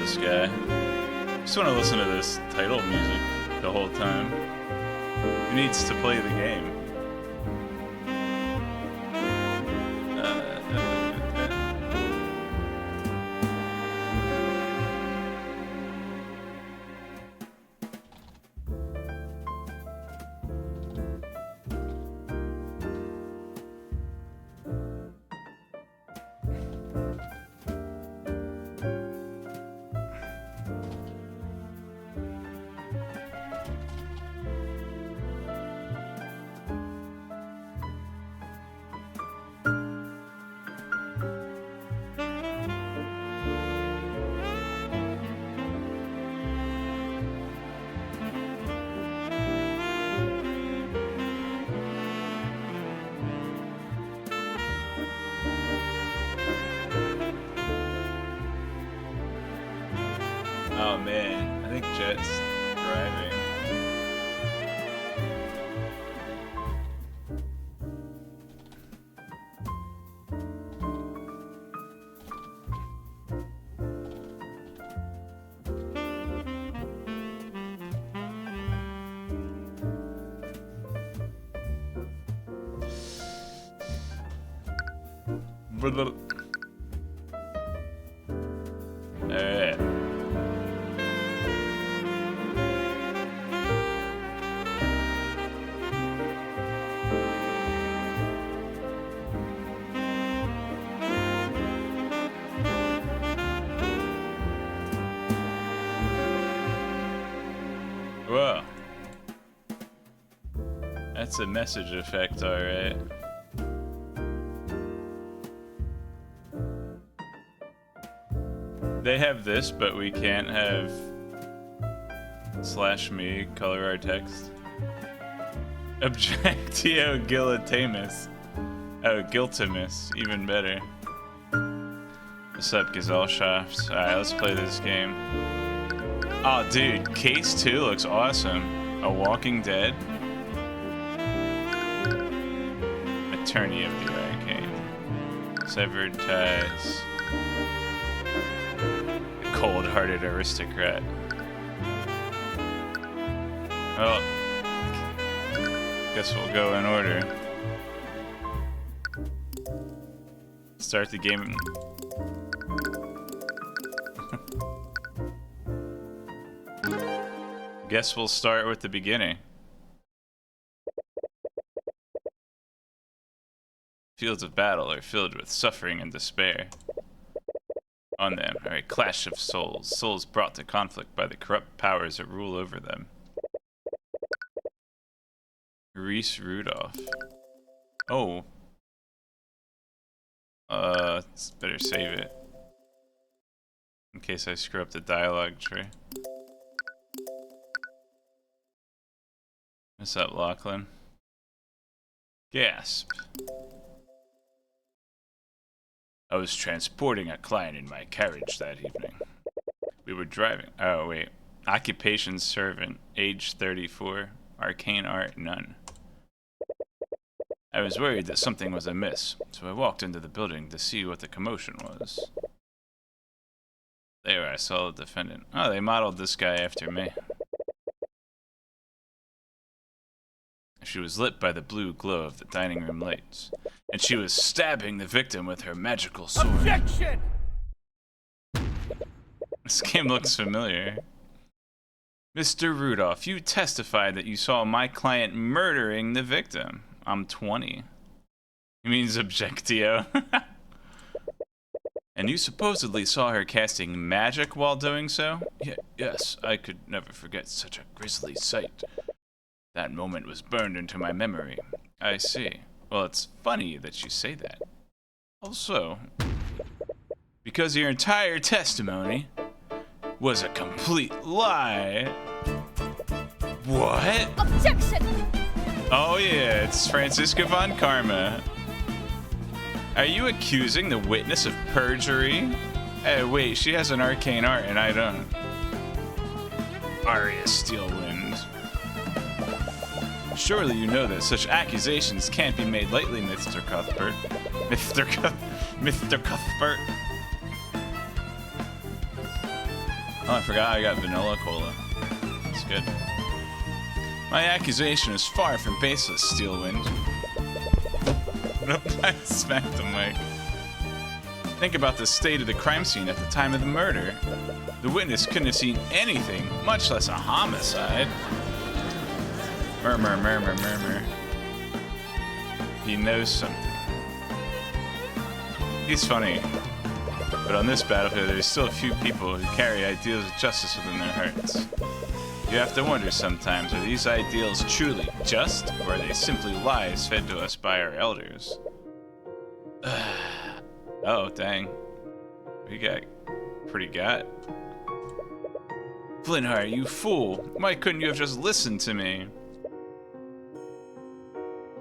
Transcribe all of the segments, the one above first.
this guy. Just want to listen to this title music the whole time. Who needs to play the game? Oh man, I think Jet's driving. Alright. Whoa. That's a message effect, alright. They have this, but we can't have /me color our text. Objectio Gilitamus. Oh, Giltimus, even better. What's up, Gazelle-shafts? Alright, let's play this game. Oh, dude, Case 2 looks awesome. A Walking Dead. Attorney of the Arcane. Severed Ties. A Cold-Hearted Aristocrat. Well, guess we'll go in order. Start the game. Guess we'll start with the beginning. Fields of battle are filled with suffering and despair. On them are a clash of souls, souls brought to conflict by the corrupt powers that rule over them. Reese Rudolph. Oh. Better save it. In case I screw up the dialogue tree. What's up, Lachlan? Gasp. I was transporting a client in my carriage that evening. We were driving. Oh, wait. Occupation servant, age 34, arcane art none. I was worried that something was amiss, so I walked into the building to see what the commotion was. There I saw the defendant. Oh, they modeled this guy after me. She was lit by the blue glow of the dining room lights, and she was stabbing the victim with her magical sword. Objection! This game looks familiar. Mr. Rudolph, you testified that you saw my client murdering the victim. I'm 20. He means objectio. And you supposedly saw her casting magic while doing so? Yes, I could never forget such a grisly sight. That moment was burned into my memory. I see. Well, it's funny that you say that. Also, because your entire testimony was a complete lie. What? Objection! Oh yeah, it's Francisca von Karma. Are you accusing the witness of perjury? Hey, wait, she has an arcane art and I don't. Arya Steelwind. Surely you know that such accusations can't be made lightly, Mr. Cuthbert. Mr. Cuthbert. Oh, I forgot I got vanilla cola. That's good. My accusation is far from baseless, Steelwind. Nope, I smacked the mic. Think about the state of the crime scene at the time of the murder. The witness couldn't have seen anything, much less a homicide. Murmur, murmur, murmur. He knows something. He's funny. But on this battlefield, there's still a few people who carry ideals of justice within their hearts. You have to wonder sometimes, are these ideals truly just, or are they simply lies fed to us by our elders? Oh, dang. We got pretty got. Flintheart, you fool! Why couldn't you have just listened to me?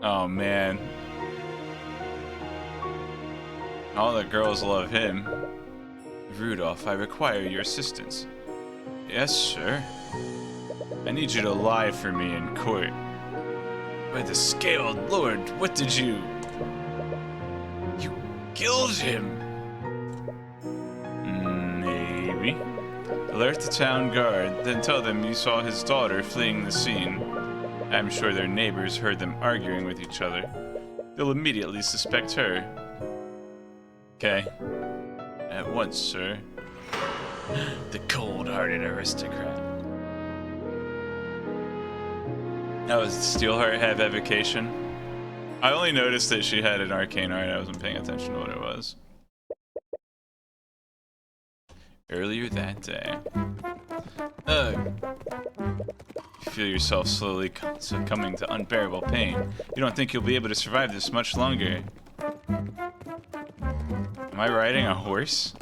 Oh, man. All the girls love him. Rudolph, I require your assistance. Yes, sir. I need you to lie for me in court. By the scaled lord, what did you... You killed him! Maybe. Alert the town guard, then tell them you saw his daughter fleeing the scene. I'm sure their neighbors heard them arguing with each other. They'll immediately suspect her. Okay. At once, sir. The cold-hearted aristocrat. Oh, does Steelheart have evocation? I only noticed that she had an arcane art. I wasn't paying attention to what it was. Earlier that day. Ugh. You feel yourself slowly succumbing to unbearable pain. You don't think you'll be able to survive this much longer. Am I riding a horse?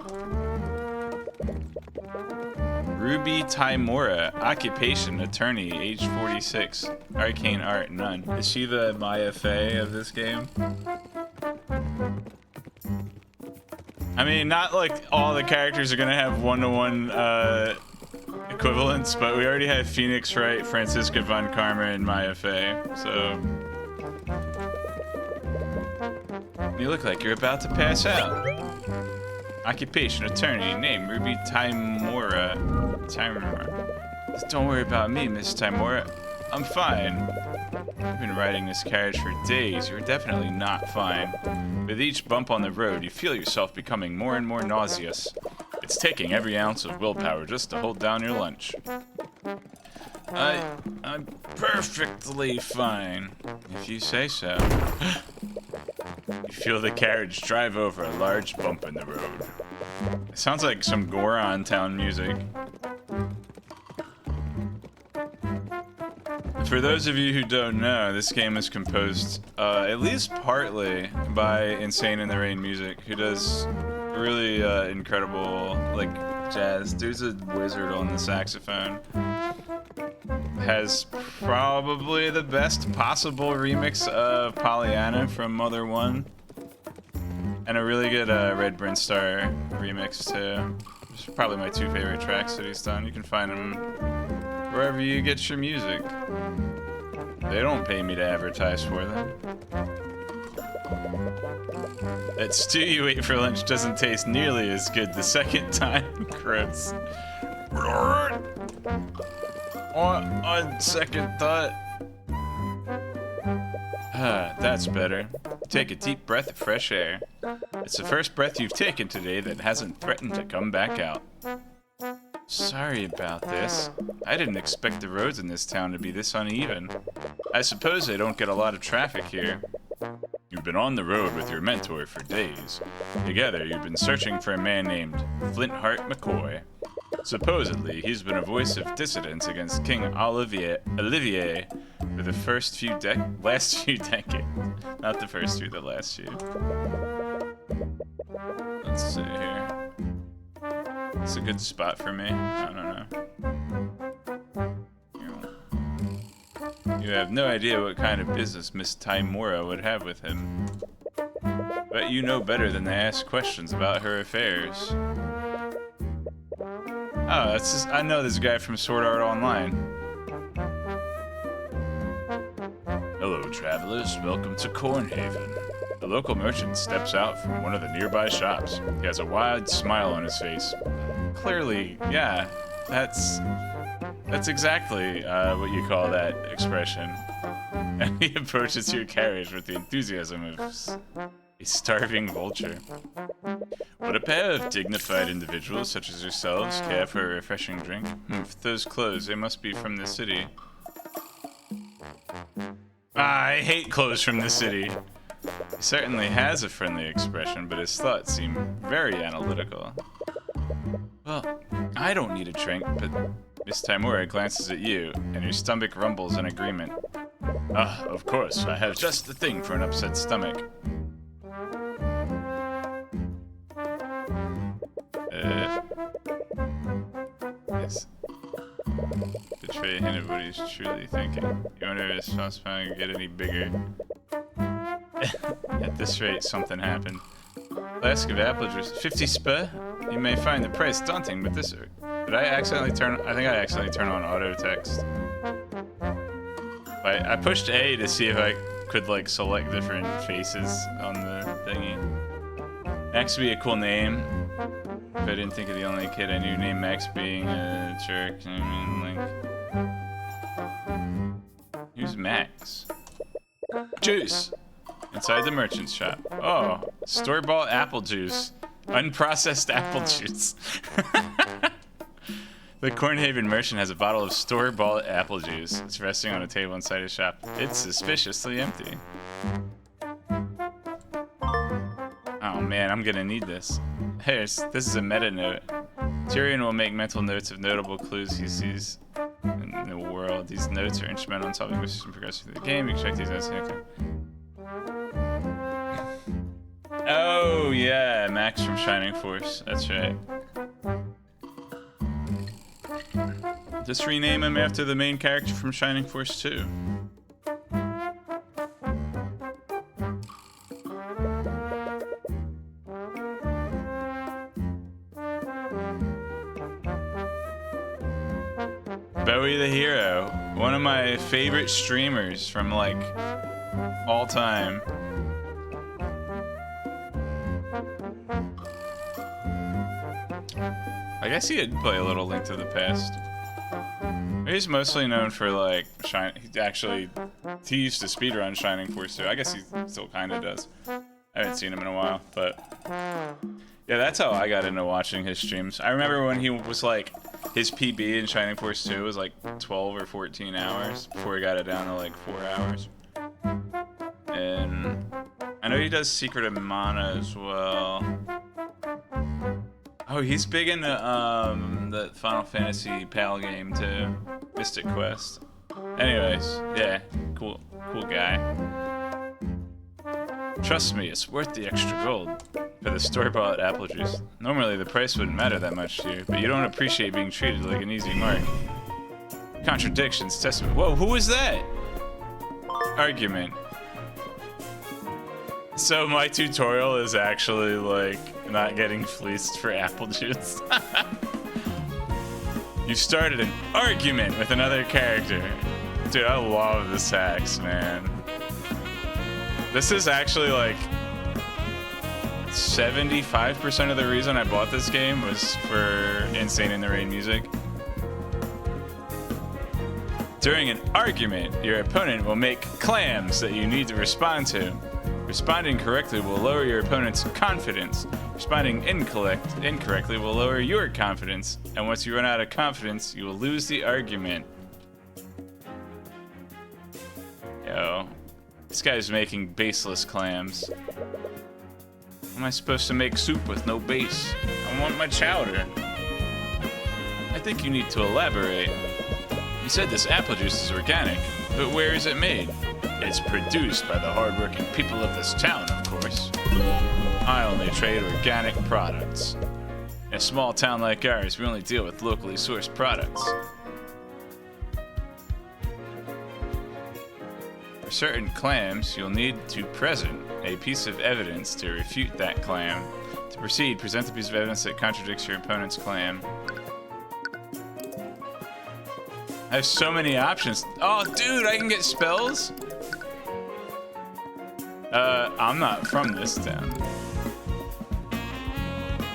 Ruby Taimura, occupation, attorney, age 46, arcane art, none. Is she the Maya Fey of this game? I mean, not like all the characters are gonna have one-to-one equivalents, but we already have Phoenix Wright, Franziska von Karma, and Maya Fey, so... You look like you're about to pass out. Occupation, attorney, name, Ruby Taimura. Don't worry about me, Miss Taimura. I'm fine. I've been riding this carriage for days. You're definitely not fine. With each bump on the road, you feel yourself becoming more and more nauseous. It's taking every ounce of willpower just to hold down your lunch. I'm perfectly fine, if you say so. You feel the carriage drive over a large bump in the road. It sounds like some Goron Town music. For those of you who don't know, this game is composed at least partly by Insane in the Rain Music, who does really incredible like jazz. There's a wizard on the saxophone. Has probably the best possible remix of Pollyanna from Mother One. And a really good Red Brinstar remix too. It's probably my two favorite tracks that he's done. You can find them wherever you get your music. They don't pay me to advertise for them. That stew you ate for lunch doesn't taste nearly as good the second time. Gross. On second thought. That's better. Take a deep breath of fresh air. It's the first breath you've taken today that hasn't threatened to come back out. Sorry about this. I didn't expect the roads in this town to be this uneven. I suppose they don't get a lot of traffic here. You've been on the road with your mentor for days. Together, you've been searching for a man named Flintheart McCoy. Supposedly, he's been a voice of dissidence against King Olivier for the last few decades. Not the first few, the last few. Let's see here. It's a good spot for me. I don't know. You have no idea what kind of business Miss Taimura would have with him. But you know better than to ask questions about her affairs. Oh, that's just, I know this guy from Sword Art Online. Hello, travelers. Welcome to Cornhaven. The local merchant steps out from one of the nearby shops. He has a wide smile on his face. Clearly, yeah, That's exactly what you call that expression. And he approaches your carriage with the enthusiasm of a starving vulture. Would a pair of dignified individuals such as yourselves care for a refreshing drink? With those clothes, they must be from the city. I hate clothes from the city. He certainly has a friendly expression, but his thoughts seem very analytical. Well, I don't need a drink, but Miss Timura glances at you, and your stomach rumbles in agreement. Ah, of course, I have just the thing for an upset stomach. Yes. Betray a hint of what he's truly thinking. You wonder if his sauce can get any bigger. At this rate, something happened. Flask of apple juice, 50 spur? You may find the price daunting, but this... Did I accidentally turn... I think I accidentally turned on auto text. I pushed A to see if I could, like, select different faces on the thingy. Max would be a cool name. If I didn't think of the only kid I knew named Max being a jerk. I mean, like... Who's Max? Juice! Inside the merchant's shop. Oh, store-bought apple juice. Unprocessed apple juice. The Cornhaven merchant has a bottle of store-bought apple juice. It's resting on a table inside his shop. It's suspiciously empty. Oh man, I'm gonna need this. Hey, this is a meta note. Tyrion will make mental notes of notable clues he sees in the world. These notes are instrumental in solving mysteries and progressing through the game. You can check these notes. Okay. Oh yeah, Max from Shining Force. That's right. Just rename him after the main character from Shining Force 2. Bowie the Hero, one of my favorite streamers from like all time. I guess he did play a little Link to the Past. He's mostly known for like he used to speedrun Shining Force 2. I guess he still kind of does. I haven't seen him in a while, but yeah, that's how I got into watching his streams. I remember when he was like, his PB in Shining Force 2 was like 12 or 14 hours before he got it down to like 4 hours. And I know he does Secret of Mana as well. Oh, he's big in the Final Fantasy PAL game too, Mystic Quest. Anyways, yeah, cool guy. Trust me, it's worth the extra gold for the store-bought apple juice. Normally, the price wouldn't matter that much to you, but you don't appreciate being treated like an easy mark. Contradictions, testament. Whoa, who is that? Argument. So my tutorial is actually like not getting fleeced for apple juice. You started an argument with another character. Dude, I love this hacks, man. This is actually like 75% of the reason I bought this game was for Insane in the Rain music. During an argument, your opponent will make claims that you need to respond to. Responding correctly will lower your opponent's confidence. Responding incorrectly will lower your confidence. And once you run out of confidence, you will lose the argument. Yo, this guy's making baseless clams. How am I supposed to make soup with no base? I want my chowder. I think you need to elaborate. You said this apple juice is organic, but where is it made? It's produced by the hardworking people of this town, of course. I only trade organic products. In a small town like ours, we only deal with locally sourced products. For certain claims, you'll need to present a piece of evidence to refute that claim. To proceed, present a piece of evidence that contradicts your opponent's claim. I have so many options. Oh, dude, I can get spells? I'm not from this town.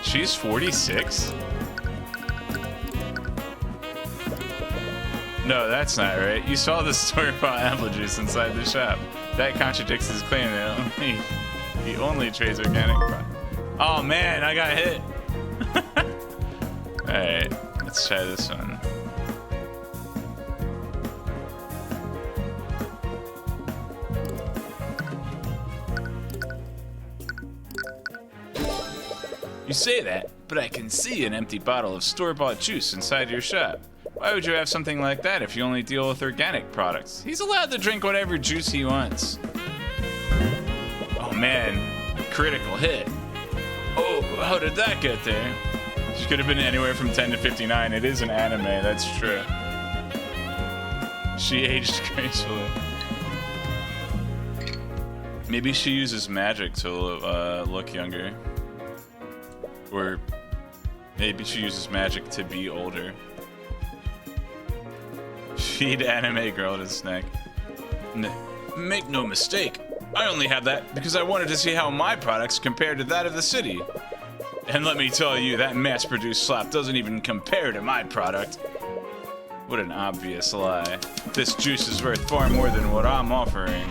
She's 46? No, that's not right. You saw the store-bought apple juice inside the shop. That contradicts his claim that he only trades organic products. Oh man, I got hit. Alright, let's try this one. You say that, but I can see an empty bottle of store-bought juice inside your shop. Why would you have something like that if you only deal with organic products? He's allowed to drink whatever juice he wants. Oh man, critical hit. Oh, how did that get there? She could have been anywhere from 10 to 59. It is an anime, that's true. She aged gracefully. Maybe she uses magic to look younger. Or maybe she uses magic to be older. Feed anime girl to snack. Make no mistake, I only have that because I wanted to see how my products compared to that of the city. And let me tell you, that mass-produced slop doesn't even compare to my product. What an obvious lie. This juice is worth far more than what I'm offering.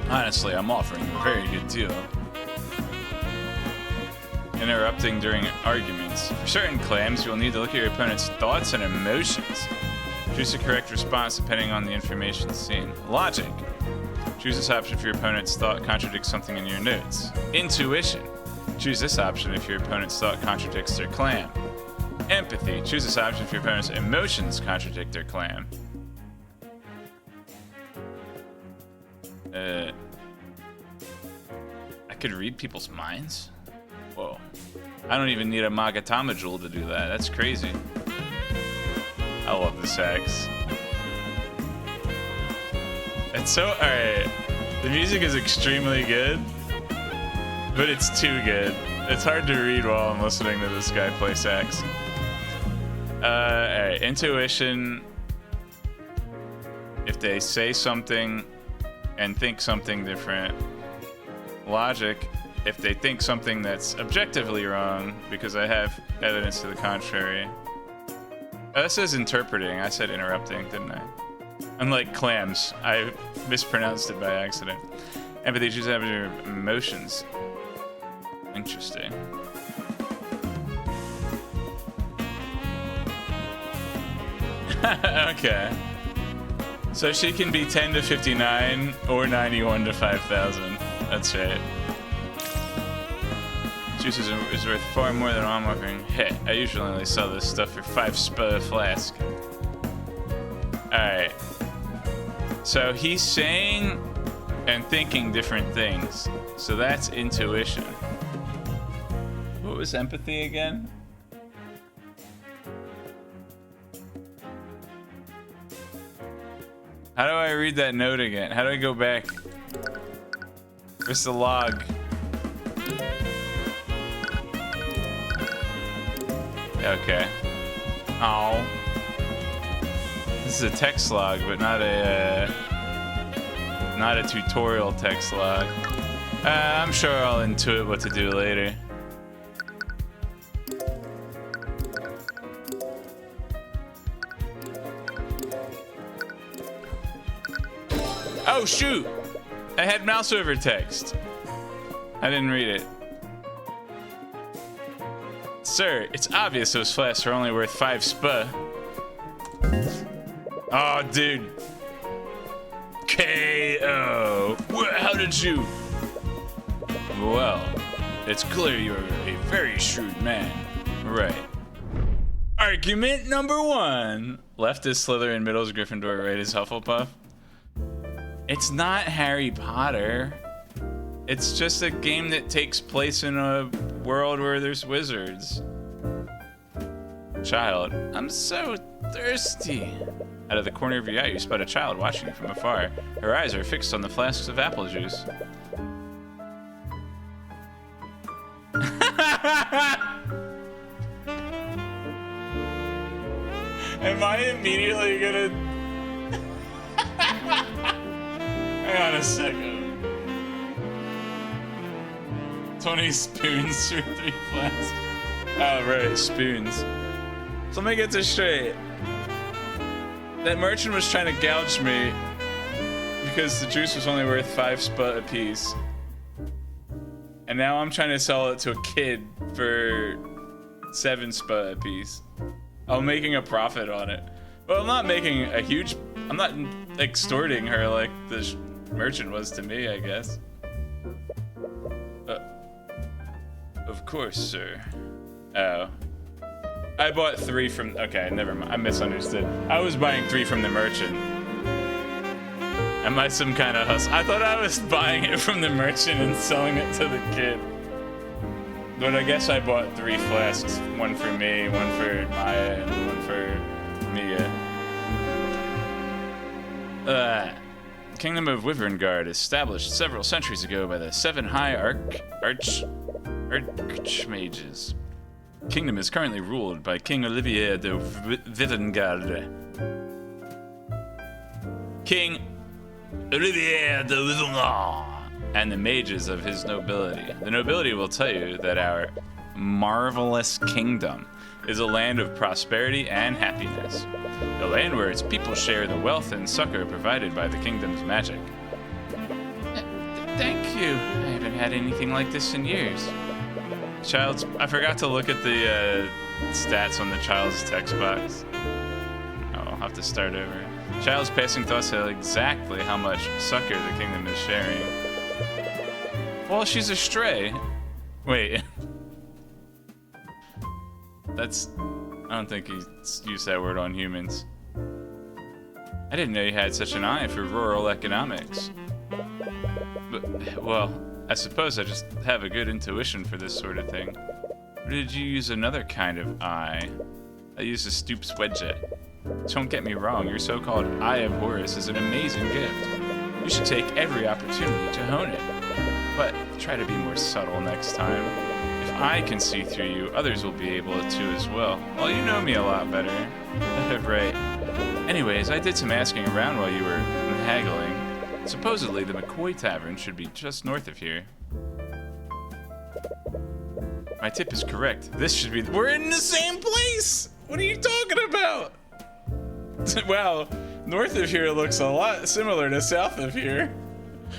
Honestly, I'm offering a very good deal. Interrupting during arguments. For certain claims, you will need to look at your opponent's thoughts and emotions. Choose the correct response depending on the information seen. Logic. Choose this option if your opponent's thought contradicts something in your notes. Intuition. Choose this option if your opponent's thought contradicts their claim. Empathy. Choose this option if your opponent's emotions contradict their claim. I could read people's minds? Whoa. I don't even need a Magatama jewel to do that. That's crazy. I love the sax. It's so... Alright. The music is extremely good, but it's too good. It's hard to read while I'm listening to this guy play sax. Alright. Intuition. If they say something and think something different. Logic. If they think something that's objectively wrong, because I have evidence to the contrary. Oh, this is interpreting. I said interrupting, didn't I? Unlike clams, I mispronounced it by accident. Empathy, choose have your emotions. Interesting. Okay. So she can be 10 to 59 or 91 to 5,000. That's right. Juice is worth far more than I'm offering. Hey, I usually only sell this stuff for 5 spa a flask. Alright. So he's saying and thinking different things. So that's intuition. What was empathy again? How do I read that note again? How do I go back? Where's the log? Okay. Oh. This is a text log, but not a tutorial text log. I'm sure I'll intuit what to do later. Oh shoot! I had mouse over text. I didn't read it. Sir, it's obvious those flasks are only worth 5 spa. Oh, dude. KO. How did you? Well, it's clear you're a very shrewd man. Right. Argument number 1. Left is Slytherin, middle is Gryffindor, right is Hufflepuff. It's not Harry Potter. It's just a game that takes place in a world where there's wizards. Child, I'm so thirsty. Out of the corner of your eye, you spot a child watching you from afar. Her eyes are fixed on the flasks of apple juice. Am I immediately gonna... Hang on a second. 20 spoons for 3 flasks. Oh, right, spoons. So let me get this straight. That merchant was trying to gouge me because the juice was only worth 5 sput apiece. And now I'm trying to sell it to a kid for 7 sput apiece. I'm making a profit on it. Well, I'm not making a huge... I'm not extorting her like the merchant was to me, I guess. Of course, sir. Oh. I bought 3 from... Okay, never mind. I misunderstood. I was buying 3 from the merchant. Am I some kind of hustle? I thought I was buying it from the merchant and selling it to the kid. But I guess I bought 3 flasks. 1 for me, 1 for Maya, and 1 for Mia. Kingdom of Wyverngard, established several centuries ago by the 7 High Archmages. Kingdom is currently ruled by King Olivier de Wyverngard. King Olivier de Wyverngard and the mages of his nobility. The nobility will tell you that our marvelous kingdom is a land of prosperity and happiness. A land where its people share the wealth and succor provided by the kingdom's magic. Thank you. I haven't had anything like this in years. I forgot to look at the stats on the child's text box. Oh, I'll have to start over. Child's passing thoughts tell exactly how much succor the kingdom is sharing. Well, she's a stray. Wait. I don't think he used that word on humans. I didn't know you had such an eye for rural economics. But, well, I suppose I just have a good intuition for this sort of thing. Or did you use another kind of eye? I used a Stoops Wedget. Don't get me wrong, your so-called Eye of Horus is an amazing gift. You should take every opportunity to hone it. But try to be more subtle next time. If I can see through you, others will be able to as well. Well, you know me a lot better. Right. Anyways, I did some asking around while you were haggling. Supposedly, the McCoy Tavern should be just north of here. My tip is correct. This should be... We're in the same place! What are you talking about? Wow, north of here looks a lot similar to south of here.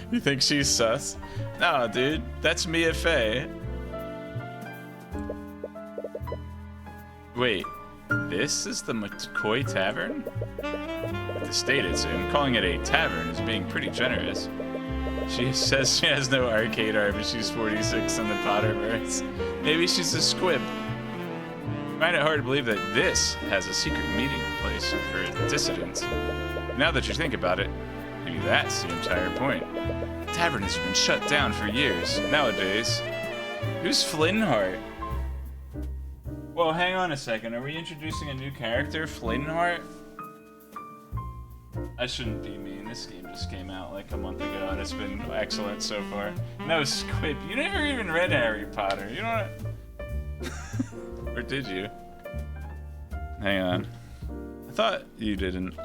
You think she's sus? No, dude, that's Mia Fey. Wait, this is the McCoy Tavern? The state it's in, calling it a tavern is being pretty generous. She says she has no arcade art, but she's 46 in the Potterverse. Maybe she's a squib. I find it hard to believe that this has a secret meeting place for dissidents. Now that you think about it, maybe that's the entire point. The tavern has been shut down for years. Nowadays, who's Flynnhart? Well, hang on a second. Are we introducing a new character, Flynnhart? I shouldn't be mean. This game just came out like a month ago, and it's been excellent so far. No, Squib, you never even read Harry Potter. You know what? Or did you? Hang on. I thought you didn't.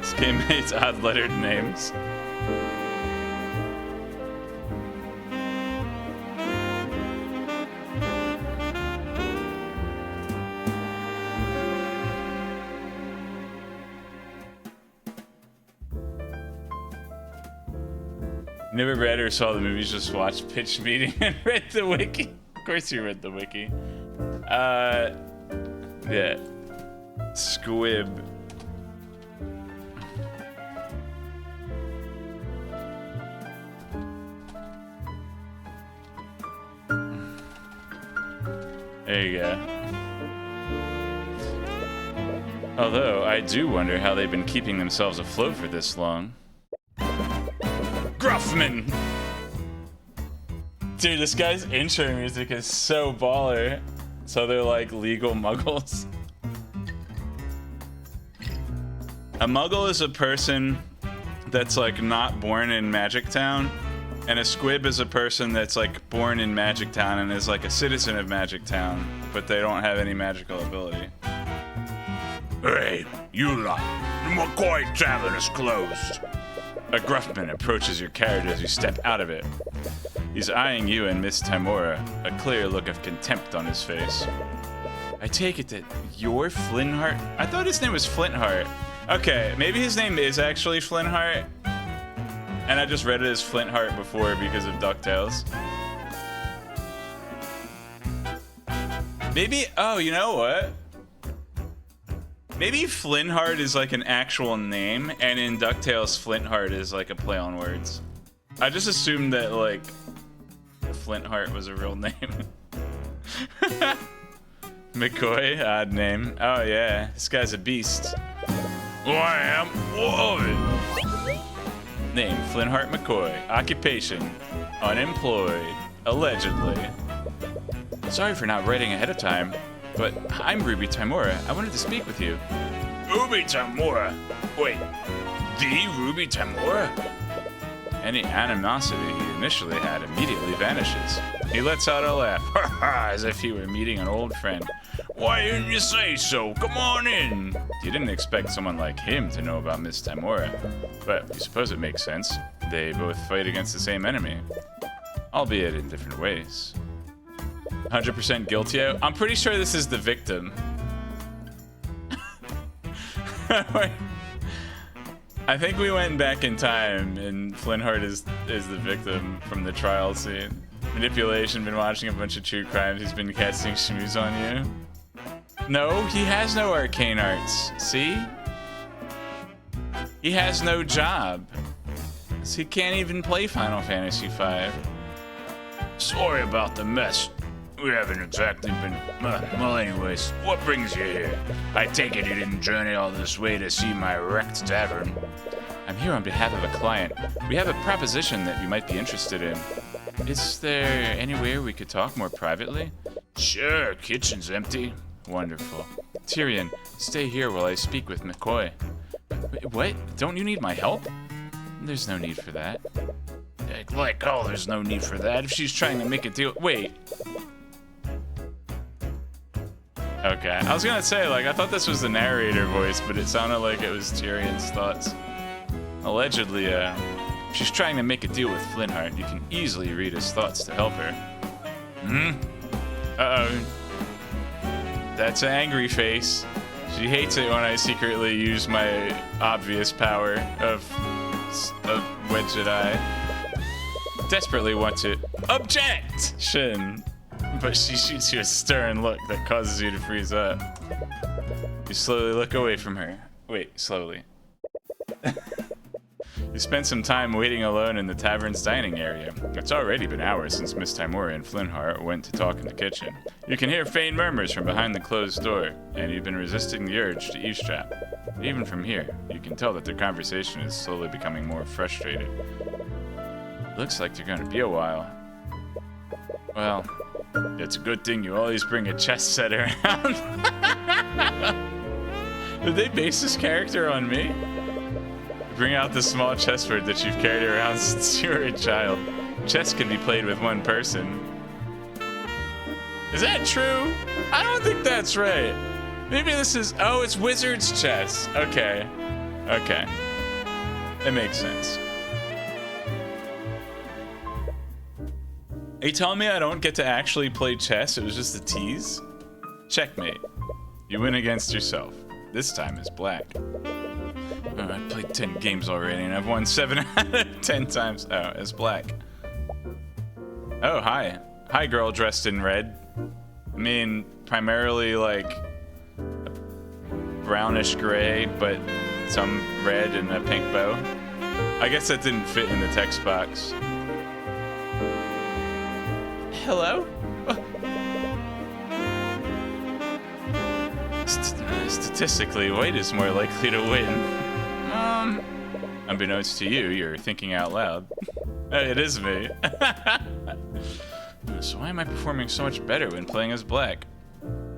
This game hates odd-lettered names. Never read or saw the movies, just watched Pitch Meeting and read the wiki. Of course you read the wiki. Yeah. Squib. There you go. Although, I do wonder how they've been keeping themselves afloat for this long. Gruffman! Dude, this guy's intro music is so baller. So they're like legal muggles. A muggle is a person that's like not born in Magic Town, and a squib is a person that's like born in Magic Town and is like a citizen of Magic Town, but they don't have any magical ability. Hey, you lot, the McCoy Tavern is closed. A Gruffman approaches your carriage as you step out of it. He's eyeing you and Miss Timora, a clear look of contempt on his face. I take it that you're Flintheart? I thought his name was Flintheart. Okay, maybe his name is actually Flintheart. And I just read it as Flintheart before because of DuckTales. Maybe, oh, you know what? Maybe Flintheart is like an actual name, and in DuckTales, Flintheart is like a play on words. I just assumed that, like, Flintheart was a real name. McCoy, odd name. Oh yeah, this guy's a beast. I am woman. Name, Flintheart McCoy. Occupation, unemployed. Allegedly. Sorry for not writing ahead of time, but I'm Ruby Timora. I wanted to speak with you. Ruby Timora? Wait, the Ruby Timora? Any animosity he initially had immediately vanishes. He lets out a laugh, as if he were meeting an old friend. Why didn't you say so? Come on in. You didn't expect someone like him to know about Miss Timora, but you suppose it makes sense. They both fight against the same enemy, albeit in different ways. 100% guilty. I'm pretty sure this is the victim. I think we went back in time, and Flintheart is the victim from the trial scene. Manipulation, been watching a bunch of true crimes, he's been casting schmooze on you. No, he has no arcane arts, see? He has no job. So he can't even play Final Fantasy V. Sorry about the mess. We haven't exactly been... Well, anyways, what brings you here? I take it you didn't journey all this way to see my wrecked tavern. I'm here on behalf of a client. We have a proposition that you might be interested in. Is there anywhere we could talk more privately? Sure, kitchen's empty. Wonderful. Tyrion, stay here while I speak with McCoy. Wait, what? Don't you need my help? There's no need for that. Like, oh, there's no need for that. If she's trying to make a deal... Wait. Okay, I was gonna say, like, I thought this was the narrator voice, but it sounded like it was Tyrion's thoughts. Allegedly, if she's trying to make a deal with Flintheart, you can easily read his thoughts to help her. Uh-oh. That's an angry face. She hates it when I secretly use my obvious power of Wedge Jedi. Desperately wants it. Objection! But she shoots you a stern look that causes you to freeze up. You slowly look away from her. Wait, slowly. You spend some time waiting alone in the tavern's dining area. It's already been hours since Miss Timora and Flintheart went to talk in the kitchen. You can hear faint murmurs from behind the closed door, and you've been resisting the urge to eavesdrop. Even from here, you can tell that their conversation is slowly becoming more frustrated. Looks like they're gonna be a while. Well, it's a good thing you always bring a chess set around. Did they base this character on me? Bring out the small chessboard that you've carried around since you were a child. Chess can be played with one person. Is that true? I don't think that's right. Maybe this is... Oh, it's wizard's chess. Okay. Okay. It makes sense. Are you telling me I don't get to actually play chess? It was just a tease? Checkmate. You win against yourself. This time is black. Oh, I played 10 games already and I've won 7 out of 10 times. Oh, it's black. Oh, hi. Hi, girl dressed in red. I mean, primarily like brownish gray, but some red and a pink bow. I guess that didn't fit in the text box. Hello? Statistically, white is more likely to win. Unbeknownst to you, you're thinking out loud. It is me. So why am I performing so much better when playing as black?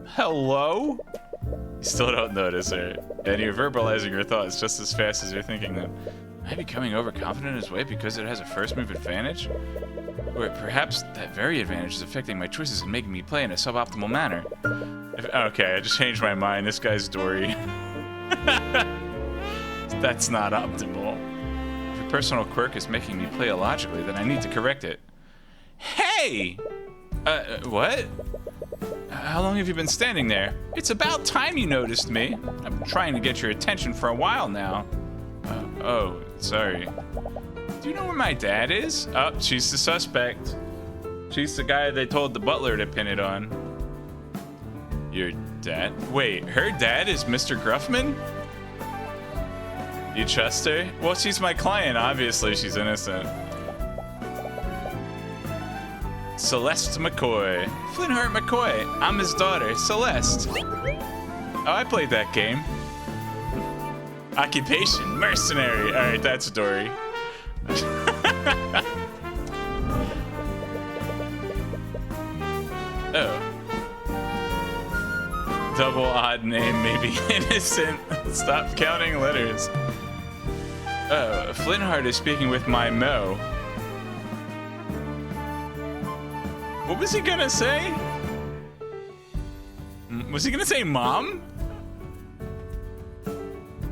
Hello? You still don't notice her, and you're verbalizing your thoughts just as fast as you're thinking them. Am I becoming overconfident in his way because it has a first move advantage? Or perhaps that very advantage is affecting my choices and making me play in a suboptimal manner. Okay, I just changed my mind. This guy's Dory. That's not optimal. If your personal quirk is making me play illogically, then I need to correct it. Hey! What? How long have you been standing there? It's about time you noticed me. I've been trying to get your attention for a while now. Oh, sorry. Do you know where my dad is? Oh, she's the suspect. She's the guy they told the butler to pin it on. Your dad? Wait, her dad is Mr. Gruffman? You trust her? Well, she's my client. Obviously, she's innocent. Celeste McCoy. Flintheart McCoy. I'm his daughter, Celeste. Oh, I played that game. Occupation, mercenary. All right, that's Dory. Oh. Double odd name, maybe innocent. Stop counting letters. Oh, Flintheart is speaking with my Mo. What was he gonna say? Was he gonna say mom?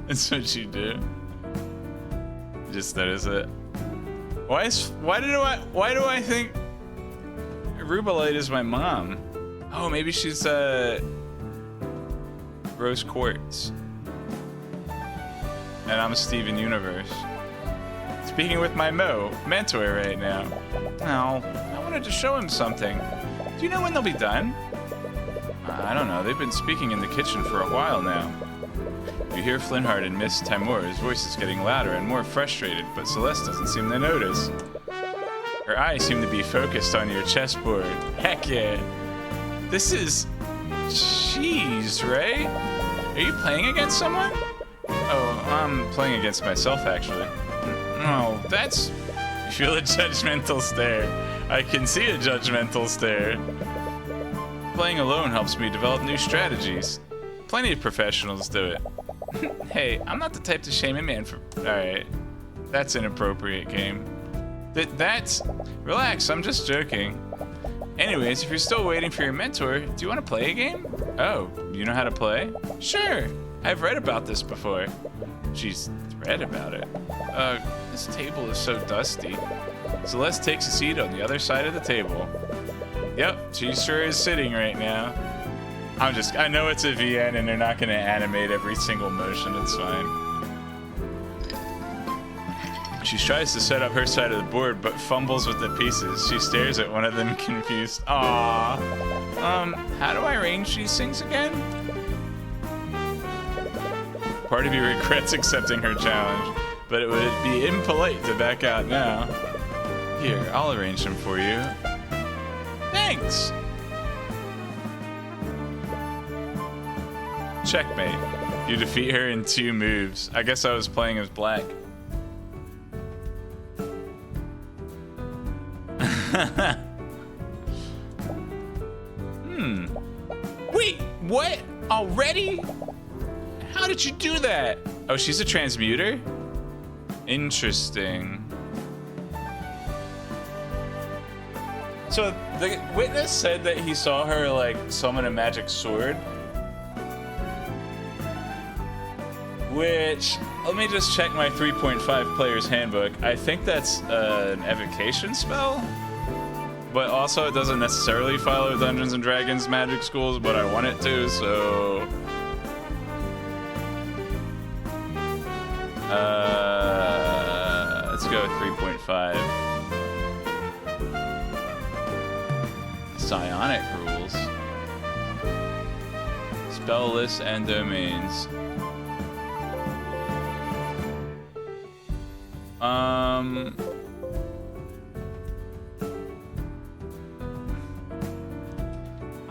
That's what you do. Just notice it. Why do I think Rubalite is my mom? Oh, maybe she's Rose Quartz. And I'm Steven Universe. Speaking with my mentor right now. Oh, I wanted to show him something. Do you know when they'll be done? I don't know. They've been speaking in the kitchen for a while now. You hear Flintheart and Miss Timur's voices getting louder and more frustrated, but Celeste doesn't seem to notice. Her eyes seem to be focused on your chessboard. Heck yeah. This is cheese, right? Are you playing against someone? Oh, I'm playing against myself, actually. No, that's... You feel a judgmental stare. I can see a judgmental stare. Playing alone helps me develop new strategies. Plenty of professionals do it. Hey, I'm not the type to shame a man for... Alright. That's inappropriate, game. That's... Relax, I'm just joking. Anyways, if you're still waiting for your mentor, do you want to play a game? Oh, you know how to play? Sure. I've read about this before. She's read about it. This table is so dusty. Celeste takes a seat on the other side of the table. Yep, she sure is sitting right now. I know it's a VN and they're not gonna animate every single motion, it's fine. She tries to set up her side of the board, but fumbles with the pieces. She stares at one of them confused. Aww. How do I arrange these things again? Part of you regrets accepting her challenge, but it would be impolite to back out now. Here, I'll arrange them for you. Thanks! Checkmate. You defeat her in 2 moves. I guess I was playing as black. Wait, what? Already? How did you do that? Oh, she's a transmuter? Interesting. So the witness said that he saw her like summon a magic sword. Which, let me just check my 3.5 player's handbook. I think that's an evocation spell. But also it doesn't necessarily follow Dungeons and Dragons magic schools, but I want it to, so... let's go with 3.5. Psionic rules. Spell lists and domains.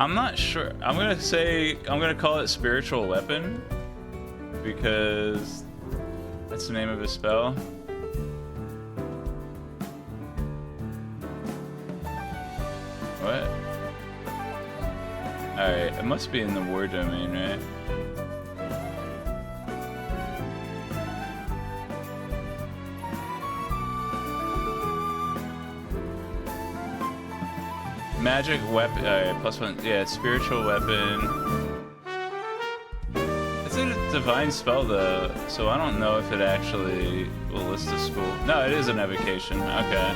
I'm not sure. I'm gonna call it spiritual weapon because that's the name of his spell. What? Alright, it must be in the war domain, right? Magic weapon, +1, yeah, spiritual weapon. It's a divine spell though, so I don't know if it actually will list a school. No, it is an evocation, okay.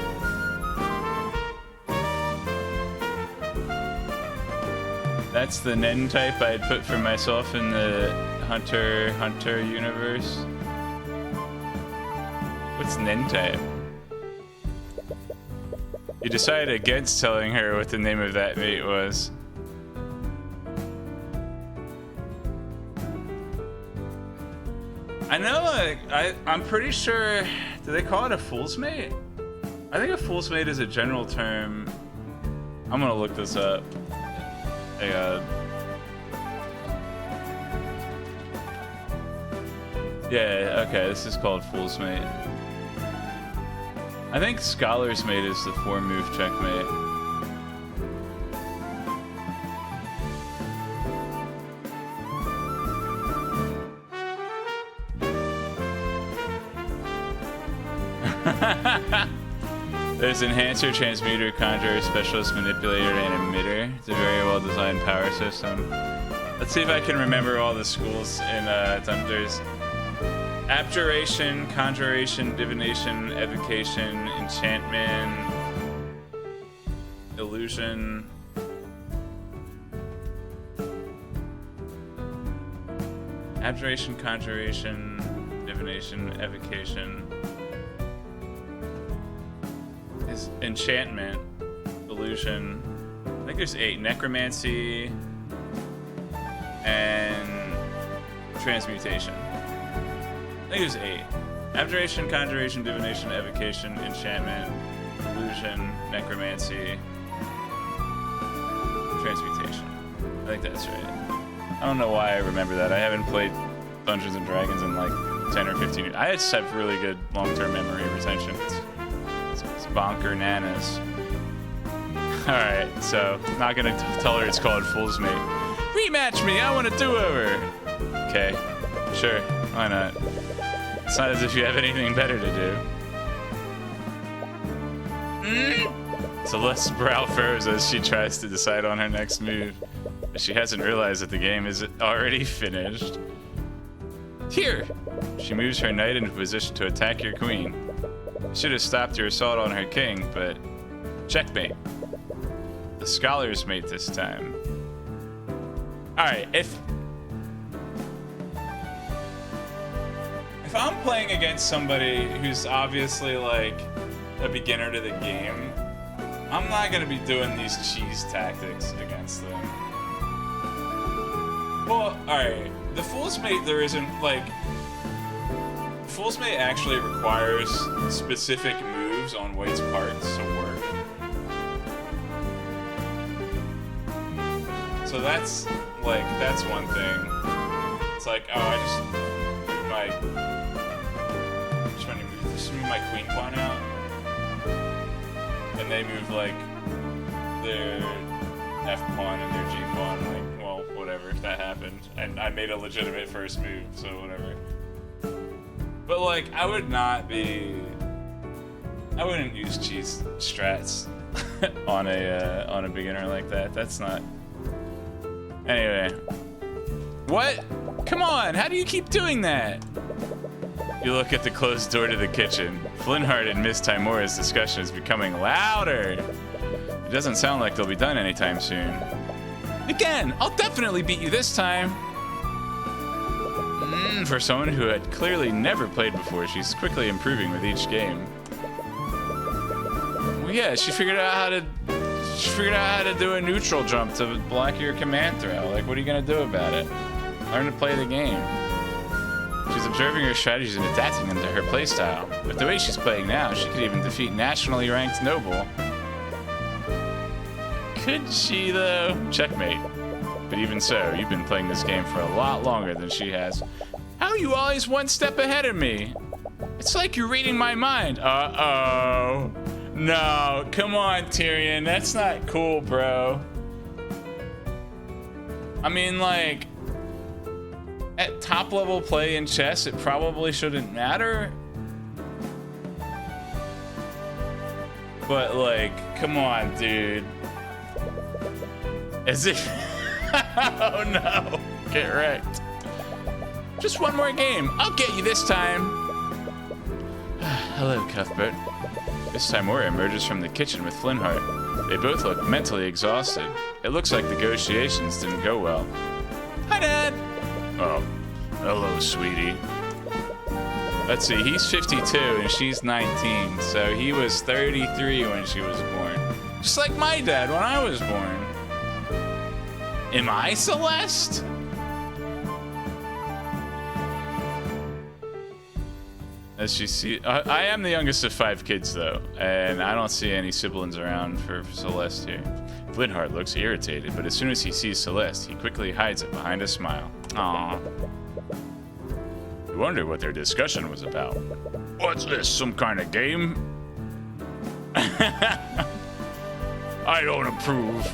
That's the Nen type I'd put for myself in the Hunter universe. What's Nen type? You decided against telling her what the name of that mate was. I know, like, I'm pretty sure, do they call it a fool's mate? I think a fool's mate is a general term. I'm gonna look this up. Yeah, okay, this is called fool's mate. I think Scholar's Mate is the 4-move checkmate. There's Enhancer, Transmuter, Conjurer, Specialist, Manipulator, and Emitter. It's a very well-designed power system. Let's see if I can remember all the schools in There's Abjuration, Conjuration, Divination, Evocation, Enchantment, Illusion. Abjuration, Conjuration, Divination, Evocation. Is Enchantment, Illusion. I think there's 8. Necromancy and Transmutation. I think there's 8. Abjuration, Conjuration, Divination, Evocation, Enchantment, Illusion, Necromancy, Transmutation. I think that's right. I don't know why I remember that. I haven't played Dungeons and Dragons in like 10 or 15 years. I just have really good long-term memory retention. It's bonker nanas. Alright, so not gonna tell her it's called Fool's Mate. Rematch me! I want a do-over! Okay, sure, why not? It's not as if you have anything better to do. Celeste's brow furrows as she tries to decide on her next move. But she hasn't realized that the game is already finished. Here! She moves her knight into position to attack your queen. You should have stopped your assault on her king, but checkmate. The Scholar's Mate this time. Alright, if I'm playing against somebody who's obviously like a beginner to the game, I'm not gonna be doing these cheese tactics against them. Well, alright, the Fool's Mate, there isn't like... Fool's Mate actually requires specific moves on White's parts to work. So that's, like, that's one thing. It's like, oh, I just move my queen pawn out. And they move, like, their F pawn and their G pawn, like, well, whatever, if that happened. And I made a legitimate first move, so whatever. But, like, I wouldn't use cheese strats on a beginner like that. That's not... Anyway. What? Come on, how do you keep doing that? You look at the closed door to the kitchen. Flintheart and Miss Timora's discussion is becoming louder. It doesn't sound like they'll be done anytime soon. Again, I'll definitely beat you this time. For someone who had clearly never played before, she's quickly improving with each game. Well, yeah, she figured out how to do a neutral jump to block your command throw. Like, what are you gonna do about it? Learn to play the game. She's observing her strategies and adapting them to her playstyle. With the way she's playing now, she could even defeat nationally ranked noble. Could she, though? Checkmate. But even so, you've been playing this game for a lot longer than she has. How are you always one step ahead of me? It's like you're reading my mind. Uh-oh. No, come on, Tyrion. That's not cool, bro. I mean, like, at top level play in chess, it probably shouldn't matter. But, like, come on, dude. As if... Oh, no. Get wrecked. Just one more game. I'll get you this time. Hello, Cuthbert. Miss Timora emerges from the kitchen with Flintheart. They both look mentally exhausted. It looks like negotiations didn't go well. Hi, Dad! Oh, hello, sweetie. Let's see, he's 52 and she's 19, so he was 33 when she was born. Just like my dad when I was born. Am I Celeste? As she see, I am the youngest of 5 kids though, and I don't see any siblings around for Celeste here. Flintheart looks irritated, but as soon as he sees Celeste, he quickly hides it behind a smile. Aww. I wonder what their discussion was about. What's this, some kind of game? I don't approve.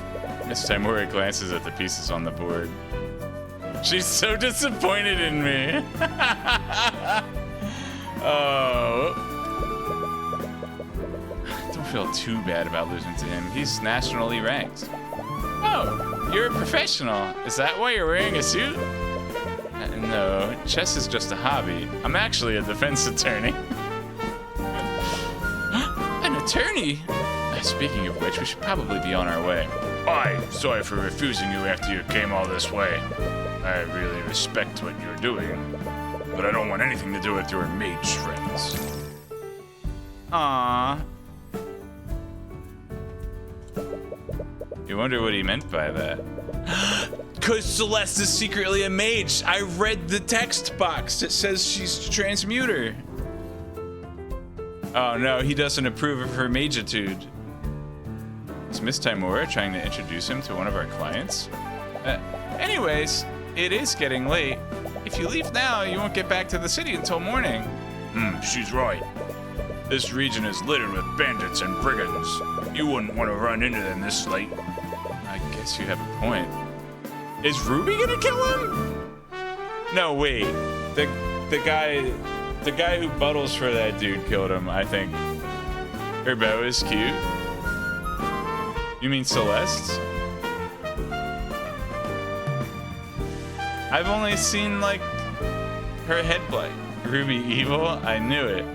Miss Timora glances at the pieces on the board. She's so disappointed in me. Oh. Don't feel too bad about losing to him. He's nationally ranked. Oh, you're a professional. Is that why you're wearing a suit? No, chess is just a hobby. I'm actually a defense attorney. An attorney? Speaking of which, we should probably be on our way. Aye, sorry for refusing you after you came all this way. I really respect what you're doing, but I don't want anything to do with your mage friends. Aww. You wonder what he meant by that. Cause Celeste is secretly a mage. I read the text box. It says she's a transmuter. Oh no, he doesn't approve of her magitude. Is Miss Timora trying to introduce him to one of our clients? Anyways, it is getting late. If you leave now, you won't get back to the city until morning. She's right. This region is littered with bandits and brigands. You wouldn't want to run into them this late. I guess you have a point. Is Ruby gonna kill him? No, wait. The guy who buttles for that dude killed him, I think. Her bow is cute. You mean Celeste? I've only seen, like, her head blight. Ruby evil? I knew it.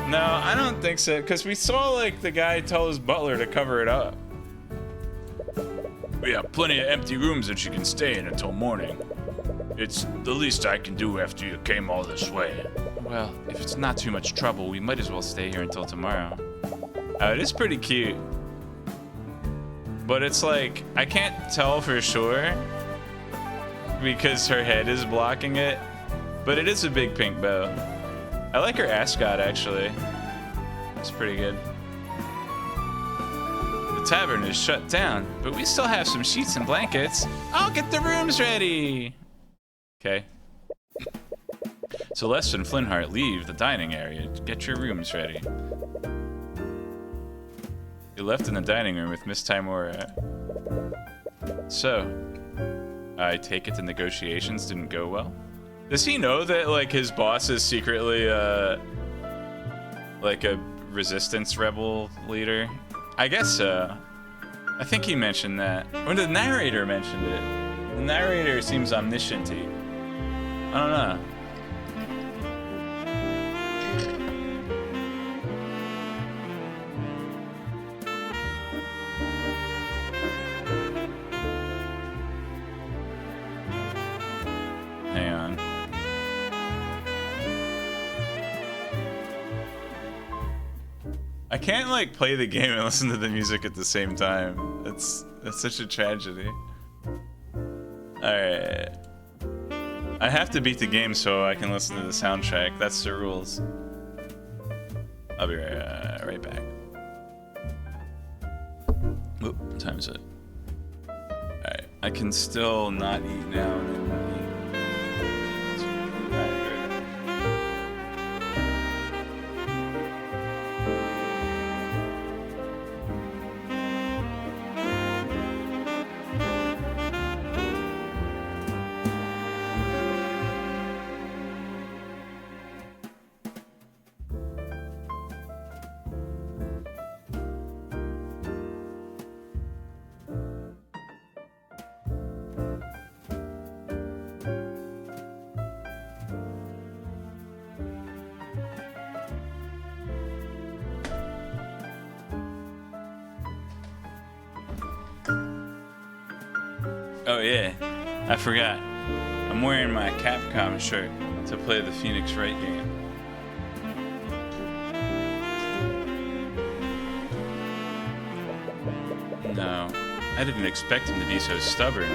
No, I don't think so, because we saw, like, the guy tell his butler to cover it up. We have plenty of empty rooms that you can stay in until morning. It's the least I can do after you came all this way. Well, if it's not too much trouble, we might as well stay here until tomorrow. Oh, it is pretty cute. But it's like, I can't tell for sure because her head is blocking it. But it is a big pink bow. I like her ascot, actually. It's pretty good. The tavern is shut down, but we still have some sheets and blankets. I'll get the rooms ready. Okay. Celeste and Flintheart leave the dining area to get your rooms ready. You left in the dining room with Miss Timora. So, I take it the negotiations didn't go well? Does he know that, like, his boss is secretly, like a resistance rebel leader? I guess so. I think he mentioned that. Or the narrator mentioned it. The narrator seems omniscient-y. I don't know. Hang on. I can't, like, play the game and listen to the music at the same time. That's such a tragedy. Alright. I have to beat the game so I can listen to the soundtrack. That's the rules. I'll be right back. Oop, what time is it? Alright, I can still not eat now and then eat. Oh yeah, I forgot. I'm wearing my Capcom shirt to play the Phoenix Wright game. No, I didn't expect him to be so stubborn.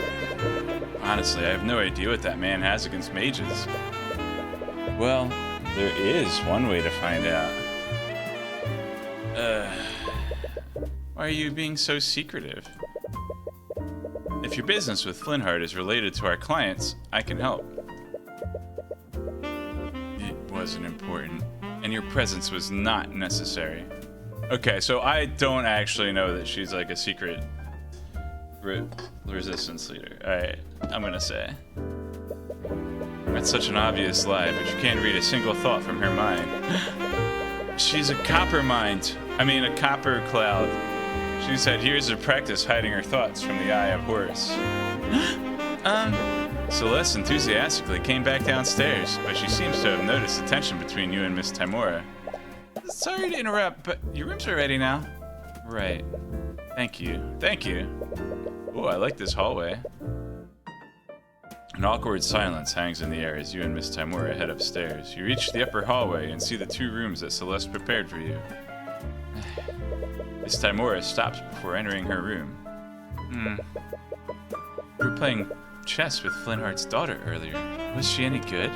Honestly, I have no idea what that man has against mages. Well, there is one way to find out. Why are you being so secretive? If your business with Flintheart is related to our clients, I can help. It wasn't important, and your presence was not necessary. Okay, so I don't actually know that she's like a secret resistance leader. Alright, I'm gonna say. That's such an obvious lie, but you can't read a single thought from her mind. She's a copper mind. I mean, a copper cloud. She's had years of practice hiding her thoughts from the eye of Horus. Celeste enthusiastically came back downstairs, but she seems to have noticed the tension between you and Miss Timora. Sorry to interrupt, but your rooms are ready now. Right. Thank you. Thank you. Oh, I like this hallway. An awkward silence hangs in the air as you and Miss Timora head upstairs. You reach the upper hallway and see the 2 rooms that Celeste prepared for you. Miss Timora stops before entering her room. We were playing chess with Flintheart's daughter earlier. Was she any good?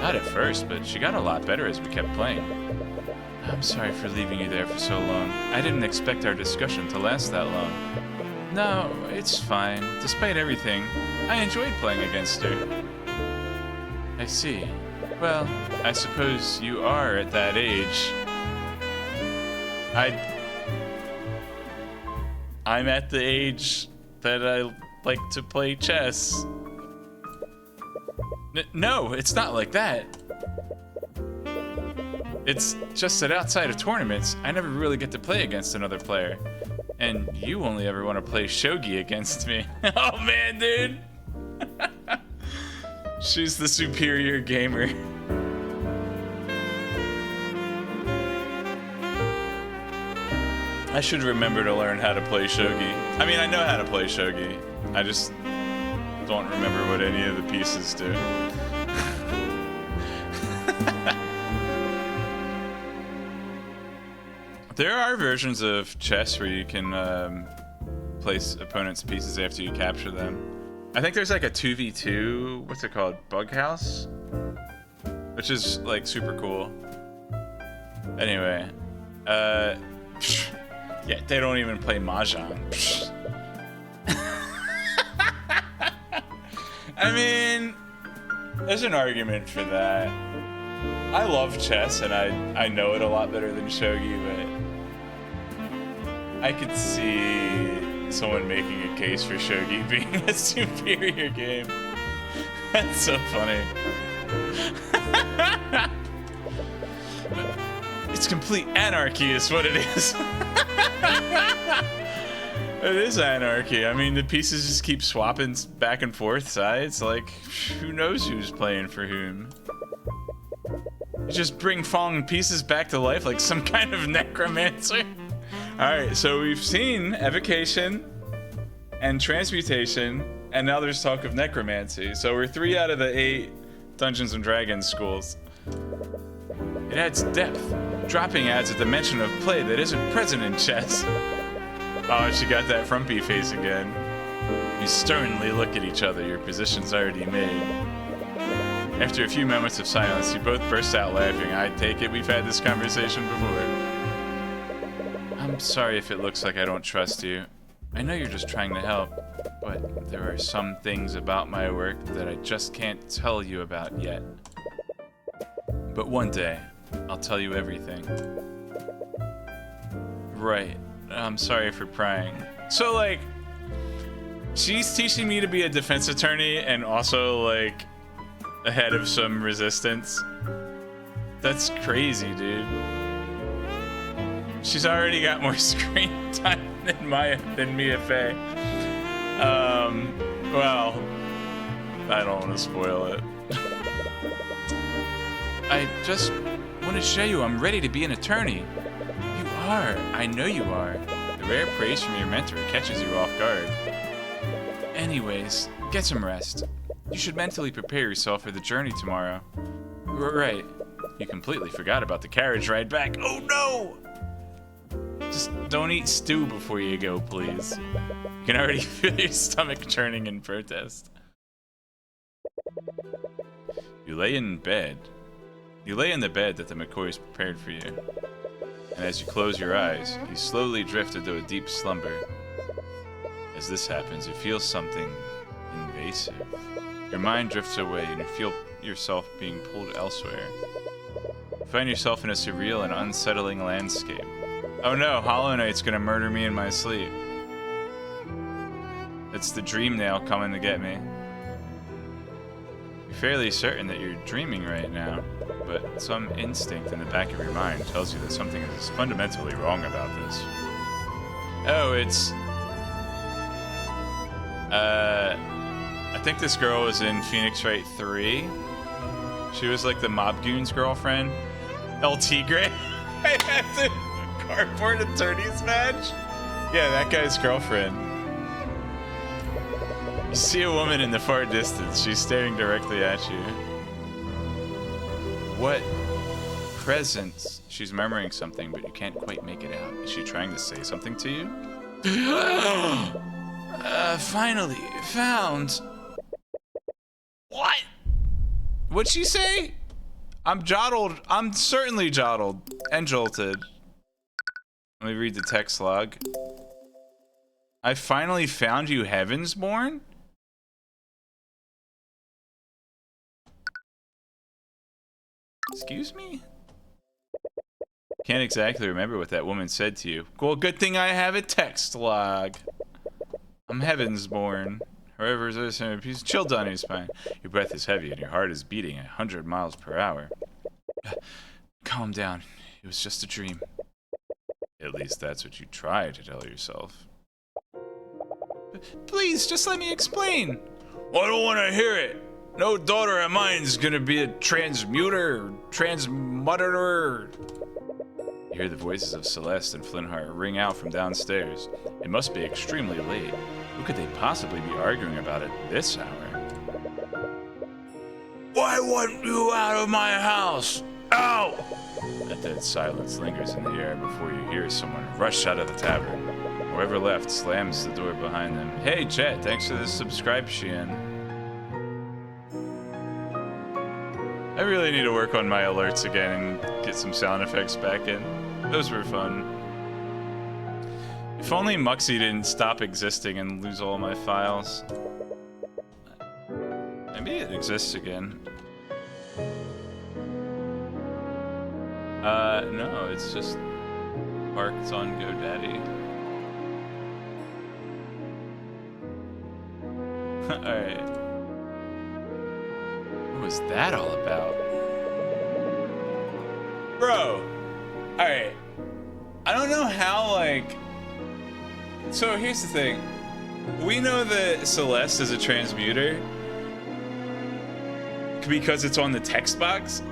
Not at first, but she got a lot better as we kept playing. I'm sorry for leaving you there for so long. I didn't expect our discussion to last that long. No, it's fine. Despite everything, I enjoyed playing against her. I see. Well, I suppose you are at that age. I'm at the age that I like to play chess. No, it's not like that. It's just that outside of tournaments, I never really get to play against another player. And you only ever want to play shogi against me. Oh man, dude! She's the superior gamer. I should remember to learn how to play shogi. I mean, I know how to play shogi. I just don't remember what any of the pieces do. There are versions of chess where you can place opponents' pieces after you capture them. I think there's like a 2v2, what's it called? Bug House? Which is like super cool. Anyway, yeah, they don't even play Mahjong. I mean, there's an argument for that. I love chess and I know it a lot better than shogi, but I could see someone making a case for shogi being a superior game. That's so funny. It's complete anarchy is what it is. It is anarchy. I mean, the pieces just keep swapping back and forth sides. Like, who knows who's playing for whom? You just bring fallen pieces back to life like some kind of necromancer. Alright, so we've seen evocation and transmutation, and now there's talk of necromancy. So we're 3 out of the 8 Dungeons and Dragons schools. It adds depth. Dropping adds a dimension of play that isn't present in chess. Oh, she got that frumpy face again. You sternly look at each other, your position's already made. After a few moments of silence, you both burst out laughing. I take it we've had this conversation before. I'm sorry if it looks like I don't trust you. I know you're just trying to help, but there are some things about my work that I just can't tell you about yet. But one day, I'll tell you everything. Right. I'm sorry for prying. So, like, she's teaching me to be a defense attorney and also, like, ahead of some resistance. That's crazy, dude. She's already got more screen time than Mia Fey. Well, I don't want to spoil it. I just want to show you I'm ready to be an attorney. You are. I know you are. The rare praise from your mentor catches you off guard. Anyways, get some rest. You should mentally prepare yourself for the journey tomorrow. Right. You completely forgot about the carriage ride back. Oh no! Just don't eat stew before you go, please. You can already feel your stomach churning in protest. You lay in bed. You lay in the bed that the McCoys prepared for you. And as you close your eyes, you slowly drift into a deep slumber. As this happens, you feel something invasive. Your mind drifts away and you feel yourself being pulled elsewhere. You find yourself in a surreal and unsettling landscape. Oh no, Hollow Knight's gonna murder me in my sleep. It's the dream nail coming to get me. You're fairly certain that you're dreaming right now, but some instinct in the back of your mind tells you that something is fundamentally wrong about this. Oh, it's... I think this girl was in Phoenix Wright 3. She was like the Mob Goon's girlfriend. El Tigre. I had the cardboard attorney's badge. Yeah, that guy's girlfriend. You see a woman in the far distance. She's staring directly at you. What presence? She's murmuring something, but you can't quite make it out. Is she trying to say something to you? Finally, found. What? What'd she say? I'm jottled. I'm certainly jottled and jolted. Let me read the text log. I finally found you, Heavensborn? Excuse me? Can't exactly remember what that woman said to you. Well, good thing I have a text log. I'm Heavensborn. However, there's a piece of chill down your spine. Your breath is heavy and your heart is beating at 100 miles per hour. Calm down. It was just a dream. At least that's what you try to tell yourself. Please, just let me explain. Well, I don't want to hear it. No daughter of mine's gonna be a transmuter, transmutter. You hear the voices of Celeste and Flintheart ring out from downstairs. It must be extremely late. Who could they possibly be arguing about at this hour? Why want you out of my house? Ow! A dead silence lingers in the air before you hear someone rush out of the tavern. Whoever left slams the door behind them. Hey, Jet, thanks for the subscription. I really need to work on my alerts again and get some sound effects back in. Those were fun. If only Muxie didn't stop existing and lose all my files. Maybe it exists again. No, it's just parked on GoDaddy. Alright. What was that all about? Bro! Alright. I don't know how, like... So here's the thing. We know that Celeste is a transmuter because it's on the text box.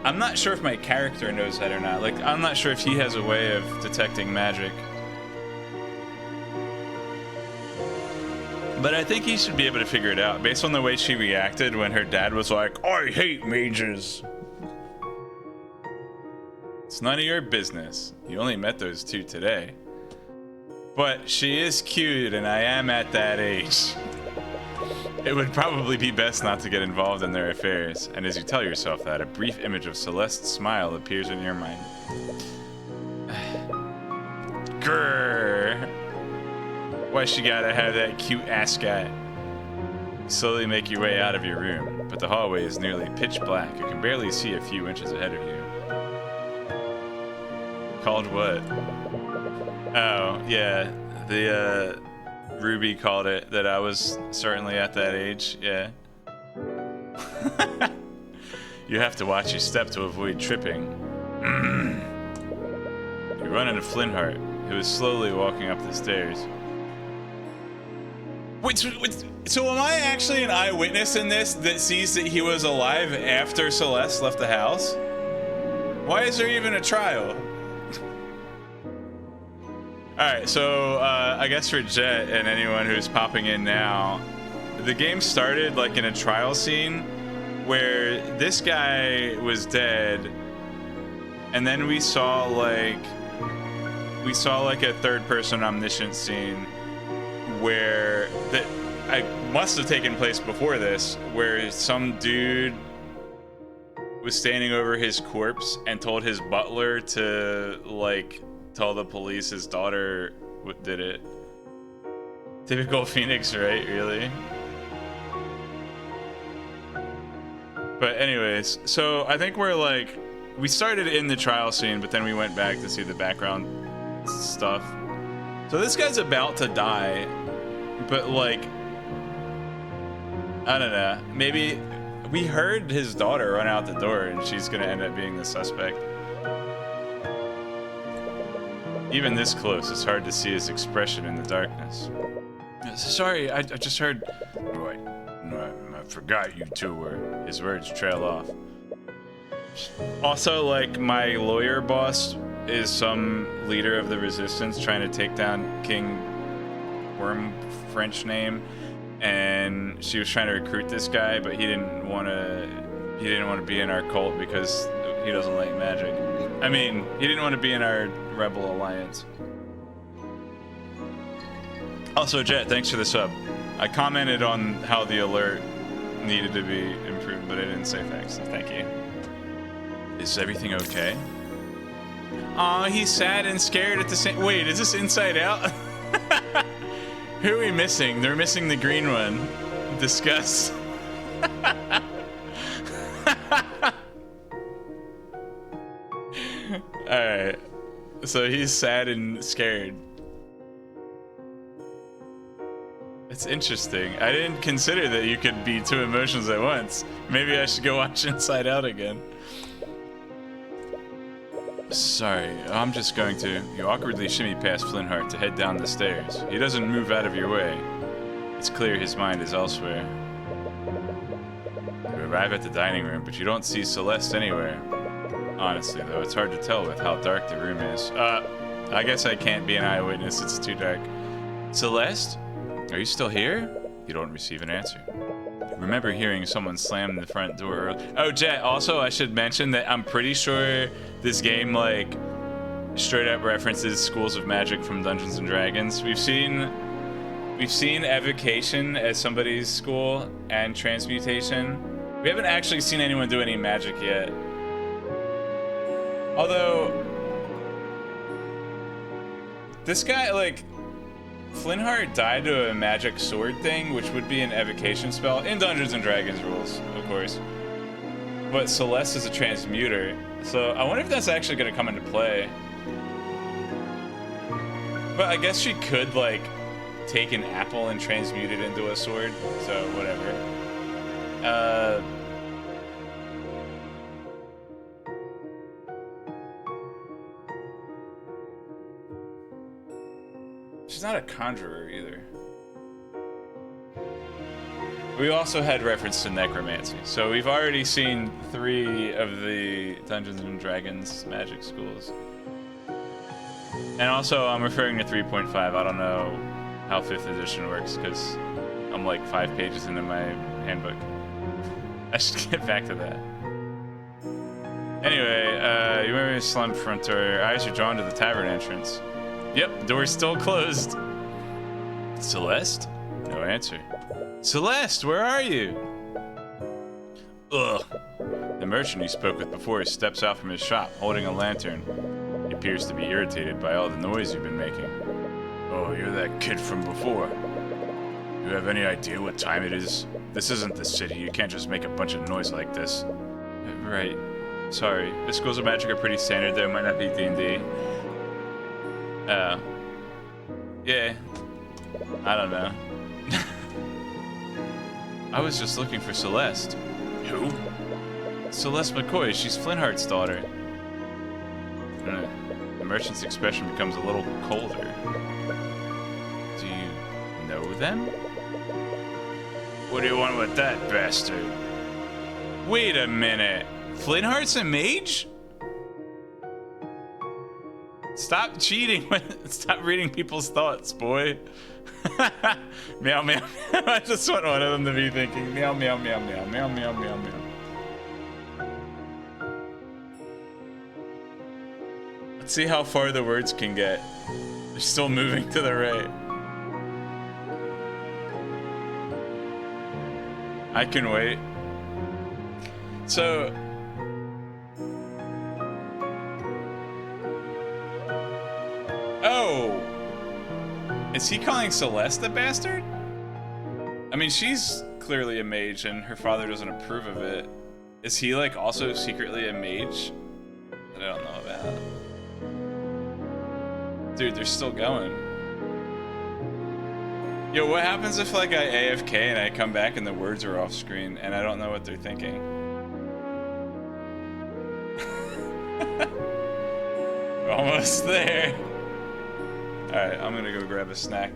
I'm not sure if my character knows that or not. Like, I'm not sure if he has a way of detecting magic. But I think he should be able to figure it out based on the way she reacted when her dad was like, I hate mages. It's none of your business. You only met those two today. But she is cute and I am at that age. It would probably be best not to get involved in their affairs. And as you tell yourself that, a brief image of Celeste's smile appears in your mind. Grrr. Why she gotta have that cute ascot? You slowly make your way out of your room, but the hallway is nearly pitch black. You can barely see a few inches ahead of you. Called what? Oh, yeah. The, Ruby called it that I was certainly at that age, yeah. You have to watch your step to avoid tripping. You run into Flintheart, who is slowly walking up the stairs. Wait, so am I actually an eyewitness in this that sees that he was alive after Celeste left the house? Why is there even a trial? Alright, so I guess for Jet and anyone who's popping in now, the game started like in a trial scene where this guy was dead, and then we saw like a third-person omniscient scene where that I must have taken place before this, where some dude was standing over his corpse and told his butler to like tell the police his daughter did it. Typical Phoenix, right? Really? But anyways, so I think we started in the trial scene, but then we went back to see the background stuff. So this guy's about to die, but like, I don't know, maybe we heard his daughter run out the door and she's gonna end up being the suspect. Even this close, it's hard to see his expression in the darkness. Sorry, I just heard. Right. I forgot you two were. His words trail off. Also, like, my lawyer boss is some leader of the resistance trying to take down King Worm, French name, and she was trying to recruit this guy, but he didn't want to be in our cult because he doesn't like magic. I mean, he didn't want to be in our rebel alliance. Also, Jet, thanks for the sub. I commented on how the alert needed to be improved, but I didn't say thanks, so thank you. Is everything okay? Aw, he's sad and scared at the same... Wait, is this Inside Out? Who are we missing? They're missing the green one. Disgust. Alright. So he's sad and scared. It's interesting. I didn't consider that you could be two emotions at once. Maybe I should go watch Inside Out again. Sorry, I'm just going to... You awkwardly shimmy past Flintheart to head down the stairs. He doesn't move out of your way. It's clear his mind is elsewhere. You arrive at the dining room, but you don't see Celeste anywhere. Honestly, though, it's hard to tell with how dark the room is. I guess I can't be an eyewitness. It's too dark. Celeste? Are you still here? You don't receive an answer. Remember hearing someone slam the front door. Oh, Jet, also I should mention that I'm pretty sure this game, like, straight up references schools of magic from Dungeons and Dragons. We've seen evocation as somebody's school and transmutation. We haven't actually seen anyone do any magic yet. Although, this guy, like, Flintheart died to a magic sword thing, which would be an evocation spell in Dungeons and Dragons rules, of course. But Celeste is a transmuter, so I wonder if that's actually going to come into play. But I guess she could, like, take an apple and transmute it into a sword, so whatever. She's not a conjurer either. We also had reference to necromancy, so we've already seen 3 of the Dungeons and Dragons magic schools. And also, I'm referring to 3.5. I don't know how 5th edition works because I'm like 5 pages into my handbook. I should get back to that. Anyway, you remember the slum front door. Your eyes are drawn to the tavern entrance. Yep, door's still closed. Celeste? No answer. Celeste, where are you? Ugh. The merchant you spoke with before steps out from his shop, holding a lantern. He appears to be irritated by all the noise you've been making. Oh, you're that kid from before. Do you have any idea what time it is? This isn't the city. You can't just make a bunch of noise like this. Right. Sorry. The schools of magic are pretty standard, though. It might not be D&D. Yeah. I don't know. I was just looking for Celeste. Who? Celeste McCoy. She's Flintheart's daughter. The merchant's expression becomes a little colder. Do you know them? What do you want with that bastard? Wait a minute. Flintheart's a mage? Stop cheating. Stop reading people's thoughts, boy. Meow, meow, meow. I just want one of them to be thinking meow, meow, meow, meow, meow, meow, meow, meow. Let's see how far the words can get. They're still moving to the right. I can wait. So... Oh! Is he calling Celeste a bastard? I mean, she's clearly a mage and her father doesn't approve of it. Is he, like, also secretly a mage that I don't know about? Dude, they're still going. Yo, what happens if, like, I AFK and I come back and the words are off screen and I don't know what they're thinking? We're almost there. Alright, I'm gonna go grab a snack.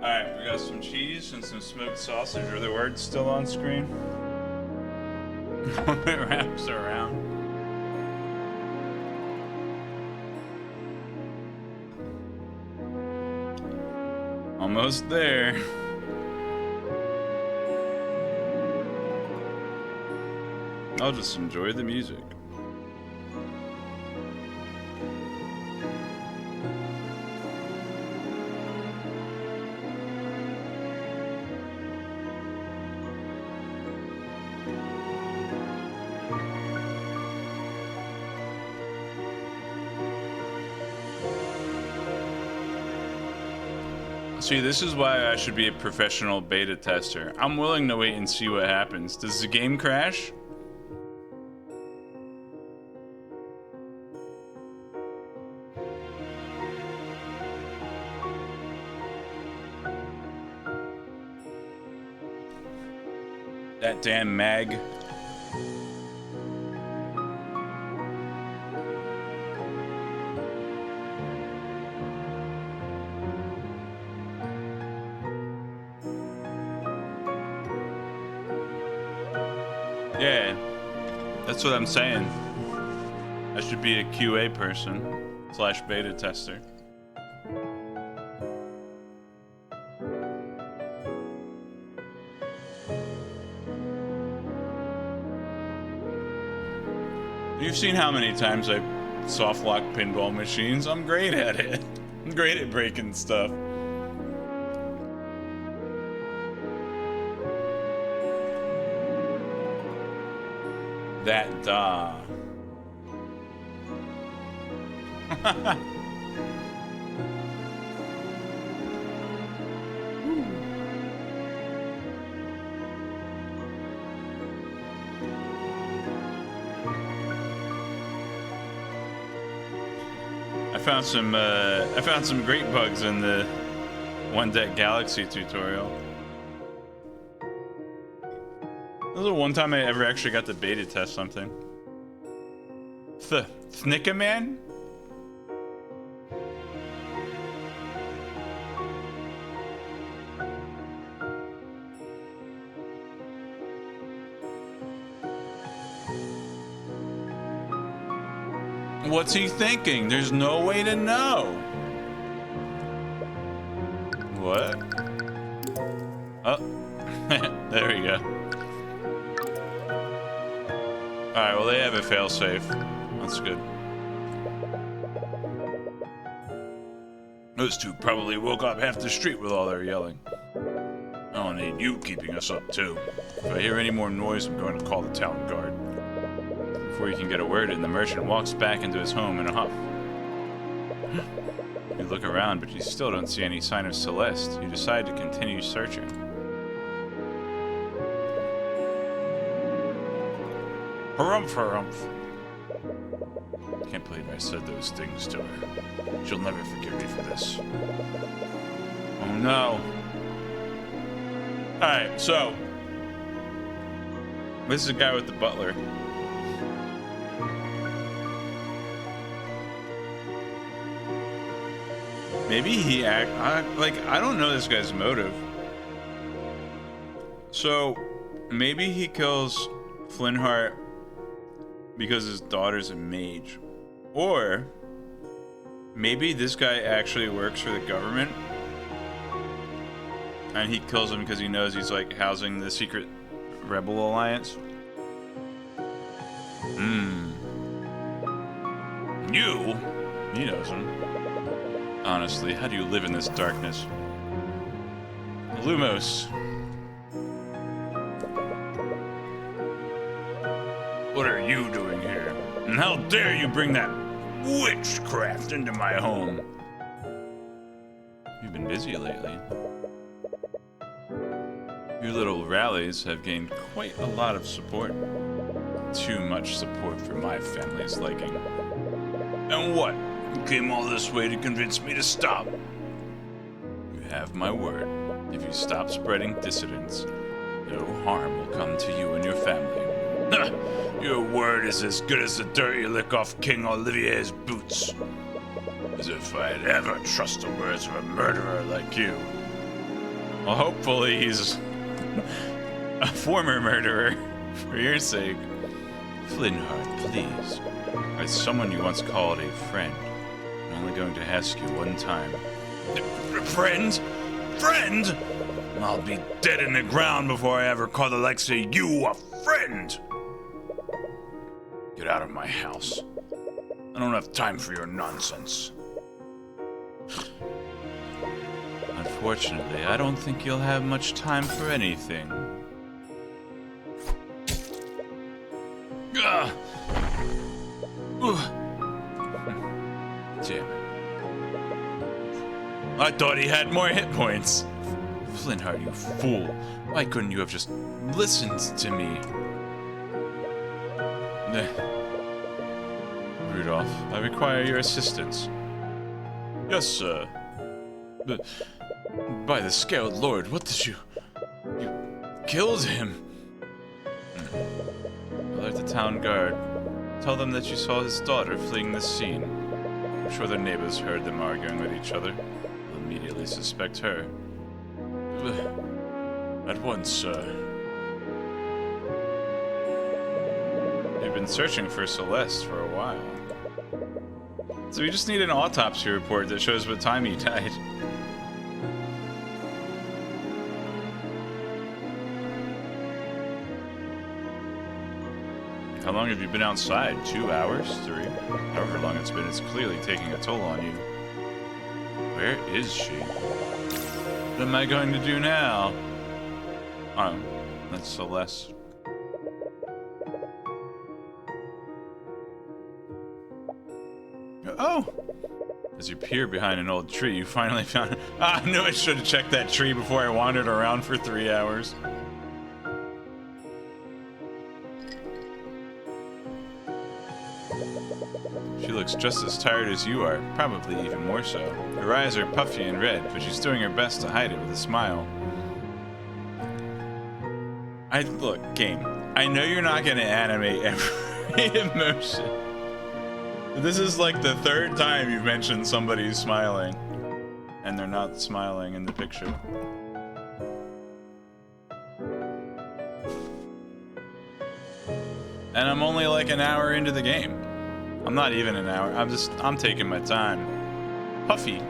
Alright, we got some cheese and some smoked sausage. Are the words still on screen? It wraps around. Almost there. I'll just enjoy the music. See, this is why I should be a professional beta tester. I'm willing to wait and see what happens. Does the game crash? That damn mag. Yeah, that's what I'm saying. I should be a QA person / beta tester. You've seen how many times I soft lock pinball machines. I'm great at it. I'm great at breaking stuff. That da. I found some great bugs in the One Deck Galaxy tutorial. That was the one time I ever actually got to beta test something. Thnickaman? What's he thinking? There's no way to know. What? Oh, there we go. Alright, well they have a failsafe. That's good. Those two probably woke up half the street with all their yelling. I don't need you keeping us up too. If I hear any more noise, I'm going to call the town guard. Before you can get a word in, the merchant walks back into his home in a huff. You look around, but you still don't see any sign of Celeste. You decide to continue searching. Harumph, harumph. Can't believe I said those things to her. She'll never forgive me for this. Oh no. Alright, so this is a guy with the butler. Maybe he I don't know this guy's motive. So maybe he kills Flintheart because his daughter's a mage. Or maybe this guy actually works for the government and he kills him because he knows he's like housing the secret rebel alliance. You? He knows him. Honestly, how do you live in this darkness? Lumos. What are you doing here? And how dare you bring that witchcraft into my home? You've been busy lately. Your little rallies have gained quite a lot of support. Too much support for my family's liking. And what? You came all this way to convince me to stop. You have my word. If you stop spreading dissidence, no harm will come to you and your family. Your word is as good as the dirt you lick off King Olivier's boots. As if I'd ever trust the words of a murderer like you. Well, hopefully he's a former murderer, for your sake. Flintheart, please. As someone you once called a friend, I'm only going to ask you one time. Friend? Friend? I'll be dead in the ground before I ever call the likes of you a friend. Get out of my house. I don't have time for your nonsense. Unfortunately, I don't think you'll have much time for anything. Damn it. I thought he had more hit points. Flintheart, you fool. Why couldn't you have just listened to me? Rudolph, I require your assistance. Yes, sir. But by the scaled lord, what did you... You killed him. Alert the town guard. Tell them that you saw his daughter fleeing the scene. I'm sure their neighbors heard them arguing with each other. They'll immediately suspect her. At once, sir. They've been searching for Celeste for a while. So we just need an autopsy report that shows what time he died. How long have you been outside? 2 hours? 3? However long it's been, it's clearly taking a toll on you. Where is she? What am I going to do now? Oh, that's Celeste. Oh! As you peer behind an old tree, you finally found... I knew I should have checked that tree before I wandered around for 3 hours. She looks just as tired as you are, probably even more so. Her eyes are puffy and red, but she's doing her best to hide it with a smile. Look, game, I know you're not going to animate every emotion. This is like the 3rd time you've mentioned somebody's smiling, and they're not smiling in the picture. And I'm only like an hour into the game. I'm not even an hour. I'm taking my time. Puffy.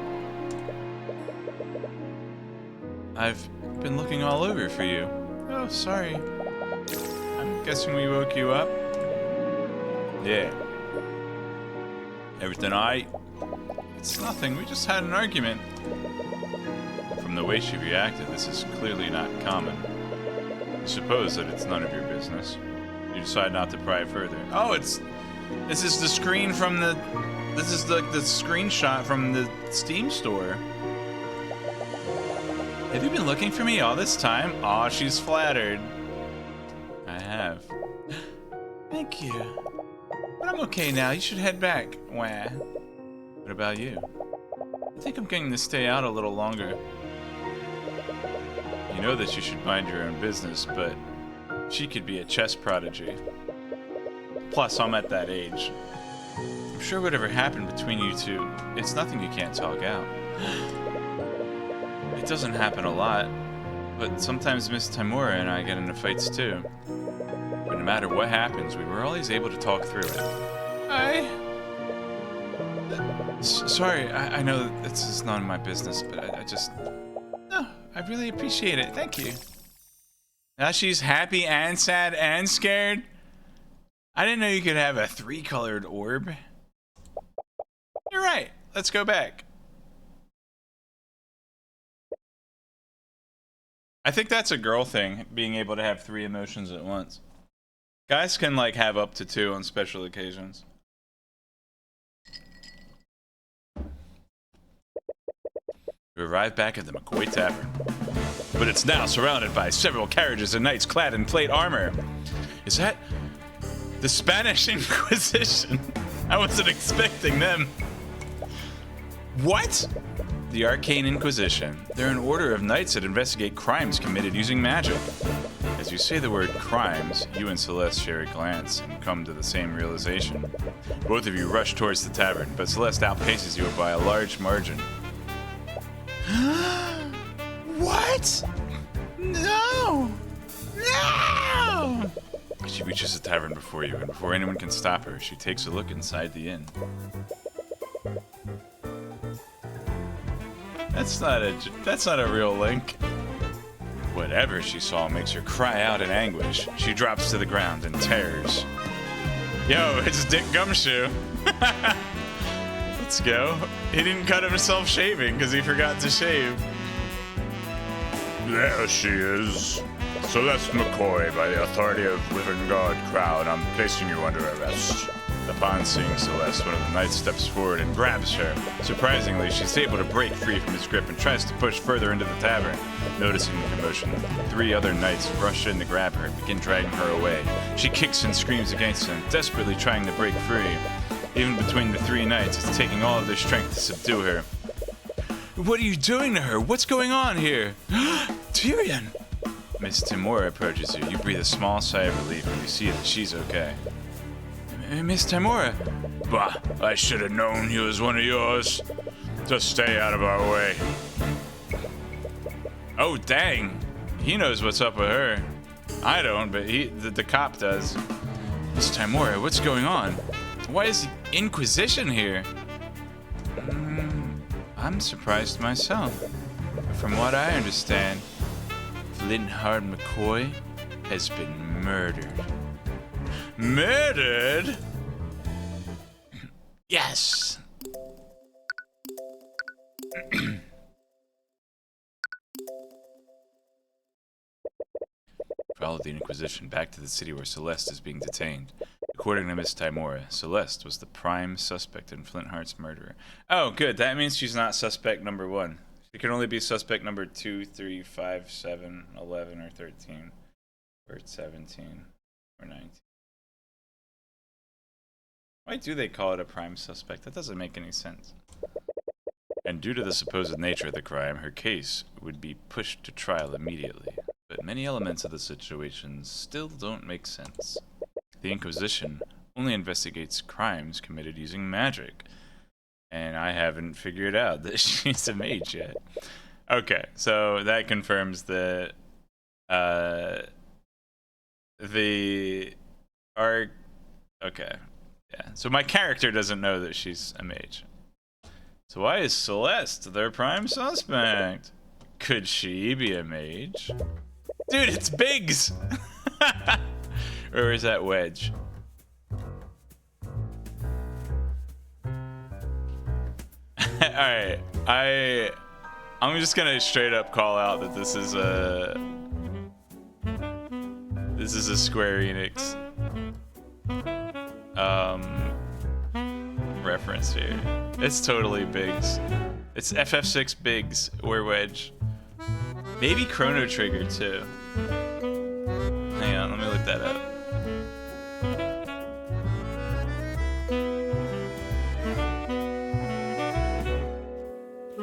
I've been looking all over for you. Oh, sorry. I'm guessing we woke you up. Yeah. Everything alright? It's nothing, we just had an argument. From the way she reacted, this is clearly not common. You suppose that it's none of your business. You decide not to pry further. Oh, this is the screen from the... This is the screenshot from the Steam store. Have you been looking for me all this time? Aw, she's flattered. I have. Thank you. But I'm okay now. You should head back. Wah. What about you? I think I'm going to stay out a little longer. You know that you should mind your own business, but she could be a chess prodigy. Plus, I'm at that age. I'm sure whatever happened between you two, it's nothing you can't talk out. It doesn't happen a lot, but sometimes Miss Timura and I get into fights too. But no matter what happens, we were always able to talk through it. Sorry, I know that this is none of my business, but I just... No, I really appreciate it. Thank you. Now she's happy and sad and scared. I didn't know you could have a 3-colored orb. You're right. Let's go back. I think that's a girl thing, being able to have 3 emotions at once. Guys can, like, have up to 2 on special occasions. We arrived back at the McCoy Tavern. But it's now surrounded by several carriages and knights clad in plate armor. Is that the Spanish Inquisition? I wasn't expecting them. What? The Arcane Inquisition. They're an order of knights that investigate crimes committed using magic. As you say the word crimes, you and Celeste share a glance and come to the same realization. Both of you rush towards the tavern, but Celeste outpaces you by a large margin. What? No! No! She reaches the tavern before you, and before anyone can stop her, she takes a look inside the inn. That's not a real link. Whatever she saw makes her cry out in anguish. She drops to the ground in terrors. Yo, it's Dick Gumshoe. Let's go. He didn't cut himself shaving because he forgot to shave. There she is. Celeste McCoy, by the authority of Wyvern Crown, I'm placing you under arrest. Upon seeing Celeste, one of the knights steps forward and grabs her. Surprisingly, she's able to break free from his grip and tries to push further into the tavern. Noticing the commotion, 3 other knights rush in to grab her and begin dragging her away. She kicks and screams against them, desperately trying to break free. Even between the 3 knights, it's taking all of their strength to subdue her. What are you doing to her? What's going on here? Tyrion! Miss Timura approaches you. You breathe a small sigh of relief when you see that she's okay. Miss Timura? Bah, I should have known he was one of yours. Just stay out of our way. Oh, dang. He knows what's up with her. I don't, but the cop does. Miss Timura, what's going on? Why is the Inquisition here? I'm surprised myself. But from what I understand, Flintheart McCoy has been murdered. Murdered? Yes! Follow the Inquisition back to the city where Celeste is being detained. According to Miss Timura, Celeste was the prime suspect in Flintheart's murder. Oh, good. That means she's not suspect number 1. She can only be suspect number 2, 3, 5, 7, 11, or 13, or 17, or 19. Why do they call it a prime suspect? That doesn't make any sense. And due to the supposed nature of the crime, her case would be pushed to trial immediately. But many elements of the situation still don't make sense. The Inquisition only investigates crimes committed using magic. And I haven't figured out that she's a mage yet. Okay, so that confirms that okay. Yeah, so my character doesn't know that she's a mage. So why is Celeste their prime suspect? Could she be a mage? Dude, it's Biggs! Or is that Wedge? Alright, I'm just gonna straight up call out that this is a Square Enix reference here. It's totally Biggs. It's FF6 Biggs or Wedge. Maybe Chrono Trigger too. Hang on, let me look that up.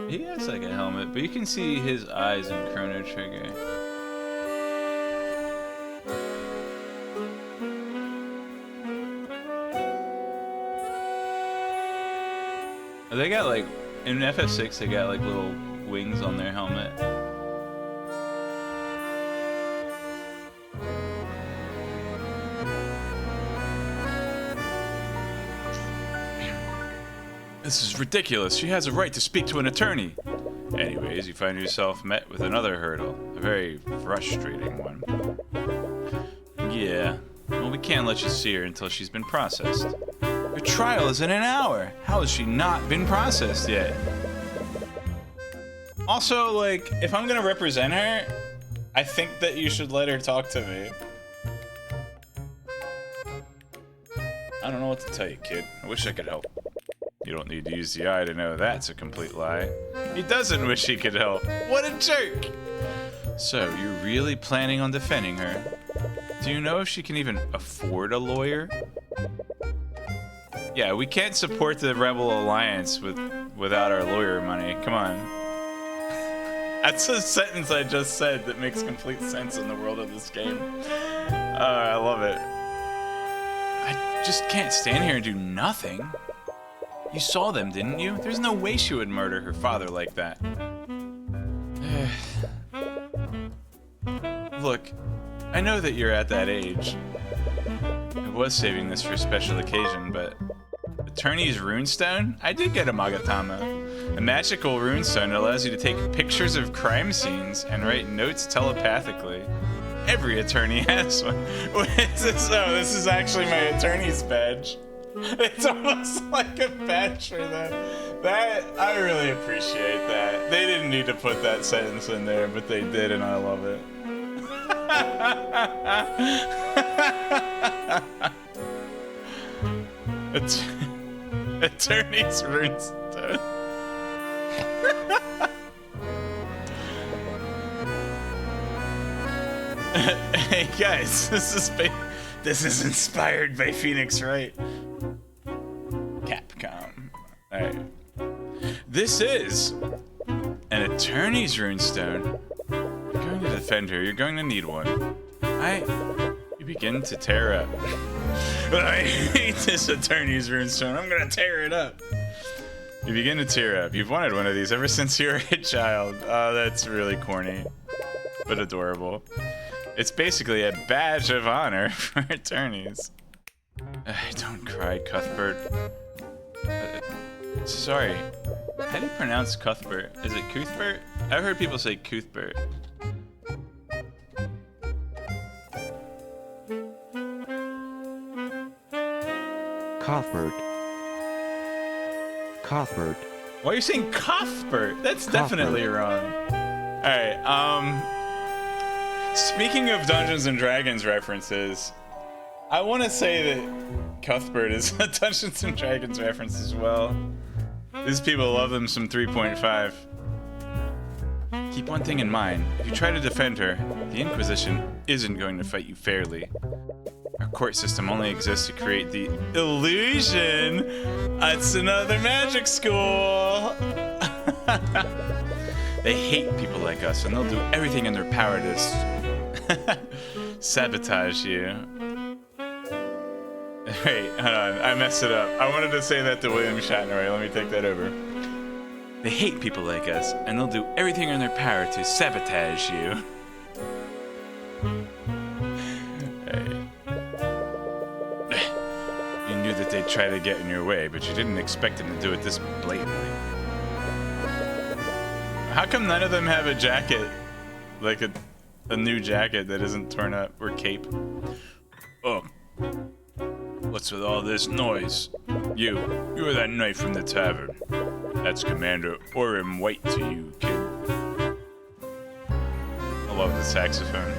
He has like a helmet, but you can see his eyes in Chrono Trigger. They got like, in FF6 they got like little wings on their helmet. This is ridiculous. She has a right to speak to an attorney. Anyways, you find yourself met with another hurdle. A very frustrating one. Yeah. Well, we can't let you see her until she's been processed. Her trial is in an hour. How has she not been processed yet? Also, like, if I'm gonna represent her, I think that you should let her talk to me. I don't know what to tell you, kid. I wish I could help. You don't need to use the eye to know that's a complete lie. He doesn't wish he could help. What a jerk! So, you're really planning on defending her? Do you know if she can even afford a lawyer? Yeah, we can't support the Rebel Alliance without our lawyer money. Come on. That's a sentence I just said that makes complete sense in the world of this game. I love it. I just can't stand here and do nothing. You saw them, didn't you? There's no way she would murder her father like that. Look, I know that you're at that age. I was saving this for a special occasion, but... Attorney's runestone? I did get a Magatama. A magical runestone that allows you to take pictures of crime scenes and write notes telepathically. Every attorney has one. What is this? Oh, this is actually my attorney's badge. It's almost like a badge for them. That, I really appreciate that. They didn't need to put that sentence in there, but they did, and I love it. Attorney's runestone. Hey guys, this is inspired by Phoenix Wright. Capcom. Alright. This is an attorney's runestone. You're going to defend her. You're going to need one. You begin to tear up. I hate this attorney's runestone. I'm gonna tear it up. You begin to tear up. You've wanted one of these ever since you were a child. Oh, that's really corny, but adorable. It's basically a badge of honor for attorneys. Don't cry, Cuthbert. Sorry. How do you pronounce Cuthbert? Is it Cuthbert? I've heard people say Cuthbert. Cuthbert. Cuthbert. Why are you saying Cuthbert? That's definitely wrong. Alright, speaking of Dungeons and Dragons references, I want to say that Cuthbert is a Dungeons and Dragons reference as well. These people love them some 3.5. Keep one thing in mind. If you try to defend her, the Inquisition isn't going to fight you fairly. Our court system only exists to create the illusion. It's another magic school. They hate people like us, and they'll do everything in their power to sabotage you. Wait, hold on. I messed it up. I wanted to say that to William Shatner. Let me take that over. They hate people like us, and they'll do everything in their power to sabotage you. You knew that they'd try to get in your way, but you didn't expect them to do it this blatantly. How come none of them have a jacket? Like a new jacket that isn't torn up, or cape? Oh. What's with all this noise? You were that knight from the tavern. That's Commander Orem White to you, kid. I love the saxophone.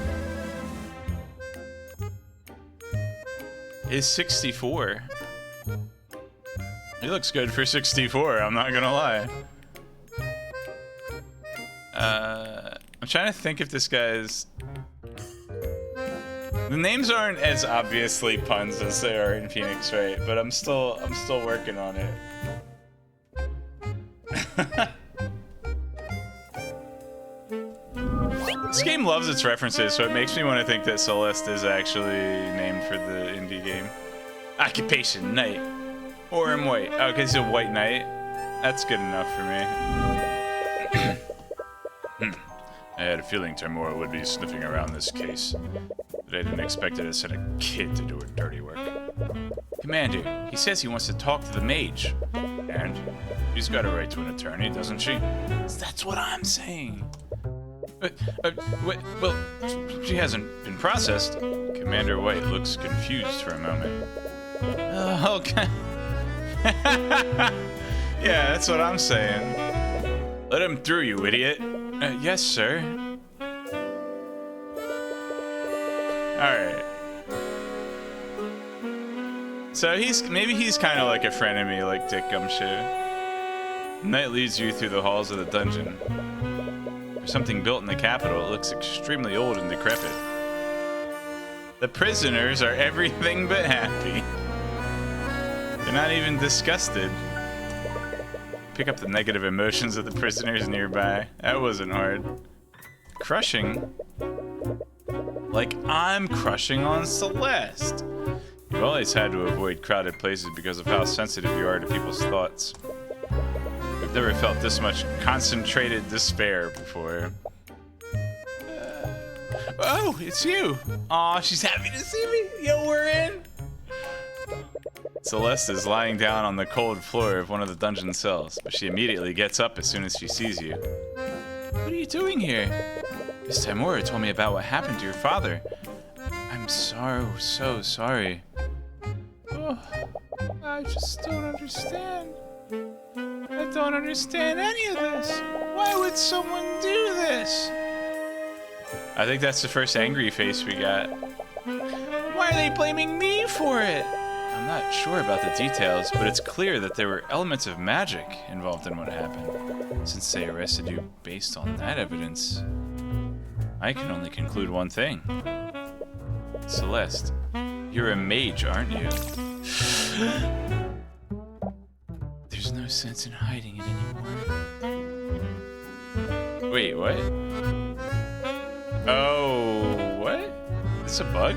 Is 64. He looks good for 64, I'm not gonna lie. I'm trying to think if this guy's... The names aren't as obviously puns as they are in Phoenix Wright, but I'm still working on it. This game loves its references, so it makes me want to think that Celeste is actually named for the indie game. Occupation, Knight. Orem White. Oh, okay, he's a white knight. That's good enough for me. I had a feeling Tamora would be sniffing around this case, but I didn't expect her to send a kid to do her dirty work. Commander, he says he wants to talk to the mage. And? She's got a right to an attorney, doesn't she? That's what I'm saying. Well, she hasn't been processed. Commander White looks confused for a moment. Okay. Yeah, that's what I'm saying. Let him through, you idiot. Yes, sir. Alright. So maybe he's kind of like a frenemy, like Dick Gumshoe. Knight leads you through the halls of the dungeon. For something built in the capital, it looks extremely old and decrepit. The prisoners are everything but happy. They're not even disgusted. Pick up the negative emotions of the prisoners nearby. That wasn't hard. Crushing? Like I'm crushing on Celeste. You've always had to avoid crowded places because of how sensitive you are to people's thoughts. I've never felt this much concentrated despair before. Oh, it's you. Aw, she's happy to see me. Yo, we're in. Celeste is lying down on the cold floor of one of the dungeon cells, but she immediately gets up as soon as she sees you. What are you doing here? Miss Tamora told me about what happened to your father. I'm so sorry. Oh, I just don't understand. I don't understand any of this. Why would someone do this? I think that's the first angry face we got. Why are they blaming me for it? I'm not sure about the details, but it's clear that there were elements of magic involved in what happened. Since they arrested you based on that evidence, I can only conclude one thing. Celeste, you're a mage, aren't you? There's no sense in hiding it anymore. Wait, what? Oh, what? It's a bug?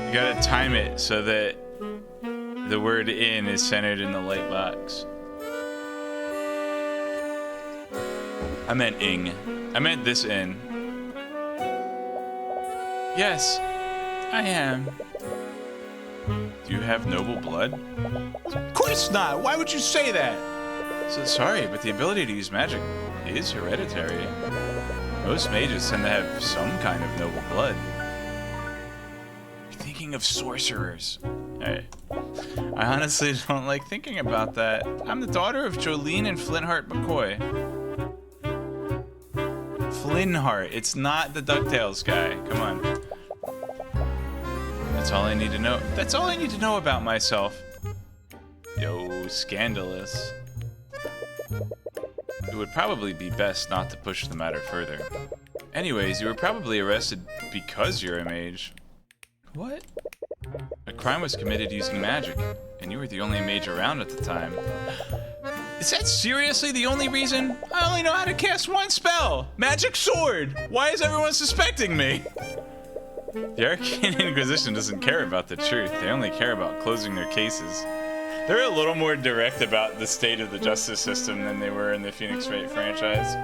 You gotta time it so that the word in is centered in the light box. I meant ing. I meant this in. Yes, I am. Do you have noble blood? Of course not! Why would you say that? So sorry, but the ability to use magic is hereditary. Most mages tend to have some kind of noble blood. You're thinking of sorcerers. Hey, I honestly don't like thinking about that. I'm the daughter of Jolene and Flintheart McCoy. Flintheart, it's not the DuckTales guy. Come on. That's all I need to know. That's all I need to know about myself. Yo, scandalous. It would probably be best not to push the matter further. Anyways, you were probably arrested because you're a mage. What? A crime was committed using magic, and you were the only mage around at the time. Is that seriously the only reason? I only know how to cast one spell! Magic Sword! Why is everyone suspecting me? The Arcane Inquisition doesn't care about the truth. They only care about closing their cases. They're a little more direct about the state of the justice system than they were in the Phoenix Wright franchise.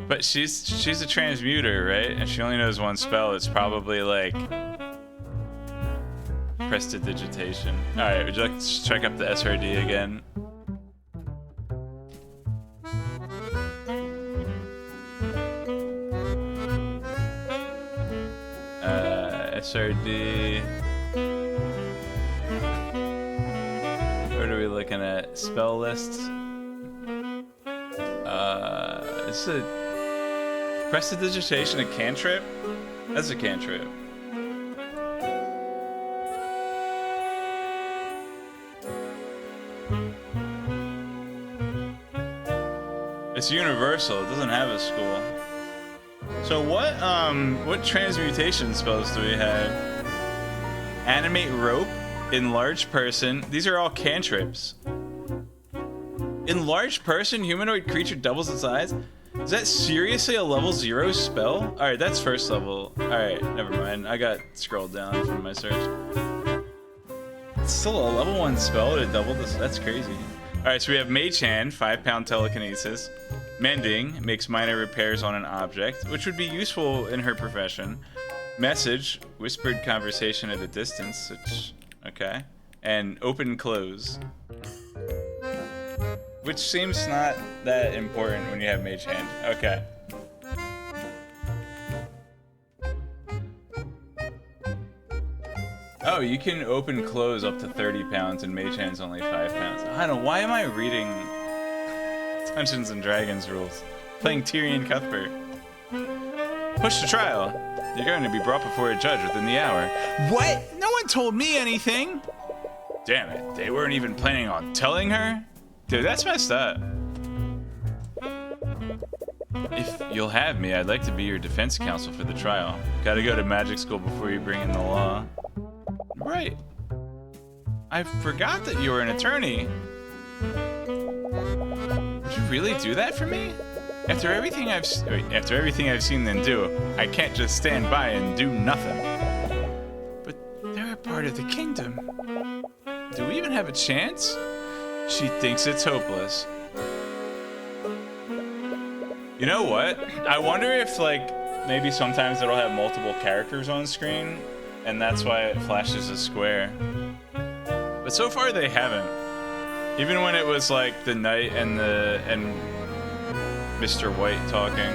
But she's a transmuter, right? And she only knows one spell. It's probably like prestidigitation. Alright, would you like to check up the SRD again? SRD. What are we looking at? Spell lists. It's a prestidigitation, a cantrip. That's a cantrip. It's universal. It doesn't have a school. So what transmutation spells do we have? Animate rope, enlarge person. These are all cantrips. Enlarge person, humanoid creature doubles its size. Is that seriously a level 0 spell? All right, that's first level. All right, never mind. I got scrolled down from my search. It's still a level 1 spell to double this. That's crazy. All right, so we have Mage Hand, 5-pound telekinesis. Mending makes minor repairs on an object, which would be useful in her profession. Message, whispered conversation at a distance, which, okay. And open close, which seems not that important when you have Mage Hand. Okay. Oh, you can open close up to 30 pounds and Mage Hand's only 5 pounds. I don't know, why am I reading Dungeons and Dragons rules? Playing Tyrion Cuthbert. Push to trial. You're going to be brought before a judge within the hour. What? No one told me anything. Damn it, they weren't even planning on telling her? Dude, that's messed up. If you'll have me, I'd like to be your defense counsel for the trial. Gotta go to magic school before you bring in the law. Right. I forgot that you were an attorney. Would you really do that for me? After everything I've seen them do, I can't just stand by and do nothing. But they're a part of the kingdom. Do we even have a chance? She thinks it's hopeless. You know what? I wonder if, like, maybe sometimes it'll have multiple characters on screen, and that's why it flashes a square. But so far they haven't. Even when it was like the knight and Mr. White talking,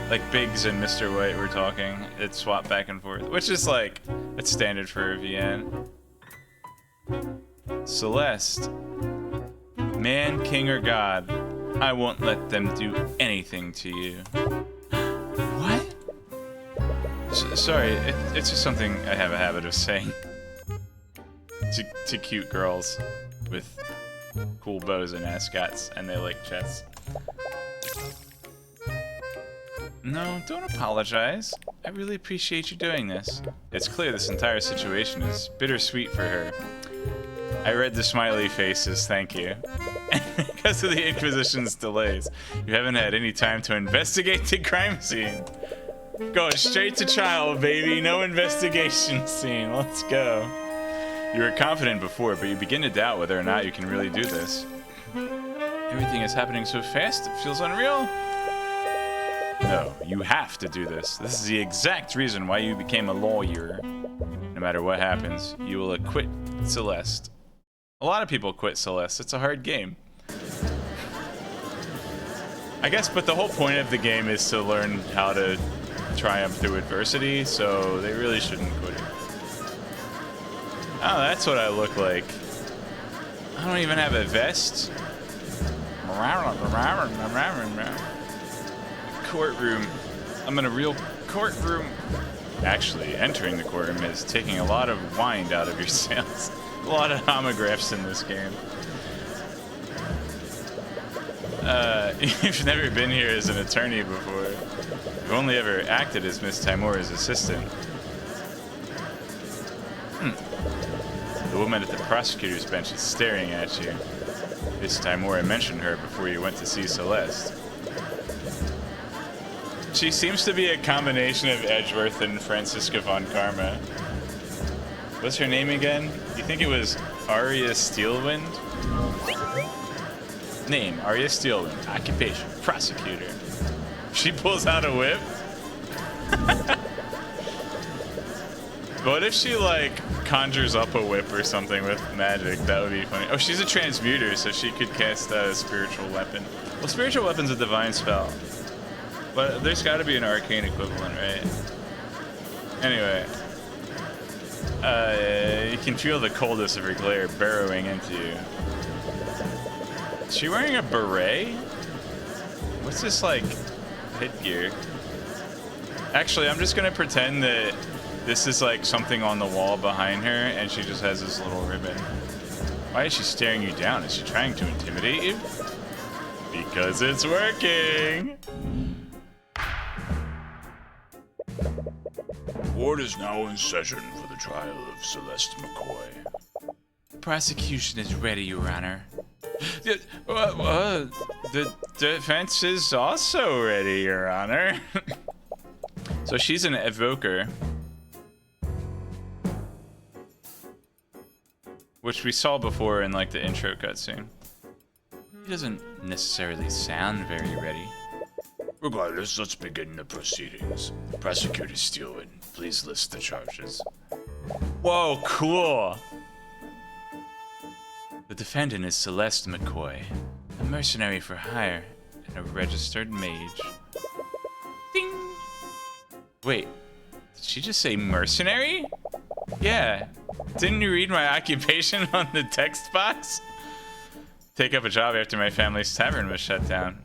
like Biggs and Mr. White were talking, it swapped back and forth, which is like, it's standard for a VN. Celeste. Man, king, or god, I won't let them do anything to you. What? Sorry, it's just something I have a habit of saying to cute girls with cool bows and ascots, and they like chess. No, don't apologize. I really appreciate you doing this. It's clear this entire situation is bittersweet for her. I read the smiley faces, thank you. And because of the Inquisition's delays, you haven't had any time to investigate the crime scene. Going straight to trial, baby. No investigation scene. Let's go. You were confident before, but you begin to doubt whether or not you can really do this. Everything is happening so fast, it feels unreal. No, you have to do this. This is the exact reason why you became a lawyer. No matter what happens, you will acquit Celeste. A lot of people quit Celeste. It's a hard game. I guess, but the whole point of the game is to learn how to triumph through adversity, so they really shouldn't quit it. Oh, that's what I look like. I don't even have a vest. Courtroom. I'm in a real courtroom. Actually, entering the courtroom is taking a lot of wind out of your sails. A lot of homographs in this game. You've never been here as an attorney before. You've only ever acted as Miss Timura's assistant. The woman at the prosecutor's bench is staring at you. Miss Timura mentioned her before you went to see Celeste. She seems to be a combination of Edgeworth and Francisca von Karma. What's her name again? You think it was Arya Steelwind? Name, Arya Steelwind. Occupation, prosecutor. She pulls out a whip? What if she, like, conjures up a whip or something with magic? That would be funny. Oh, she's a transmuter, so she could cast a spiritual weapon. Well, spiritual weapon's a divine spell. But there's gotta be an arcane equivalent, right? Anyway. You can feel the coldness of her glare burrowing into you. Is she wearing a beret? What's this, like, headgear? Actually, I'm just gonna pretend that this is like something on the wall behind her and she just has this little ribbon. Why is she staring you down? Is she trying to intimidate you? Because it's working! Court is now in session for the trial of Celeste McCoy. The prosecution is ready, Your Honor. The defense is also ready, Your Honor. So she's an evoker. Which we saw before in like the intro cutscene. He doesn't necessarily sound very ready. Regardless, let's begin the proceedings. Prosecutor Steelman, please list the charges. Whoa, cool! The defendant is Celeste McCoy, a mercenary for hire and a registered mage. Ding! Wait, did she just say mercenary? Yeah. Didn't you read my occupation on the text box? Take up a job after my family's tavern was shut down.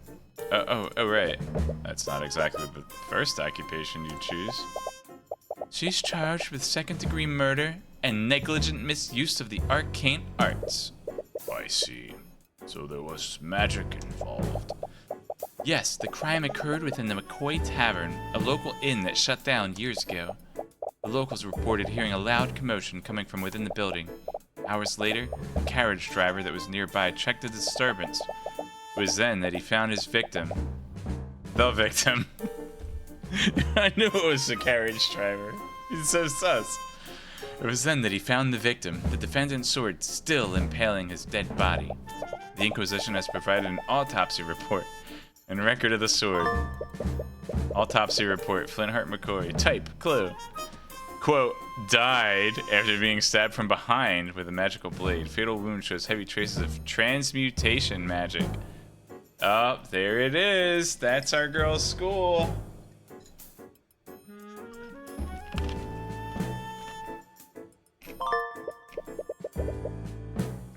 Oh, right. That's not exactly the first occupation you choose. She's charged with second-degree murder and negligent misuse of the arcane arts. I see. So there was magic involved. Yes, the crime occurred within the McCoy Tavern, a local inn that shut down years ago. The locals reported hearing a loud commotion coming from within the building. Hours later, a carriage driver that was nearby checked the disturbance. It was then that he found his victim. The victim. I knew it was the carriage driver. He's so sus. It was then that he found the victim, the defendant's sword still impaling his dead body. The Inquisition has provided an autopsy report and record of the sword. Autopsy report, Flintheart McCoy. Type, clue. Quote, died after being stabbed from behind with a magical blade. Fatal wound shows heavy traces of transmutation magic. Oh, there it is. That's our girl's school.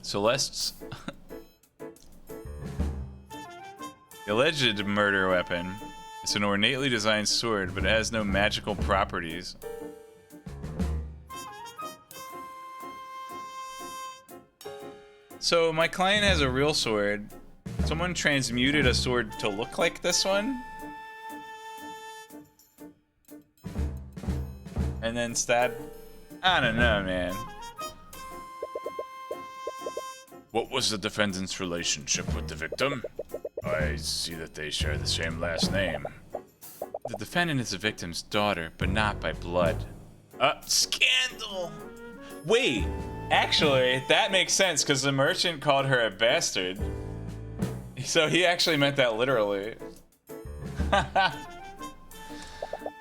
Celeste's the alleged murder weapon. It's an ornately designed sword, but it has no magical properties. So my client has a real sword. Someone transmuted a sword to look like this one. And then stabbed. I don't know, man. What was the defendant's relationship with the victim? I see that they share the same last name. The defendant is the victim's daughter, but not by blood. Scandal! Wait, actually, that makes sense because the merchant called her a bastard. So he actually meant that literally.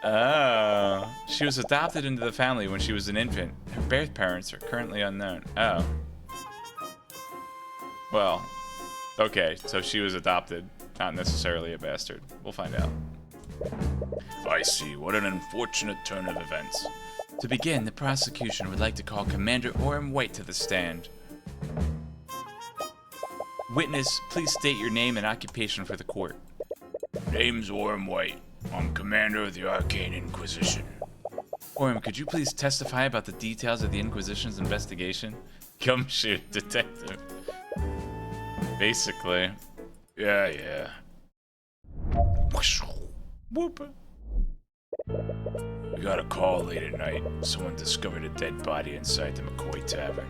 Oh. She was adopted into the family when she was an infant. Her birth parents are currently unknown. Oh. Well, okay, so she was adopted, not necessarily a bastard. We'll find out. I see. What an unfortunate turn of events. To begin, the prosecution would like to call Commander Orem White to the stand. Witness, please state your name and occupation for the court. Name's Orem White. I'm commander of the Arcane Inquisition. Orem, could you please testify about the details of the Inquisition's investigation? Gumshoe, detective. Basically. Yeah. Whoop. We got a call late at night. Someone discovered a dead body inside the McCoy Tavern.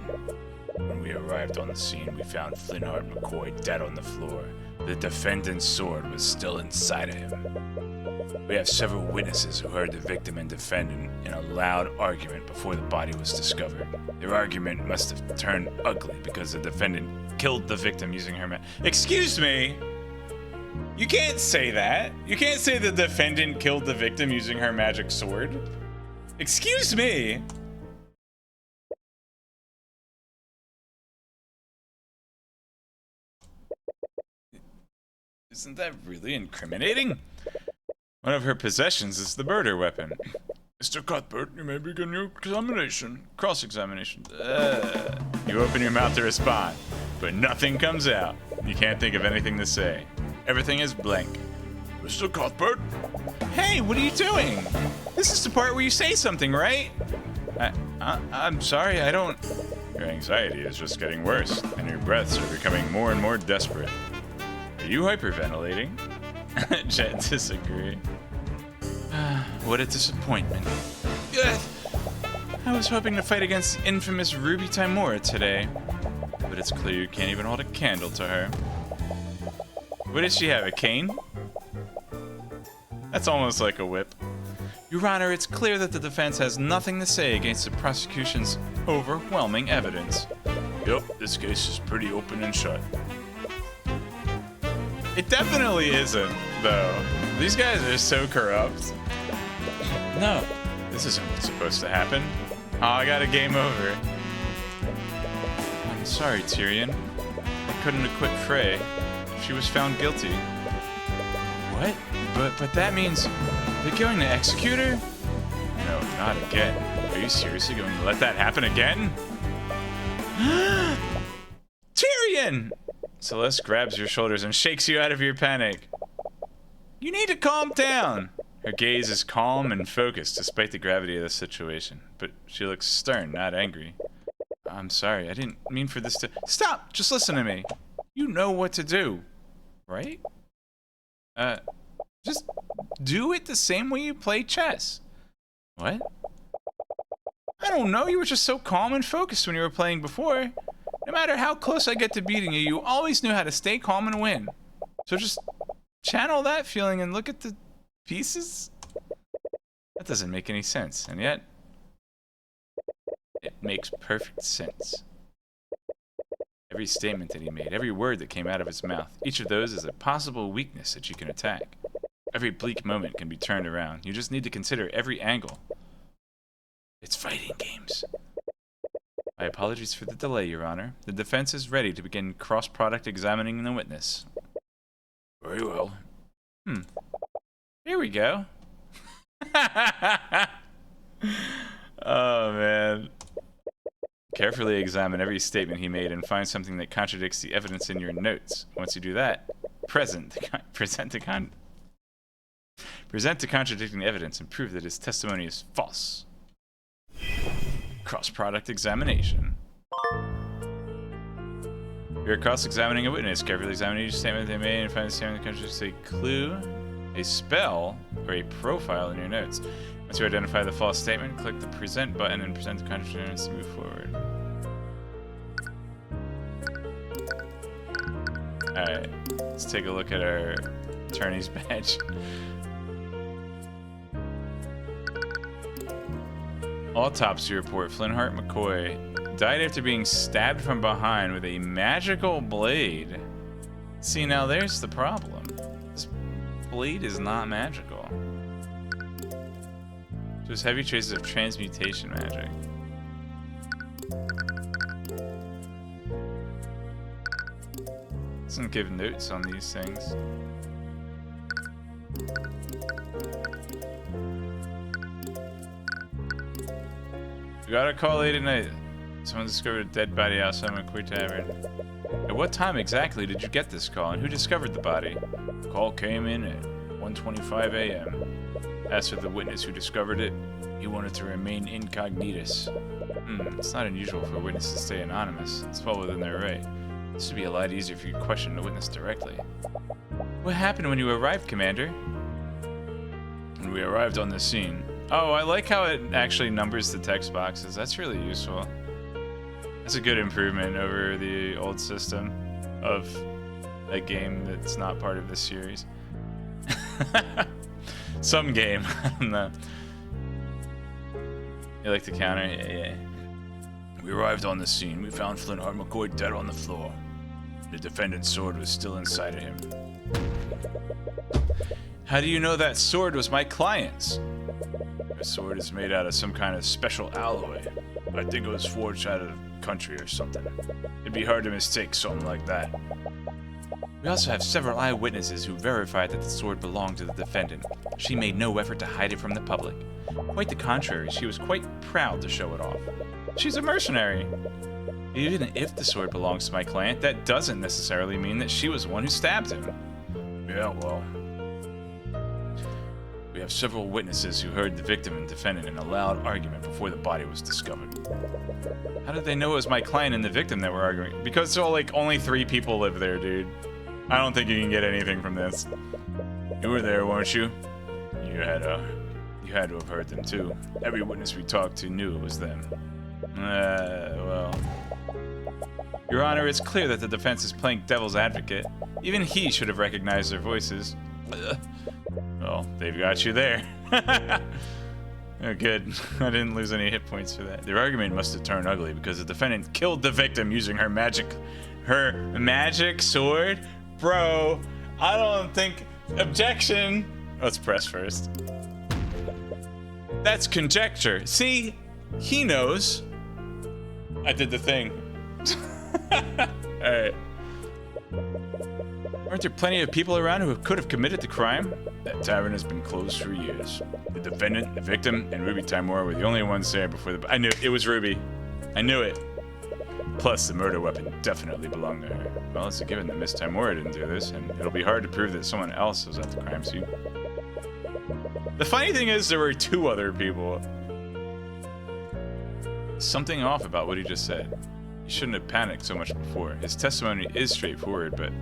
When we arrived on the scene, we found Flintheart McCoy dead on the floor. The defendant's sword was still inside of him. We have several witnesses who heard the victim and defendant in a loud argument before the body was discovered. Their argument must have turned ugly because the defendant Killed the victim using her Excuse me? You can't say that. You can't say the defendant killed the victim using her magic sword. Excuse me? Isn't that really incriminating? One of her possessions is the murder weapon. Mr. Cuthbert, you may begin your examination. Cross-examination. You open your mouth to respond, but nothing comes out. You can't think of anything to say. Everything is blank. Mr. Cuthbert? Hey, what are you doing? This is the part where you say something, right? I'm sorry, I don't... Your anxiety is just getting worse, and your breaths are becoming more and more desperate. Are you hyperventilating? Jet disagree. What a disappointment. Ugh. I was hoping to fight against the infamous Ruby Timora today, but it's clear you can't even hold a candle to her. What does she have, a cane? That's almost like a whip. Your Honor, it's clear that the defense has nothing to say against the prosecution's overwhelming evidence. Yep, this case is pretty open and shut. It definitely isn't, though. These guys are so corrupt. No, this isn't what's supposed to happen. Oh, I got a game over. I'm sorry, Tyrion. I couldn't acquit Frey. She was found guilty. What? But that means they're going to execute her? No, not again. Are you seriously going to let that happen again? Tyrion! Celeste grabs your shoulders and shakes you out of your panic. You need to calm down. Her gaze is calm and focused despite the gravity of the situation, but she looks stern, not angry. I'm sorry, I didn't mean for this to... Stop! Just listen to me. You know what to do, right? Just do it the same way you play chess. What? I don't know, you were just so calm and focused when you were playing before. No matter how close I get to beating you, you always knew how to stay calm and win. So just channel that feeling and look at the pieces? That doesn't make any sense, and yet it makes perfect sense. Every statement that he made, every word that came out of his mouth, each of those is a possible weakness that you can attack. Every bleak moment can be turned around. You just need to consider every angle. It's fighting games. My apologies for the delay, Your Honor. The defense is ready to begin cross-product examining the witness. Very well. Here we go. Oh, man. Carefully examine every statement he made and find something that contradicts the evidence in your notes. Once you do that, present the contradicting evidence and prove that his testimony is false. Cross-product examination. You're cross-examining a witness. Carefully examine each statement they made and find the statement that contradicts a clue, a spell, or a profile in your notes. Once you identify the false statement, click the present button and present the contradicting evidence to move forward. Alright, let's take a look at our attorney's badge. Autopsy report. Flintheart McCoy died after being stabbed from behind with a magical blade. See, now there's the problem. This blade is not magical. Just heavy traces of transmutation magic. Doesn't give notes on these things. We got a call late at night. Someone discovered a dead body outside McCoy Tavern. At what time exactly did you get this call, and who discovered the body? The call came in at 1:25 a.m. As for the witness who discovered it, he wanted to remain incognitus. It's not unusual for a witness to stay anonymous. It's well within their right. This would be a lot easier if you could question the witness directly. What happened when you arrived, Commander? When we arrived on the scene. Oh, I like how it actually numbers the text boxes. That's really useful. That's a good improvement over the old system of a game that's not part of this series. Some game, I don't know. You like the counter? Yeah. We arrived on the scene. We found Flintheart McCoy dead on the floor. The defendant's sword was still inside of him. How do you know that sword was my client's? The sword is made out of some kind of special alloy. I think it was forged out of the country or something. It'd be hard to mistake something like that. We also have several eyewitnesses who verified that the sword belonged to the defendant. She made no effort to hide it from the public. Quite the contrary, she was quite proud to show it off. She's a mercenary. Even if the sword belongs to my client, that doesn't necessarily mean that she was the one who stabbed him. Yeah, well, we have several witnesses who heard the victim and defendant in a loud argument before the body was discovered. How did they know it was my client and the victim that were arguing? Because so, like, only 3 people live there, dude. I don't think you can get anything from this. You were there, weren't you? You had to have heard them too. Every witness we talked to knew it was them. Well, Your Honor, it's clear that the defense is playing devil's advocate. Even he should have recognized their voices. Well, they've got you there. Oh, good. I didn't lose any hit points for that. Their argument must have turned ugly because the defendant killed the victim using her magic sword. Bro, I don't think... Objection! Let's press first. That's conjecture. See? He knows. I did the thing. Alright. Aren't there plenty of people around who could have committed the crime? That tavern has been closed for years. The defendant, the victim, and Ruby Timora were the only ones there before the... I knew it was Ruby. I knew it. Plus, the murder weapon definitely belonged to her. Well, it's a given that Miss Timora didn't do this, and it'll be hard to prove that someone else was at the crime scene. The funny thing is, there were 2 other people. Something off about what he just said. He shouldn't have panicked so much before. His testimony is straightforward, but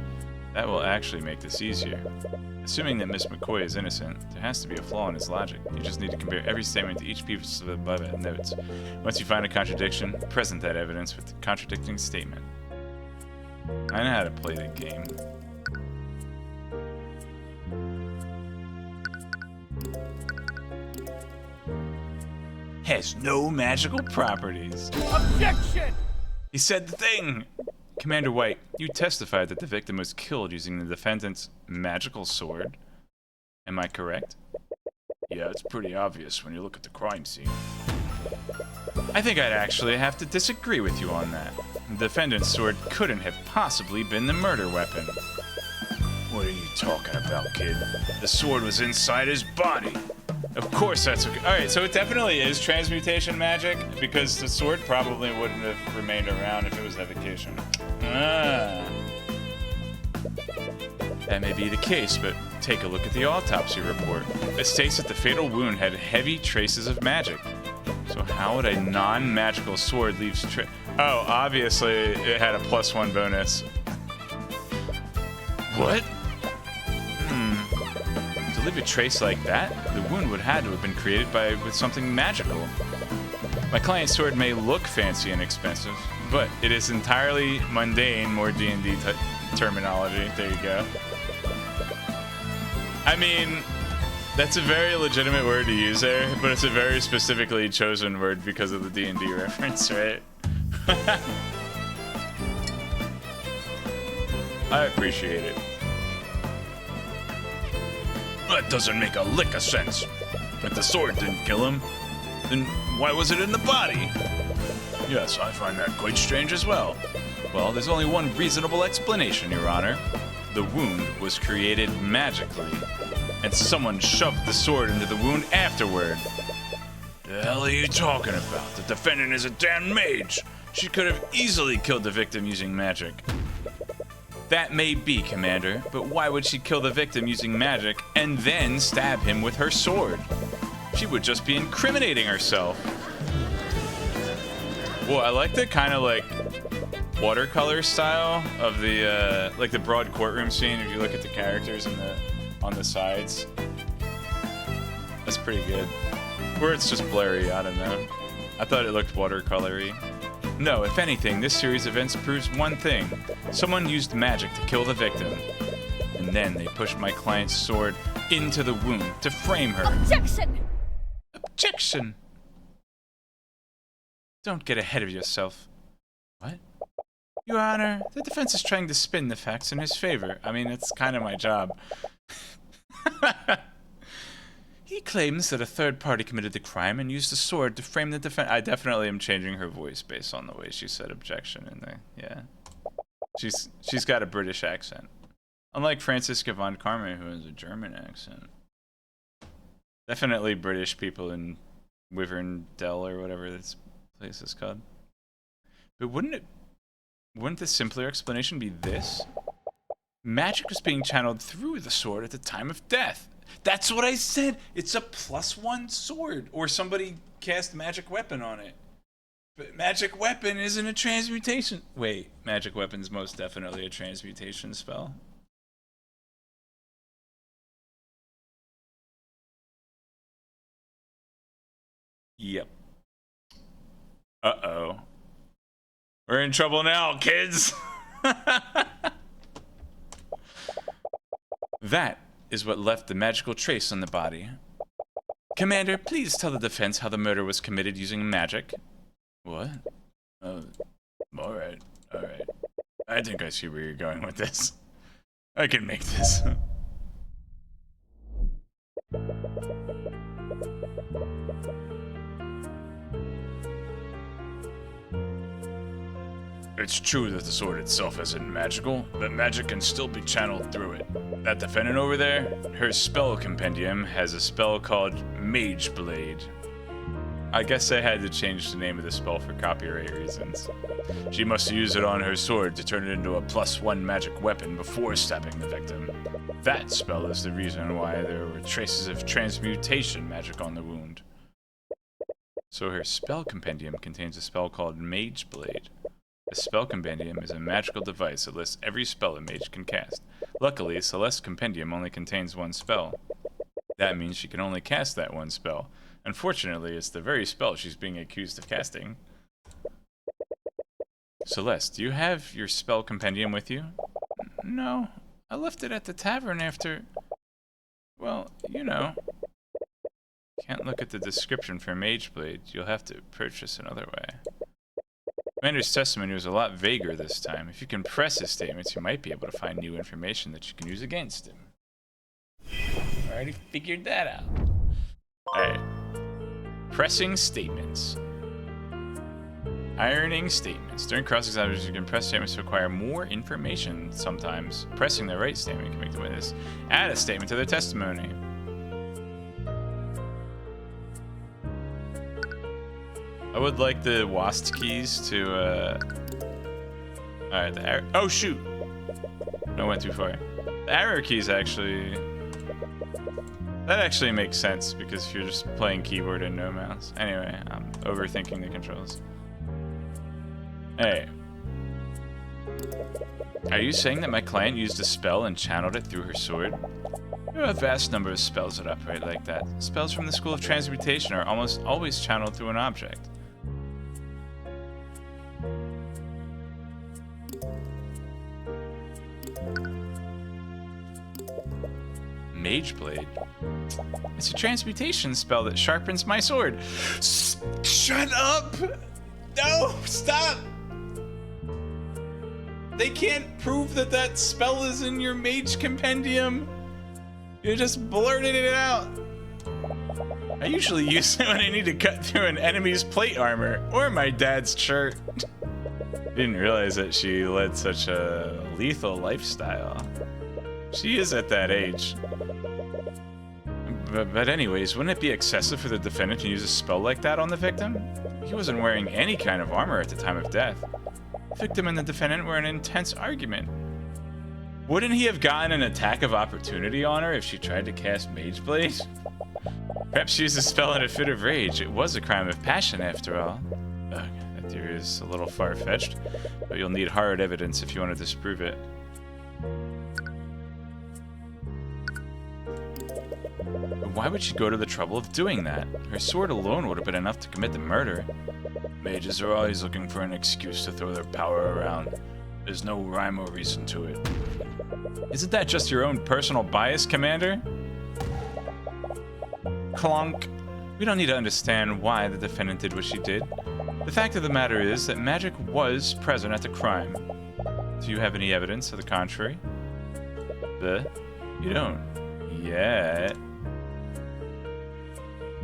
that will actually make this easier. Assuming that Miss McCoy is innocent, there has to be a flaw in his logic. You just need to compare every statement to each piece of the notes. Once you find a contradiction, present that evidence with the contradicting statement. I know how to play the game. Has no magical properties. Objection! He said the thing! Commander White, you testified that the victim was killed using the defendant's magical sword. Am I correct? Yeah, it's pretty obvious when you look at the crime scene. I think I'd actually have to disagree with you on that. The defendant's sword couldn't have possibly been the murder weapon. What are you talking about, kid? The sword was inside his body. Of course that's okay. Alright, so it definitely is transmutation magic, because the sword probably wouldn't have remained around if it was evocation. Ah. That may be the case, but take a look at the autopsy report. It states that the fatal wound had heavy traces of magic. So how would a non-magical sword leave Oh, obviously it had a +1 bonus. What? To leave a trace like that, the wound would have to have been created with something magical. My client's sword may look fancy and expensive, but it is entirely mundane, more D&D terminology. There you go. I mean, that's a very legitimate word to use there, but it's a very specifically chosen word because of the D&D reference, right? I appreciate it. That doesn't make a lick of sense. If the sword didn't kill him, then why was it in the body? Yes, I find that quite strange as well. Well, there's only one reasonable explanation, Your Honor. The wound was created magically, and someone shoved the sword into the wound afterward. The hell are you talking about? The defendant is a damn mage. She could have easily killed the victim using magic. That may be, Commander, but why would she kill the victim using magic and then stab him with her sword? She would just be incriminating herself. Well, I like the kind of like watercolor style of the like the broad courtroom scene. If you look at the characters on the sides, that's pretty good. Or it's just blurry, I don't know. I thought it looked watercolory. No, if anything, this series of events proves one thing. Someone used magic to kill the victim. And then they pushed my client's sword into the wound to frame her. Objection! Objection! Don't get ahead of yourself. What? Your Honor, the defense is trying to spin the facts in his favor. I mean, it's kind of my job. He claims that a third party committed the crime and used the sword to frame the defense. I definitely am changing her voice based on the way she said objection in there. Yeah. She's got a British accent. Unlike Franziska von Karma, who has a German accent. Definitely British people in Wyverndell or whatever this place is called. But wouldn't the simpler explanation be this? Magic was being channeled through the sword at the time of death. That's what I said! It's a +1 sword! Or somebody cast magic weapon on it. But magic weapon isn't a transmutation. Wait, magic weapon's most definitely a transmutation spell. Yep. Uh-oh. We're in trouble now, kids! That is what left the magical trace on the body. Commander, please tell the defense how the murder was committed using magic. What? Alright. I think I see where you're going with this. I can make this. It's true that the sword itself isn't magical, but magic can still be channeled through it. That defendant over there, her spell compendium has a spell called Mage Blade. I guess I had to change the name of the spell for copyright reasons. She must use it on her sword to turn it into a +1 magic weapon before stabbing the victim. That spell is the reason why there were traces of transmutation magic on the wound. So her spell compendium contains a spell called Mage Blade. A spell compendium is a magical device that lists every spell a mage can cast. Luckily, Celeste's compendium only contains one spell. That means she can only cast that one spell. Unfortunately, it's the very spell she's being accused of casting. Celeste, do you have your spell compendium with you? No, I left it at the tavern after... Well, you know. Can't look at the description for Mage Blade. You'll have to purchase another way. Commander's testimony was a lot vaguer this time. If you can press his statements, you might be able to find new information that you can use against him. Already figured that out. Alright. Pressing statements. Ironing statements. During cross-examination, you can press statements to acquire more information. Sometimes pressing the right statement can make the witness add a statement to their testimony. I would like the WASD keys to, Alright, oh shoot! No, went too far. The arrow keys actually... That actually makes sense, because if you're just playing keyboard and no mouse. Anyway, I'm overthinking the controls. Hey. Are you saying that my client used a spell and channeled it through her sword? There are a vast number of spells that operate like that. Spells from the School of Transmutation are almost always channeled through an object. Mage Blade. It's a transmutation spell that sharpens my sword. Shut up! No, stop! They can't prove that that spell is in your mage compendium. You're just blurting it out. I usually use it when I need to cut through an enemy's plate armor or my dad's shirt. Didn't realize that she led such a lethal lifestyle. She is at that age. But anyways, wouldn't it be excessive for the defendant to use a spell like that on the victim? He wasn't wearing any kind of armor at the time of death. The victim and the defendant were in an intense argument. Wouldn't he have gotten an attack of opportunity on her if she tried to cast Mage Blade? Perhaps she used a spell in a fit of rage. It was a crime of passion, after all. Ugh, that theory is a little far-fetched, but you'll need hard evidence if you want to disprove it. Why would she go to the trouble of doing that? Her sword alone would have been enough to commit the murder. Mages are always looking for an excuse to throw their power around. There's no rhyme or reason to it. Isn't that just your own personal bias, Commander? Clunk. We don't need to understand why the defendant did what she did. The fact of the matter is that magic was present at the crime. Do you have any evidence to the contrary? You don't. Yet.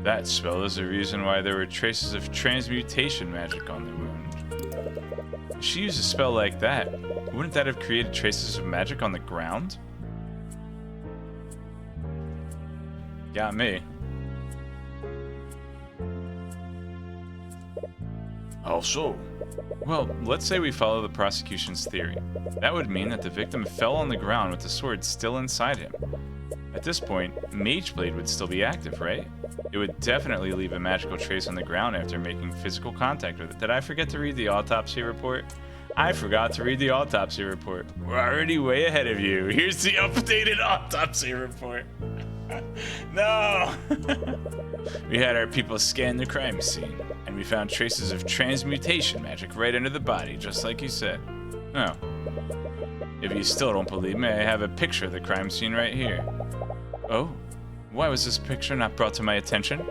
That spell is the reason why there were traces of transmutation magic on the wound. If she used a spell like that, wouldn't that have created traces of magic on the ground? Got me. How so? Well, let's say we follow the prosecution's theory. That would mean that the victim fell on the ground with the sword still inside him. At this point, Mage Blade would still be active, right? It would definitely leave a magical trace on the ground after making physical contact with it. Did I forget to read the autopsy report? I forgot to read the autopsy report. We're already way ahead of you. Here's the updated autopsy report. No! We had our people scan the crime scene, and we found traces of transmutation magic right under the body, just like you said. Oh. If you still don't believe me, I have a picture of the crime scene right here. Oh? Why was this picture not brought to my attention?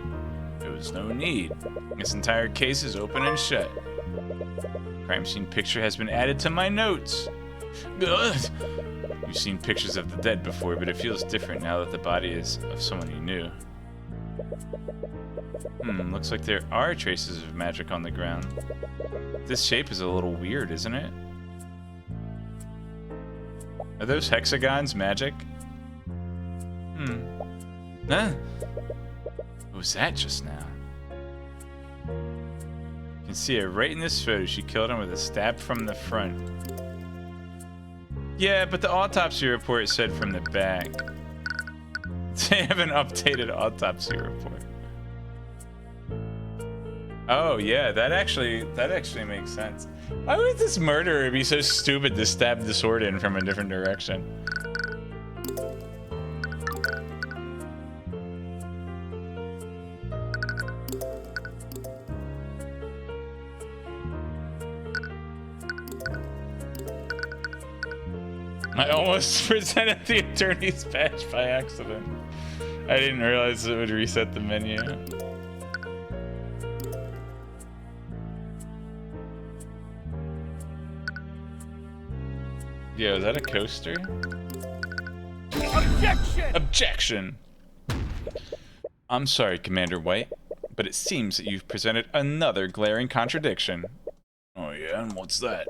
There was no need. This entire case is open and shut. Crime scene picture has been added to my notes. Ugh. You've seen pictures of the dead before, but it feels different now that the body is of someone you knew. Looks like there are traces of magic on the ground. This shape is a little weird, isn't it? Are those hexagons magic? Huh? What was that just now? You can see it right in this photo. She killed him with a stab from the front. Yeah, but the autopsy report said from the back. They have an updated autopsy report. Oh yeah, that actually makes sense. Why would this murderer be so stupid to stab the sword in from a different direction? I almost presented the attorney's badge by accident. I didn't realize it would reset the menu. Yo, is that a coaster? Objection! Objection! I'm sorry, Commander White, but it seems that you've presented another glaring contradiction. Oh yeah, and what's that?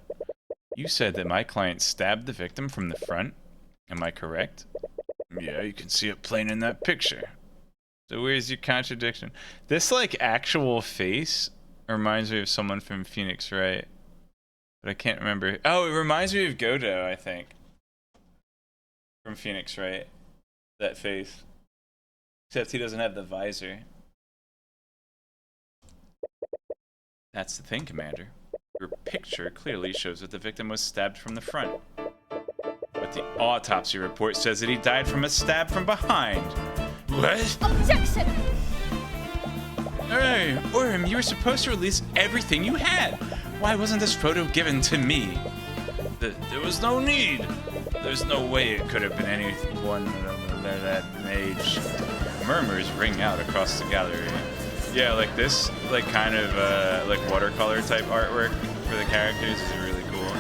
You said that my client stabbed the victim from the front. Am I correct? Yeah, you can see it plain in that picture. So where's your contradiction? This, like, actual face reminds me of someone from Phoenix Wright. But I can't remember. Oh, it reminds me of Godo, I think. From Phoenix Wright. That face. Except he doesn't have the visor. That's the thing, Commander. Your picture clearly shows that the victim was stabbed from the front. But the autopsy report says that he died from a stab from behind. What? Objection! Hey, Orm, you were supposed to release everything you had. Why wasn't this photo given to me? There was no need. There's no way it could have been anyone of that age. Murmurs ring out across the gallery. Yeah, like this, like kind of like watercolor type artwork for the characters is really cool.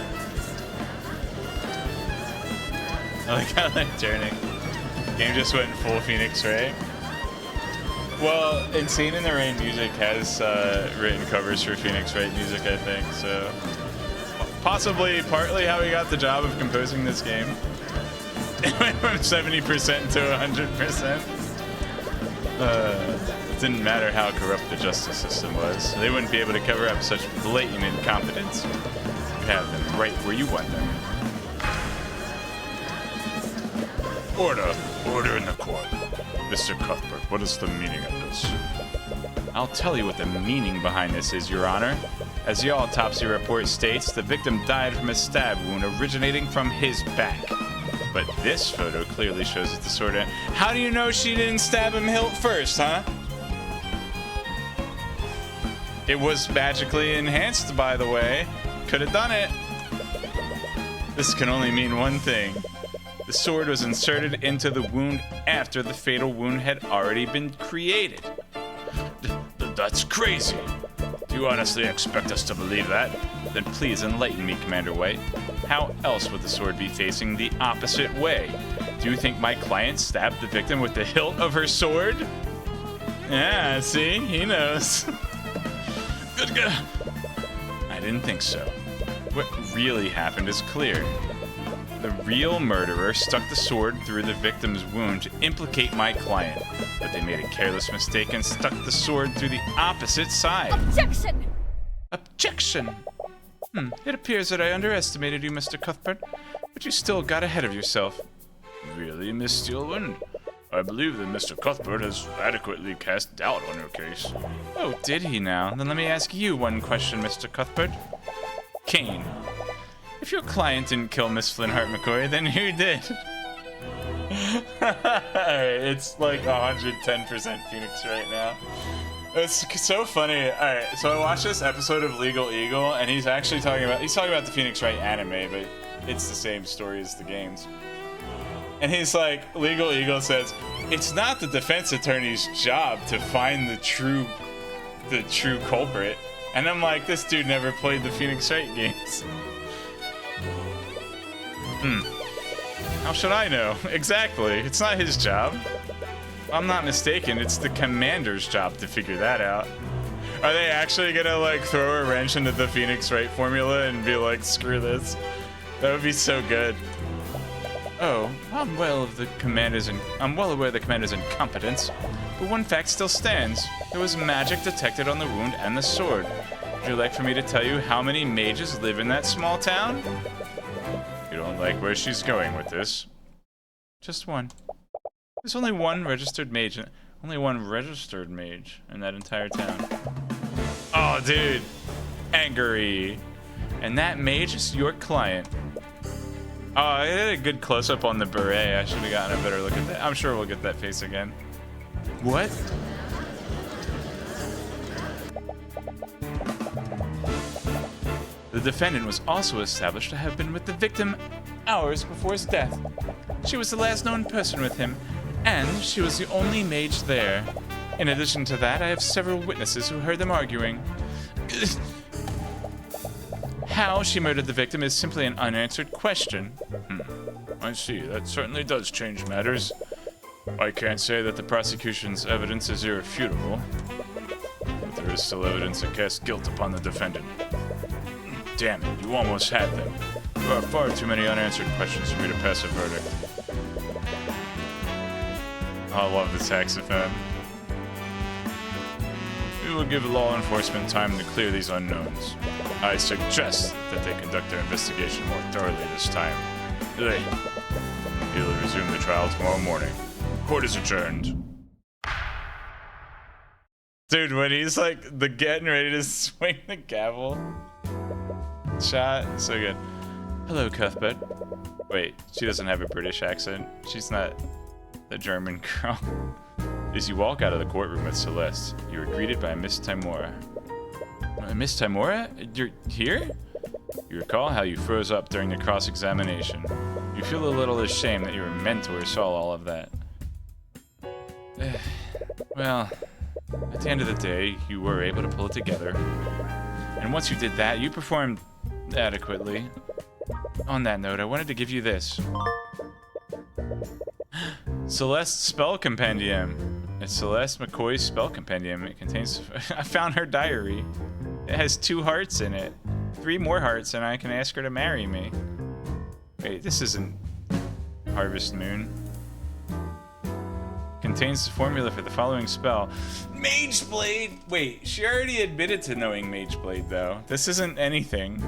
I like how they're turning. Game just went full Phoenix, right? Well, Insane in the Rain Music has written covers for Phoenix Wright Music, I think, so possibly partly how he got the job of composing this game. It went from 70% to 100%. It didn't matter how corrupt the justice system was. They wouldn't be able to cover up such blatant incompetence. You have them right where you want them. Order. Order in the court. Mr. Cuthbert, what is the meaning of this? I'll tell you what the meaning behind this is, Your Honor. As the autopsy report states, the victim died from a stab wound originating from his back. But this photo clearly shows that the sword... How do you know she didn't stab him hilt first, huh? It was magically enhanced, by the way. Could have done it. This can only mean one thing. The sword was inserted into the wound after the fatal wound had already been created. That's crazy. Do you honestly expect us to believe that? Then please enlighten me, Commander White. How else would the sword be facing the opposite way? Do you think my client stabbed the victim with the hilt of her sword? Yeah, see? He knows. Good. I didn't think so. What really happened is clear. The real murderer stuck the sword through the victim's wound to implicate my client. but they made a careless mistake and stuck the sword through the opposite side. Objection! Objection! It appears that I underestimated you, Mr. Cuthbert, but you still got ahead of yourself. Really, Miss Steelwind? I believe that Mr. Cuthbert has adequately cast doubt on your case. Oh, did he now? Then let me ask you one question, Mr. Cuthbert. Kane, if your client didn't kill Miss Flintheart McCoy, then who did? Alright, it's like 110% Phoenix right now. It's so funny. Alright, so I watched this episode of Legal Eagle, and he's actually talking about the Phoenix Wright anime, but it's the same story as the games. And he's like, Legal Eagle says, it's not the defense attorney's job to find the true culprit. And I'm like, this dude never played the Phoenix Wright games. How should I know? Exactly. It's not his job. If I'm not mistaken, it's the commander's job to figure that out. Are they actually gonna like throw a wrench into the Phoenix Wright formula and be like, screw this? That would be so good. Oh, I'm well aware of the commander's incompetence, but one fact still stands. There was magic detected on the wound and the sword. Would you like for me to tell you how many mages live in that small town? You don't like where she's going with this? Just one. There's only one registered mage in that entire town. Oh, dude. Angry. And that mage is your client. Oh, I did a good close-up on the beret. I should have gotten a better look at that. I'm sure we'll get that face again. What? The defendant was also established to have been with the victim hours before his death. She was the last known person with him, and she was the only mage there. In addition to that, I have several witnesses who heard them arguing. How she murdered the victim is simply an unanswered question. I see. That certainly does change matters. I can't say that the prosecution's evidence is irrefutable, but there is still evidence that casts guilt upon the defendant. Damn it, you almost had them. There are far too many unanswered questions for me to pass a verdict. I love the saxophone. We will give law enforcement time to clear these unknowns. I suggest that they conduct their investigation more thoroughly this time. They will resume the trial tomorrow morning. Court is adjourned. Dude, when he's like getting ready to swing the gavel. Shot, so good. Hello, Cuthbert. Wait, she doesn't have a British accent. She's not the German girl. As you walk out of the courtroom with Celeste, you are greeted by Miss Timora. Miss Timora? You're here? You recall how you froze up during the cross-examination. You feel a little ashamed that your mentor saw all of that. Well, at the end of the day, you were able to pull it together. And once you did that, you performed adequately. On that note, I wanted to give you this. Celeste's Spell Compendium. It's Celeste McCoy's Spell Compendium. It contains... I found her diary. It has 2 hearts in it. 3 more hearts, and I can ask her to marry me. Wait, this isn't Harvest Moon. Contains the formula for the following spell. Mage Blade! Wait, she already admitted to knowing Mage Blade, though. This isn't anything.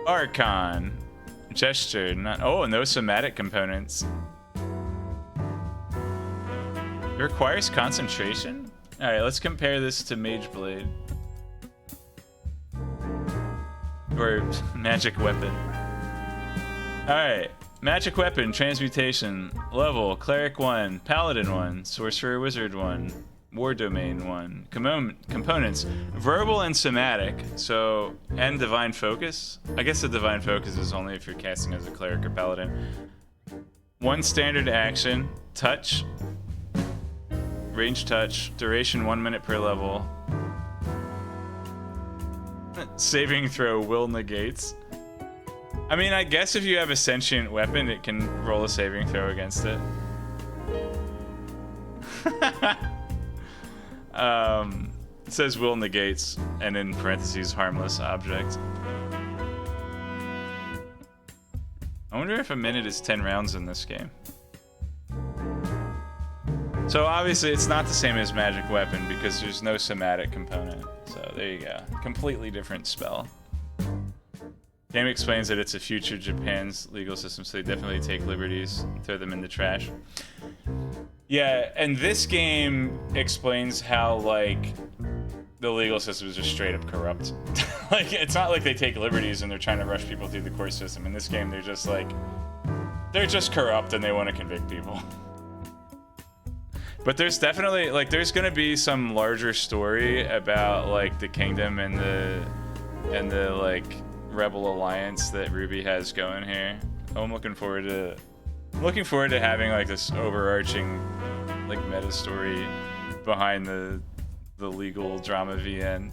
Archon. Gesture. Not. Oh, no somatic components. It requires concentration? Alright, let's compare this to Mage Blade. Or Magic Weapon. Alright. Magic Weapon, Transmutation, Level, Cleric 1, Paladin 1, Sorcerer Wizard 1, War Domain 1. Components, Verbal and Somatic, and Divine Focus. I guess the Divine Focus is only if you're casting as a Cleric or Paladin. 1 standard action, Touch, Range Touch, duration 1 minute per level. Saving throw, Will Negates. I mean, I guess if you have a sentient weapon, it can roll a saving throw against it. It says will negates, and in parentheses, harmless object. I wonder if a minute is 10 rounds in this game. So obviously it's not the same as magic weapon because there's no somatic component. So there you go. Completely different spell. Game explains that it's a future Japan's legal system, so they definitely take liberties, throw them in the trash. Yeah, and this game explains how, like, the legal system is just straight up corrupt. Like, it's not like they take liberties and they're trying to rush people through the court system. In this game, they're just like, they're just corrupt and they want to convict people. But there's definitely, like, there's gonna be some larger story about, like, the kingdom and the like, Rebel Alliance that Ruby has going here. I'm looking forward to having like this overarching like meta story behind the legal drama VN.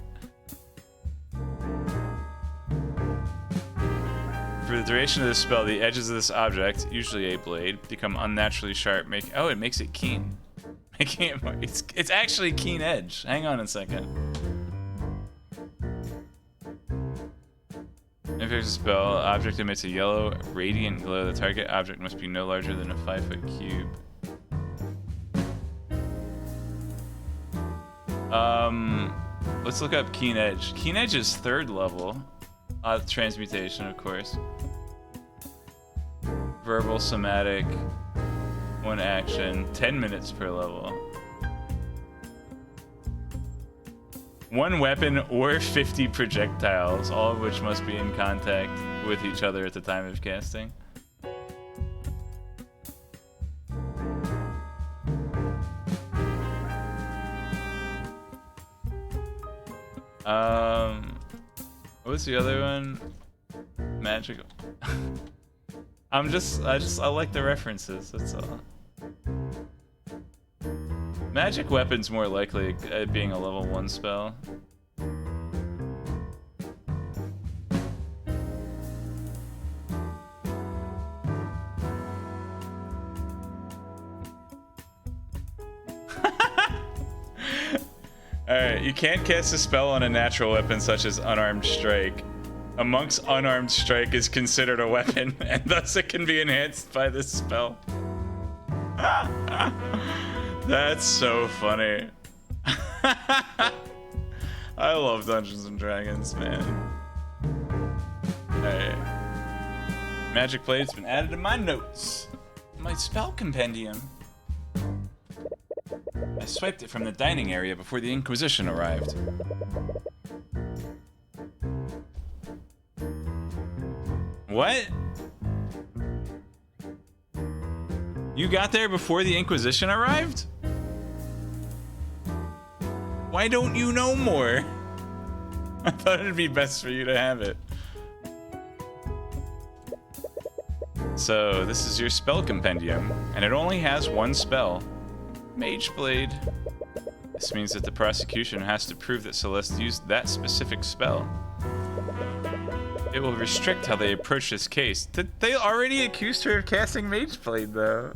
For the duration of this spell, the edges of this object, usually a blade, become unnaturally sharp. It makes it keen. Making it more, it's actually keen edge. Hang on a second. If there's a spell, object emits a yellow radiant glow. The target object must be no larger than a 5-foot cube. Let's look up Keen Edge. Keen Edge is 3rd level. Transmutation, of course. Verbal, somatic, 1 action, 10 minutes per level. 1 weapon or 50 projectiles, all of which must be in contact with each other at the time of casting. What's the other one? Magic. I like the references, that's all. Magic weapon's more likely at being a level 1 spell. Alright, you can't cast a spell on a natural weapon such as Unarmed Strike. A monk's Unarmed Strike is considered a weapon, and thus it can be enhanced by this spell. That's so funny. I love Dungeons and Dragons, man. Alright. Magic Blade's been added to my notes. My spell compendium. I swiped it from the dining area before the Inquisition arrived. What? You got there before the Inquisition arrived? Why don't you know more? I thought it'd be best for you to have it. So, this is your spell compendium, and it only has 1 spell. Mage Blade. This means that the prosecution has to prove that Celeste used that specific spell. It will restrict how they approach this case. They already accused her of casting Mage Blade, though.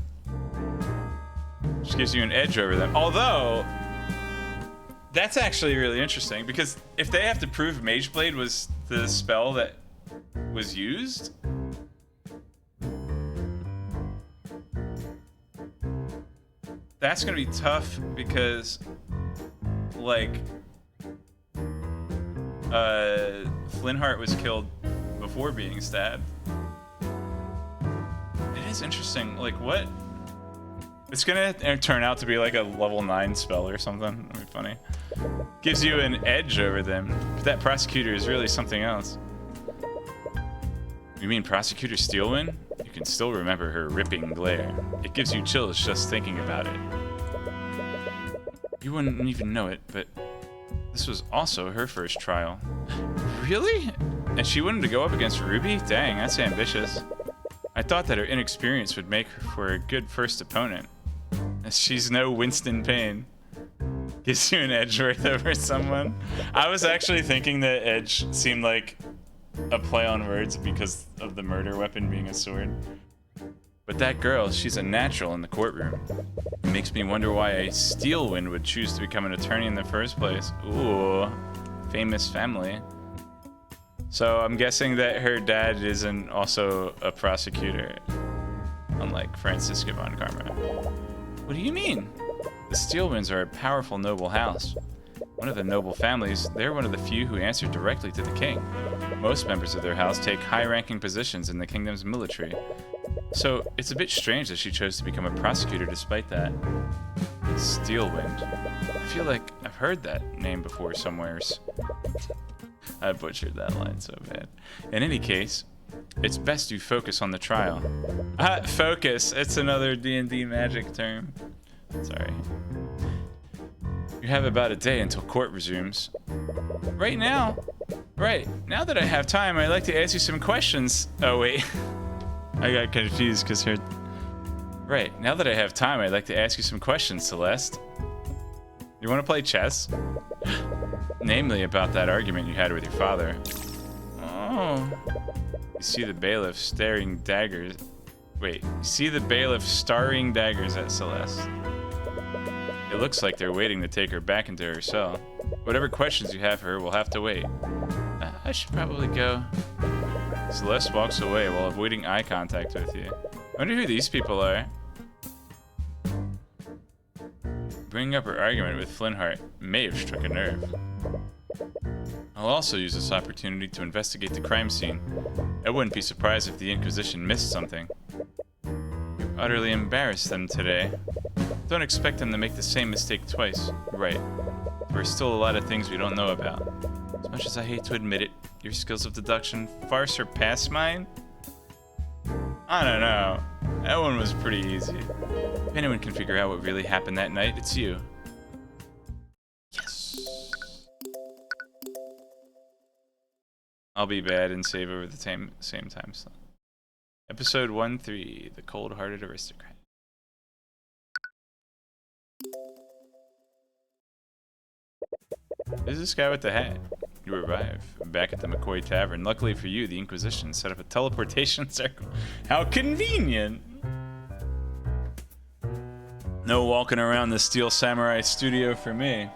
Which gives you an edge over them. Although, that's actually really interesting, because if they have to prove Mage Blade was the spell that was used, that's gonna be tough because, like, Flintheart was killed before being stabbed. It is interesting, like, what? It's gonna turn out to be like a level 9 spell or something. That'd be funny. Gives you an edge over them. But that prosecutor is really something else. You mean Prosecutor Steelwind? You can still remember her ripping glare. It gives you chills just thinking about it. You wouldn't even know it, but this was also her first trial. Really? And she wanted to go up against Ruby? Dang, that's ambitious. I thought that her inexperience would make her for a good first opponent. As she's no Winston Payne. Gives you an edge worth over someone. I was actually thinking that edge seemed like a play on words because of the murder weapon being a sword. But that girl, she's a natural in the courtroom. It makes me wonder why a Steelwind would choose to become an attorney in the first place. Ooh, famous family. So I'm guessing that her dad isn't also a prosecutor, unlike Francisca von Karma. What do you mean? The Steelwinds are a powerful noble house. One of the noble families, they're one of the few who answer directly to the king. Most members of their house take high-ranking positions in the kingdom's military. So it's a bit strange that she chose to become a prosecutor despite that. Steelwind. I feel like I've heard that name before somewheres. I butchered that line so bad. In any case, it's best you focus on the trial. Focus. It's another D&D magic term. Sorry. You have about a day until court resumes. Right now? Right. Now that I have time, I'd like to ask you some questions. Oh, wait. I got confused because her... Right. Now that I have time, I'd like to ask you some questions, Celeste. You want to play chess? Namely, about that argument you had with your father. Oh. You see the bailiff staring daggers... Wait. You see the bailiff starring daggers at Celeste. It looks like they're waiting to take her back into her cell. Whatever questions you have for her will have to wait. I should probably go. Celeste walks away while avoiding eye contact with you. I wonder who these people are. Bringing up her argument with Flintheart may have struck a nerve. I'll also use this opportunity to investigate the crime scene. I wouldn't be surprised if the Inquisition missed something. You utterly embarrassed them today. Don't expect them to make the same mistake twice. Right. There are still a lot of things we don't know about. As much as I hate to admit it, your skills of deduction far surpass mine. I don't know. That one was pretty easy. If anyone can figure out what really happened that night, it's you. Yes. I'll be bad and save over the same time slot. Episode 1-3, The Cold-Hearted Aristocrat. Who's this guy with the hat? You arrive back at the McCoy Tavern. Luckily for you, the Inquisition set up a teleportation circle. How convenient! No walking around the Steel Samurai studio for me.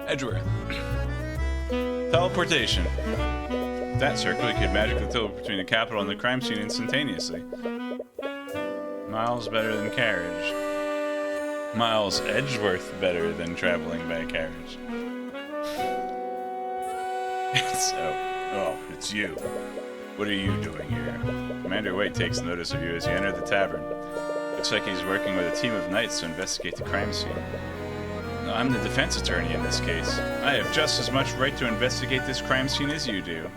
Edgeworth. Teleportation. That circle, you could magically teleport between the capital and the crime scene instantaneously. Miles better than carriage. Miles Edgeworth better than traveling by carriage. It's you. What are you doing here? Commander White takes notice of you as you enter the tavern. Looks like he's working with a team of knights to investigate the crime scene. I'm the defense attorney in this case. I have just as much right to investigate this crime scene as you do.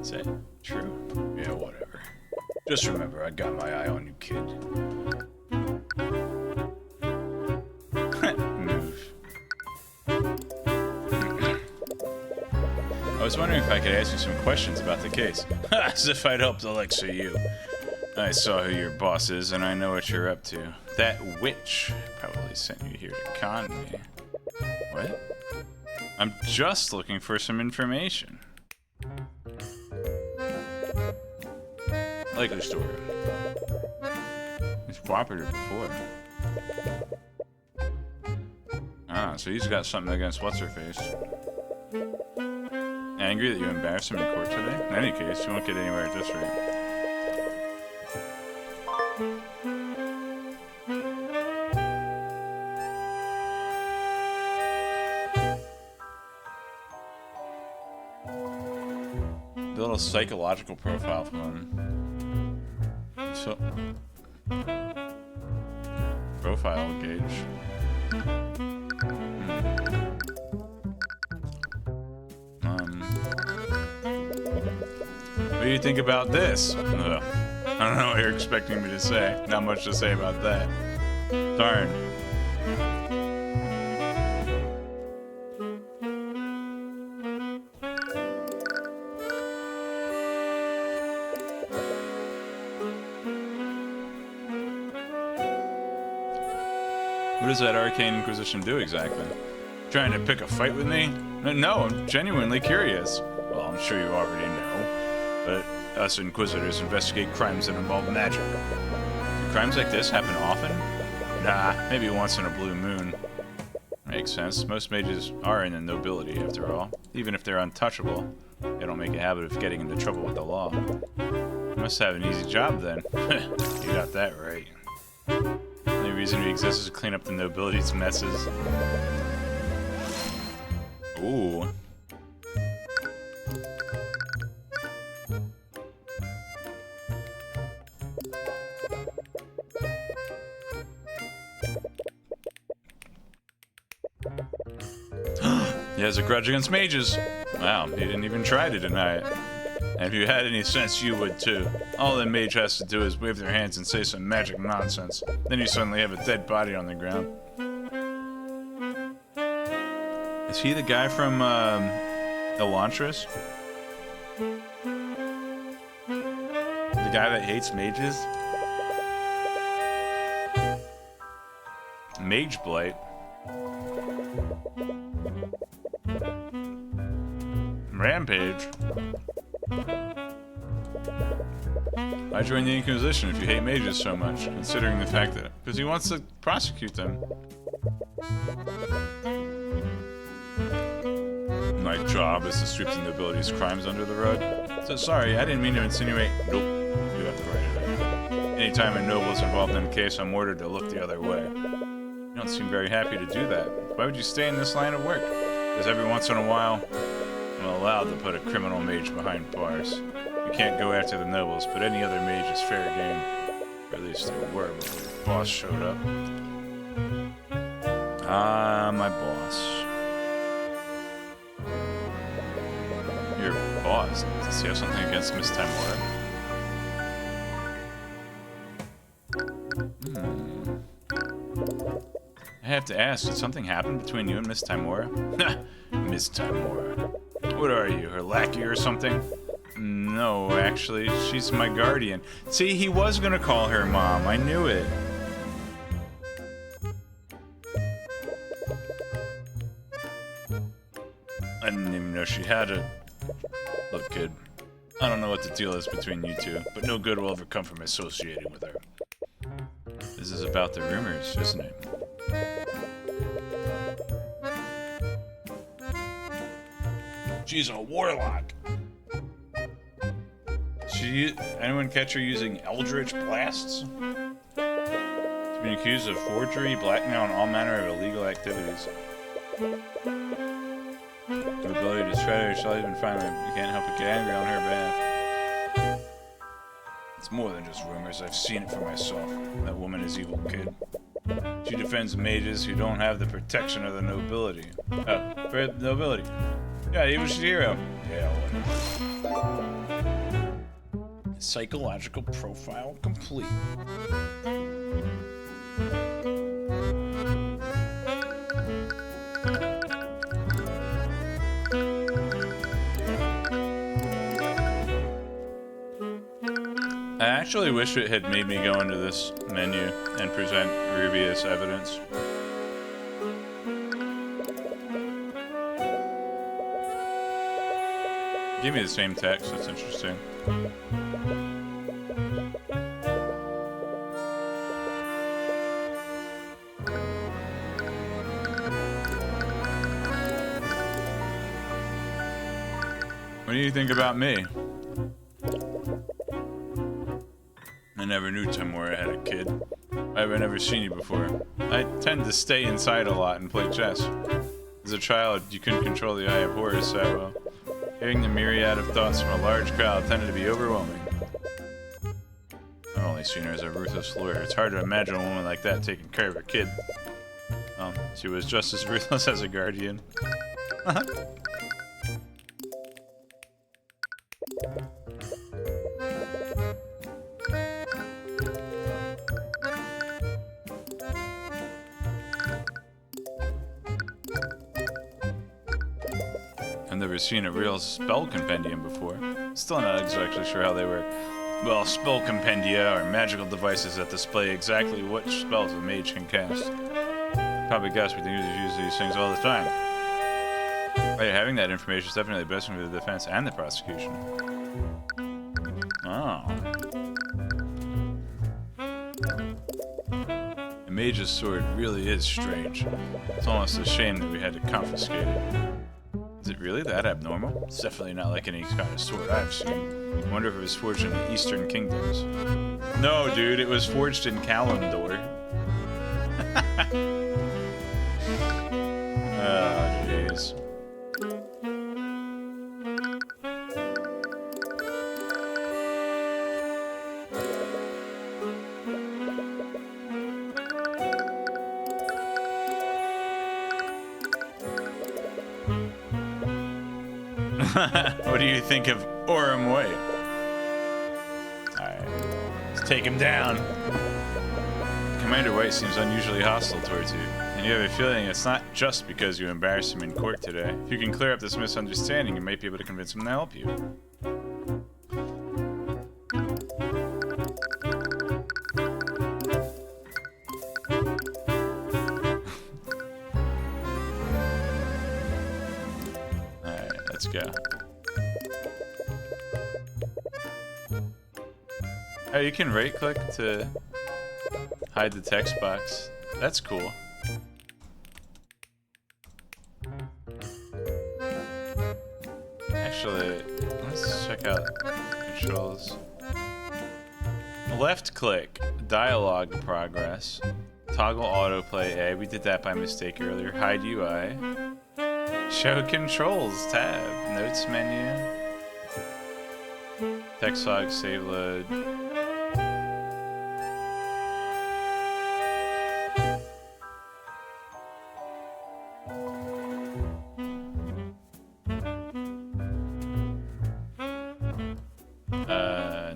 Is that true? Yeah, whatever. Just remember, I got my eye on you, kid. Move. I was wondering if I could ask you some questions about the case. As if I'd helped the likes of you. I saw who your boss is, and I know what you're up to. That witch probably sent you here to con me. What? I'm just looking for some information. Likely story. He's cooperated before. Ah, so he's got something against what's-her-face. Angry that you embarrassed him in court today? In any case, you won't get anywhere at this rate. The little psychological profile from him. So, profile gauge. What do you think about this? I don't know what you're expecting me to say. Not much to say about that. Darn. What does that arcane inquisition do exactly? Trying to pick a fight with me? No, I'm genuinely curious. Well, I'm sure you already know, but us Inquisitors investigate crimes that involve magic. Do crimes like this happen often? Nah, maybe once in a blue moon. Makes sense. Most mages are in the nobility, after all. Even if they're untouchable, they don't make a habit of getting into trouble with the law. You must have an easy job, then. You got that right. The only reason we exist is to clean up the nobility's messes. Ooh. He has a grudge against mages. Wow, he didn't even try to deny it. And if you had any sense, you would too. All that mage has to do is wave their hands and say some magic nonsense. Then you suddenly have a dead body on the ground. Is he the guy from, Elantris? The guy that hates mages? Mage Blight. Rampage. Why join the Inquisition if you hate mages so much, considering the fact that... Because he wants to prosecute them. My job is to sweep the nobility's crimes under the rug. So sorry, I didn't mean to insinuate... Nope, you have the right. Anytime a noble is involved in a case, I'm ordered to look the other way. You don't seem very happy to do that. Why would you stay in this line of work? Because every once in a while... I'm allowed to put a criminal mage behind bars. You can't go after the nobles, but any other mage is fair game. Or at least they were before your boss showed up. Ah, my boss. Your boss? Does he have something against Miss Timora? I have to ask, did something happen between you and Miss Timora? Miss Timora. What are you, her lackey or something? No, actually, she's my guardian. See, he was gonna call her Mom. I knew it. I didn't even know she had a... Look, kid. I don't know what the deal is between you two, but no good will ever come from associating with her. This is about the rumors, isn't it? She's a warlock. Anyone catch her using eldritch blasts? She's been accused of forgery, blackmail, and all manner of illegal activities. The shred her, she'll even find her. You can't help but get angry on her behalf. It's more than just rumors. I've seen it for myself. That woman is evil, kid. She defends mages who don't have the protection of the nobility. For the nobility. Yeah, he was a hero. Yeah, whatever. Psychological profile complete. I actually wish it had made me go into this menu and present Ruby as evidence. Give me the same text, that's interesting. What do you think about me? I never knew Timora had a kid. I've never seen you before. I tend to stay inside a lot and play chess. As a child, you couldn't control the Eye of Horus so well. Hearing the myriad of thoughts from a large crowd tended to be overwhelming. I've only seen her as a ruthless lawyer. It's hard to imagine a woman like that taking care of her kid. Well, she was just as ruthless as a guardian. Never seen a real spell compendium before. Still not exactly sure how they work. Well, spell compendia are magical devices that display exactly which spells a mage can cast. Probably guess we use these things all the time. Right, having that information is definitely best for the defense and the prosecution. Oh. The mage's sword really is strange. It's almost a shame that we had to confiscate it. Is it really that abnormal? It's definitely not like any kind of sword I've seen. I wonder if it was forged in the Eastern Kingdoms. No, dude, it was forged in Kalimdor. Oh, jeez. What do you think of Orem Way? Alright, let's take him down. Commander White seems unusually hostile towards you, and you have a feeling it's not just because you embarrassed him in court today. If you can clear up this misunderstanding, you might be able to convince him to help you. Alright, let's go. Oh, you can right-click to hide the text box. That's cool. Actually, let's check out controls. Left-click, dialogue progress. Toggle autoplay A. We did that by mistake earlier. Hide UI. Show controls tab. Notes menu. Text log, save load.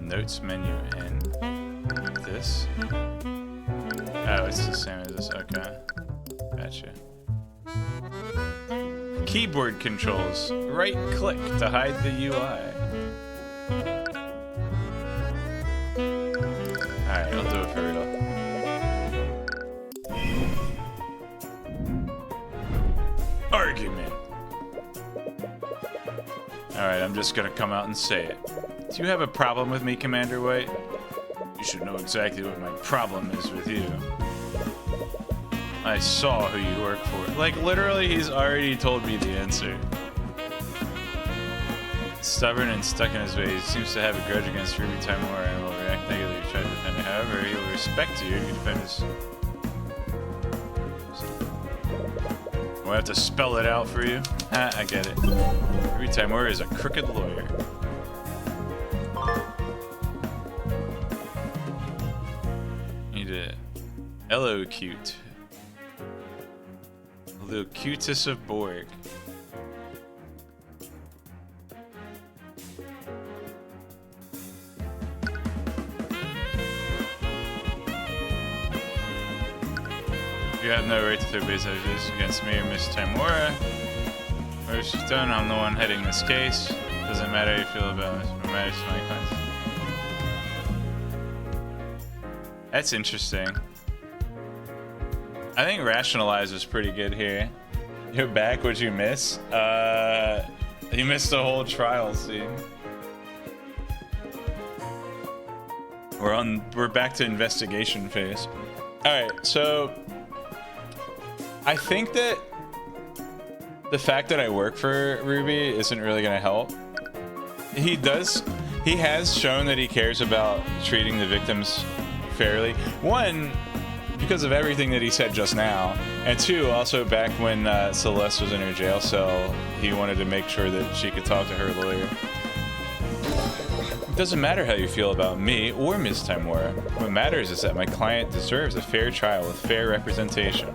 Notes menu in this. Oh, it's the same as this. Okay. Gotcha. Keyboard controls. Right click to hide the UI. Alright, I'll do it for real. Argument. Alright, I'm just gonna come out and say it. Do you have a problem with me, Commander White? You should know exactly what my problem is with you. I saw who you work for. Like, literally, he's already told me the answer. Stubborn and stuck in his ways, he seems to have a grudge against Ruby Timora and will react negatively to try to defend it. However, he will respect you and you defend his... We'll have to spell it out for you. Ah, I get it. Ruby Timura is a crooked lawyer. Need a hello cute. A little cutest of Borg. You have no right to throw base charges against me or Miss Timura. Whatever she's done, I'm the one heading this case. Doesn't matter how you feel about it. It matters to my clients. That's interesting. I think Rationalize was pretty good here. You're back, what'd you miss? You missed the whole trial scene. We're back to investigation phase. Alright, so I think that the fact that I work for Ruby isn't really gonna help. He has shown that he cares about treating the victims fairly. One, because of everything that he said just now, and two, also back when Celeste was in her jail cell, he wanted to make sure that she could talk to her lawyer. It doesn't matter how you feel about me or Ms. Timura. What matters is that my client deserves a fair trial with fair representation.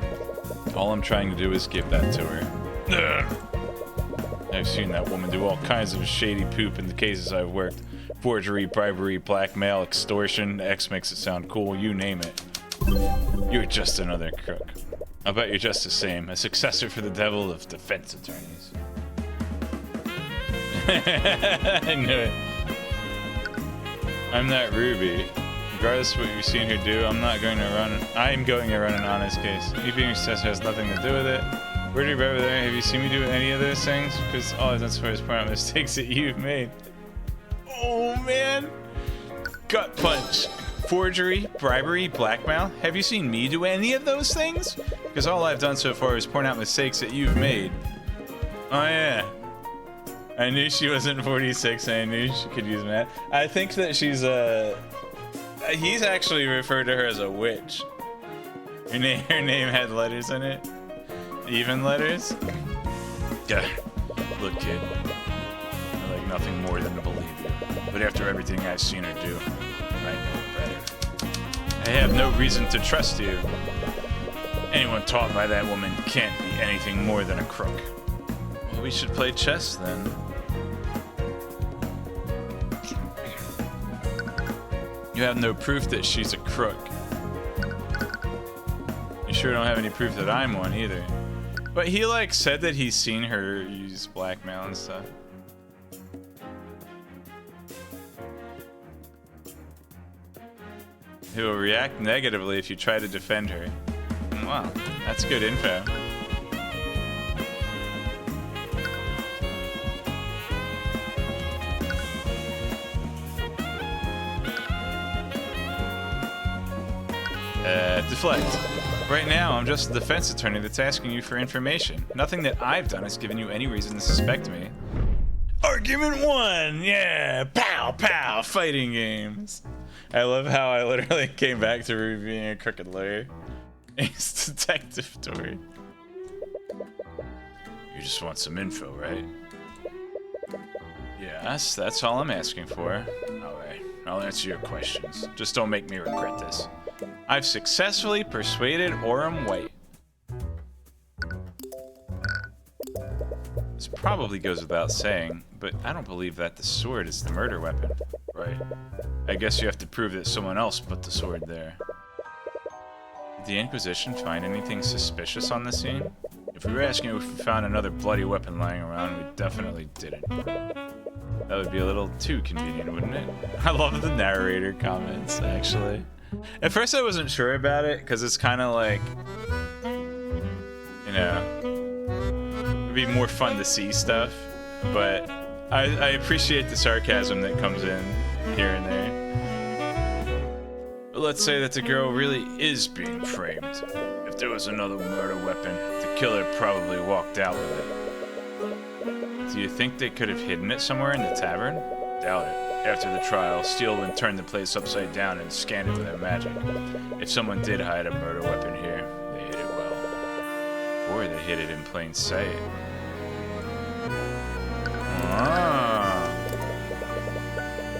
All I'm trying to do is give that to her. Ugh. I've seen that woman do all kinds of shady poop in the cases I've worked. Forgery, bribery, blackmail, extortion. X makes it sound cool, you name it. You're just another crook. I'll bet you're just the same. A successor for the devil of defense attorneys. I knew it. I'm not Ruby. Regardless of what you've seen her do, I'm going to run an honest case. You being a successor has nothing to do with it. Where do you over there? Have you seen me do any of those things? Because all I've done so far is point out mistakes that you've made. Oh man! Gut punch. Forgery, bribery, blackmail. Have you seen me do any of those things? Because all I've done so far is point out mistakes that you've made. Oh yeah. I knew she wasn't 46 and I knew she could use math. I think that she's he's actually referred to her as a witch. Her name had letters in it. Even letters. Yeah. Look, kid. I like nothing more than to believe you. But after everything I've seen her do, I know better. I have no reason to trust you. Anyone taught by that woman can't be anything more than a crook. Well, we should play chess then. You have no proof that she's a crook. You sure don't have any proof that I'm one either. But he like said that he's seen her use blackmail and stuff. He will react negatively if you try to defend her. Wow, that's good info. Deflect. Right now, I'm just a defense attorney that's asking you for information. Nothing that I've done has given you any reason to suspect me. Argument 1! Yeah! Pow! Pow! Fighting games. I love how I literally came back to Ruby being a crooked lawyer. It's Detective Tori. You just want some info, right? Yes, that's all I'm asking for. Alright, I'll answer your questions. Just don't make me regret this. I've successfully persuaded Orem White. This probably goes without saying, but I don't believe that the sword is the murder weapon. Right. I guess you have to prove that someone else put the sword there. Did the Inquisition find anything suspicious on the scene? If we were asking if we found another bloody weapon lying around, we definitely didn't. That would be a little too convenient, wouldn't it? I love the narrator comments, actually. At first I wasn't sure about it, because it's kind of like, you know, it'd be more fun to see stuff, but I appreciate the sarcasm that comes in here and there. But let's say that the girl really is being framed. If there was another murder weapon, the killer probably walked out with it. Do you think they could have hidden it somewhere in the tavern? Doubt it. After the trial, Steelwind turned the place upside down and scanned it with their magic. If someone did hide a murder weapon here, they hid it well. Or they hid it in plain sight. Ah.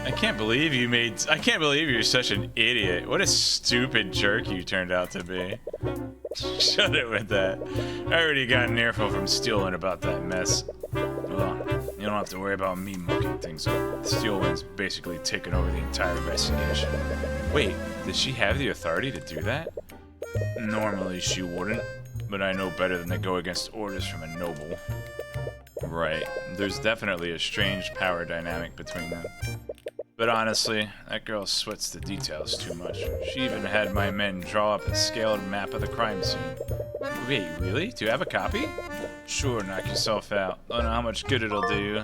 I can't believe you're such an idiot. What a stupid jerk you turned out to be. Shut it with that. I already got an earful from Steelwind about that mess. Well, you don't have to worry about me mucking things up. Steelwind's basically taken over the entire investigation. Wait, does she have the authority to do that? Normally she wouldn't, but I know better than to go against orders from a noble. Right, there's definitely a strange power dynamic between them. But honestly, that girl sweats the details too much. She even had my men draw up a scaled map of the crime scene. Wait, really? Do you have a copy? Sure, knock yourself out. I don't know how much good it'll do you.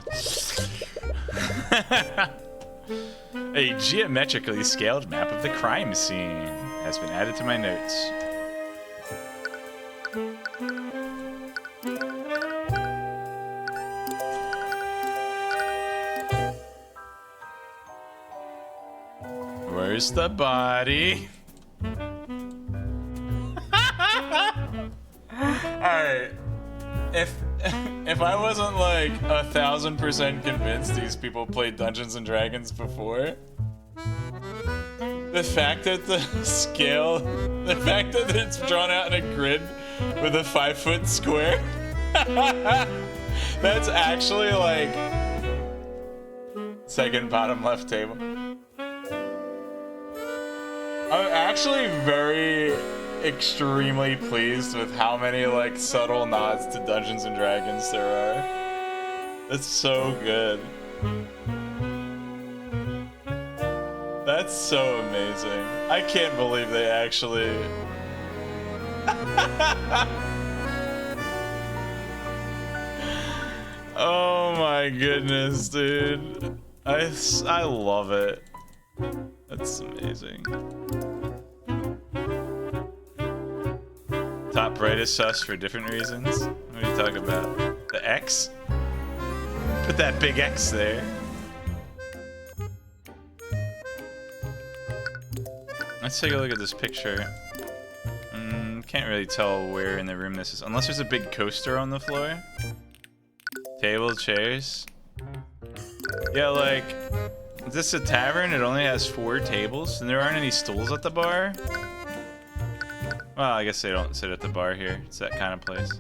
A geometrically scaled map of the crime scene has been added to my notes. Where's the body? Alright. If I wasn't like 1000% convinced these people played Dungeons and Dragons before, the fact that the fact that it's drawn out in a grid with a 5-foot square, that's actually like second bottom left table. I'm actually very extremely pleased with how many like subtle nods to Dungeons and Dragons there are. That's so good. That's so amazing. I can't believe they actually Oh my goodness, dude. I love it. That's amazing. Top right is sus for different reasons. What are you talking about? The X? Put that big X there. Let's take a look at this picture. Can't really tell where in the room this is. Unless there's a big coaster on the floor. Table, chairs. Yeah, like, is this a tavern? It only has 4 tables, and there aren't any stools at the bar? Well, I guess they don't sit at the bar here. It's that kind of place.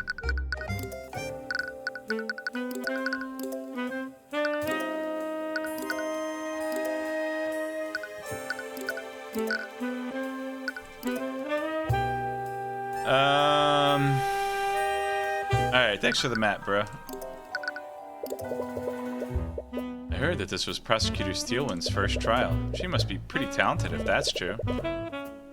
Alright, thanks for the map, bro. I heard that this was Prosecutor Steelwind's first trial. She must be pretty talented if that's true.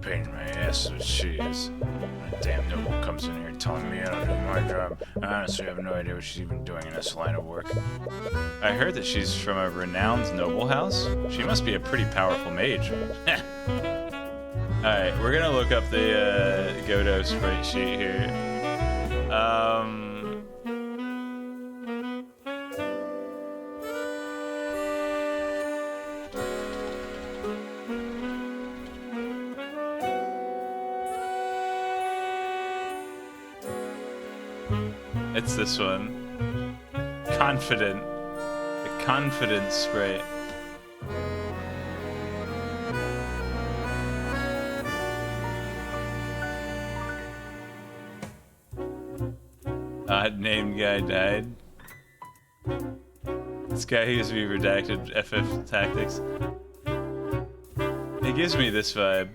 Pain in my ass as she is. When a damn noble comes in here telling me how to do my job, I honestly have no idea what she's even doing in this line of work. I heard that she's from a renowned noble house. She must be a pretty powerful mage. Alright, we're gonna look up the Godot sprite sheet here. It's this one. Confident. The confidence sprite. Odd named guy died. This guy used to be redacted FF tactics. He gives me this vibe.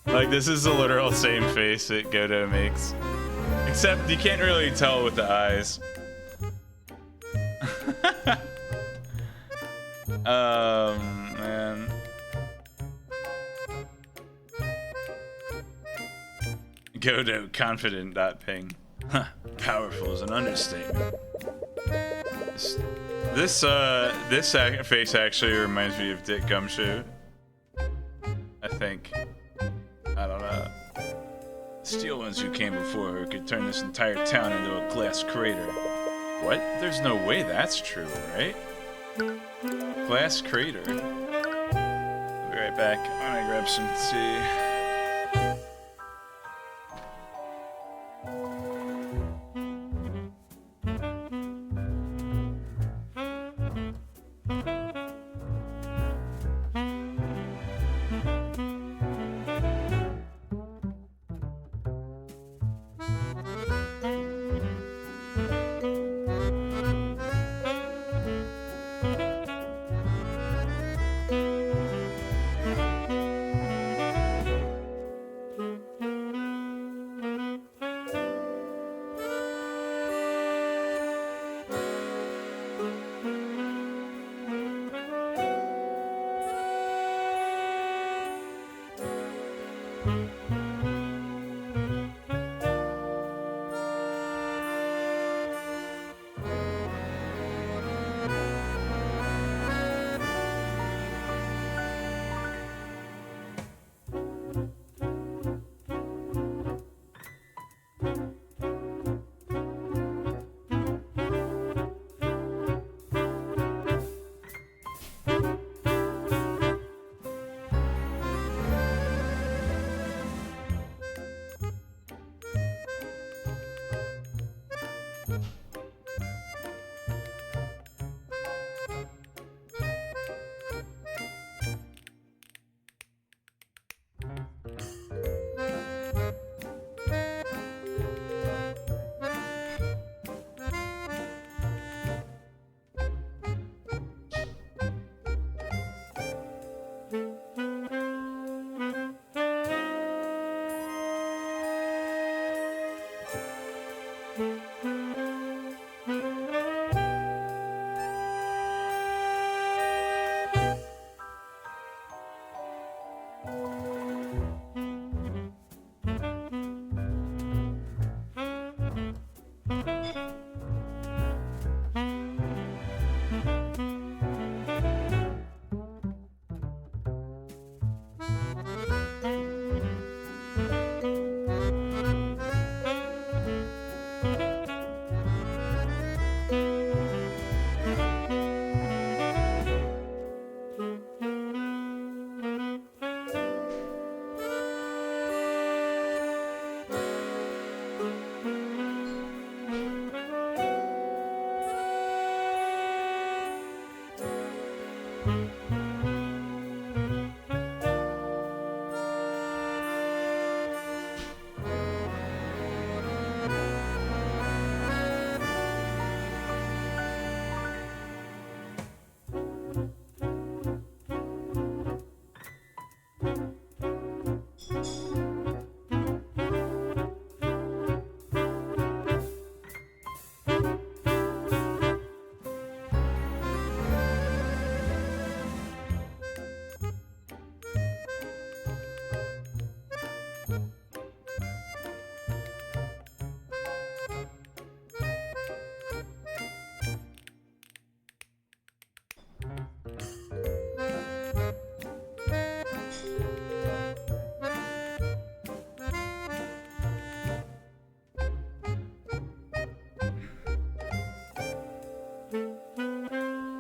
Like, this is the literal same face that Godot makes. Except you can't really tell with the eyes. Man. Godot confident.ping. Huh, powerful is an understatement. This face actually reminds me of Dick Gumshoe. I think. I don't know. Steel ones who came before her could turn this entire town into a glass crater. What? There's no way that's true, right? Glass crater. I'll be right back. I'm gonna grab some tea.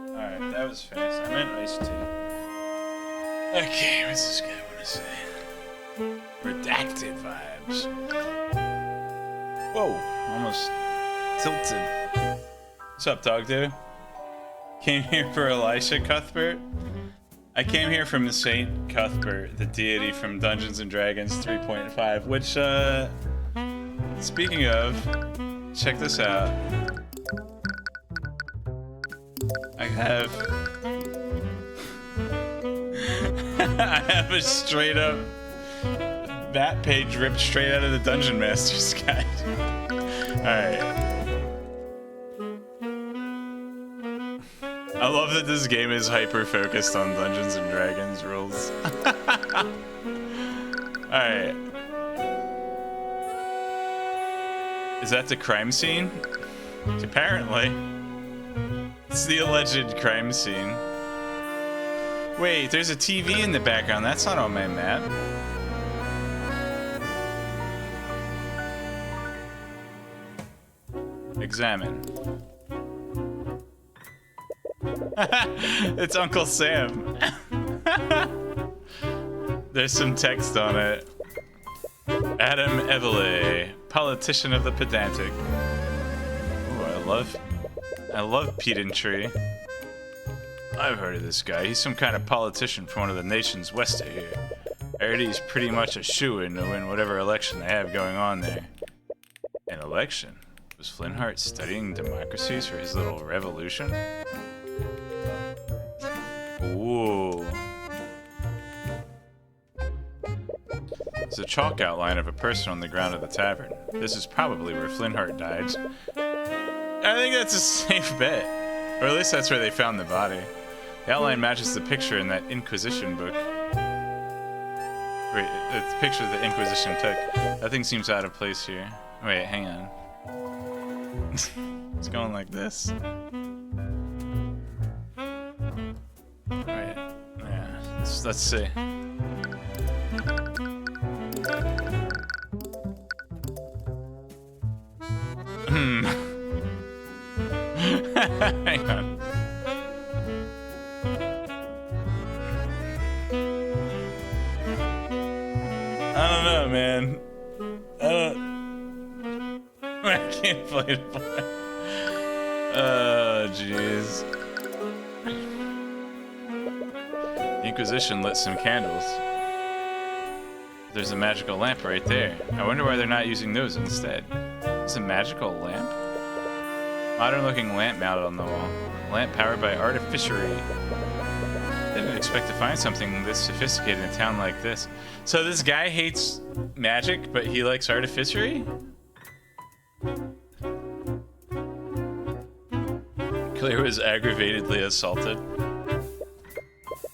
Alright, that was fast. I meant iced tea. Okay, what's this guy want to say? Redacted vibes. Whoa, almost tilted. What's up, dog dude? Came here for Elisha Cuthbert? I came here from Saint Cuthbert, the deity from Dungeons and Dragons 3.5, which, speaking of, check this out. I have I have a straight up that page ripped straight out of the Dungeon Master's Guide. Alright. I love that this game is hyper focused on Dungeons and Dragons rules. Alright. Is that the crime scene? Apparently. It's the alleged crime scene. Wait, there's a TV in the background. That's not on my map. Examine. It's Uncle Sam. There's some text on it. Adam Evele, politician of the pedantic. Ooh, I love pedantry. I've heard of this guy. He's some kind of politician from one of the nations west of here. I heard he's pretty much a shoo-in to win whatever election they have going on there. An election? Was Flintheart studying democracies for his little revolution? Ooh. There's a chalk outline of a person on the ground of the tavern. This is probably where Flintheart died. I think that's a safe bet. Or at least that's where they found the body. The outline matches the picture in that Inquisition book. Wait, the picture the Inquisition took. That thing seems out of place here. Wait, hang on. It's going like this. Alright, yeah, let's see. Hang on. I don't know, man. I can't play it. Oh, jeez. The Inquisition lit some candles. There's a magical lamp right there. I wonder why they're not using those instead. It's a magical lamp? Modern-looking lamp mounted on the wall. Lamp powered by artificery. Didn't expect to find something this sophisticated in a town like this. So this guy hates magic, but he likes artificery? Claire was aggravatedly assaulted.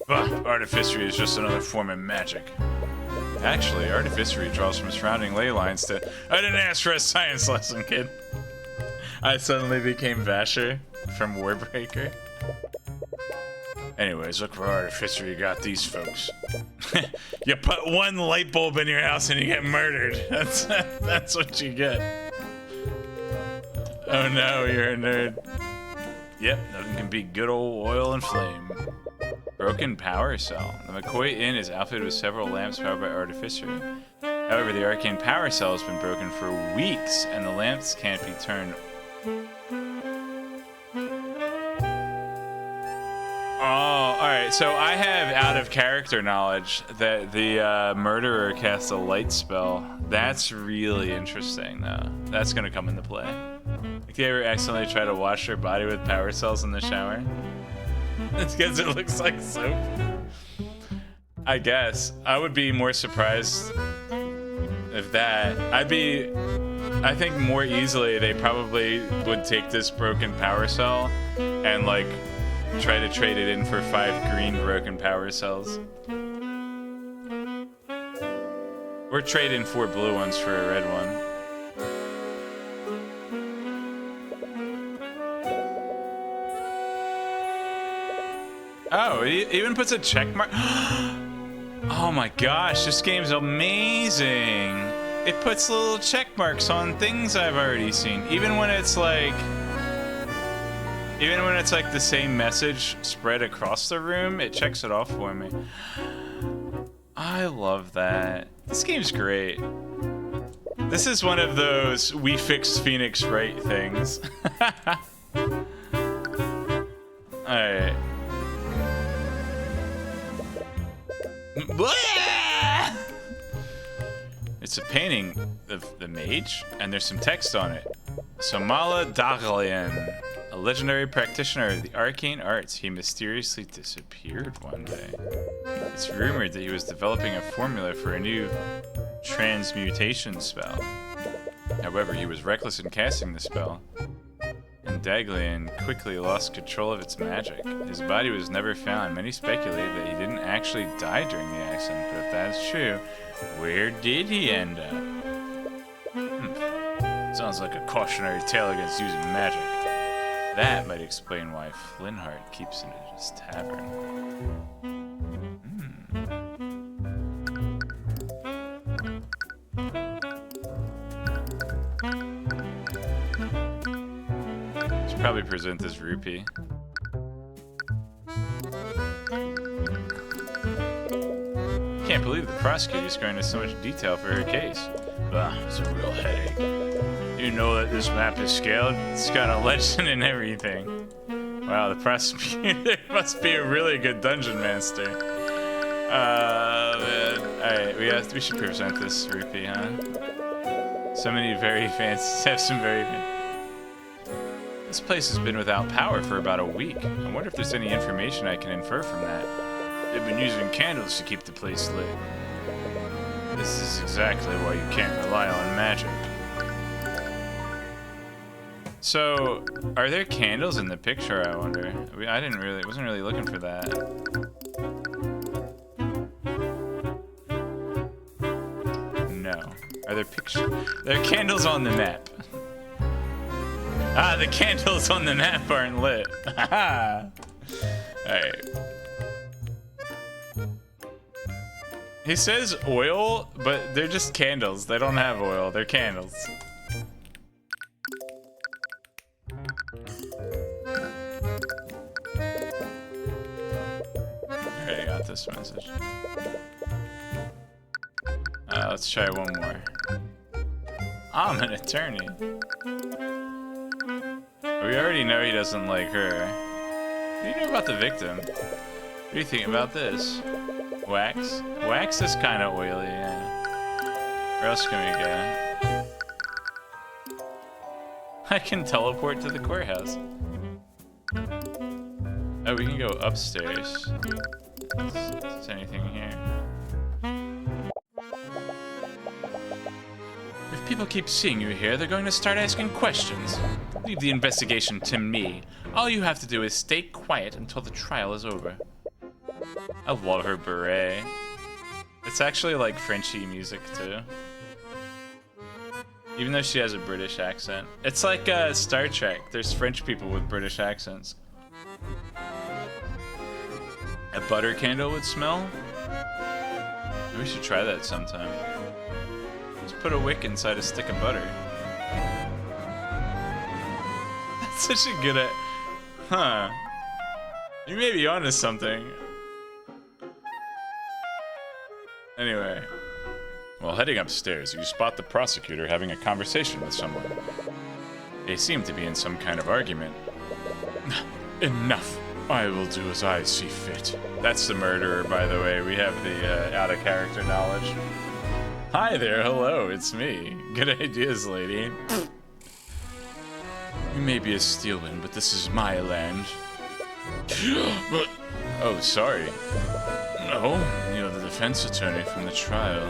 Bah, artificery is just another form of magic. Actually, artificery draws from surrounding ley lines to... I didn't ask for a science lesson, kid. I suddenly became Vasher from Warbreaker. Anyways, look for artificery you got these folks. You put one light bulb in your house and you get murdered. That's what you get. Oh no, you're a nerd. Yep, nothing can beat good old oil and flame. Broken power cell. The McCoy Inn is outfitted with several lamps powered by artificery. However, the arcane power cell has been broken for weeks and the lamps can't be turned. Oh, alright, Alright, so I have out of character knowledge that the murderer casts a light spell. That's really interesting, though. That's gonna come into play. Like, do you ever accidentally try to wash your body with power cells in the shower? It's because it looks like soap. I guess. I would be more surprised if that. I think more easily they probably would take this broken power cell and, like, try to trade it in for 5 green broken power cells. Or trade in 4 blue ones for a red one. Oh, it even puts a check mark. Oh my gosh, this game's amazing. It puts little check marks on things I've already seen. Even when it's like the same message spread across the room, it checks it off for me. I love that. This game's great. This is one of those we fixed Phoenix Wright things. Alright. It's a painting of the mage, and there's some text on it. Somala Daghlian, a legendary practitioner of the arcane arts, he mysteriously disappeared one day. It's rumored that he was developing a formula for a new transmutation spell. However, he was reckless in casting the spell, and Daghlian quickly lost control of its magic. His body was never found. Many speculate that he didn't actually die during the accident, but if that's true, where did he end up? Sounds like a cautionary tale against using magic. That might explain why Flintheart keeps it at his tavern. Should probably present this rupee. Can't believe the prosecutor's going into so much detail for her case. It's a real headache. You know that this map is scaled? It's got a legend and everything. Wow, the prosecutor must be a really good dungeon master. Man. Alright, we should present this rupee, huh? So many very fancy, have some very This place has been without power for about a week. I wonder if there's any information I can infer from that. They've been using candles to keep the place lit. This is exactly why you can't rely on magic. So, are there candles in the picture, I wonder? Wasn't really looking for that. No. Are there there are candles on the map. The candles on the map aren't lit. Alright. He says oil, but they're just candles. They don't have oil, they're candles. Alright, I got this message. Let's try one more. I'm an attorney. We already know he doesn't like her. What do you know about the victim? What do you think about this? Wax? Wax is kind of oily, yeah. Where else can we go? I can teleport to the courthouse. Oh, we can go upstairs. Is anything here? If people keep seeing you here, they're going to start asking questions. Leave the investigation to me. All you have to do is stay quiet until the trial is over. I love her beret. It's actually like Frenchy music too. Even though she has a British accent. It's like Star Trek. There's French people with British accents. A butter candle would smell? We should try that sometime. Just put a wick inside a stick of butter. That's such a good Huh. You may be onto something. Anyway. While heading upstairs, you spot the prosecutor having a conversation with someone. They seem to be in some kind of argument. Enough. I will do as I see fit. That's the murderer, by the way. We have the out-of-character knowledge. Hi there, hello, it's me. Good ideas, lady. You may be a steelwind, but this is my land. Oh, sorry. No, you're the defense attorney from the trial.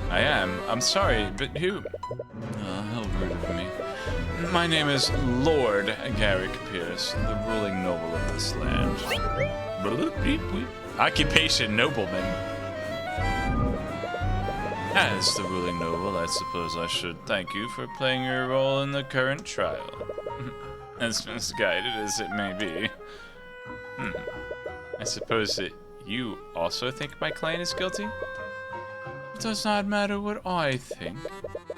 I am. I'm sorry, but who? Oh, how rude of me. My name is Lord Garrick Pierce, the ruling noble of this land. Occupation, nobleman. As the ruling noble, I suppose I should thank you for playing your role in the current trial. As misguided as it may be. I suppose that you also think my client is guilty? It does not matter what I think.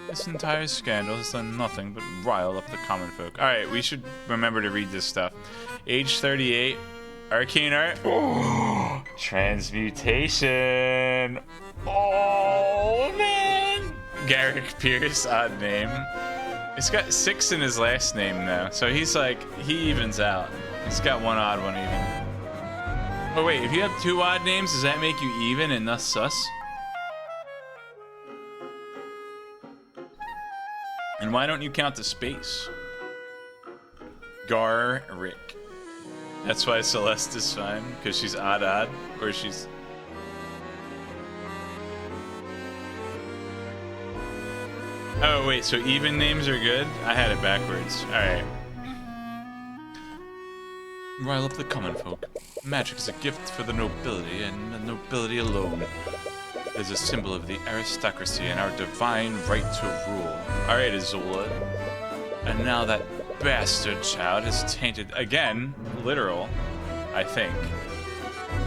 This entire scandal has done nothing but rile up the common folk. Alright, we should remember to read this stuff. Age 38, arcane art. Oh, transmutation. Oh, man. Garrick Pierce, odd name. He's got 6 in his last name now, so he's like, he evens out. He's got one odd one even. Oh wait, if you have 2 odd names, does that make you even and thus sus? And why don't you count the space? Garrick. That's why Celeste is fine, because she's odd, or she's... Oh wait, so even names are good? I had it backwards. Alright. Rile up the common folk. Magic is a gift for the nobility, and the nobility alone. It is a symbol of the aristocracy and our divine right to rule. Alright, Azula. And now that bastard child has tainted, again, literal, I think.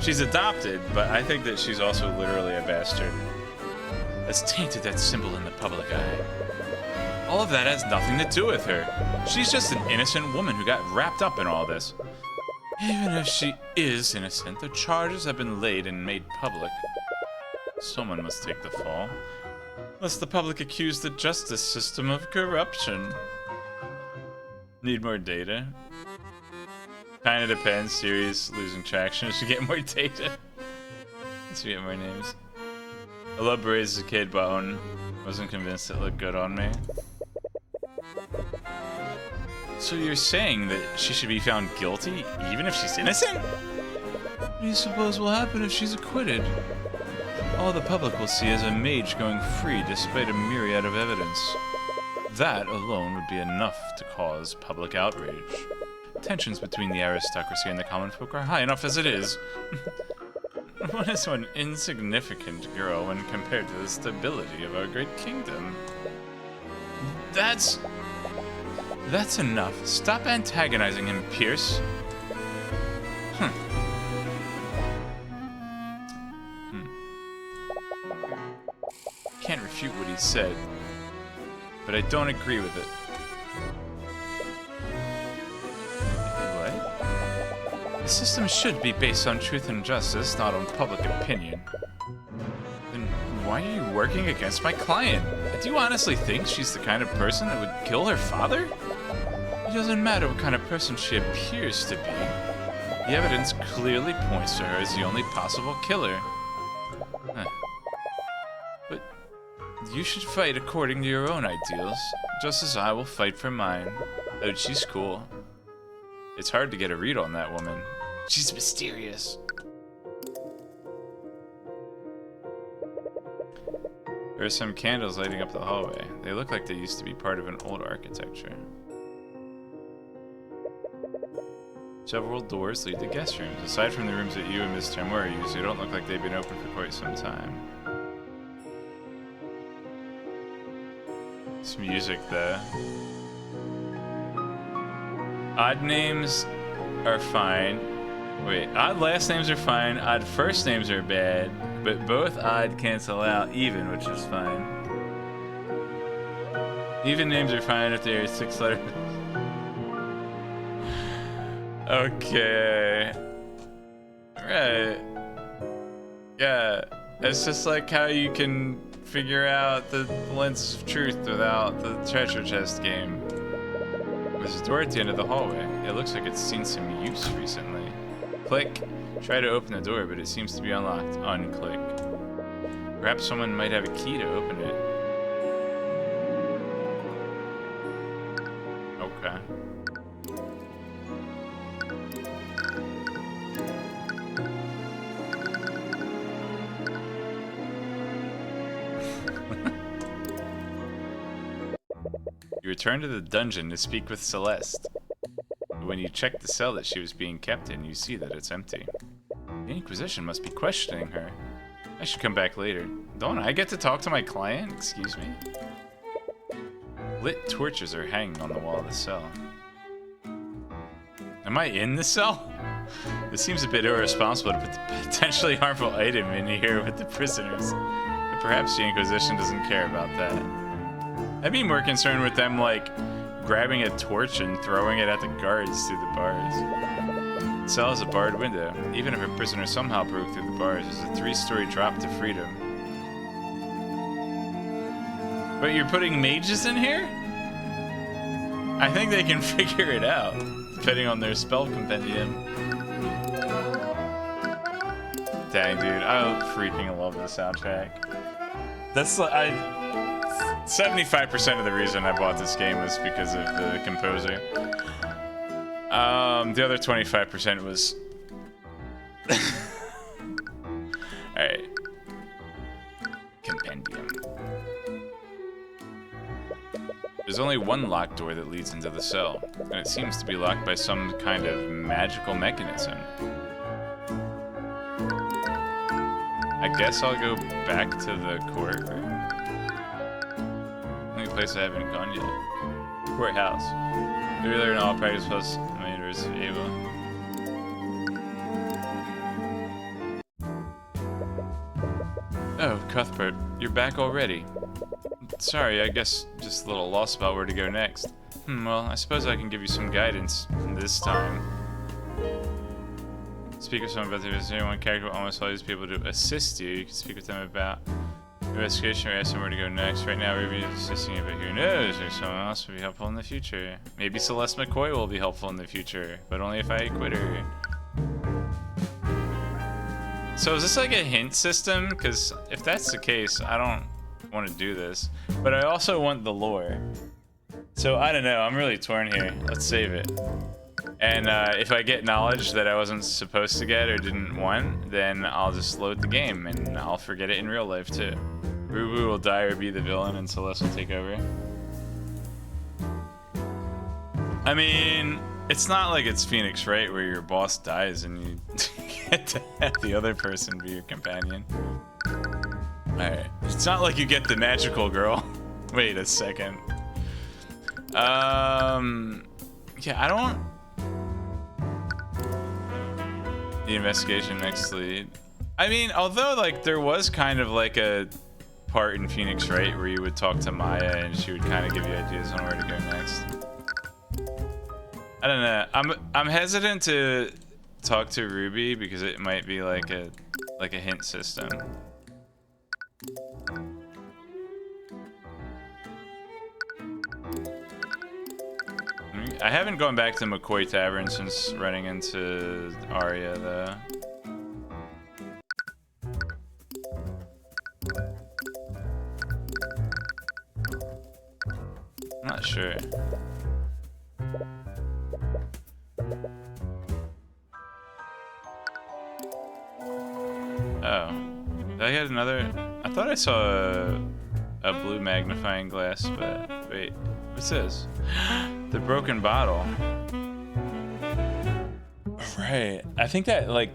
She's adopted, but I think that she's also literally a bastard. Has tainted that symbol in the public eye. All of that has nothing to do with her. She's just an innocent woman who got wrapped up in all this. Even if she is innocent, the charges have been laid and made public. Someone must take the fall, lest the public accuse the justice system of corruption. Need more data? Kinda depends. Series losing traction. Should get more data. Let's get more names. I love berets as a kid, but wasn't convinced it looked good on me. So you're saying that she should be found guilty even if she's innocent? What do you suppose will happen if she's acquitted? All the public will see is a mage going free despite a myriad of evidence. That alone would be enough to cause public outrage. Tensions between the aristocracy and the common folk are high enough as it is. What is one insignificant girl when compared to the stability of our great kingdom? That's enough. Stop antagonizing him, Pierce. Can't refute what he said, but I don't agree with it. What? The system should be based on truth and justice, not on public opinion. Then why are you working against my client? Do you honestly think she's the kind of person that would kill her father? It doesn't matter what kind of person she appears to be. The evidence clearly points to her as the only possible killer. But you should fight according to your own ideals, just as I will fight for mine. Oh, she's cool. It's hard to get a read on that woman. She's mysterious. There are some candles lighting up the hallway. They look like they used to be part of an old architecture. Several doors lead to guest rooms. Aside from the rooms that you and Miss Tamura use, they don't look like they've been open for quite some time. It's music, though. Odd names are fine. Wait, odd last names are fine. Odd first names are bad. But both odd cancel out even, which is fine. Even names are fine if they are 6 letters. Okay. Right. Yeah. It's just like how you can figure out the lenses of truth without the treasure chest game. There's a door at the end of the hallway. It looks like it's seen some use recently. Click. Try to open the door, but it seems to be unlocked. Unclick. Perhaps someone might have a key to open it. Okay. You return to the dungeon to speak with Celeste. When you check the cell that she was being kept in, you see that it's empty. The Inquisition must be questioning her. I should come back later. Don't I get to talk to my client? Excuse me? Lit torches are hanging on the wall of the cell. Am I in the cell? This seems a bit irresponsible to put the potentially harmful item in here with the prisoners. But perhaps the Inquisition doesn't care about that. I'd be more concerned with them, like, grabbing a torch and throwing it at the guards through the bars. The cell has a barred window. Even if a prisoner somehow broke through the bars, there's a 3-story drop to freedom. But you're putting mages in here? I think they can figure it out, depending on their spell compendium. Dang, dude, I freaking love the soundtrack. That's like, 75% of the reason I bought this game was because of the composer. The other 25% was... Alright. Compendium. There's only one locked door that leads into the cell, and it seems to be locked by some kind of magical mechanism. I guess I'll go back to the courtroom. Only place I haven't gone yet. Courthouse. Maybe they're in all practice plus my university able. Oh, Cuthbert, you're back already. Sorry, I guess just a little lost about where to go next. Well, I suppose I can give you some guidance this time. Speak with someone about the investigation. One character will almost always be able to assist you. You can speak with them about investigation or ask them where to go next. Right now, we're assisting you, but who knows? Or someone else will be helpful in the future. Maybe Celeste McCoy will be helpful in the future, but only if I quit her. So is this like a hint system? Because if that's the case, I don't want to do this. But I also want the lore. So I don't know. I'm really torn here. Let's save it. And if I get knowledge that I wasn't supposed to get or didn't want, then I'll just load the game and I'll forget it in real life too. Rubu will die or be the villain and Celeste will take over. I mean, it's not like it's Phoenix Wright where your boss dies and you get to have the other person be your companion. Alright. It's not like you get the magical girl. Wait a second. Yeah, I don't... The investigation next lead. I mean, although like there was kind of like a part in Phoenix Wright where you would talk to Maya and she would kind of give you ideas on where to go next. I don't know. I'm hesitant to talk to Ruby because it might be like a hint system. I haven't gone back to McCoy Tavern since running into Arya, though. I'm not sure. Oh. Did I get another? I thought I saw a blue magnifying glass, but wait. What's this? The broken bottle. Right. I think that, like,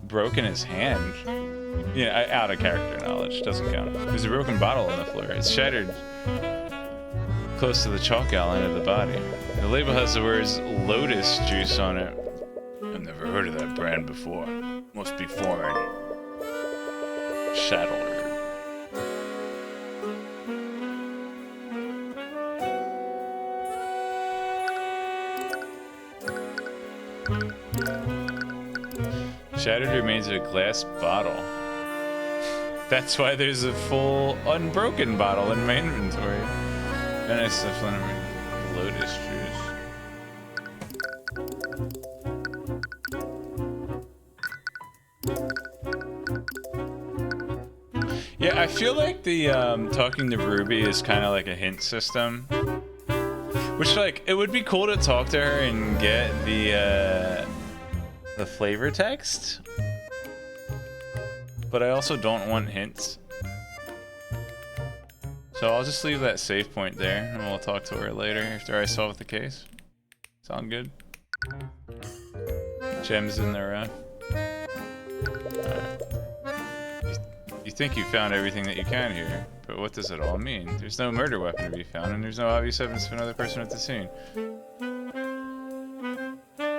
broke in his hand. Yeah, out of character knowledge. Doesn't count. There's a broken bottle on the floor. It's shattered close to the chalk outline of the body. The label has the words Lotus Juice on it. I've never heard of that brand before. Must be foreign. Shattered. Shattered remains of a glass bottle. That's why there's a full unbroken bottle in my inventory. And I still find Lotus juice. I feel like the talking to Ruby is kind of like a hint system. Which, like, it would be cool to talk to her and get the flavor text. But I also don't want hints. So I'll just leave that save point there, and we'll talk to her later after I solve the case. Sound good? Gems in their own. You think you found everything that you can here, but what does it all mean? There's no murder weapon to be found, and there's no obvious evidence of another person at the scene.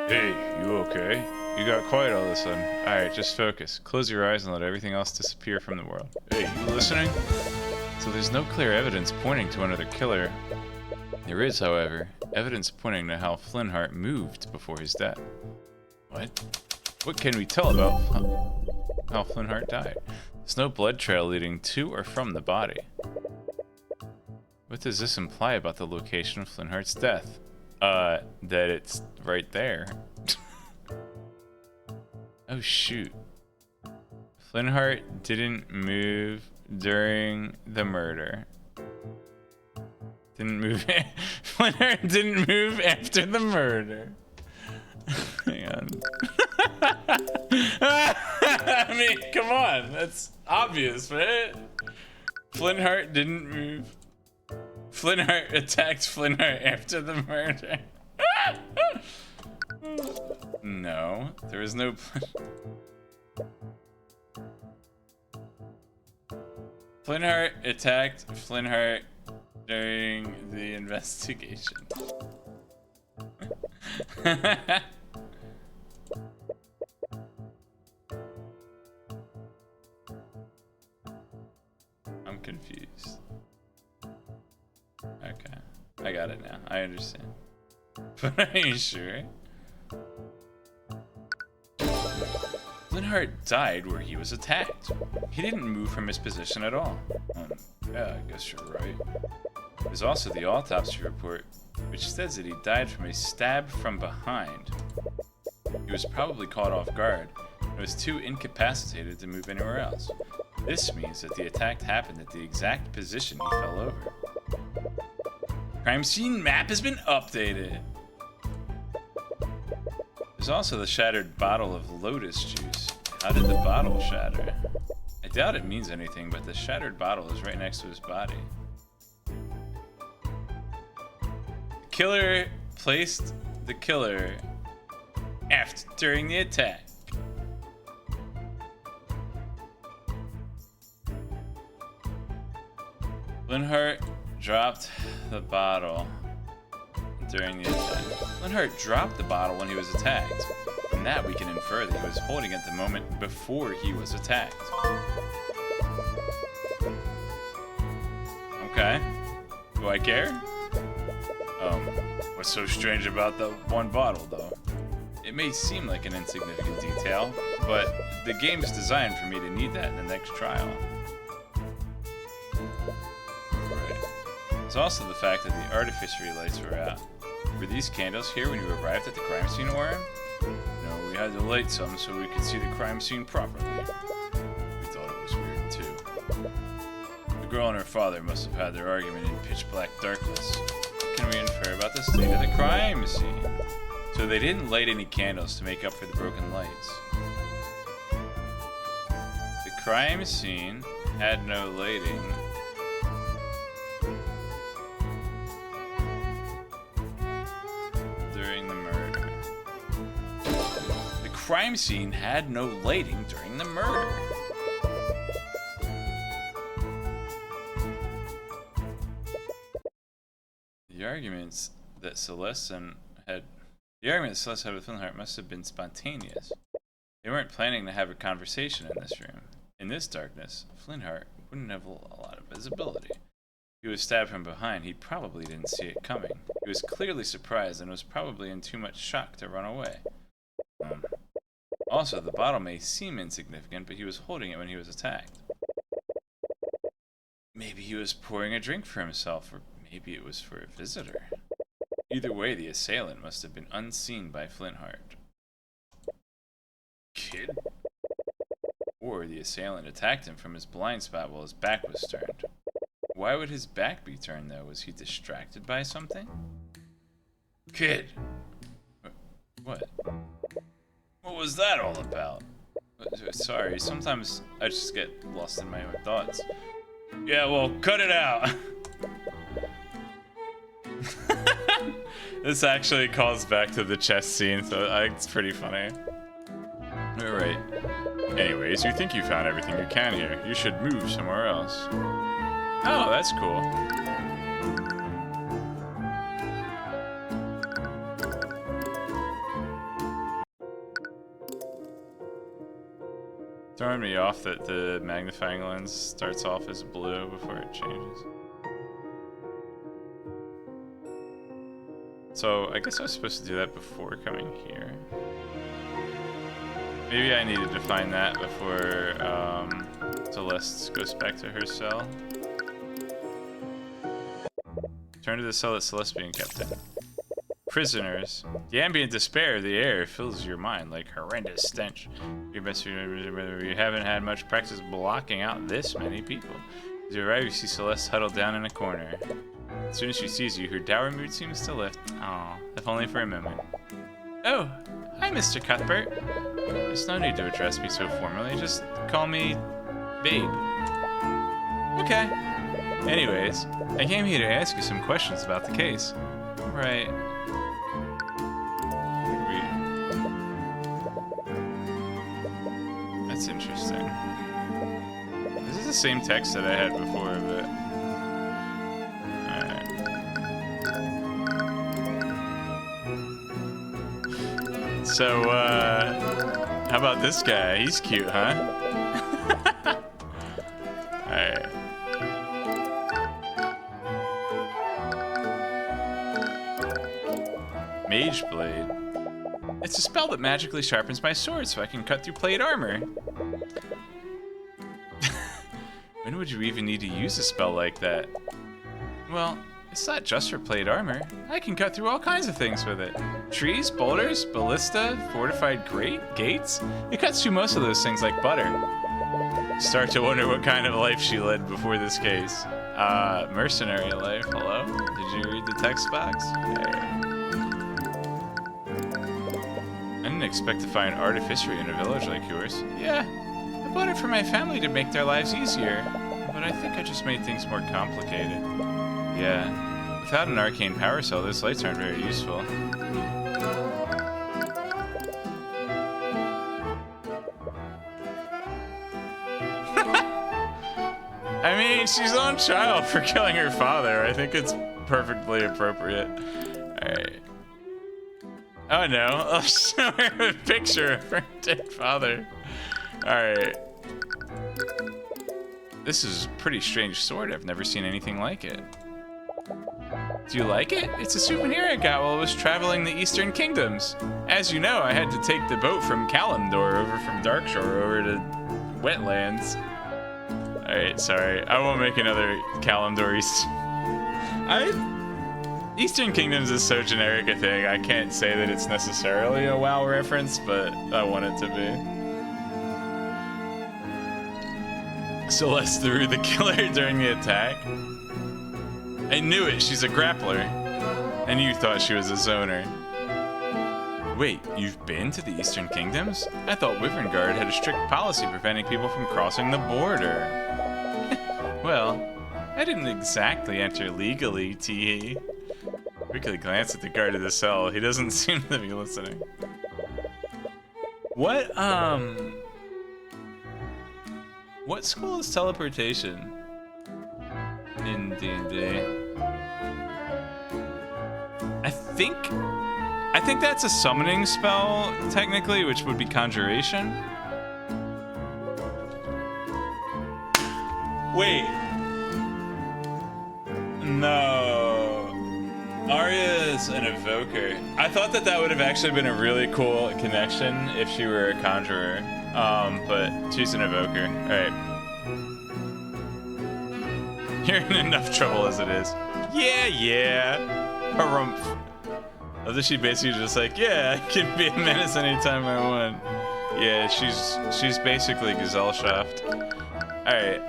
Hey, you okay? You got quiet all of a sudden. Alright, just focus. Close your eyes and let everything else disappear from the world. Hey, you listening? So there's no clear evidence pointing to another killer. There is, however, evidence pointing to how Flintheart moved before his death. What? What can we tell about how Flintheart died? There's no blood trail leading to or from the body. What does this imply about the location of Flintheart's death? That it's right there. Oh shoot. Flintheart didn't move during the murder. Didn't move. Flintheart didn't move after the murder. Hang on. I mean, come on. That's obvious, right? Flintheart didn't move. Flintheart attacked Flintheart after the murder. No, there was no. Flintheart attacked Flintheart during the investigation. I'm confused. Okay, I got it now. I understand. But are you sure? Flintheart died where he was attacked. He didn't move from his position at all. Yeah, I guess you're right. There's also the autopsy report, which says that he died from a stab from behind. He was probably caught off guard and was too incapacitated to move anywhere else. This means that the attack happened at the exact position he fell over. Crime scene map has been updated. There's also the shattered bottle of lotus juice. How did the bottle shatter? I doubt it means anything, but the shattered bottle is right next to his body. The killer placed the killer during the attack. Flintheart dropped the bottle during the attack. Flintheart dropped the bottle when he was attacked. From that, we can infer that he was holding it the moment before he was attacked. Okay. Do I care? What's so strange about the one bottle, though? It may seem like an insignificant detail, but the game is designed for me to need that in the next trial. Right. There's also the fact that the artificery lights were out. Were these candles here when you arrived at the crime scene, Orem? No, we had to light some so we could see the crime scene properly. We thought it was weird, too. The girl and her father must have had their argument in pitch-black darkness. What can we infer about the state of the crime scene? So they didn't light any candles to make up for the broken lights. The crime scene had no lighting. During the murder. The crime scene had no lighting during the murder. The argument that Celeste had with Flintheart must have been spontaneous. They weren't planning to have a conversation in this room. In this darkness, Flintheart wouldn't have a lot of visibility. He was stabbed from behind. He probably didn't see it coming. He was clearly surprised and was probably in too much shock to run away. Also, the bottle may seem insignificant, but he was holding it when he was attacked. Maybe he was pouring a drink for himself, or maybe it was for a visitor. Either way, the assailant must have been unseen by Flintheart. Kid? Or before the assailant attacked him from his blind spot while his back was turned. Why would his back be turned, though? Was he distracted by something? Kid! What? What was that all about? Sorry, sometimes I just get lost in my own thoughts. Yeah, well, cut it out! This actually calls back to the chess scene, so it's pretty funny. Alright. Anyways, you think you found everything you can here. You should move somewhere else. Oh, that's cool. Throwing me off that the magnifying lens starts off as blue before it changes. So, I guess I was supposed to do that before coming here. Maybe I needed to find that before Celeste goes back to her cell. Turn to the cell that Celeste being kept in. Prisoners. The ambient despair of the air fills your mind like horrendous stench. You haven't had much practice blocking out this many people. As you arrive, you see Celeste huddled down in a corner. As soon as she sees you, her dour mood seems to lift. Aw, if only for a moment. Oh, hi, Mr. Cuthbert. There's no need to address me so formally. Just call me Babe. Okay. Anyways, I came here to ask you some questions about the case. Right. That's interesting. This is the same text that I had before, but... Alright. So, how about this guy? He's cute, huh? Alright. Mage Blade. It's a spell that magically sharpens my sword so I can cut through plate armor. When would you even need to use a spell like that? Well, it's not just for plate armor. I can cut through all kinds of things with it. Trees, boulders, ballista, fortified gates. It cuts through most of those things like butter. Start to wonder what kind of life she led before this case. Mercenary life, hello? Did you read the text box? I didn't expect to find artificery in a village like yours. Yeah, I bought it for my family to make their lives easier, but I think I just made things more complicated. Yeah, without an arcane power cell, those lights aren't very useful. I mean, she's on trial for killing her father. I think it's perfectly appropriate. Alright. Oh no, I'll show her a picture of her dead father. Alright. This is a pretty strange sword. I've never seen anything like it. Do you like it? It's a souvenir I got while I was traveling the Eastern Kingdoms. As you know, I had to take the boat from Kalimdor over from Darkshore over to Wetlands. Alright, sorry. I won't make another Kalimdor Eastern Kingdoms is so generic a thing, I can't say that it's necessarily a WoW reference, but I want it to be. Celeste threw the killer during the attack. I knew it, she's a grappler. And you thought she was a zoner. Wait, you've been to the Eastern Kingdoms? I thought Wyverngard had a strict policy preventing people from crossing the border. Well, I didn't exactly enter legally, tee. Quickly glance at the guard of the cell. He doesn't seem to be listening. What school is teleportation in D&D? I think that's a summoning spell, technically, which would be conjuration. Wait. No. Arya is an evoker. I thought that would have actually been a really cool connection if she were a conjurer. But she's an evoker. Alright. You're in enough trouble as it is. Yeah. Harumph. Other she basically just like, yeah, I can be a menace anytime I want. Yeah, she's basically Gesellschaft. Alright,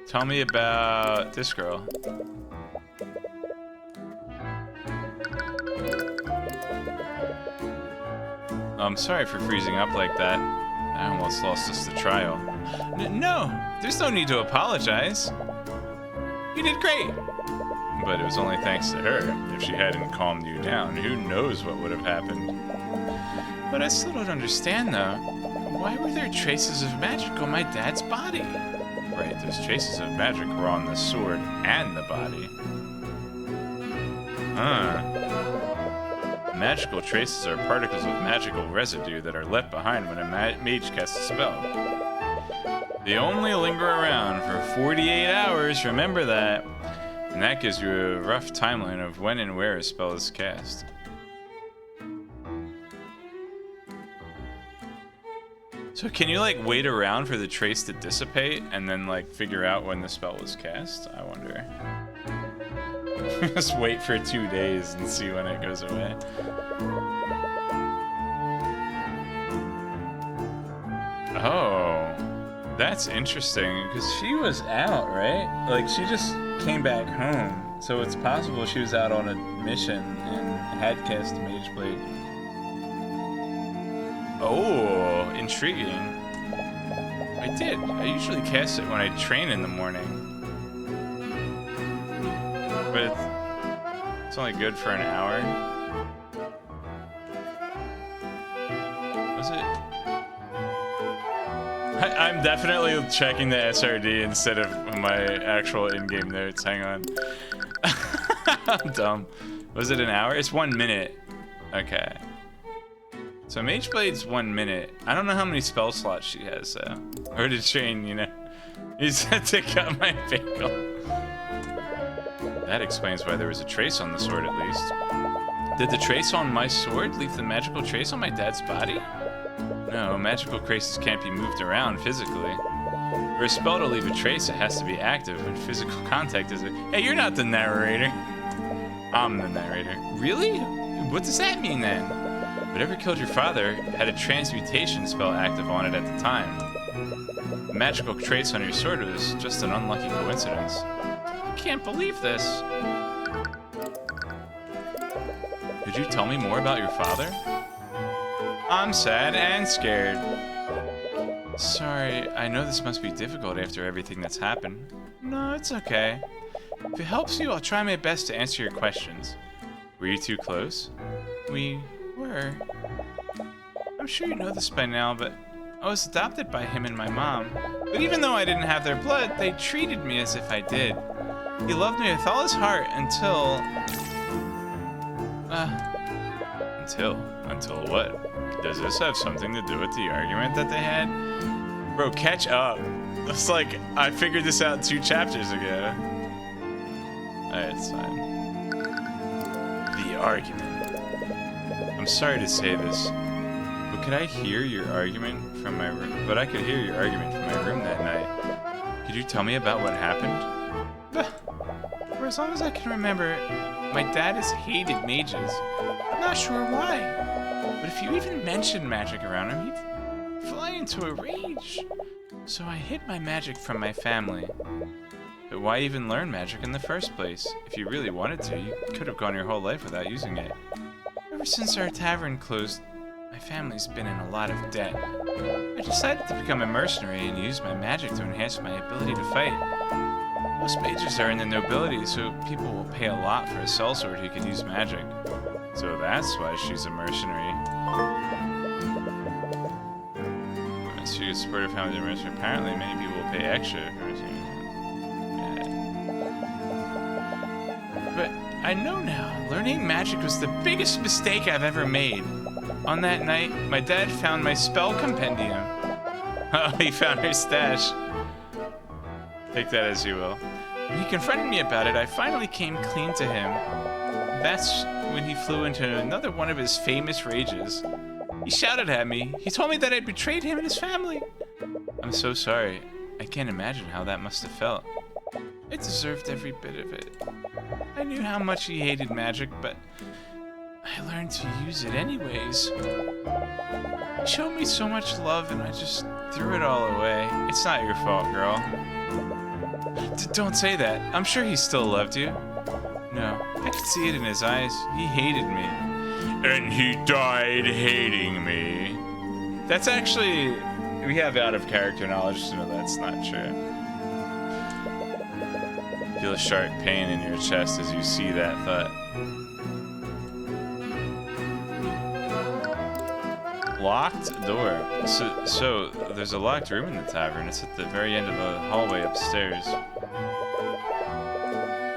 tell me about this girl. I'm sorry for freezing up like that. I almost lost us the trial. No, there's no need to apologize. You did great. But it was only thanks to her. If she hadn't calmed you down, who knows what would have happened. But I still don't understand, though. Why were there traces of magic on my dad's body? Right, those traces of magic were on the sword and the body. Magical traces are particles of magical residue that are left behind when a mage casts a spell. They only linger around for 48 hours, remember that. And that gives you a rough timeline of when and where a spell is cast. So can you like wait around for the trace to dissipate and then like figure out when the spell was cast? I wonder. Just wait for 2 days and see when it goes away. Oh, that's interesting because she was out, right? Like she just came back home, so it's possible she was out on a mission and had cast a Mage Blade. Oh, intriguing. I did. I usually cast it when I train in the morning. But it's only good for an hour. Was it? I'm definitely checking the SRD instead of my actual in-game notes. Hang on. I'm dumb. Was it an hour? It's 1 minute. Okay. So Mage Blade's 1 minute. I don't know how many spell slots she has, though. Or to train, you know. He said to cut my bagel. That explains why there was a trace on the sword, at least. Did the trace on my sword leave the magical trace on my dad's body? No, magical traces can't be moved around physically. For a spell to leave a trace, it has to be active, and physical contact is it. Hey, you're not the narrator. I'm the narrator. Really? What does that mean, then? Whatever killed your father had a transmutation spell active on it at the time. The magical trace on your sword was just an unlucky coincidence. I can't believe this. Could you tell me more about your father? I'm sad and scared. Sorry, I know this must be difficult after everything that's happened. No, it's okay. If it helps you, I'll try my best to answer your questions. Were you two close? We were. I'm sure you know this by now, but I was adopted by him and my mom. But even though I didn't have their blood, they treated me as if I did. He loved me with all his heart until... Until what? Does this have something to do with the argument that they had? Bro, catch up. It's like, I figured this out 2 chapters ago. Alright, it's fine. The argument. I'm sorry to say this, but could I hear your argument from my room? But I could hear your argument from my room that night. Could you tell me about what happened? For as long as I can remember, my dad has hated mages. I'm not sure why, but if you even mention magic around him, he'd fly into a rage. So I hid my magic from my family. But why even learn magic in the first place? If you really wanted to, you could have gone your whole life without using it. Ever since our tavern closed, my family's been in a lot of debt. I decided to become a mercenary and use my magic to enhance my ability to fight. Most mages are in the nobility, so people will pay a lot for a sellsword who can use magic. So that's why she's a mercenary. She gets support her family as a mercenary. Apparently, many people will pay extra for mercenary. But I know now, learning magic was the biggest mistake I've ever made. On that night, my dad found my spell compendium. Oh, he found her stash. Take that as you will. When he confronted me about it, I finally came clean to him. That's when he flew into another one of his famous rages. He shouted at me. He told me that I'd betrayed him and his family. I'm so sorry. I can't imagine how that must have felt. I deserved every bit of it. I knew how much he hated magic, but I learned to use it anyways. He showed me so much love and I just threw it all away. It's not your fault, girl. Don't say that. I'm sure he still loved you. No, I could see it in his eyes. He hated me. And he died hating me. That's actually... We have out-of-character knowledge to know that's not true. Feel a sharp pain in your chest as you see that thought. Locked door. So there's a locked room in the tavern. It's at the very end of the hallway upstairs.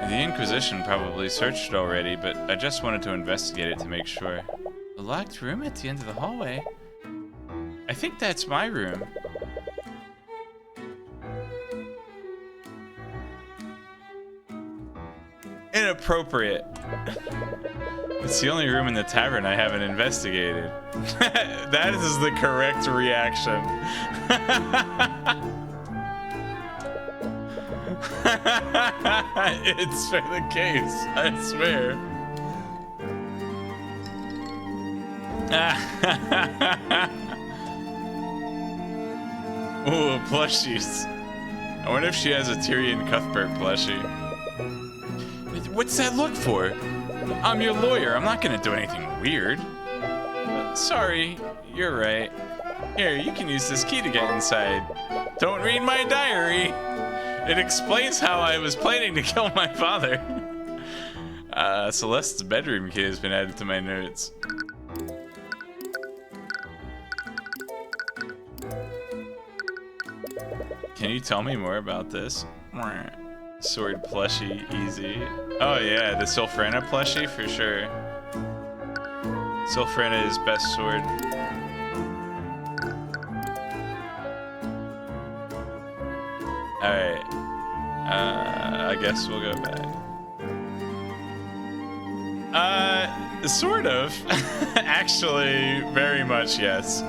The Inquisition probably searched it already, but I just wanted to investigate it to make sure. A locked room at the end of the hallway? I think that's my room. Inappropriate. It's the only room in the tavern I haven't investigated. That is the correct reaction. It's for the case, I swear. Ooh, plushies. I wonder if she has a Tyrion Cuthbert plushie. What's that look for? I'm your lawyer. I'm not gonna do anything weird. Sorry, you're right. Here, you can use this key to get inside. Don't read my diary. It explains how I was planning to kill my father. Celeste's bedroom key has been added to my notes. Can you tell me more about this? Sword plushie, easy. Oh yeah, the Sylphrena plushie for sure. Sylphrena is best sword. Alright. I guess we'll go back. Sort of. Actually, very much yes.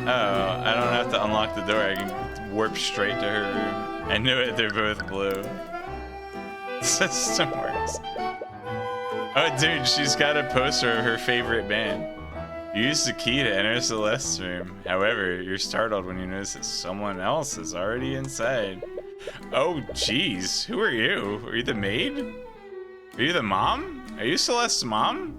Oh, I don't have to unlock the door. I can warp straight to her room. I knew it. They're both blue. System works. Oh, dude, she's got a poster of her favorite band. Use the key to enter Celeste's room. However, you're startled when you notice that someone else is already inside. Oh, jeez. Who are you? Are you the maid? Are you the mom? Are you Celeste's mom?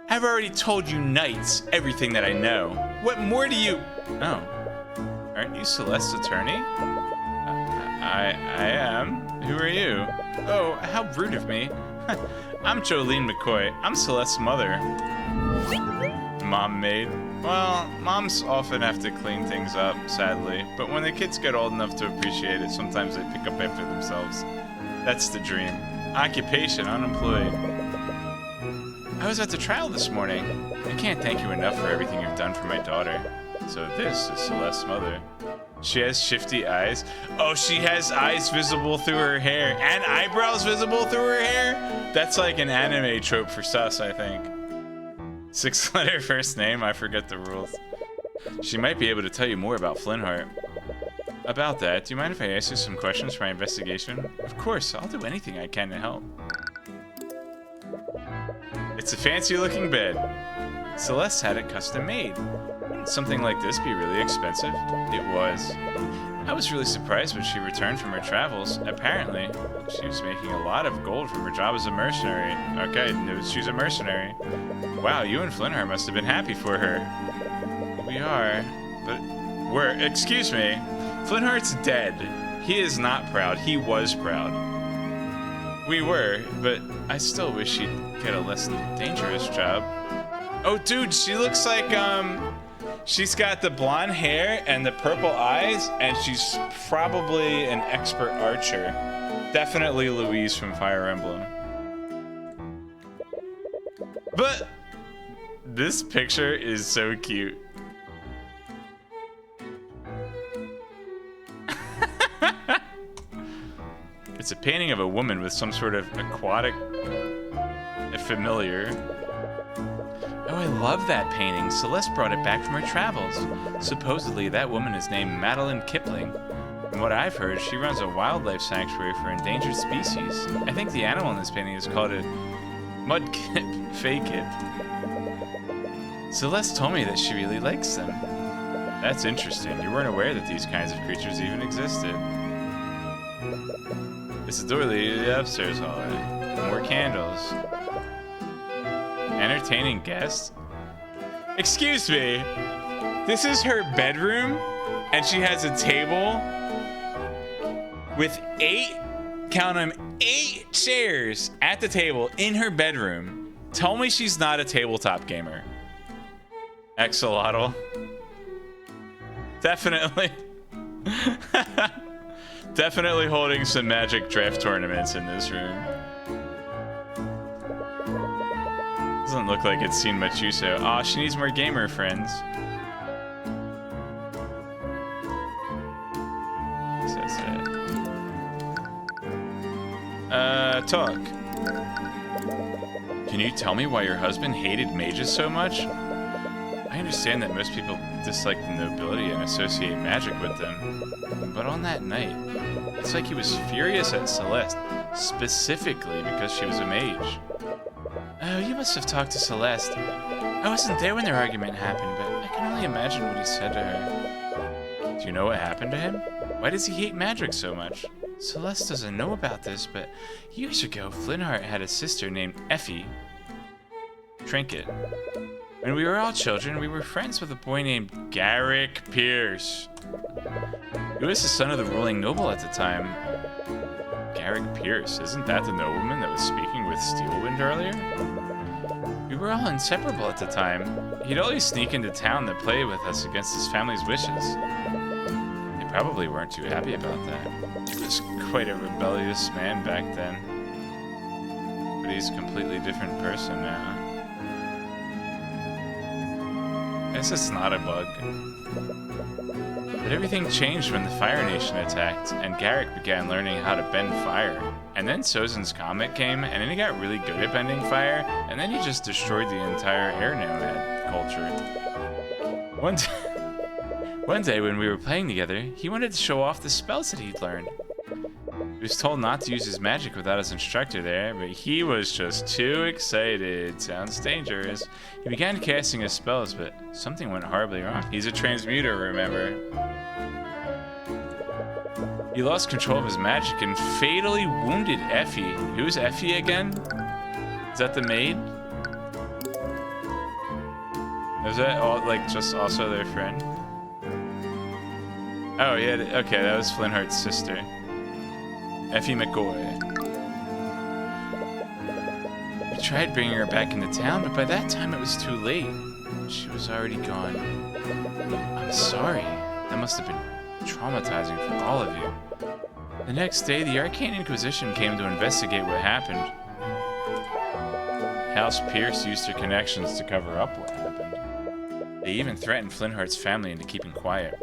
I've already told you knights everything that I know. What more do you... Oh. Aren't you Celeste's attorney? I am. Who are you? Oh, how rude of me. I'm Jolene McCoy. I'm Celeste's mother. Mom maid. Well, moms often have to clean things up, sadly. But when the kids get old enough to appreciate it, sometimes they pick up after themselves. That's the dream. Occupation, unemployed. I was at the trial this morning. I can't thank you enough for everything you've done for my daughter. So this is Celeste's mother. She has shifty eyes. Oh, she has eyes visible through her hair and eyebrows visible through her hair? That's like an anime trope for sus, I think. 6-letter first name, I forget the rules. She might be able to tell you more about Flintheart. About that, do you mind if I ask you some questions for my investigation? Of course, I'll do anything I can to help. It's a fancy-looking bed. Celeste had it custom made. Wouldn't something like this be really expensive? It was. I was really surprised when she returned from her travels. Apparently, she was making a lot of gold from her job as a mercenary. Okay, she's a mercenary. Wow, you and Flintheart must have been happy for her. We are, but excuse me. Flintheart's dead. He is not proud. He was proud. We were, but I still wish she'd get a less dangerous job. Oh, dude, she looks like, she's got the blonde hair and the purple eyes, and she's probably an expert archer. Definitely Louise from Fire Emblem. But this picture is so cute. It's a painting of a woman with some sort of aquatic familiar. Oh, Oh, I love that painting. Celeste brought it back from her travels. Supposedly, that woman is named Madeline Kipling. From what I've heard, she runs a wildlife sanctuary for endangered species. I think the animal in this painting is called a mudkip, fakip. Celeste told me that she really likes them. That's interesting. You weren't aware that these kinds of creatures even existed. It's the door leading to the upstairs hallway. More candles. Entertaining guests? Excuse me. This is her bedroom, and she has a table with 8, count them, 8 chairs at the table in her bedroom. Tell me she's not a tabletop gamer. Axolotl. Definitely. Definitely holding some Magic draft tournaments in this room. Doesn't look like it's seen much use. Aw, she needs more gamer friends. Talk. Can you tell me why your husband hated mages so much? I understand that most people dislike the nobility and associate magic with them. But on that night, it's like he was furious at Celeste, specifically because she was a mage. Oh, you must have talked to Celeste. I wasn't there when their argument happened, but I can only imagine what he said to her. Do you know what happened to him? Why does he hate magic so much? Celeste doesn't know about this, but years ago, Flintheart had a sister named Effie Trinket. When we were all children, we were friends with a boy named Garrick Pierce. He was the son of the ruling noble at the time. Garrick Pierce, isn't that the nobleman that was speaking with Steelwind earlier? We were all inseparable at the time. He'd always sneak into town to play with us against his family's wishes. They probably weren't too happy about that. He was quite a rebellious man back then. But he's a completely different person now. I guess it's not a bug. But everything changed when the Fire Nation attacked, and Garrick began learning how to bend fire. And then Sozin's comet came, and then he got really good at bending fire, and then he just destroyed the entire air nomad culture. One day when we were playing together, he wanted to show off the spells that he'd learned. He was told not to use his magic without his instructor there, but he was just too excited. Sounds dangerous. He began casting his spells, but something went horribly wrong. He's a transmuter, remember? He lost control of his magic and fatally wounded Effie. Who's Effie again? Is that the maid? Is that all, like, just also their friend? Oh, yeah, okay, that was Flintheart's sister. Effie McCoy. We tried bringing her back into town, but by that time it was too late. She was already gone. I'm sorry. That must have been traumatizing for all of you. The next day, the Arcane Inquisition came to investigate what happened. House Pierce used her connections to cover up what happened. They even threatened Flintheart's family into keeping quiet.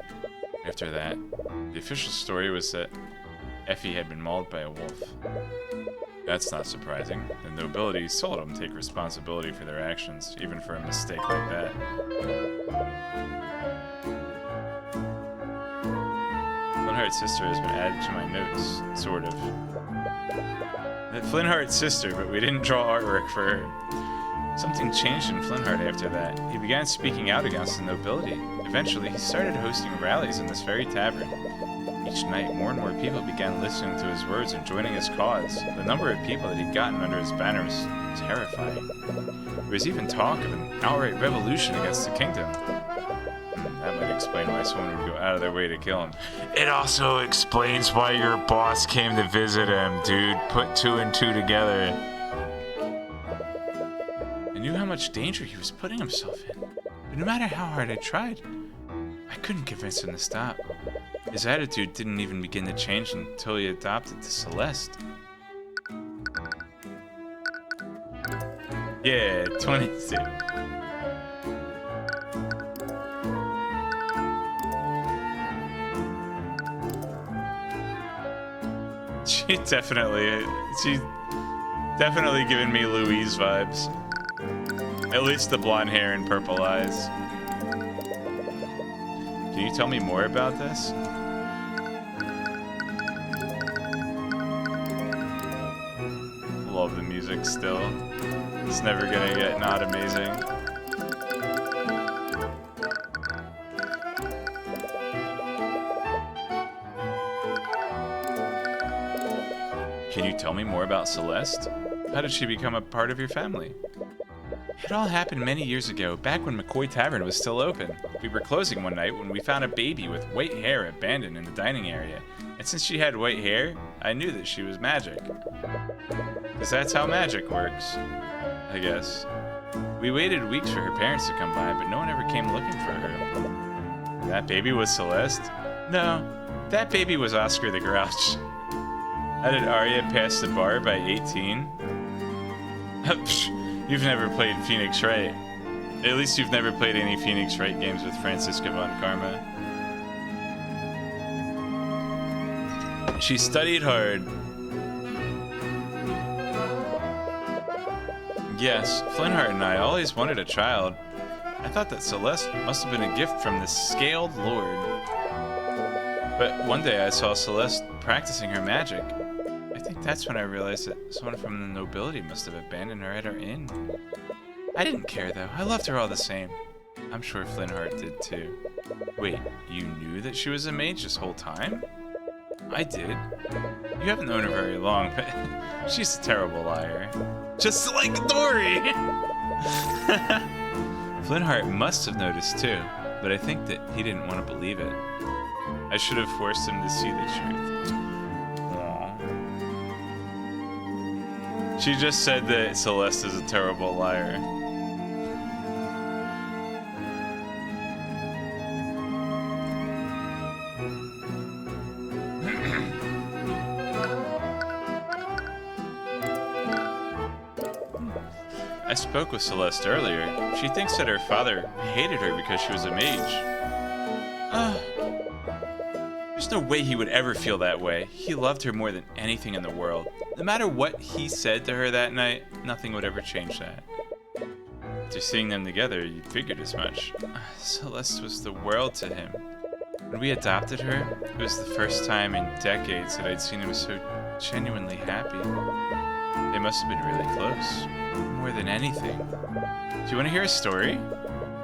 After that, the official story was that Effie had been mauled by a wolf. That's not surprising. The nobility seldom take responsibility for their actions, even for a mistake like that. Flintheart's sister has been added to my notes, sort of. Flintheart's sister, but we didn't draw artwork for her. Something changed in Flintheart after that. He began speaking out against the nobility. Eventually, he started hosting rallies in this very tavern. Each night, more and more people began listening to his words and joining his cause. The number of people that he'd gotten under his banner was terrifying. There was even talk of an outright revolution against the kingdom. That might explain why someone would go out of their way to kill him. It also explains why your boss came to visit him, dude. Put 2 and 2 together. I knew how much danger he was putting himself in, but no matter how hard I tried, I couldn't convince him to stop. His attitude didn't even begin to change until he adopted to Celeste. Yeah, 22. She's definitely giving me Louise vibes. At least the blonde hair and purple eyes. Can you tell me more about this? Love the music still. It's never gonna get not amazing. Can you tell me more about Celeste? How did she become a part of your family? It all happened many years ago, back when McCoy Tavern was still open. We were closing one night when we found a baby with white hair abandoned in the dining area. And since she had white hair, I knew that she was magic. Because that's how magic works, I guess. We waited weeks for her parents to come by, but no one ever came looking for her. That baby was Celeste? No, that baby was Oscar the Grouch. How did Arya pass the bar by 18? You've never played Phoenix Wright. At least you've never played any Phoenix Wright games with Franziska von Karma. She studied hard. Yes, Flintheart and I always wanted a child. I thought that Celeste must have been a gift from the Scaled Lord. But one day I saw Celeste practicing her magic. I think that's when I realized that someone from the nobility must have abandoned her at our inn. I didn't care though, I loved her all the same. I'm sure Flintheart did too. Wait, you knew that she was a mage this whole time? I did. You haven't known her very long, but she's a terrible liar. Just like Dory! Flintheart must have noticed too, but I think that he didn't want to believe it. I should have forced him to see the truth. Aww. She just said that Celeste is a terrible liar. I spoke with Celeste earlier. She thinks that her father hated her because she was a mage. There's no way he would ever feel that way. He loved her more than anything in the world. No matter what he said to her that night, nothing would ever change that. After seeing them together, you figured as much. Celeste was the world to him. When we adopted her, it was the first time in decades that I'd seen him so genuinely happy. They must have been really close. More than anything. Do you want to hear a story?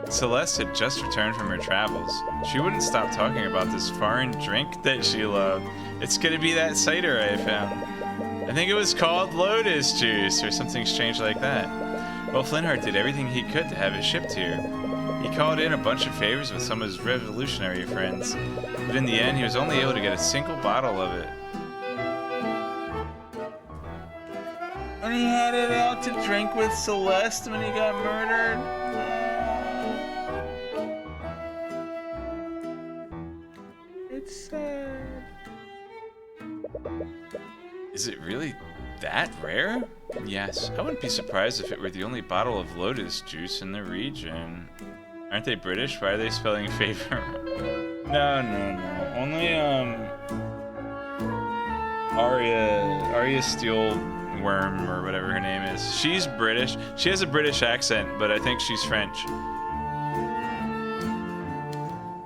Celeste had just returned from her travels. She wouldn't stop talking about this foreign drink that she loved. It's gonna be that cider I found. I think it was called lotus juice or something strange like that. Well, Flintheart did everything he could to have it shipped here. He called in a bunch of favors with some of his revolutionary friends, but in the end he was only able to get a single bottle of it. And he had it out to drink with Celeste when he got murdered. It's sad. Is it really that rare? Yes. I wouldn't be surprised if it were the only bottle of lotus juice in the region. Aren't they British? Why are they spelling favor? No. Only, Arya Steelworm, or whatever her name is. She's British. She has a British accent, but I think she's French.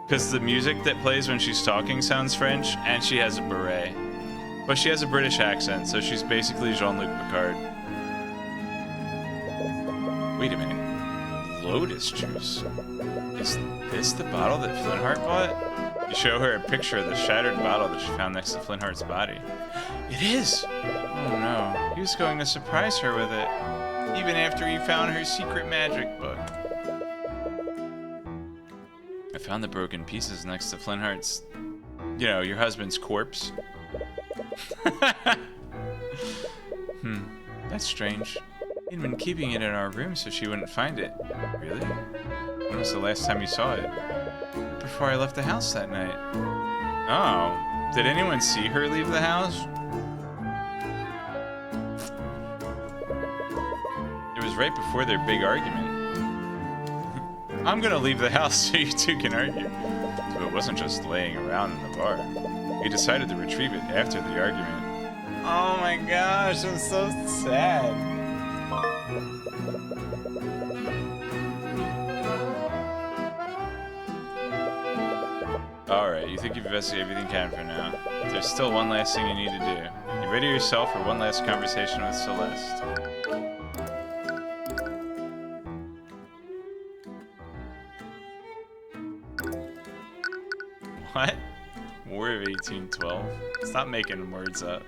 Because the music that plays when she's talking sounds French, and she has a beret. But she has a British accent, so she's basically Jean-Luc Picard. Wait a minute. Lotus juice? Is this the bottle that Flintheart bought? You show her a picture of the shattered bottle that she found next to Flintheart's body. It is! Oh no, he was going to surprise her with it, even after he found her secret magic book. I found the broken pieces next to Flintheart's, you know, your husband's corpse. That's strange. He'd been keeping it in our room so she wouldn't find it. Really? When was the last time you saw it? Before I left the house that night. Oh, did anyone see her leave the house? It was right before their big argument. I'm gonna leave the house so you two can argue. So it wasn't just laying around in the bar. We decided to retrieve it after the argument. Oh my gosh, I'm so sad. Alright, you think you've investigated everything you can for now. There's still one last thing you need to do. You ready yourself for one last conversation with Celeste? What? War of 1812? Stop making words up.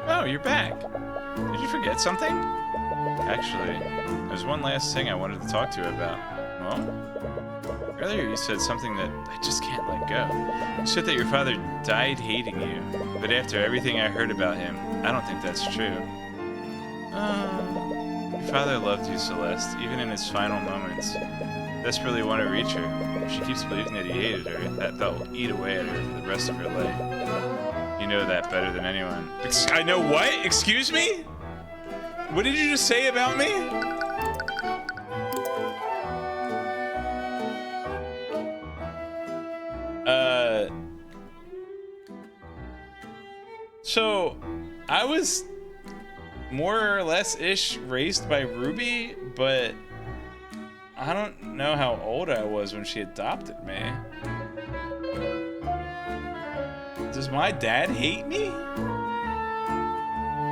Oh, you're back. Did you forget something? Actually, there's one last thing I wanted to talk to you about. Well, earlier you said something that I just can't let go. You said that your father died hating you, but after everything I heard about him, I don't think that's true. Your father loved you, Celeste, even in his final moments. Desperately want to reach her. If she keeps believing that he hated her, that will eat away at her for the rest of her life. You know that better than anyone. I know what? Excuse me? What did you just say about me? So, I was more or less-ish raised by Ruby, but I don't know how old I was when she adopted me. Does my dad hate me?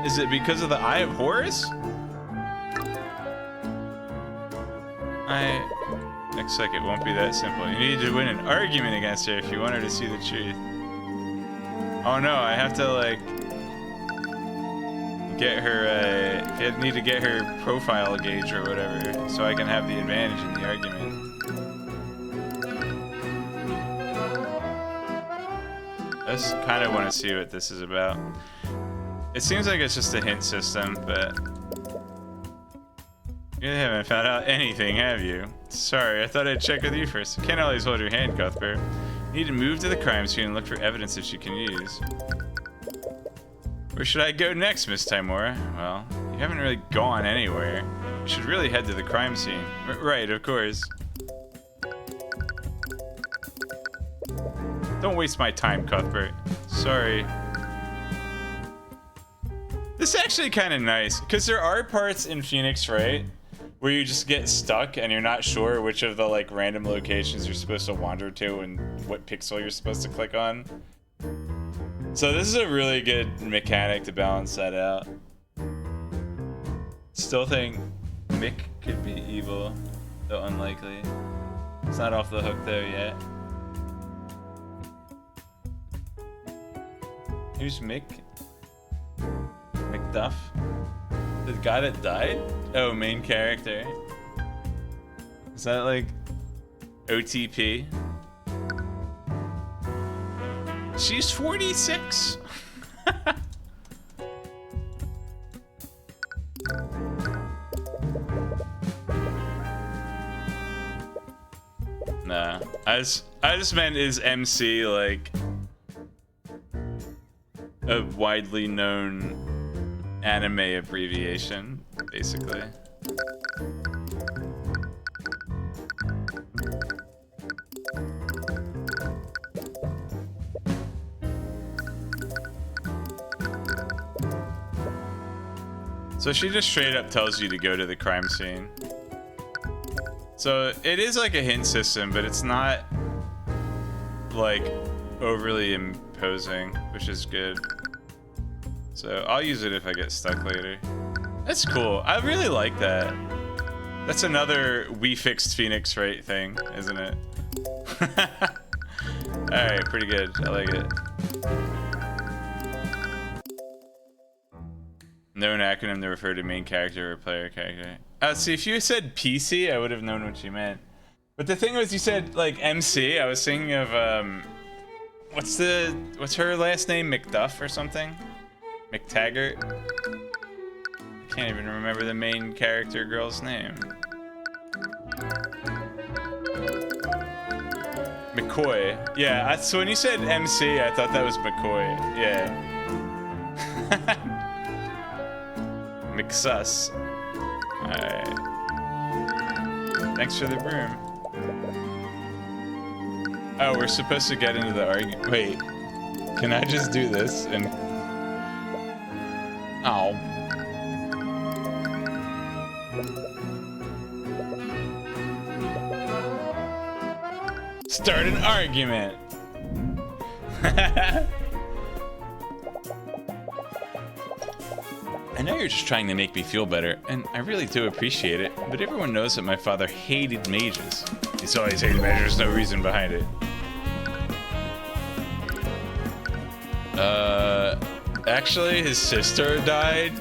Is it because of the Eye of Horus? Looks like it won't be that simple. You need to win an argument against her if you want her to see the truth. Oh no, I have to like get her, I need to get her profile gauge or whatever so I can have the advantage in the argument. I just kind of want to see what this is about. It seems like it's just a hint system, but you haven't found out anything, have you? Sorry, I thought I'd check with you first. Can't always hold your hand, Cuthbert. You need to move to the crime scene and look for evidence that she can use. Where should I go next, Miss Timora? Well, you haven't really gone anywhere. You should really head to the crime scene. Right, of course. Don't waste my time, Cuthbert. Sorry. This is actually kind of nice, because there are parts in Phoenix, right, where you just get stuck and you're not sure which of the like random locations you're supposed to wander to and what pixel you're supposed to click on. So this is a really good mechanic to balance that out. Still think Mick could be evil, though unlikely. It's not off the hook though yet. Who's Mick? McDuff? The guy that died? Oh, main character. Is that like OTP? She's 46. Nah, I just meant is MC like a widely known anime abbreviation, basically. So she just straight up tells you to go to the crime scene. So it is like a hint system, but it's not like overly imposing, which is good. So I'll use it if I get stuck later. That's cool. I really like that. That's another we fixed Phoenix right thing, isn't it? Alright, pretty good. I like it. Known acronym to refer to main character or player character. See, if you said PC, I would have known what you meant. But the thing was, you said like MC. I was thinking of what's her last name? McDuff or something? McTaggart. I can't even remember the main character girl's name. McCoy. Yeah. So when you said MC, I thought that was McCoy. Yeah. McSuss. Alright. Thanks for the broom. Oh, we're supposed to get into the argument. Wait. Can I just do this and... Oh. Start an argument. I know you're just trying to make me feel better, and I really do appreciate it, but everyone knows that my father hated mages. He's always hated mages, there's no reason behind it. Actually, his sister died.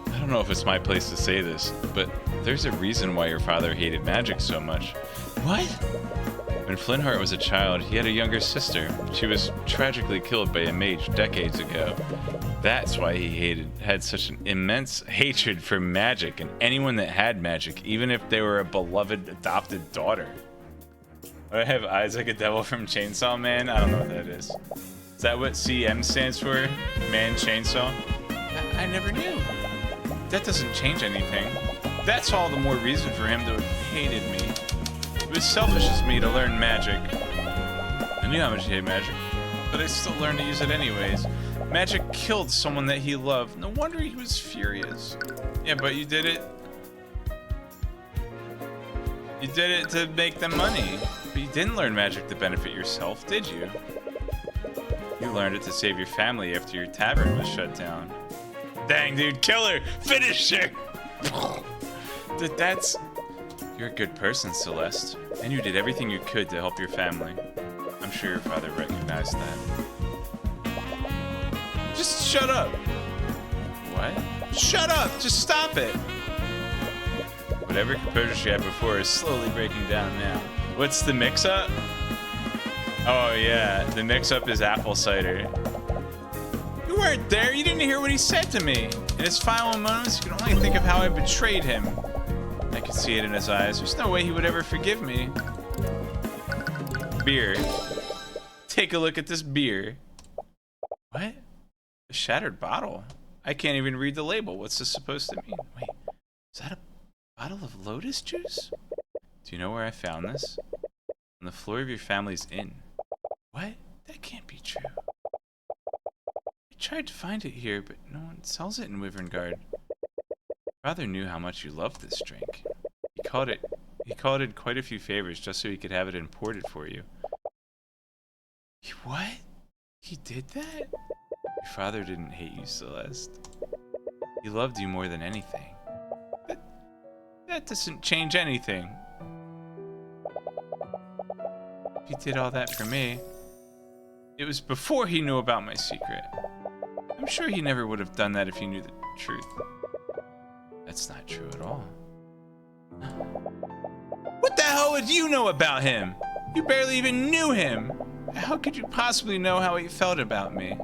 I don't know if it's my place to say this, but there's a reason why your father hated magic so much. What? When Flintheart was a child, he had a younger sister. She was tragically killed by a mage decades ago. That's why he had such an immense hatred for magic and anyone that had magic, even if they were a beloved adopted daughter. I have eyes like a devil from Chainsaw Man? I don't know what that is. Is that what CM stands for? Man Chainsaw? I never knew. That doesn't change anything. That's all the more reason for him to have hated me. It was selfish as me to learn magic. I knew how much he hated magic, but I still learned to use it anyways. Magic killed someone that he loved. No wonder he was furious. Yeah, but you did it. You did it to make them money. But you didn't learn magic to benefit yourself, did you? You learned it to save your family after your tavern was shut down. Dang, dude, kill her! Finish her! That's... You're a good person, Celeste. And you did everything you could to help your family. I'm sure your father recognized that. Just shut up. What? Shut up! Just stop it! Whatever composure she had before is slowly breaking down now. What's the mix-up? Oh yeah, the mix-up is apple cider. You weren't there, you didn't hear what he said to me. In his final moments, you can only think of how I betrayed him. I could see it in his eyes. There's no way he would ever forgive me. Beer. Take a look at this beer. What? A shattered bottle? I can't even read the label. What's this supposed to mean? Wait, is that a bottle of lotus juice? Do you know where I found this? On the floor of your family's inn. What? That can't be true. I tried to find it here, but no one sells it in Wyverngard. Father knew how much you loved this drink. He called in quite a few favors just so he could have it imported for you. What? He did that? Your father didn't hate you, Celeste. He loved you more than anything. That doesn't change anything. He did all that for me. It was before he knew about my secret. I'm sure he never would have done that if he knew the truth. That's not true at all. What the hell would you know about him? You barely even knew him. How could you possibly know how he felt about me?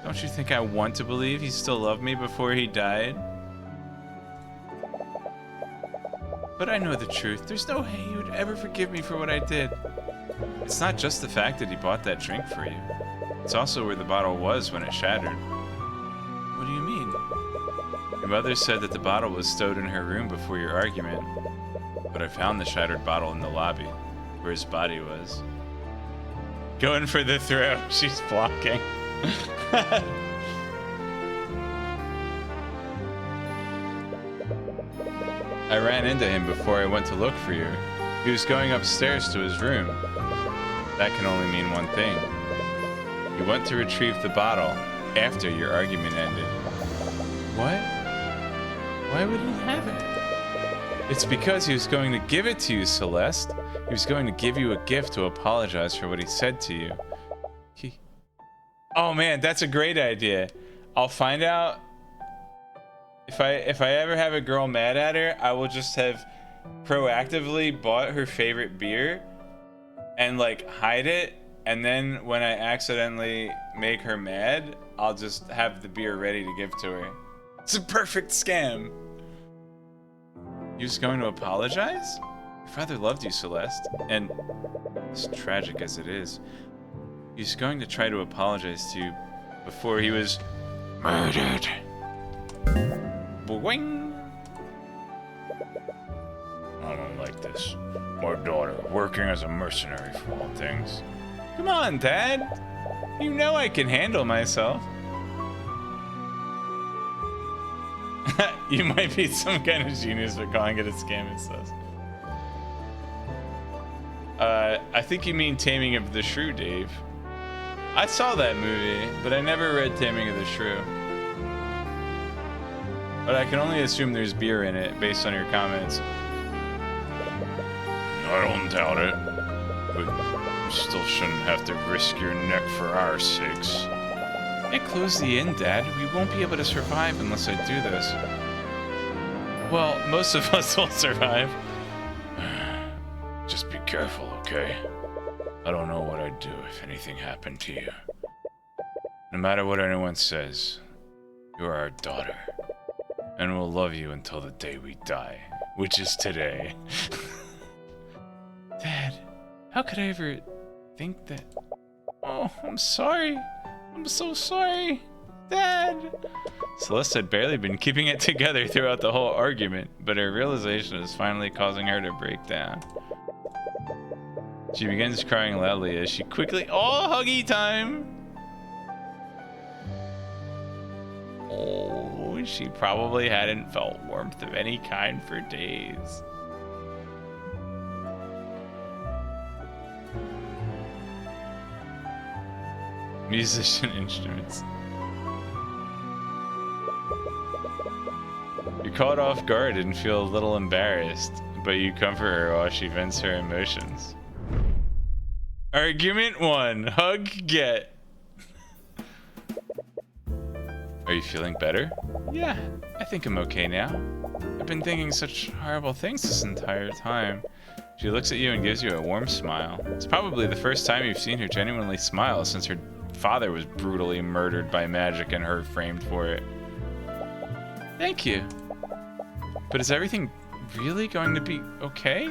Don't you think I want to believe he still loved me before he died? But I know the truth. There's no way he would ever forgive me for what I did. It's not just the fact that he bought that drink for you. It's also where the bottle was when it shattered. What do you mean? Your mother said that the bottle was stowed in her room before your argument. But I found the shattered bottle in the lobby, where his body was. Going for the throw. She's blocking. I ran into him before I went to look for you. He was going upstairs to his room. That can only mean one thing. You went to retrieve the bottle after your argument ended. What? Why would he have it? It's because he was going to give it to you, Celeste. He was going to give you a gift to apologize for what he said to you. Oh man, that's a great idea. I'll find out. If I ever have a girl mad at her, I will just have proactively bought her favorite beer and like hide it, and then when I accidentally make her mad, I'll just have the beer ready to give to her. It's a perfect scam. You was going to apologize? Your father loved you, Celeste, and as tragic as it is, he's going to try to apologize to you before he was murdered. Boing! I don't like this. My daughter, working as a mercenary for all things. Come on, Dad. You know I can handle myself. You might be some kind of genius for calling it a scam, it says. I think you mean Taming of the Shrew, Dave. I saw that movie, but I never read Taming of the Shrew. But I can only assume there's beer in it, based on your comments. I don't doubt it. But you still shouldn't have to risk your neck for our sakes. Hey, close the inn, Dad. We won't be able to survive unless I do this. Well, most of us will survive. Just be careful, okay? I don't know what I'd do if anything happened to you. No matter what anyone says, you're our daughter. And we'll love you until the day we die, which is today. Dad, how could I ever think that? Oh, I'm sorry. I'm so sorry. Dad. Celeste had barely been keeping it together throughout the whole argument, but her realization is finally causing her to break down. She begins crying loudly as she quickly... Oh, huggy time! Oh, she probably hadn't felt warmth of any kind for days. Musician instruments. You're caught off guard and feel a little embarrassed, but you comfort her while she vents her emotions. Argument 1. Hug get. Are you feeling better? Yeah, I think I'm okay now. I've been thinking such horrible things this entire time. She looks at you and gives you a warm smile. It's probably the first time you've seen her genuinely smile since her father was brutally murdered by magic and her framed for it. Thank you. But is everything really going to be okay?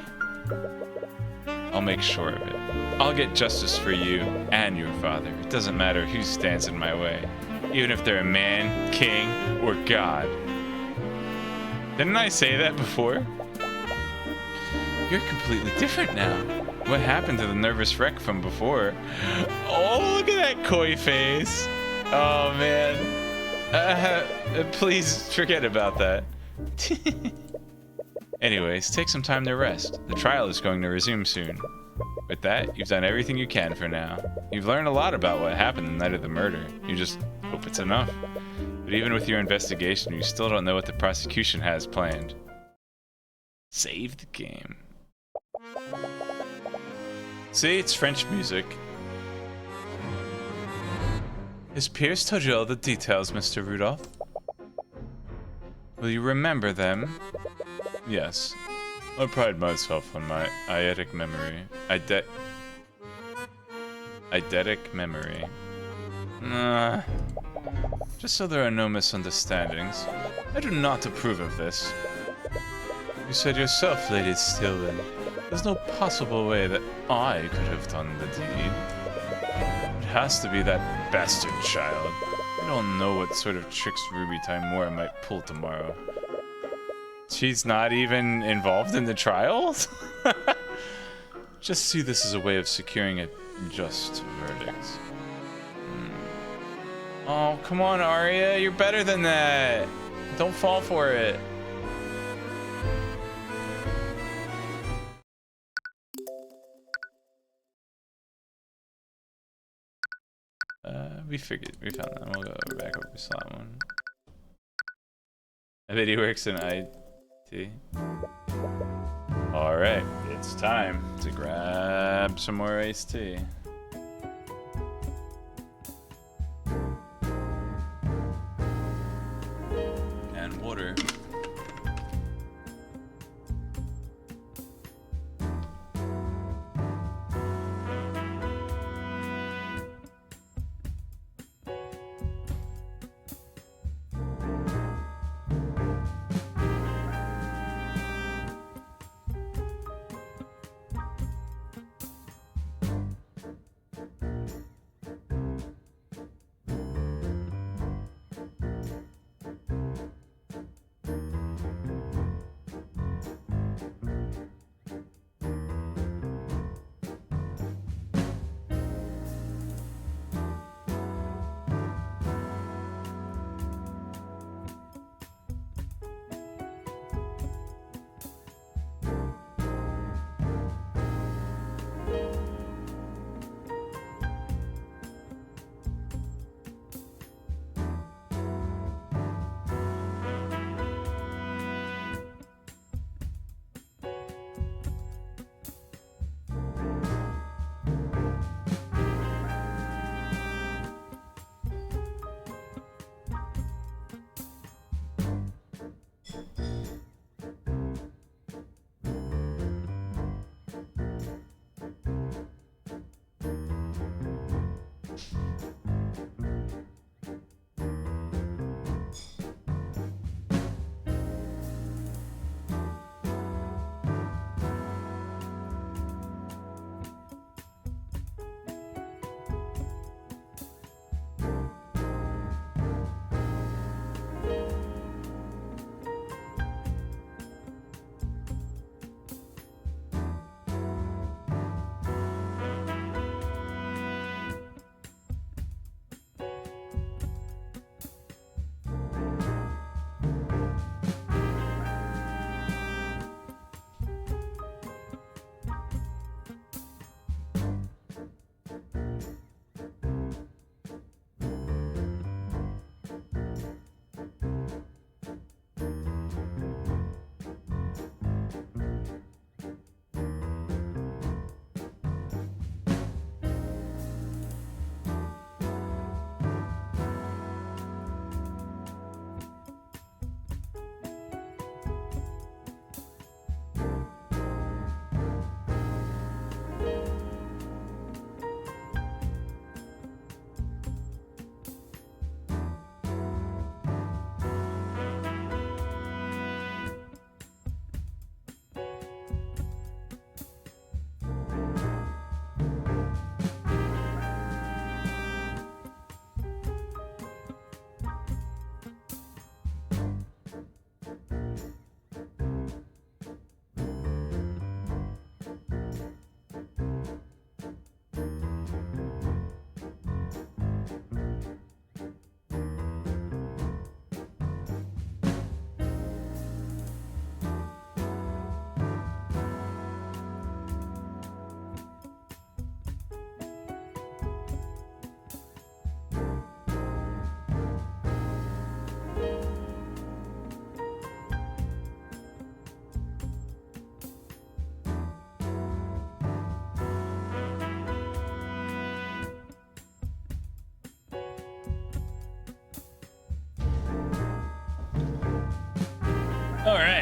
I'll make sure of it. I'll get justice for you and your father. It doesn't matter who stands in my way, even if they're a man, king, or God. Didn't I say that before? You're completely different now. What happened to the nervous wreck from before? Oh, look at that coy face. Oh, man. Please forget about that. Anyways, take some time to rest. The trial is going to resume soon. With that, you've done everything you can for now. You've learned a lot about what happened the night of the murder. You just hope it's enough. But even with your investigation, you still don't know what the prosecution has planned. Save the game. See, it's French music. Has Pierce told you all the details, Mr. Rudolph? Will you remember them? Yes. I pride myself on my eidetic memory. Eidetic memory. Just so there are no misunderstandings. I do not approve of this. You said yourself, Lady Steelman, there's no possible way that I could have done the deed. It has to be that bastard child. I don't know what sort of tricks Ruby Timora might pull tomorrow. She's not even involved in the trials? Just see this as a way of securing a just verdict. Oh, come on, Arya. You're better than that. Don't fall for it. We found that. We'll go back over to slot one. I bet he works in IT. Alright, it's time to grab some more iced tea. And water.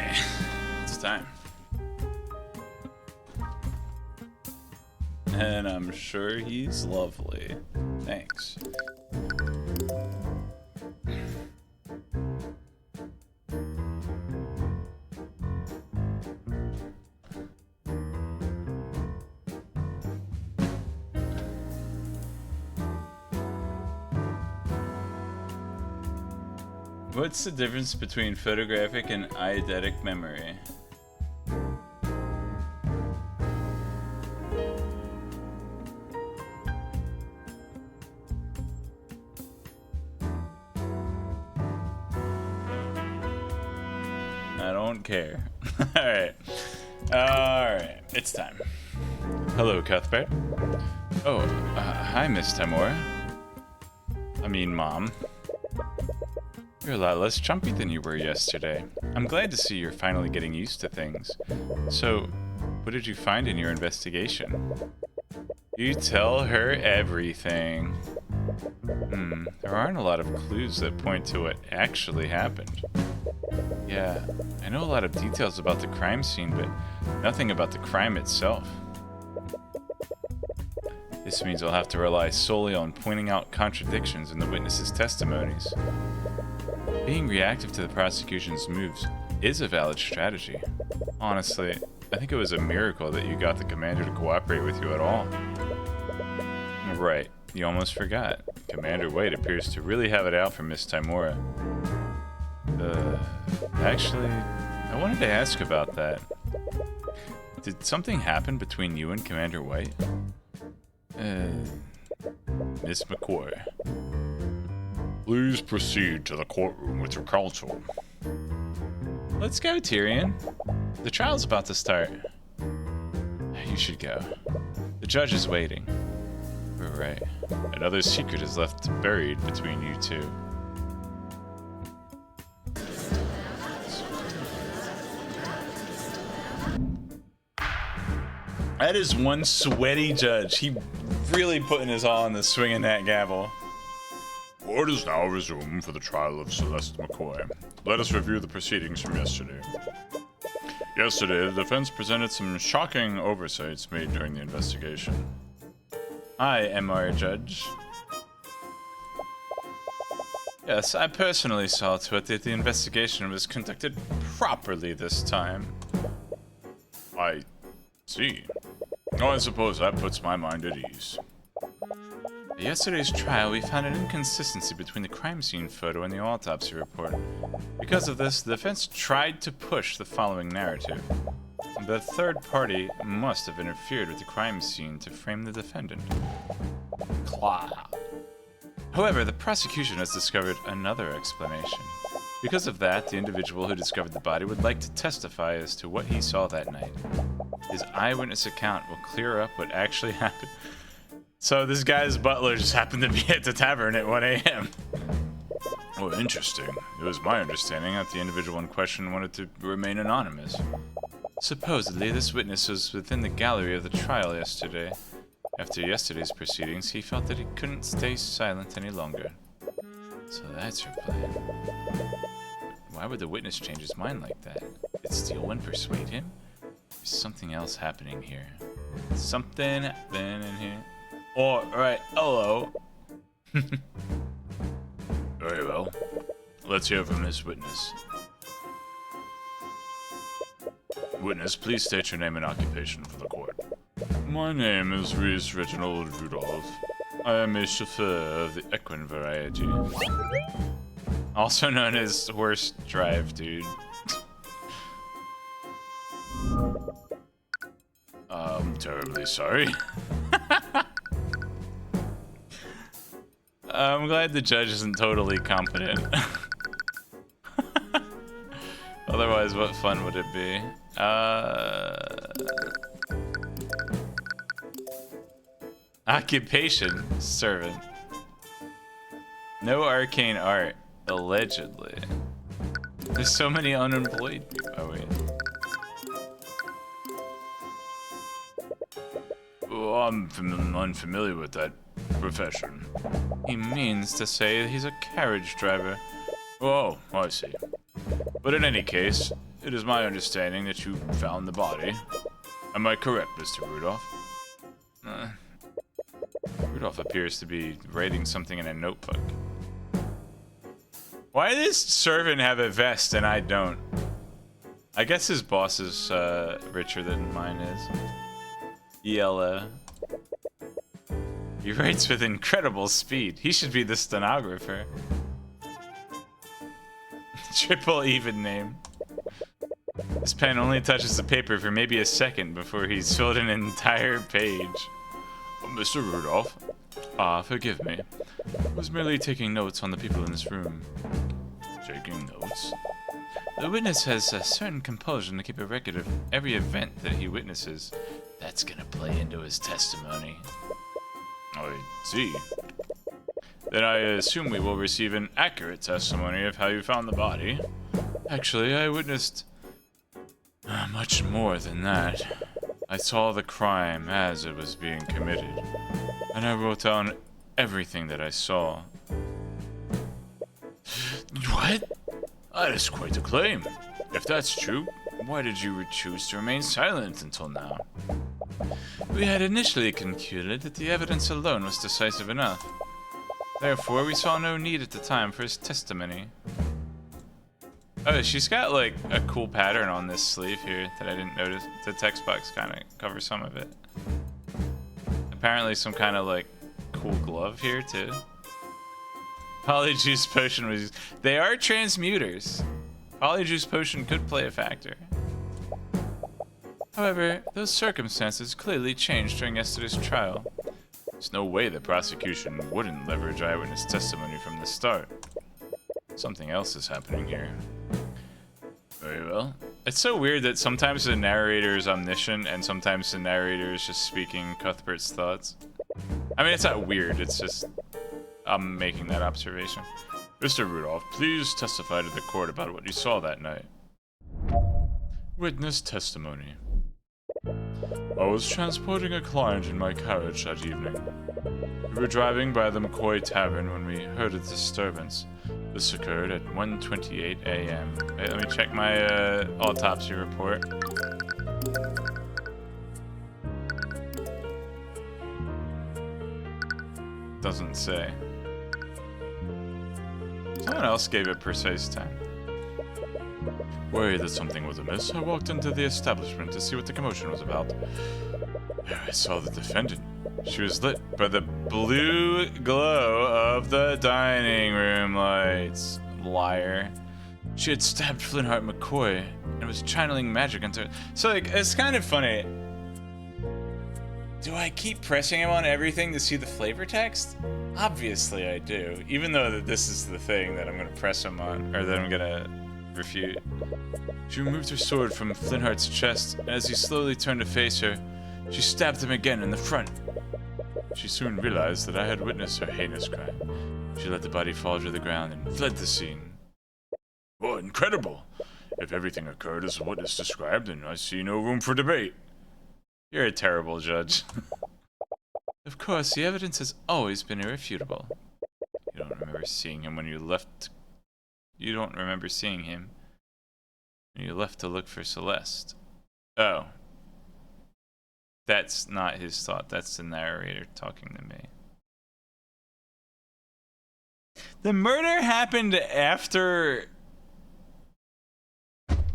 Okay, it's time. And I'm sure he's lovely. Thanks. What's the difference between photographic and eidetic memory? I don't care. Alright. Alright, it's time. Hello, Cuthbert. Oh, hi, Miss Tamora. I mean, Mom. You're a lot less chumpy than you were yesterday. I'm glad to see you're finally getting used to things. So, what did you find in your investigation? You tell her everything. There aren't a lot of clues that point to what actually happened. Yeah, I know a lot of details about the crime scene, but nothing about the crime itself. This means I'll have to rely solely on pointing out contradictions in the witnesses' testimonies. Being reactive to the prosecution's moves is a valid strategy. Honestly, I think it was a miracle that you got the commander to cooperate with you at all. Right, you almost forgot. Commander White appears to really have it out for Miss Tamora. Actually, I wanted to ask about that. Did something happen between you and Commander White? Miss McCoy. Please proceed to the courtroom with your counsel. Let's go, Tyrion. The trial's about to start. You should go. The judge is waiting. Right. Another secret is left buried between you two. That is one sweaty judge. He really putting his all in the swinging that gavel. Court is now resumed for the trial of Celeste McCoy. Let us review the proceedings from yesterday. Yesterday, the defense presented some shocking oversights made during the investigation. I am our judge. Yes, I personally saw to it that the investigation was conducted properly this time. I see. Oh, I suppose that puts my mind at ease. At yesterday's trial, we found an inconsistency between the crime scene photo and the autopsy report. Because of this, the defense tried to push the following narrative. The third party must have interfered with the crime scene to frame the defendant. Claw. However, the prosecution has discovered another explanation. Because of that, the individual who discovered the body would like to testify as to what he saw that night. His eyewitness account will clear up what actually happened. So this guy's butler just happened to be at the tavern at 1 a.m. Oh, interesting. It was my understanding that the individual in question wanted to remain anonymous. Supposedly, this witness was within the gallery of the trial yesterday. After yesterday's proceedings, he felt that he couldn't stay silent any longer. So that's her plan. Why would the witness change his mind like that? Did steal and persuade him? There's something else happening here. Something happening here. Alright, hello. Very well. Let's hear from this witness. Witness, please state your name and occupation for the court. My name is Reese Reginald Rudolph. I am a chauffeur of the equine variety. Also known as horse drive, dude. I'm terribly sorry. I'm glad the judge isn't totally competent. Otherwise, what fun would it be? Occupation, servant. No arcane art, allegedly. There's so many unemployed people. Oh, wait. Oh, I'm unfamiliar with that profession. He means to say he's a carriage driver. Oh, I see. But in any case, it is my understanding that you found the body. Am I correct, Mr. Rudolph? Rudolph appears to be writing something in a notebook. Why does servant have a vest and I don't? I guess his boss is richer than mine is. Yellow. He writes with incredible speed. He should be the stenographer. Triple even name. This pen only touches the paper for maybe a second before he's filled an entire page. Mr. Rudolph? Forgive me. I was merely taking notes on the people in this room. Taking notes? The witness has a certain compulsion to keep a record of every event that he witnesses. That's gonna play into his testimony. I see. Then I assume we will receive an accurate testimony of how you found the body. Actually, I witnessed much more than that. I saw the crime as it was being committed, and I wrote down everything that I saw. What? That is quite a claim. If that's true, why did you choose to remain silent until now? We had initially concluded that the evidence alone was decisive enough. Therefore, we saw no need at the time for his testimony. Oh, she's got like a cool pattern on this sleeve here that I didn't notice. The text box kind of covers some of it. Apparently some kind of like cool glove here too. Polyjuice potion was used. They are transmuters. Polyjuice potion could play a factor. However, those circumstances clearly changed during yesterday's trial. There's no way the prosecution wouldn't leverage eyewitness testimony from the start. Something else is happening here. Very well. It's so weird that sometimes the narrator is omniscient and sometimes the narrator is just speaking Cuthbert's thoughts. I mean, it's not weird, it's just I'm making that observation. Mr. Rudolph, please testify to the court about what you saw that night. Witness testimony. I was transporting a client in my carriage that evening. We were driving by the McCoy Tavern when we heard a disturbance. This occurred at 1:28 a.m. Wait, let me check my autopsy report. Doesn't say. Someone else gave it precise time. Worried that something was amiss, I walked into the establishment to see what the commotion was about. There I saw the defendant. She was lit by the blue glow of the dining room lights. Liar. She had stabbed Flintheart McCoy and was channeling magic into it. So, like, it's kind of funny. Do I keep pressing him on everything to see the flavor text? Obviously I do. Even though that this is the thing that I'm going to press him on, or that I'm going to refute. She removed her sword from Flintheart's chest, and as he slowly turned to face her, she stabbed him again in the front. She soon realized that I had witnessed her heinous crime. She let the body fall to the ground and fled the scene. Oh, incredible! If everything occurred as the witness described, then I see no room for debate. You're a terrible judge. Of course, the evidence has always been irrefutable. You don't remember seeing him when you left. You don't remember seeing him when you left to look for Celeste. Oh. That's not his thought. That's the narrator talking to me. The murder happened after.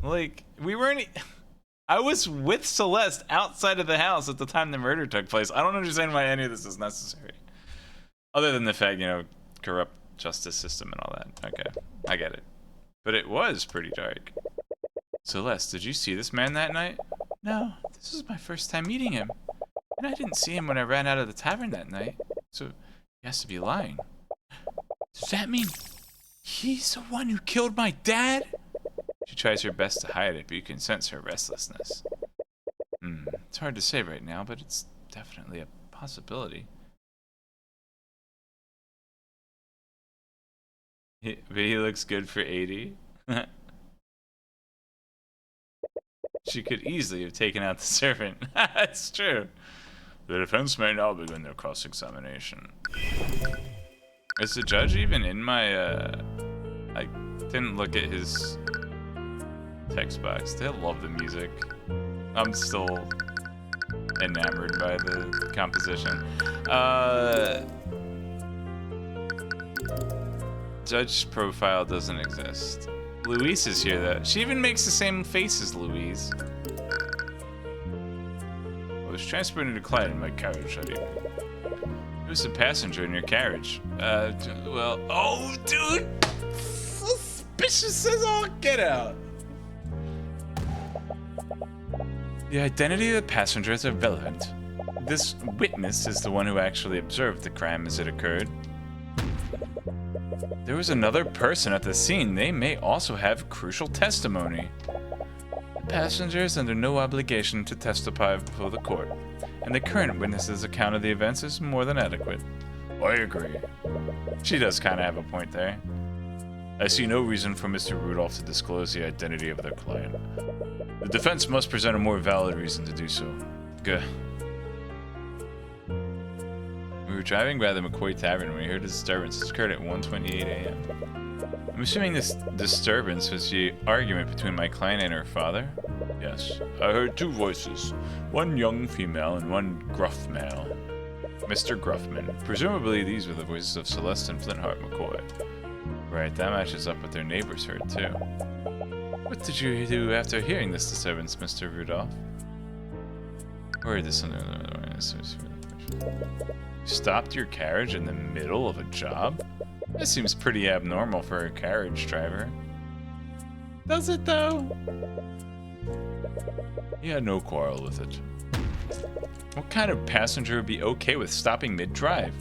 Like, we weren't. I was with Celeste outside of the house at the time the murder took place. I don't understand why any of this is necessary. Other than the fact, corrupt justice system and all that. Okay, I get it. But it was pretty dark. Celeste, did you see this man that night? No, this was my first time meeting him. And I didn't see him when I ran out of the tavern that night. So he has to be lying. Does that mean he's the one who killed my dad? She tries her best to hide it, but you can sense her restlessness. It's hard to say right now, but it's definitely a possibility. But he looks good for 80. She could easily have taken out the servant. That's true. The defense may now begin their cross-examination. Is the judge even in my, I didn't look at his Text box. They love the music. I'm still enamored by the composition. Judge profile doesn't exist. Louise is here though. She even makes the same face as Louise. I was transporting a client in my carriage that evening. Who's the passenger in your carriage? Well, oh, dude! Suspicious as all get out! The identity of the passenger is irrelevant. This witness is the one who actually observed the crime as it occurred. There was another person at the scene. They may also have crucial testimony. The passenger is under no obligation to testify before the court, and the current witness's account of the events is more than adequate. I agree. She does kind of have a point there. I see no reason for Mr. Rudolph to disclose the identity of their client. The defense must present a more valid reason to do so. Good. We were driving by the McCoy Tavern when we heard a disturbance. It occurred at 1:28 a.m. I'm assuming this disturbance was the argument between my client and her father? Yes. I heard two voices. One young female and one gruff male. Mr. Gruffman. Presumably these were the voices of Celeste and Flintheart McCoy. Right, that matches up with their neighbors heard too. What did you do after hearing this disturbance, Mr. Rudolph? Or this under stopped your carriage in the middle of a job? That seems pretty abnormal for a carriage driver. Does it though? He had no quarrel with it. What kind of passenger would be okay with stopping mid-drive?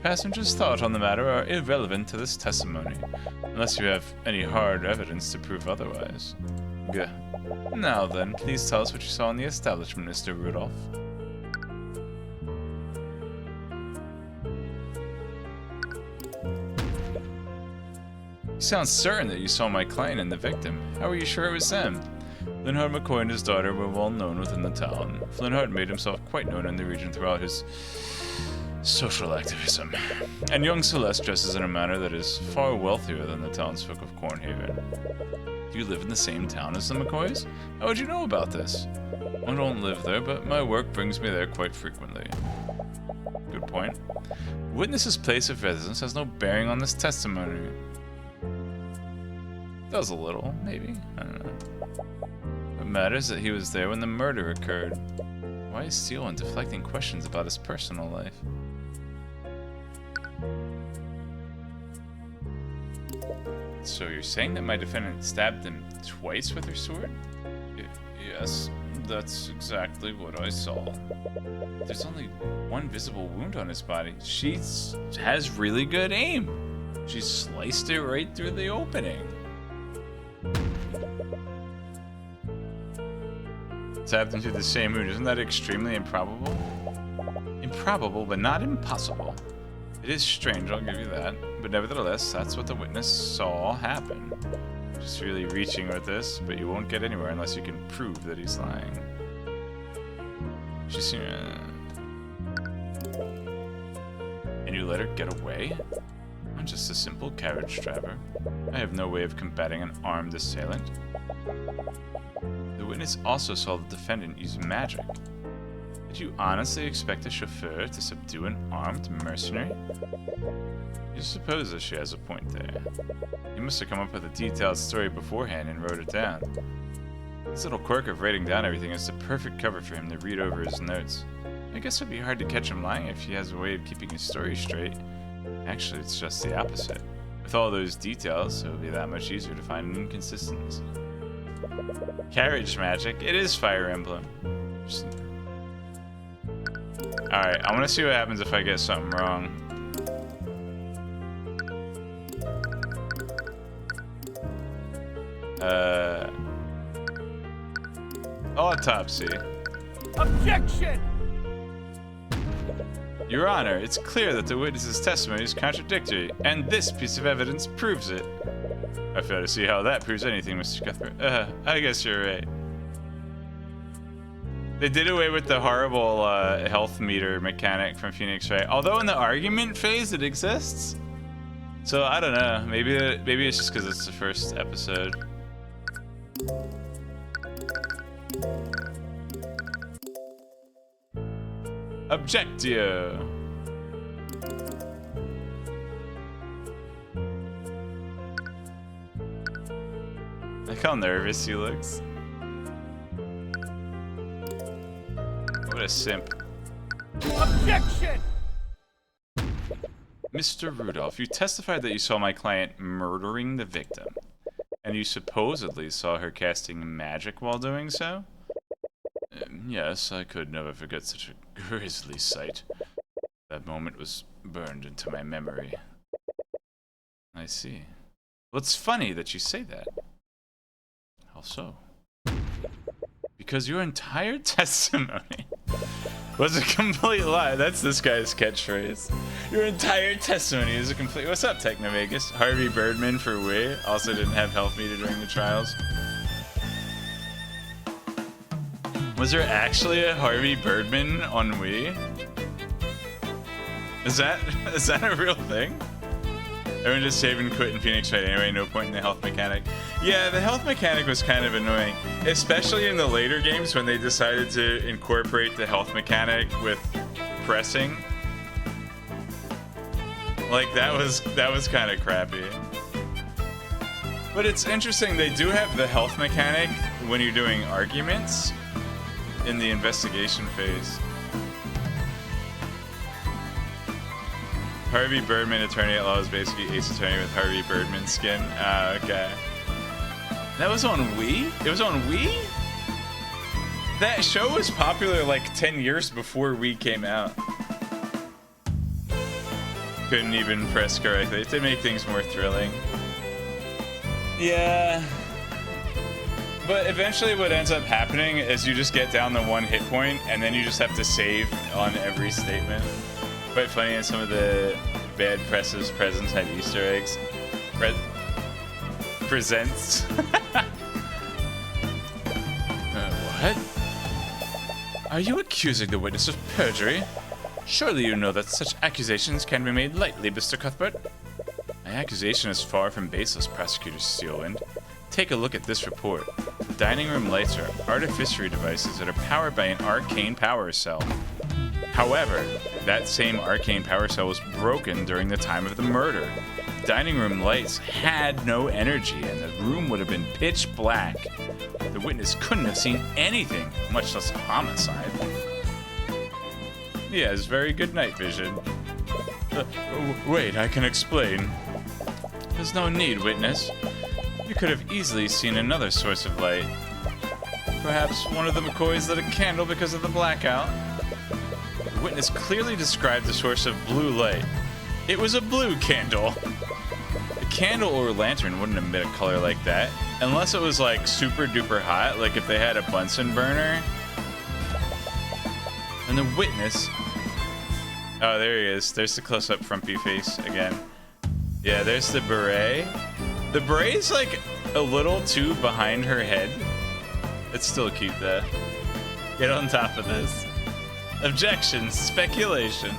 Passengers' thought on the matter are irrelevant to this testimony, unless you have any hard evidence to prove otherwise. Gah. Now then, please tell us what you saw in the establishment, Mr. Rudolph. You sound certain that you saw my client and the victim. How are you sure it was them? Flintheart McCoy and his daughter were well known within the town. Flintheart made himself quite known in the region throughout his social activism. And young Celeste dresses in a manner that is far wealthier than the townsfolk of Cornhaven. Do you live in the same town as the McCoys? How would you know about this? I don't live there, but my work brings me there quite frequently. Good point. The witness's place of residence has no bearing on this testimony. Does a little, maybe. I don't know. What matters is that he was there when the murder occurred. Why is Steele deflecting questions about his personal life? So you're saying that my defendant stabbed him twice with her sword? Yes, that's exactly what I saw. There's only one visible wound on his body. She has really good aim. She sliced it right through the opening. Stabbed into the same wound. Isn't that extremely improbable? Improbable, but not impossible. It is strange, I'll give you that. But nevertheless, that's what the witness saw happen. Just really reaching with this, but you won't get anywhere unless you can prove that he's lying. She's and you let her get away? I'm just a simple carriage driver. I have no way of combating an armed assailant. The witness also saw the defendant use magic. Did you honestly expect a chauffeur to subdue an armed mercenary? You suppose that she has a point there. He must have come up with a detailed story beforehand and wrote it down. This little quirk of writing down everything is the perfect cover for him to read over his notes. I guess it'd be hard to catch him lying if he has a way of keeping his story straight. Actually, it's just the opposite. With all those details, it would be that much easier to find an inconsistency. Carriage magic. It is Fire Emblem. Alright, I want to see what happens if I get something wrong. Autopsy. Objection! Your Honor, it's clear that the witness's testimony is contradictory, and this piece of evidence proves it. I fail to see how that proves anything, Mr. Cuthbert. I guess you're right. They did away with the horrible health meter mechanic from Phoenix Wright, although in the argument phase it exists. So I don't know. Maybe it's just because it's the first episode. Objectio. Look how nervous he looks. What a simp. Objection! Mr. Rudolph, you testified that you saw my client murdering the victim, and you supposedly saw her casting magic while doing so? Yes, I could never forget such a grisly sight. That moment was burned into my memory. I see. Well, it's funny that you say that. How so? Because your entire testimony was a complete lie. That's this guy's catchphrase. Your entire testimony is a complete... What's up, Technovegas? Harvey Birdman for we also didn't have health meter during the trials. Was there actually a Harvey Birdman on Wii? Is that a real thing? Everyone just saved and quit in Phoenix Wright anyway, no point in the health mechanic. Yeah, the health mechanic was kind of annoying, especially in the later games when they decided to incorporate the health mechanic with pressing. Like that was kind of crappy. But it's interesting, they do have the health mechanic when you're doing arguments in the investigation phase. Harvey Birdman, Attorney at Law, is basically Ace Attorney with Harvey Birdman skin. Okay. That was on Wii? It was on Wii? That show was popular like 10 years before Wii came out. Couldn't even press correctly to make things more thrilling. Yeah. But eventually what ends up happening is you just get down to 1 hit point and then you just have to save on every statement. Quite funny, and some of the bad presses presents had Easter eggs. Presents. What? Are you accusing the witness of perjury? Surely you know that such accusations can be made lightly, Mr. Cuthbert. My accusation is far from baseless, Prosecutor Steelwind. Take a look at this report. The dining room lights are artificery devices that are powered by an arcane power cell. However, that same arcane power cell was broken during the time of the murder. The dining room lights had no energy and the room would have been pitch black. The witness couldn't have seen anything, much less a homicide. He has very good night vision. Wait, I can explain. There's no need, witness. You could have easily seen another source of light. Perhaps one of the McCoys lit a candle because of the blackout. The witness clearly described the source of blue light. It was a blue candle. A candle or lantern wouldn't emit a color like that, unless it was like super duper hot, like if they had a Bunsen burner. And the witness... Oh, there he is. There's the close-up frumpy face again. Yeah, there's the beret. The beret's like a little too behind her head. It's still cute though. Get on top of this. Objection, speculation.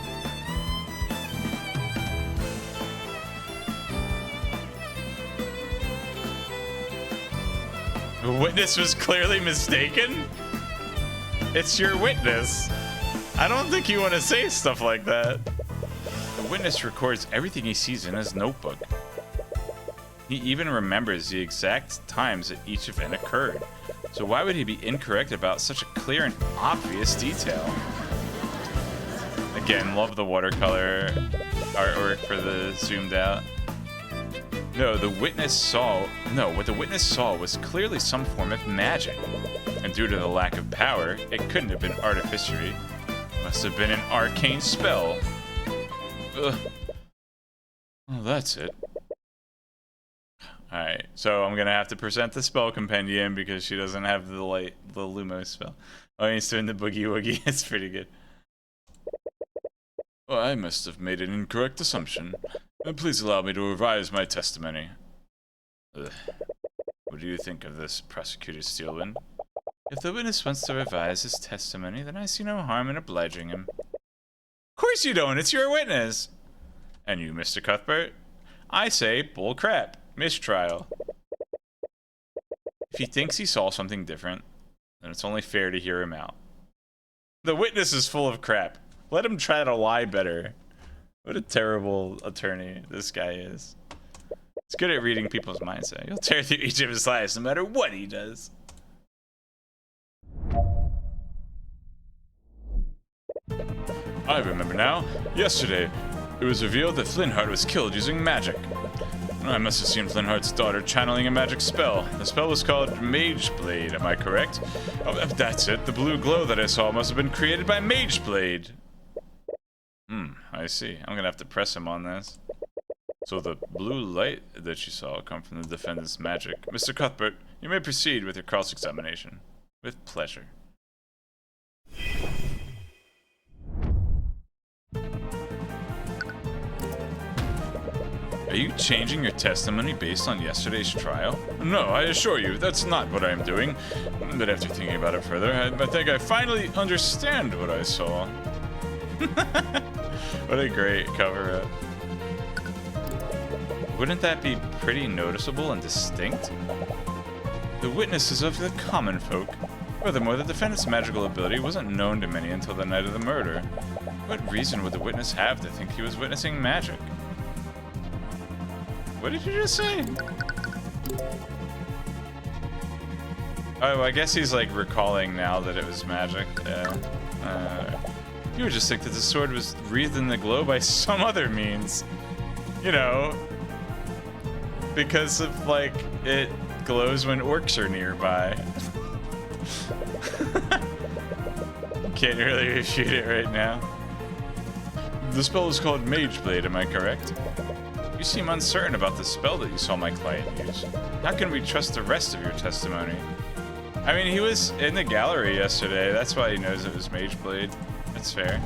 The witness was clearly mistaken? It's your witness. I don't think you want to say stuff like that. The witness records everything he sees in his notebook. He even remembers the exact times that each event occurred. So why would he be incorrect about such a clear and obvious detail? Again, love the watercolor artwork for the zoomed out. What the witness saw was clearly some form of magic. And due to the lack of power, it couldn't have been artificery. Must have been an arcane spell. Ugh. Well, that's it. Alright, so I'm gonna have to present the spell compendium because she doesn't have the Lumos spell. Oh, he's doing the boogie woogie. It's pretty good. Well, I must have made an incorrect assumption. Please allow me to revise my testimony. Ugh. What do you think of this, Prosecutor Steelwind? If the witness wants to revise his testimony, then I see no harm in obliging him. Of course you don't, it's your witness! And you, Mr. Cuthbert? I say bull crap. Mistrial. If he thinks he saw something different, then it's only fair to hear him out. The witness is full of crap. Let him try to lie better. What a terrible attorney this guy is. He's good at reading people's mindset. He'll tear through each of his lies no matter what he does. I remember now. Yesterday, it was revealed that Flintheart was killed using magic. I must have seen Flintheart's daughter channeling a magic spell. The spell was called Mage Blade, am I correct? Oh, that's it. The blue glow that I saw must have been created by Mage Blade. I see. I'm gonna have to press him on this. So the blue light that you saw come from the defendant's magic. Mr. Cuthbert, you may proceed with your cross-examination. With pleasure. Are you changing your testimony based on yesterday's trial? No, I assure you, that's not what I am doing. But after thinking about it further, I think I finally understand what I saw. What a great cover-up. Wouldn't that be pretty noticeable and distinct? The witness is of the common folk. Furthermore, the defendant's magical ability wasn't known to many until the night of the murder. What reason would the witness have to think he was witnessing magic? What did you just say? Oh, I guess he's like recalling now that it was magic. You would just think that the sword was wreathed in the glow by some other means. You know, because of like it glows when orcs are nearby. Can't really refute it right now. The spell is called Mage Blade, am I correct? You seem uncertain about the spell that you saw my client use. How can we trust the rest of your testimony? I mean, he was in the gallery yesterday. That's why he knows it was Mage Blade. That's fair.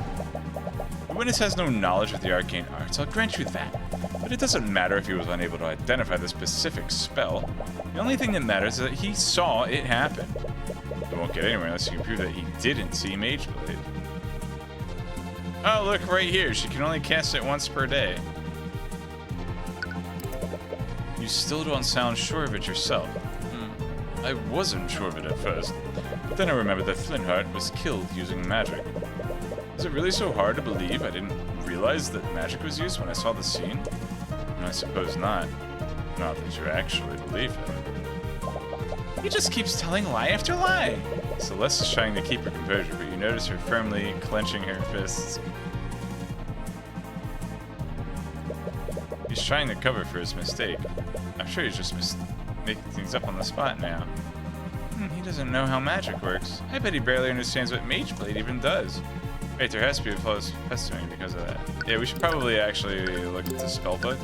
The witness has no knowledge of the arcane arts. I'll grant you that. But it doesn't matter if he was unable to identify the specific spell. The only thing that matters is that he saw it happen. You won't get anywhere unless you can prove that he didn't see Mage Blade. Oh, look right here. She can only cast it once per day. You still don't sound sure of it yourself. I wasn't sure of it at first, but then I remembered that Flintheart was killed using magic. Is it really so hard to believe I didn't realize that magic was used when I saw the scene? I suppose not. Not that you actually believe him. He just keeps telling lie after lie. Celeste is trying to keep her composure, but you notice her firmly clenching her fists. He's trying to cover for his mistake. I'm sure he's just making things up on the spot now. He doesn't know how magic works. I bet he barely understands what Mage Blade even does. Wait, there has to be a close testimony because of that. Yeah, we should probably actually look at the spell book.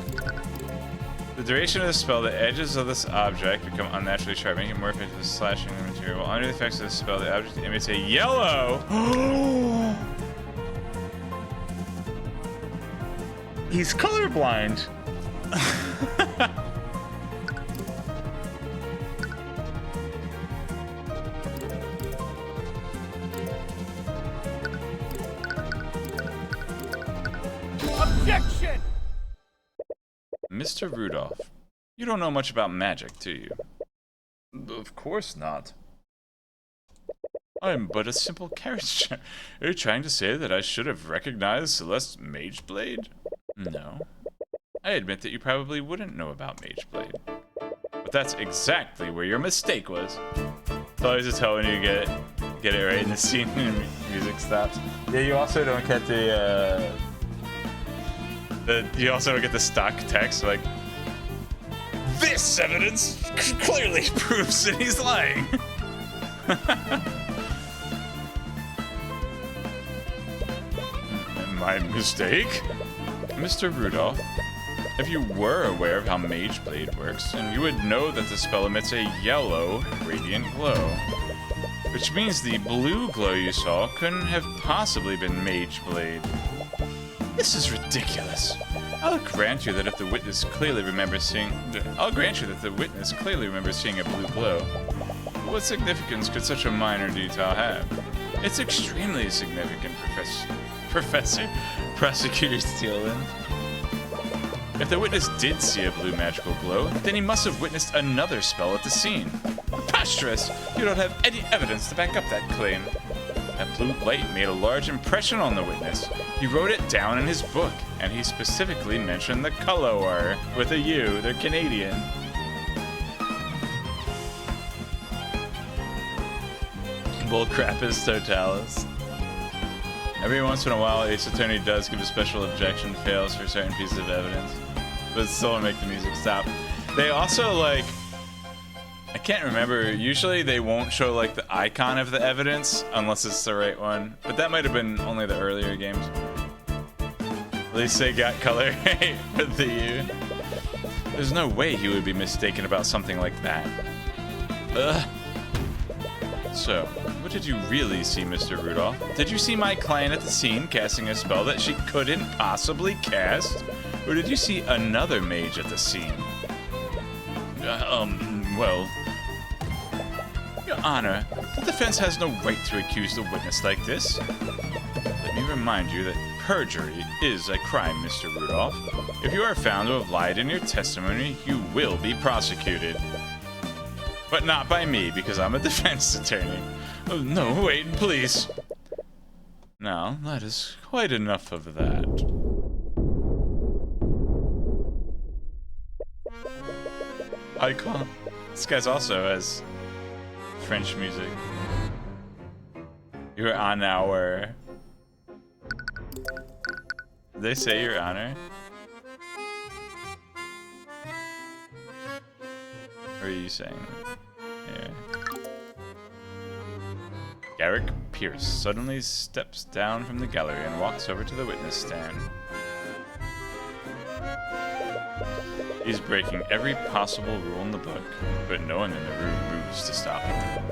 The duration of the spell, the edges of this object become unnaturally sharp, making it more effective at slashing the material. While under the effects of the spell, the object emits a yellow. He's colorblind. Objection! Mr. Rudolph, you don't know much about magic, do you? Of course not. I'm but a simple carriage. Are you trying to say that I should have recognized Celeste's Mage Blade? No. I admit that you probably wouldn't know about Mage Blade. But that's exactly where your mistake was. It's always a tell when you get it right in the scene and music stops. Yeah, you also don't get you also don't get the stock text like, this evidence clearly proves that he's lying. My mistake? Mr. Rudolph, if you were aware of how Mage Blade works, then you would know that the spell emits a yellow, radiant glow. Which means the blue glow you saw couldn't have possibly been Mage Blade. This is ridiculous. I'll grant you that the witness clearly remembers seeing a blue glow. What significance could such a minor detail have? It's extremely significant, Professor Prosecutor Steelman. If the witness did see a blue magical glow, then he must have witnessed another spell at the scene. Preposterous! You don't have any evidence to back up that claim. That blue light made a large impression on the witness. He wrote it down in his book, and he specifically mentioned the color with a U. They're Canadian. Bullcrap is totalis. Every once in a while, Ace Attorney does give a special objection, fails for certain pieces of evidence, but still won't make the music stop. They also, like, I can't remember, usually they won't show, like, the icon of the evidence unless it's the right one, but that might have been only the earlier games. At least they got color right with the U. There's no way he would be mistaken about something like that. Ugh. So, what did you really see, Mr. Rudolph? Did you see my client at the scene casting a spell that she couldn't possibly cast? Or did you see another mage at the scene? Well... Your Honor, the defense has no right to accuse the witness like this. Let me remind you that perjury is a crime, Mr. Rudolph. If you are found to have lied in your testimony, you will be prosecuted. But not by me, because I'm a defense attorney. Oh, no, wait, please. Now, that is quite enough of that. Icon. This guy's also has French music. You're on our... Did they say Your Honor? Or are you saying that? Yeah. Garrick Pierce suddenly steps down from the gallery and walks over to the witness stand. He's breaking every possible rule in the book, but no one in the room moves to stop him.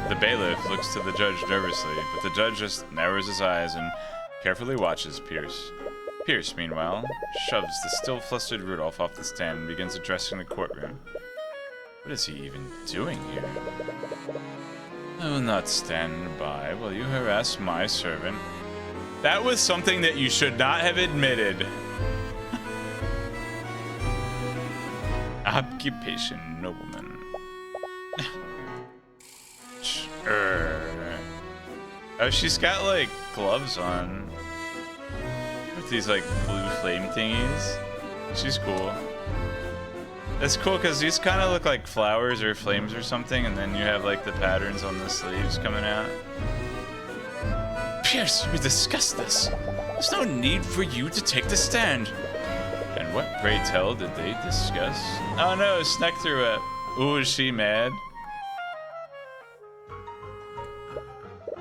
The bailiff looks to the judge nervously, but the judge just narrows his eyes and carefully watches Pierce. Pierce, meanwhile, shoves the still flustered Rudolph off the stand and begins addressing the courtroom. What is he even doing here? I will not stand by while you harass my servant. That was something that you should not have admitted. Occupation, nobleman. Sure. Oh, she's got, like, gloves on. With these, like, blue flame thingies. She's cool. It's cool because these kind of look like flowers or flames or something, and then you have like the patterns on the sleeves coming out. Pierce, we discussed this. There's no need for you to take the stand. And what, pray tell, did they discuss? Oh no, Sneck threw up. Ooh, is she mad?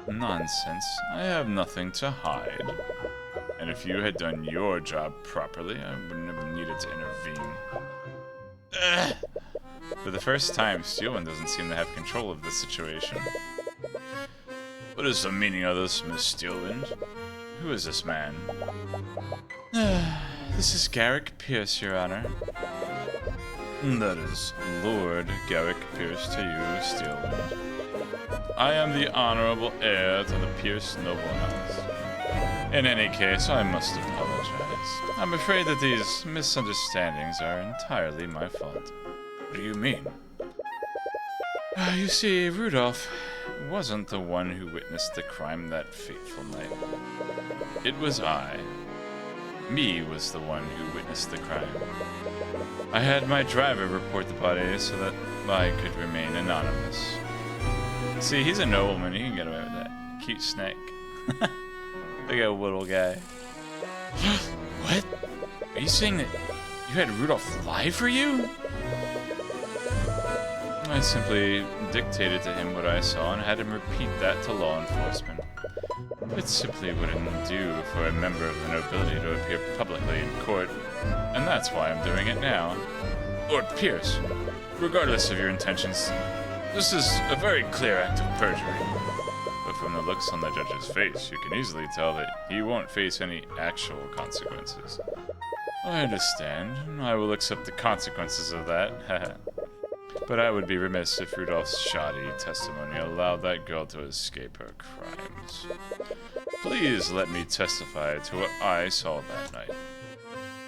Nonsense. I have nothing to hide. And if you had done your job properly, I wouldn't have needed to intervene. Ugh. For the first time, Steelwind doesn't seem to have control of the situation. What is the meaning of this, Miss Steelwind? Who is this man? This is Garrick Pierce, Your Honor. That is Lord Garrick Pierce to you, Steelwind. I am the honorable heir to the Pierce noble house. In any case, I must apologize. I'm afraid that these misunderstandings are entirely my fault. What do you mean? You see, Rudolph wasn't the one who witnessed the crime that fateful night. It was I. Me was the one who witnessed the crime. I had my driver report the body so that I could remain anonymous. See, he's a nobleman. He can get away with that. Cute snake. Look at a little guy. What? Are you saying that you had Rudolph lie for you? I simply dictated to him what I saw and had him repeat that to law enforcement. It simply wouldn't do for a member of the nobility to appear publicly in court, and that's why I'm doing it now. Lord Pierce, regardless of your intentions, this is a very clear act of perjury. But from the looks on the judge's face, you can easily tell that he won't face any actual consequences. I understand. I will accept the consequences of that. But I would be remiss if Rudolph's shoddy testimony allowed that girl to escape her crimes. Please let me testify to what I saw that night.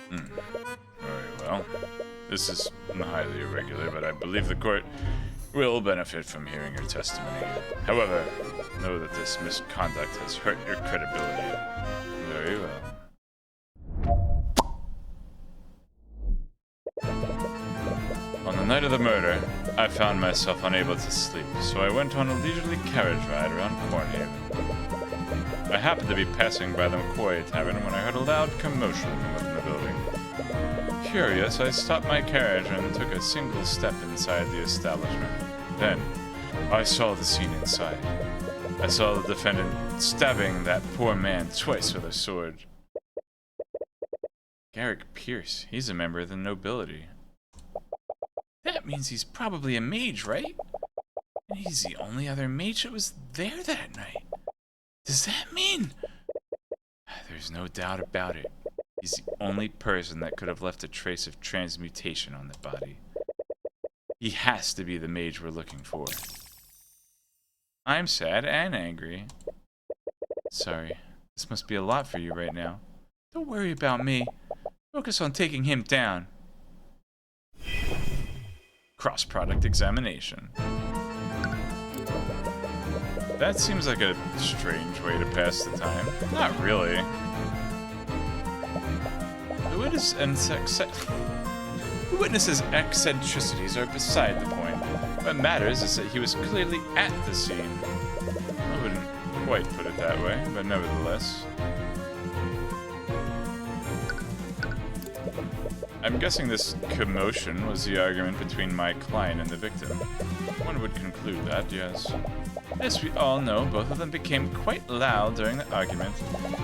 Very well. This is highly irregular, but I believe the court will benefit from hearing your testimony. However, know that this misconduct has hurt your credibility. Very well. On the night of the murder, I found myself unable to sleep, so I went on a leisurely carriage ride around Cornhaven. I happened to be passing by the McCoy Tavern when I heard a loud commotion from within the building. Curious, I stopped my carriage and took a single step inside the establishment. Then, I saw the scene inside. I saw the defendant stabbing that poor man twice with a sword. Garrick Pierce, he's a member of the nobility. That means he's probably a mage, right? And he's the only other mage that was there that night. Does that mean? There's no doubt about it. He's the only person that could have left a trace of transmutation on the body. He has to be the mage we're looking for. I'm sad and angry. Sorry, this must be a lot for you right now. Don't worry about me. Focus on taking him down. Cross-product examination. That seems like a strange way to pass the time. Not really. The witness's eccentricities are beside the point. What matters is that he was clearly at the scene. I wouldn't quite put it that way, but nevertheless. I'm guessing this commotion was the argument between my client and the victim. One would conclude that, yes. As we all know, both of them became quite loud during the argument.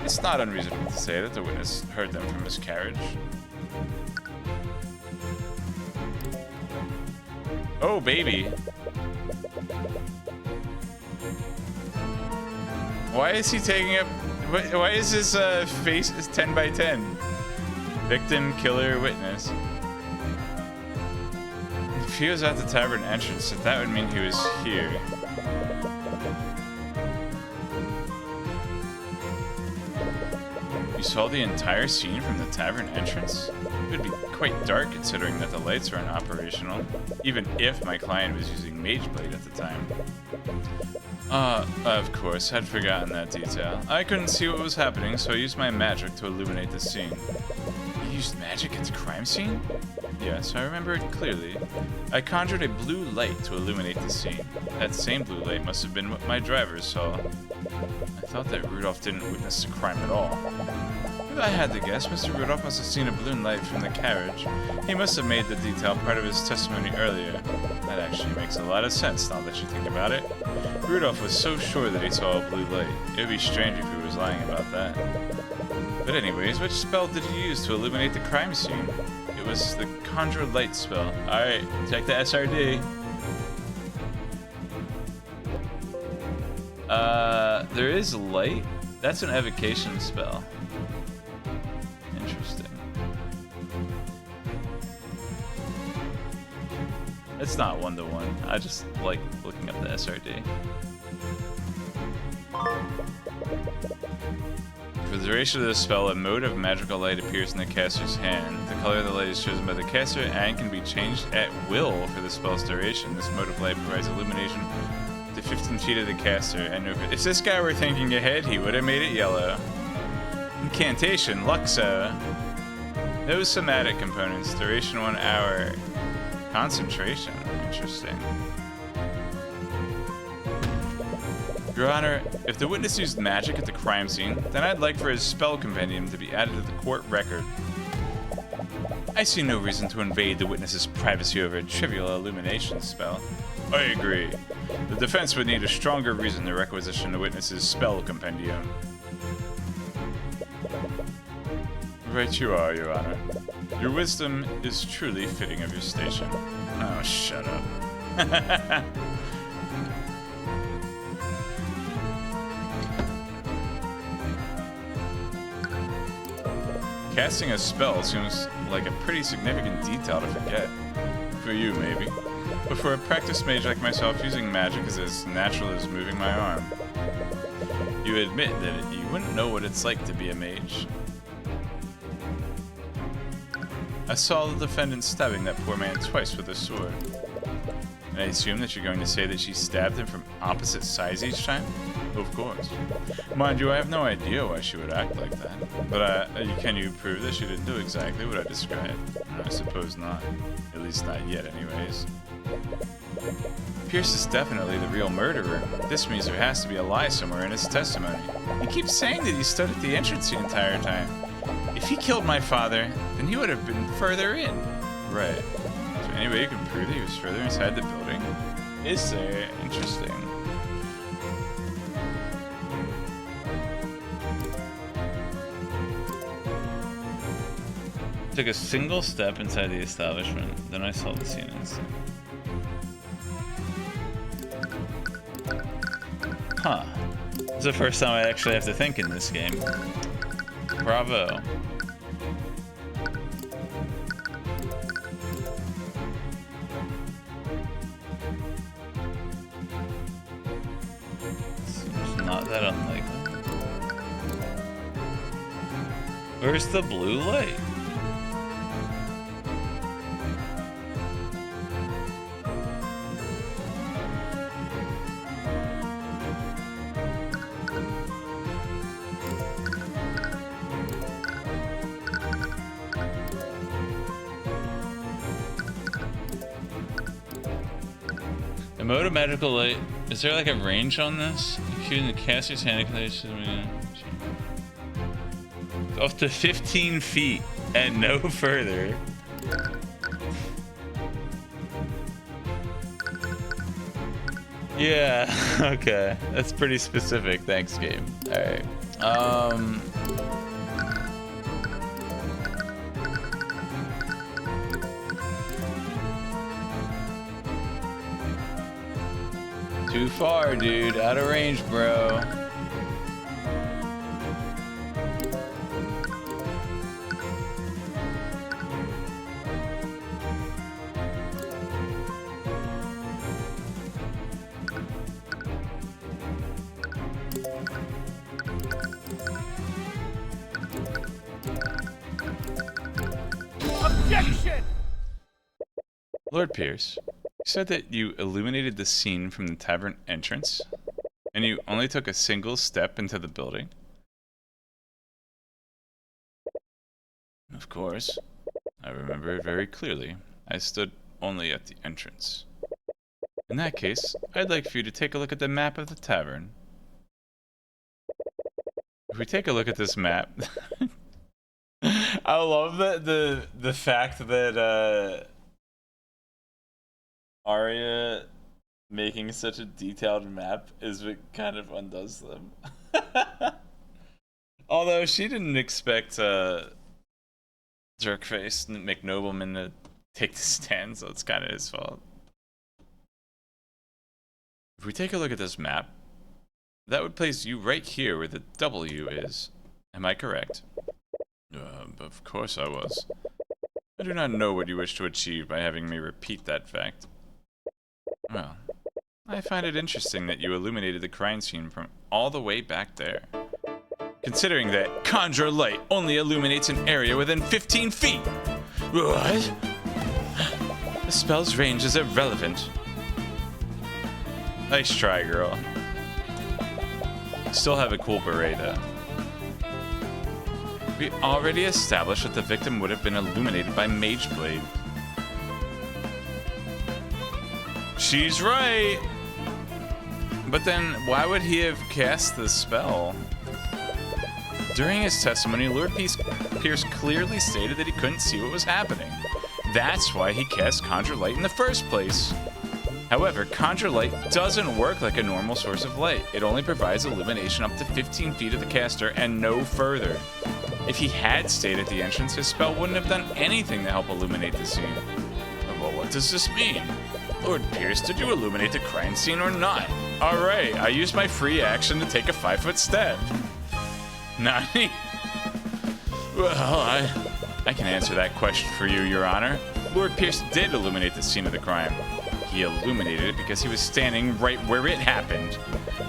It's not unreasonable to say that the witness heard them from his carriage. Oh, baby. Why is he taking up... Why is his face 10 by 10? Victim, killer, witness. If he was at the tavern entrance, that would mean he was here. You saw the entire scene from the tavern entrance? It would be quite dark considering that the lights weren't operational, even if my client was using Mage Blade at the time. Of course, I'd forgotten that detail. I couldn't see what was happening, so I used my magic to illuminate the scene. You used magic at the crime scene? Yes, I remember it clearly. I conjured a blue light to illuminate the scene. That same blue light must have been what my drivers saw. I thought that Rudolph didn't witness the crime at all. If I had to guess, Mr. Rudolph must have seen a blue light from the carriage. He must have made the detail part of his testimony earlier. That actually makes a lot of sense now that you think about it. Rudolph was so sure that he saw a blue light. It would be strange if he was lying about that. But anyways, which spell did you use to illuminate the crime scene? It was the Conjure Light spell. Alright, check the SRD. There is light? That's an evocation spell. Interesting. It's not one-to-one. I just like looking up the SRD. For the duration of the spell, a mode of magical light appears in the caster's hand. The color of the light is chosen by the caster and can be changed at will for the spell's duration. This mode of light provides illumination to 15 feet of the caster. And if this guy were thinking ahead, he would have made it yellow. Incantation, Luxa. No somatic components. Duration 1 hour. Concentration. Interesting. Your Honor, if the witness used magic at the crime scene, then I'd like for his spell compendium to be added to the court record. I see no reason to invade the witness's privacy over a trivial illumination spell. I agree. The defense would need a stronger reason to requisition the witness's spell compendium. Right you are, Your Honor. Your wisdom is truly fitting of your station. Oh, shut up. Casting a spell seems like a pretty significant detail to forget. For you, maybe. But for a practiced mage like myself, using magic is as natural as moving my arm. You admit that you wouldn't know what it's like to be a mage. I saw the defendant stabbing that poor man twice with a sword. I assume that you're going to say that she stabbed him from opposite sides each time? Of course. Mind you, I have no idea why she would act like that. But can you prove that she didn't do exactly what I described? I suppose not. At least not yet, anyways. Pierce is definitely the real murderer. This means there has to be a lie somewhere in his testimony. He keeps saying that he stood at the entrance the entire time. If he killed my father, then he would have been further in. Right. Is there any way you can prove that he was further inside the building? Is there? Interesting. Took a single step inside the establishment, then I saw the scene inside. Huh. It's the first time I actually have to think in this game. Bravo. It's not that unlikely. Where's the blue light? Mode medical light. Is there like a range on this? Including the caster's hand up to 15 feet and no further. Yeah, okay. That's pretty specific. Thanks, game. Alright. Too far, dude. Out of range, bro. Objection! Lord Pierce, you said that you illuminated the scene from the tavern entrance, and you only took a single step into the building? Of course. I remember it very clearly. I stood only at the entrance. In that case, I'd like for you to take a look at the map of the tavern. If we take a look at this map... I love that the fact that Arya making such a detailed map is what kind of undoes them. Although she didn't expect Jerkface McNobleman to take the stand, so it's kind of his fault. If we take a look at this map, that would place you right here where the W is. Am I correct? Of course I was. I do not know what you wish to achieve by having me repeat that fact. Well, I find it interesting that you illuminated the crime scene from all the way back there. Considering that Conjure Light only illuminates an area within 15 feet! What? The spell's range is irrelevant. Nice try, girl. Still have a cool beret, though. We already established that the victim would have been illuminated by Mage Blade. She's right! But then, why would he have cast the spell? During his testimony, Lord Pierce clearly stated that he couldn't see what was happening. That's why he cast Conjure Light in the first place. However, Conjure Light doesn't work like a normal source of light. It only provides illumination up to 15 feet of the caster and no further. If he had stayed at the entrance, his spell wouldn't have done anything to help illuminate the scene. Well, what does this mean? Lord Pierce, did you illuminate the crime scene or not? Alright, I used my free action to take a 5-foot step. Nani? Well, I can answer that question for you, Your Honor. Lord Pierce did illuminate the scene of the crime. He illuminated it because he was standing right where it happened.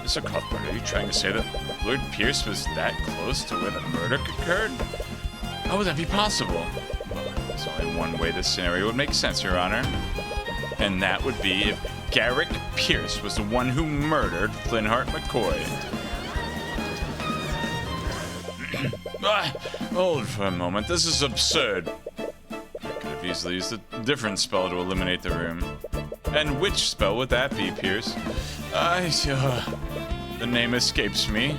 Mr. Cuthbert, are you trying to say that Lord Pierce was that close to where the murder occurred? How would that be possible? Well, there's only one way this scenario would make sense, Your Honor. And that would be if Garrick Pierce was the one who murdered Flintheart McCoy. Hold for a moment. This is absurd. I could have easily used a different spell to eliminate the room. And which spell would that be, Pierce? The name escapes me.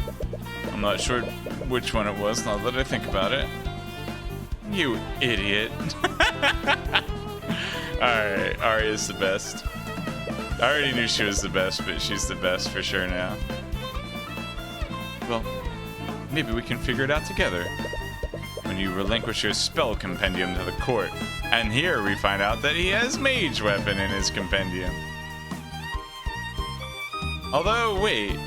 I'm not sure which one it was now that I think about it. You idiot. Alright, Arya's the best. I already knew she was the best, but she's the best for sure now. Well, maybe we can figure it out together. When you relinquish your spell compendium to the court. And here we find out that he has mage weapon in his compendium. Although, wait.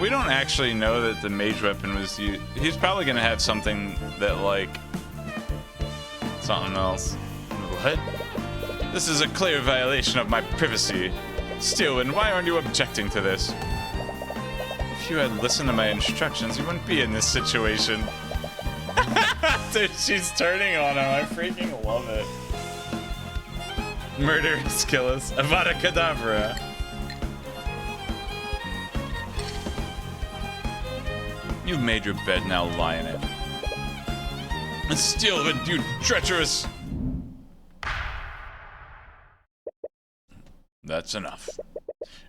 We don't actually know that the mage weapon was used. He's probably gonna have something that, like, something else. What? This is a clear violation of my privacy. Steelman, why aren't you objecting to this? If you had listened to my instructions, you wouldn't be in this situation. Dude, she's turning on him. I freaking love it. Murderous killers. Avada Kedavra. You've made your bed, now lie in it. And Steelman, you treacherous... That's enough.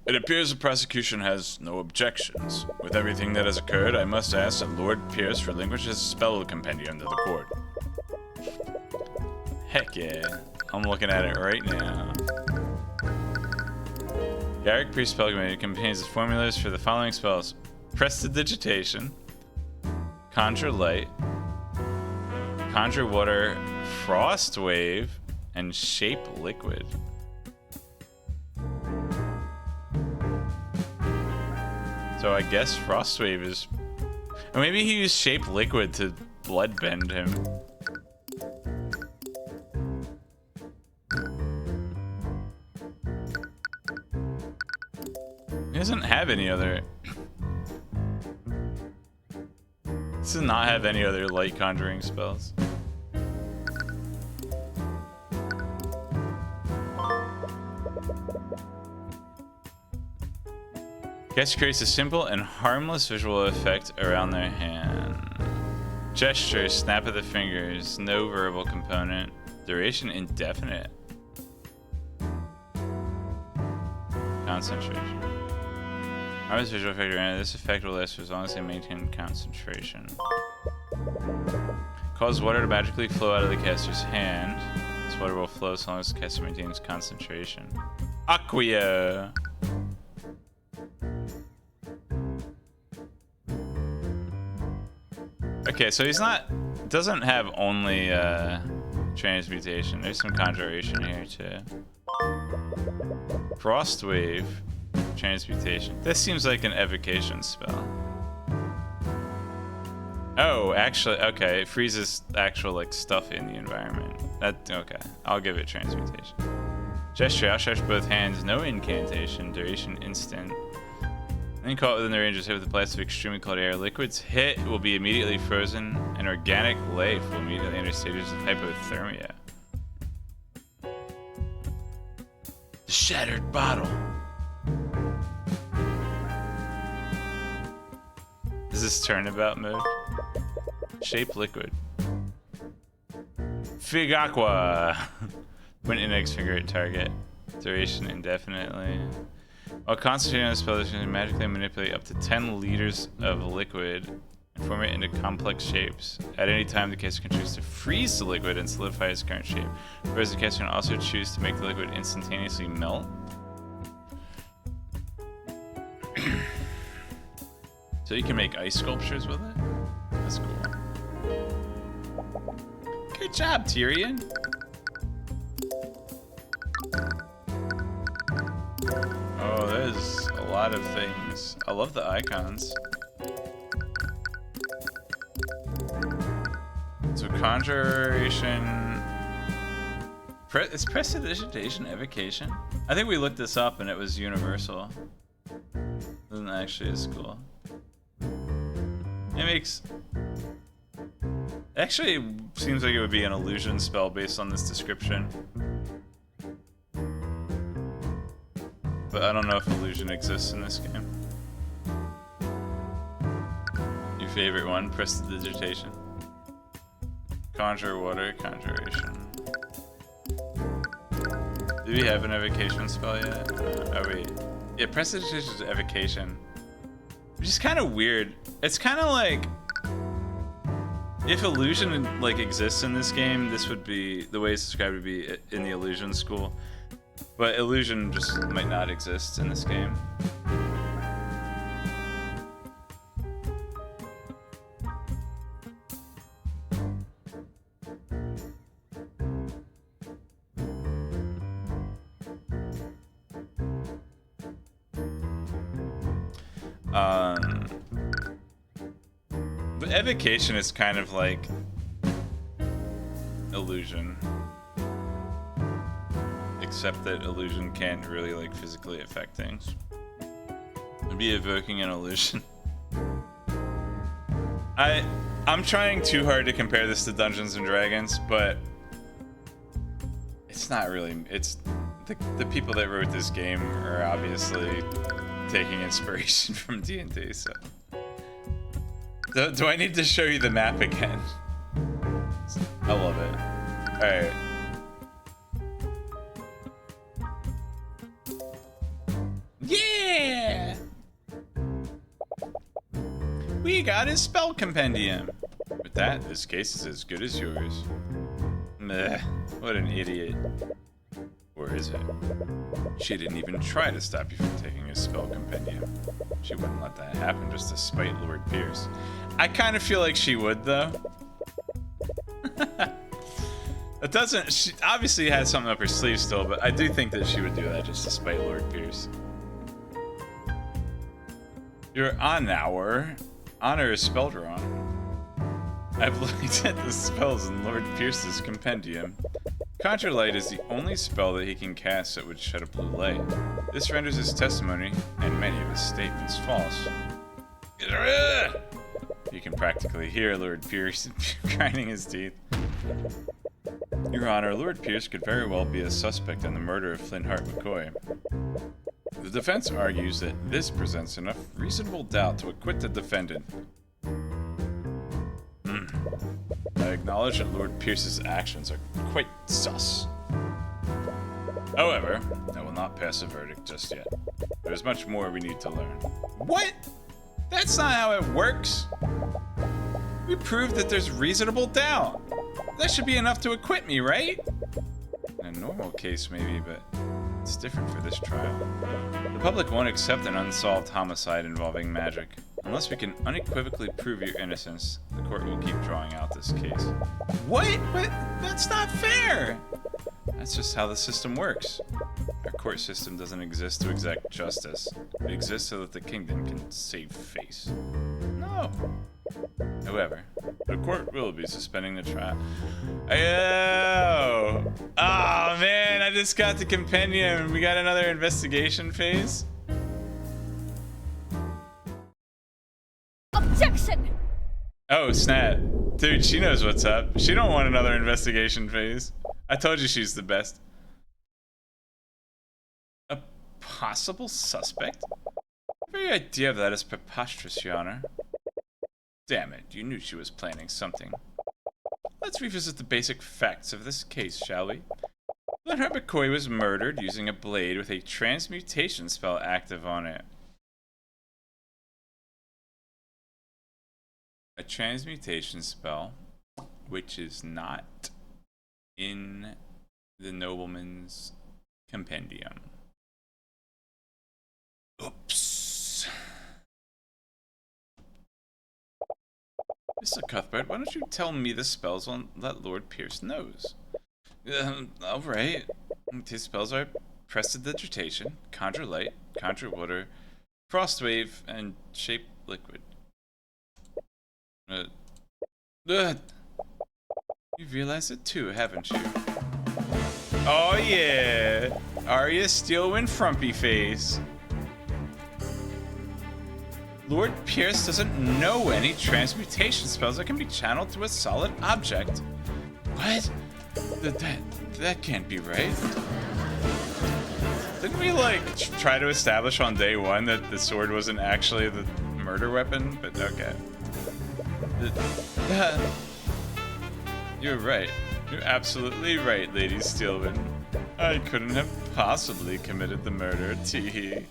It appears the prosecution has no objections. With everything that has occurred, I must ask that Lord Pierce relinquish his spell compendium to the court. Heck yeah. I'm looking at it right now. Garrick Pierce spell compendium contains the formulas for the following spells. Prestidigitation, Conjure Light, Conjure Water, Frost Wave, and Shape Liquid. So I guess Frostwave is... Or maybe he used Shape Liquid to bloodbend him. He doesn't have any other... This does not have any other light conjuring spells. Guest creates a simple and harmless visual effect around their hand. Gesture, snap of the fingers, no verbal component. Duration indefinite. Concentration. Harmless visual effect around this effect will last for as long as they maintain concentration. Cause water to magically flow out of the caster's hand. This water will flow as long as the caster maintains concentration. Acquia! Okay, so he's not... doesn't have only transmutation. There's some conjuration here too. Frost Wave, transmutation. This seems like an evocation spell. Oh, actually, okay, it freezes actual like stuff in the environment. That okay. I'll give it transmutation. Gesture, outstretch both hands, no incantation, duration instant. Then caught within the range is hit with a blast of extremely cold air. Liquids hit will be immediately frozen, and organic life will immediately enter stages of hypothermia. The shattered bottle. Is this turnabout mode? Shape liquid. Fig Aqua. Point index finger at target. Duration indefinitely. While concentrating on the spell, you can magically manipulate up to 10 liters of liquid and form it into complex shapes. At any time, the caster can choose to freeze the liquid and solidify its current shape. Whereas the caster can also choose to make the liquid instantaneously melt. So you can make ice sculptures with it? That's cool. Good job, Tyrion! Oh, there's a lot of things. I love the icons. So conjuration... Is prestidigitation evocation? I think we looked this up and it was universal. Isn't actually as cool. It makes... Actually, seems like it would be an illusion spell based on this description. but I don't know if illusion exists in this game. Your favorite one, prestidigitation. Conjure water, conjuration. Do we have an evocation spell yet? Oh wait. Yeah, prestidigitation is evocation. Which is kind of weird. It's kind of like if illusion like exists in this game, this would be the way it's described would be in the illusion school. But illusion just might not exist in this game. But evocation is kind of like illusion, except that illusion can't really like physically affect things. It'd be evoking an illusion. I'm trying too hard to compare this to Dungeons and Dragons, but it's not really. It's the people that wrote this game are obviously taking inspiration from D&D, so. Do I need to show you the map again? I love it. Alright. Yeah! We got his spell compendium. With that, this case is as good as yours. Meh, what an idiot. Or is it? She didn't even try to stop you from taking a spell compendium. She wouldn't let that happen just to spite Lord Pierce. I kind of feel like she would, though. It doesn't... She obviously has something up her sleeve still, but I do think that she would do that just to spite Lord Pierce. Your honor is spelled wrong. I've looked at the spells in Lord Pierce's compendium. Conjure Light is the only spell that he can cast that would shed a blue light. This renders his testimony and many of his statements false. You can practically hear Lord Pierce grinding his teeth. Your Honor, Lord Pierce could very well be a suspect in the murder of Flintheart McCoy. The defense argues that this presents enough reasonable doubt to acquit the defendant. I acknowledge that Lord Pierce's actions are quite sus. However, I will not pass a verdict just yet. There's much more we need to learn. What? That's not how it works. We proved that there's reasonable doubt. That should be enough to acquit me, right? In a normal case, maybe, but it's different for this trial. The public won't accept an unsolved homicide involving magic. Unless we can unequivocally prove your innocence, the court will keep drawing out this case. What? But that's not fair! That's just how the system works. Our court system doesn't exist to exact justice. It exists so that the kingdom can save face. No. However, the court will be suspending the trial. Oh man, I just got the compendium. We got another investigation phase. Objection! Oh snap. Dude, she knows what's up. She don't want another investigation phase. I told you she's the best. A possible suspect? The very idea of that is preposterous, Your Honor. Damn it, you knew she was planning something. Let's revisit the basic facts of this case, shall we? Flintheart McCoy was murdered using a blade with a transmutation spell active on it. A transmutation spell, which is not in the nobleman's compendium. Oops. Mr. Cuthbert, why don't you tell me the spells that Lord Pierce knows? Alright. His spells are Prestidigitation, Conjure Light, Conjure Water, Frost Wave, and Shape Liquid. You've realized it too, haven't you? Oh yeah! Arya Steelwind Frumpy Face. Lord Pierce doesn't know any transmutation spells that can be channeled to a solid object. What? That can't be right. Didn't we, like, try to establish on day one that the sword wasn't actually the murder weapon? But okay. You're right. You're absolutely right, Lady Steelman. I couldn't have possibly committed the murder, teehee.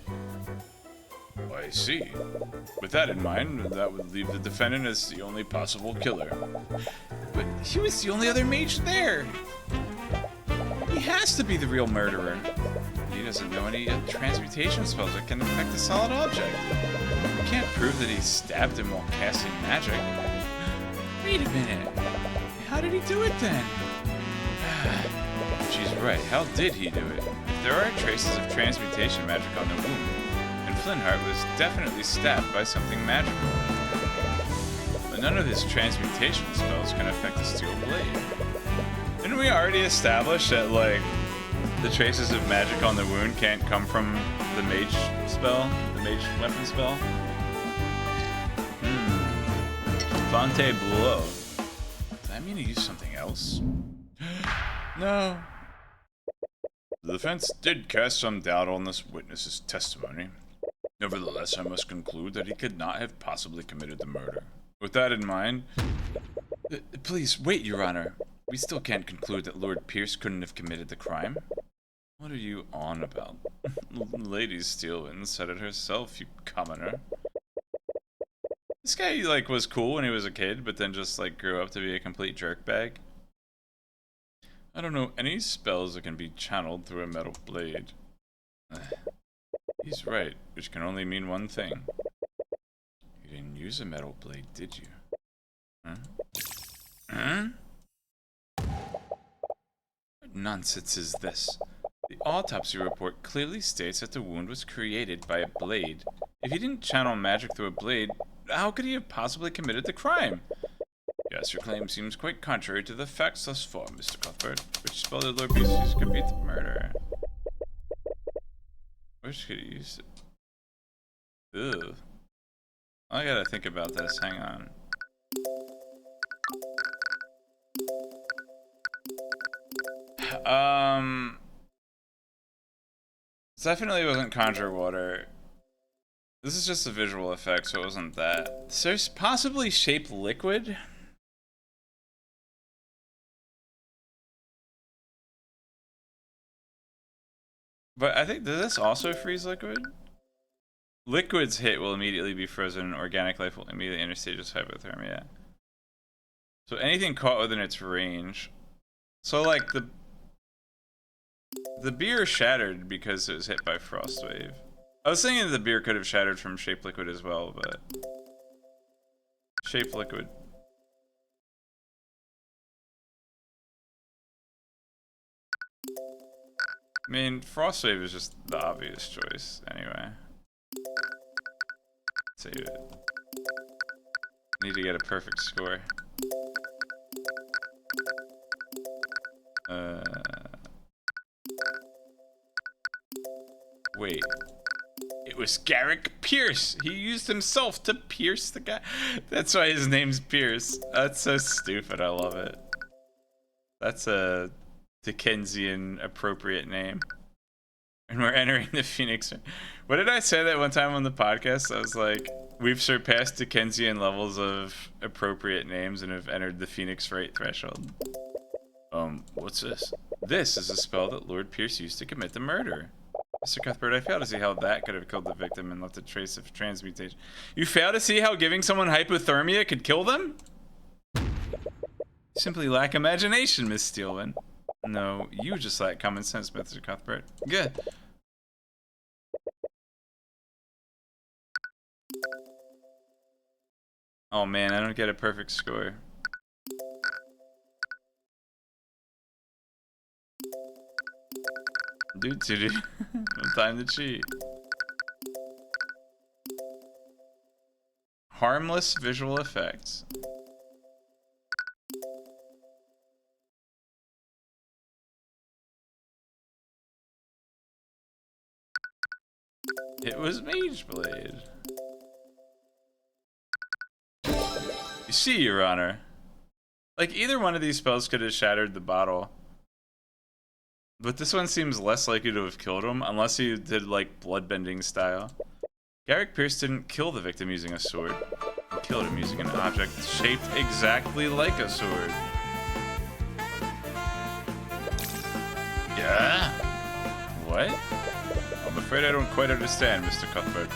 I see. With that in mind, that would leave the defendant as the only possible killer. But he was the only other mage there! He has to be the real murderer. He doesn't know any transmutation spells that can affect a solid object. You can't prove that he stabbed him while casting magic. Wait a minute. How did he do it then? She's right. How did he do it? If there are traces of transmutation magic on the wound, then Flintheart was definitely stabbed by something magical. But none of his transmutation spells can affect the steel blade. Didn't we already establish that, like, the traces of magic on the wound can't come from the mage spell? The mage weapon spell? Fonte Blow. Does that mean he used something else? No. The defense did cast some doubt on this witness's testimony. Nevertheless, I must conclude that he could not have possibly committed the murder. With that in mind... Please, wait, Your Honor. We still can't conclude that Lord Pierce couldn't have committed the crime. What are you on about? Lady Steelman said it herself, you commoner. This guy, like, was cool when he was a kid, but then just, like, grew up to be a complete jerkbag. I don't know any spells that can be channeled through a metal blade. He's right, which can only mean one thing. You didn't use a metal blade, did you? Huh? Huh? What nonsense is this? The autopsy report clearly states that the wound was created by a blade. If he didn't channel magic through a blade, how could he have possibly committed the crime? Yes, your claim seems quite contrary to the facts thus far, Mr. Cuthbert. Which spell did Lord Pierce use to commit the murder? Which could he use it? Ugh. I gotta think about this, hang on. It definitely wasn't Conjure Water. This is just a visual effect, so it wasn't that. So there's possibly Shape Liquid? But I think, does this also freeze liquid? Liquid's hit will immediately be frozen, organic life will immediately enter stages of hypothermia. So anything caught within its range. So like the beer shattered because it was hit by Frostwave. I was thinking that the beer could have shattered from Shape Liquid as well, but... Shape Liquid. I mean, Frostwave is just the obvious choice, anyway. Save it. Need to get a perfect score. Wait. It was Garrick Pierce! He used himself to pierce the guy. That's why his name's Pierce. That's so stupid, I love it. That's a Dickensian appropriate name. And we're entering the Phoenix. What did I say that one time on the podcast? I was like, we've surpassed Dickensian levels of appropriate names and have entered the Phoenix Wright threshold. What's this? This is a spell that Lord Pierce used to commit the murder. Mr. Cuthbert, I fail to see how that could have killed the victim and left a trace of transmutation. You fail to see how giving someone hypothermia could kill them? You simply lack imagination, Miss Steelman. No, you just lack common sense, Mr. Cuthbert. Good. Oh man, I don't get a perfect score. Dude. Time to cheat. Harmless visual effects. It was Mage Blade. You see, Your Honor. Like, either one of these spells could have shattered the bottle. But this one seems less likely to have killed him, unless he did, like, bloodbending style. Garrick Pierce didn't kill the victim using a sword. He killed him using an object shaped exactly like a sword. Yeah? What? I'm afraid I don't quite understand, Mr. Cuthbert.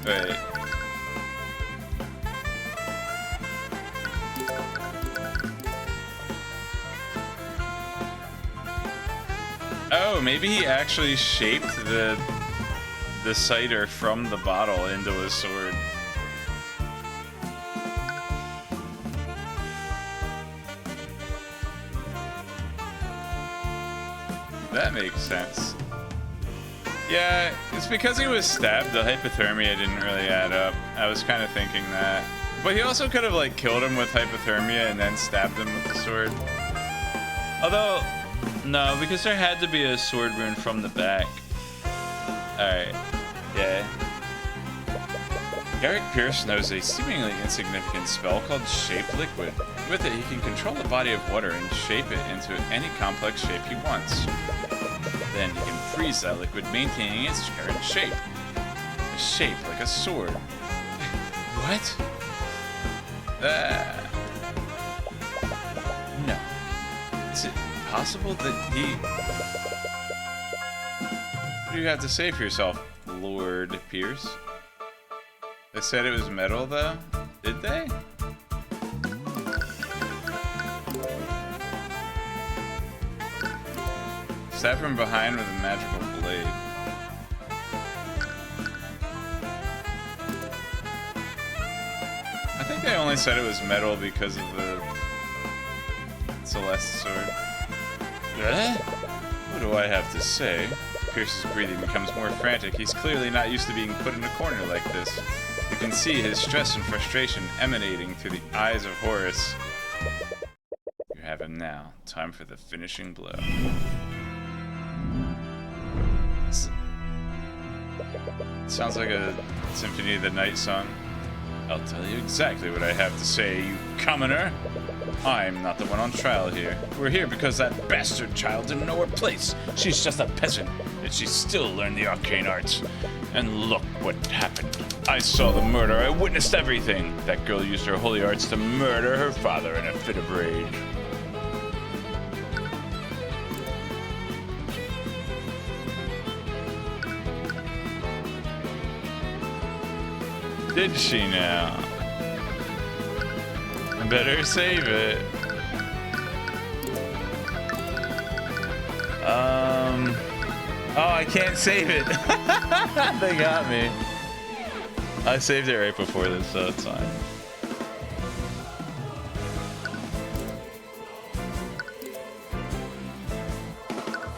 Wait. Oh, maybe he actually shaped the cider from the bottle into a sword. That makes sense. Yeah, it's because he was stabbed. The hypothermia didn't really add up. I was kind of thinking that. But he also could have, like, killed him with hypothermia and then stabbed him with the sword. Although, no, because there had to be a sword wound from the back. Alright. Yeah. Garrick Pierce knows a seemingly insignificant spell called Shape Liquid. With it, he can control a body of water and shape it into any complex shape he wants. Then he can freeze that liquid, maintaining its current shape. A shape like a sword. What? No. Is it possible that he... What do you have to say for yourself, Lord Pierce? They said it was metal, though? Did they? Stab from behind with a magical blade. I think they only said it was metal because of the Celeste sword. What do I have to say? Pierce's breathing becomes more frantic. He's clearly not used to being put in a corner like this. You can see his stress and frustration emanating through the eyes of Horus. You have him now. Time for the finishing blow. Sounds like a Symphony of the Night song. I'll tell you exactly what I have to say, you commoner. I'm not the one on trial here. We're here because that bastard child didn't know her place. She's just a peasant, and she still learned the arcane arts. And look what happened. I saw the murder. I witnessed everything. That girl used her holy arts to murder her father in a fit of rage. Did she now? I better save it. Oh, I can't save it. They got me. I saved it right before this, so it's fine.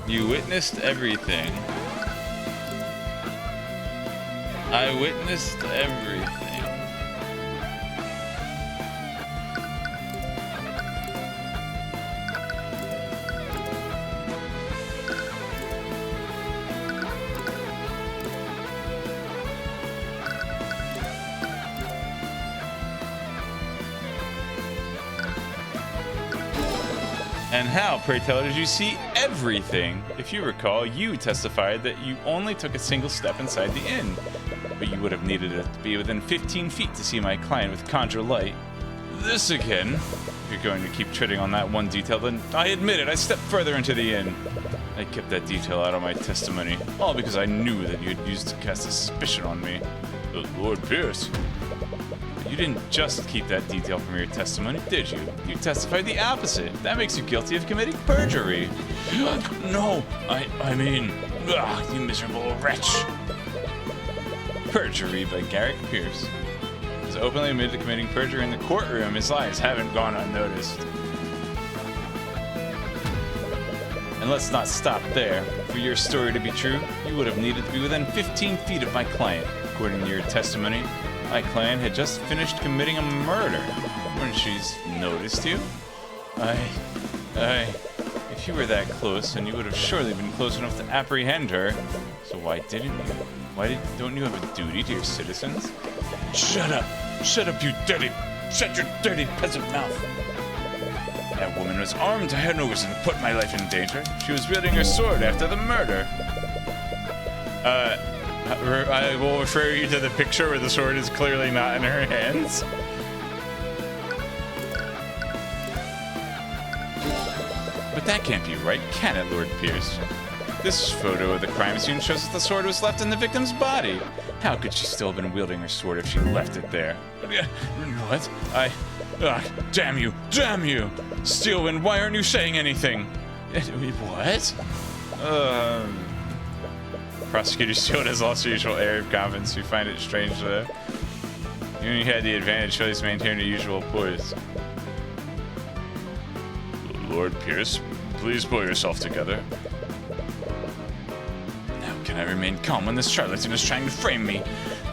You witnessed everything. I witnessed everything. And how, pray tell, did you see everything? If you recall, you testified that you only took a single step inside the inn. But you would have needed it to be within 15 feet to see my client with Conjure Light. This again? If you're going to keep treading on that one detail, then I admit it, I stepped further into the inn. I kept that detail out of my testimony, all because I knew that you had used to cast a suspicion on me. Lord Pierce. You didn't just keep that detail from your testimony, did you? You testified the opposite. That makes you guilty of committing perjury. No, I mean, you miserable wretch. Perjury by Garrick Pierce. Has openly admitted to committing perjury in the courtroom. His lies haven't gone unnoticed. And let's not stop there. For your story to be true, you would have needed to be within 15 feet of my client. According to your testimony, my client had just finished committing a murder when she's noticed you. If you were that close, then you would have surely been close enough to apprehend her. So why didn't you? Don't you have a duty to your citizens? Shut up! Shut up, you dirty... Shut your dirty peasant mouth! That woman was armed. I had no reason to put my life in danger. She was wielding her sword after the murder. I will refer you to the picture where the sword is clearly not in her hands. But that can't be right, can it, Lord Pierce? This photo of the crime scene shows that the sword was left in the victim's body. How could she still have been wielding her sword if she left it there? What? Damn you! Damn you! Steelwind, why aren't you saying anything? What? Prosecutor Steelwind has lost her usual air of confidence. We find it strange, though. Even you had the advantage, Shelley's maintained her usual poise. Lord Pierce, please pull yourself together. How can I remain calm when this charlatan is trying to frame me?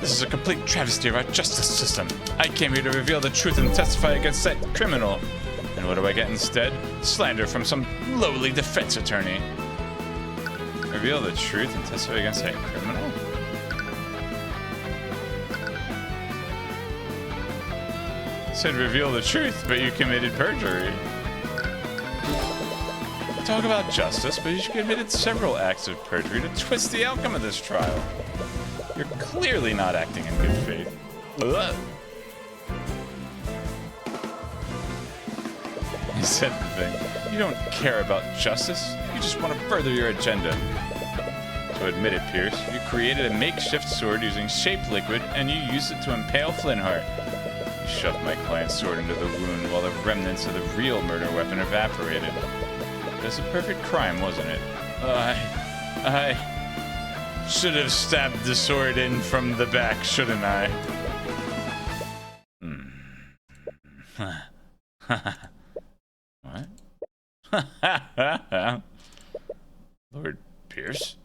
This is a complete travesty of our justice system. I came here to reveal the truth and testify against that criminal. And what do I get instead? Slander from some lowly defense attorney. Reveal the truth and testify against that criminal? I said reveal the truth, but you committed perjury. Talk about justice, but you committed several acts of perjury to twist the outcome of this trial. You're clearly not acting in good faith. Ugh. He said the thing. You don't care about justice. You just want to further your agenda. So admit it, Pierce. You created a makeshift sword using shaped liquid, and you used it to impale Flintheart. You shoved my client's sword into the wound while the remnants of the real murder weapon evaporated. It was a perfect crime, wasn't it? I should have stabbed the sword in from the back, shouldn't I? What? Lord Pierce?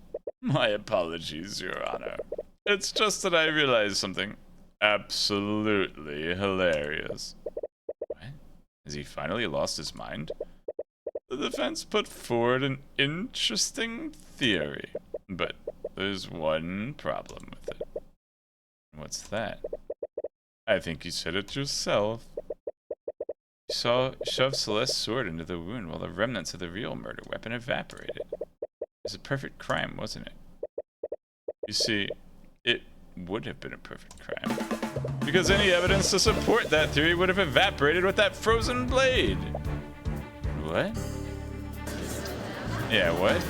My apologies, Your Honor. It's just that I realized something absolutely hilarious. What? Has he finally lost his mind? The defense put forward an interesting theory, but there's one problem with it. What's that? I think you said it yourself. You shoved Celeste's sword into the wound while the remnants of the real murder weapon evaporated. It was a perfect crime, wasn't it? You see, it would have been a perfect crime, because any evidence to support that theory would have evaporated with that frozen blade. What? Yeah, what?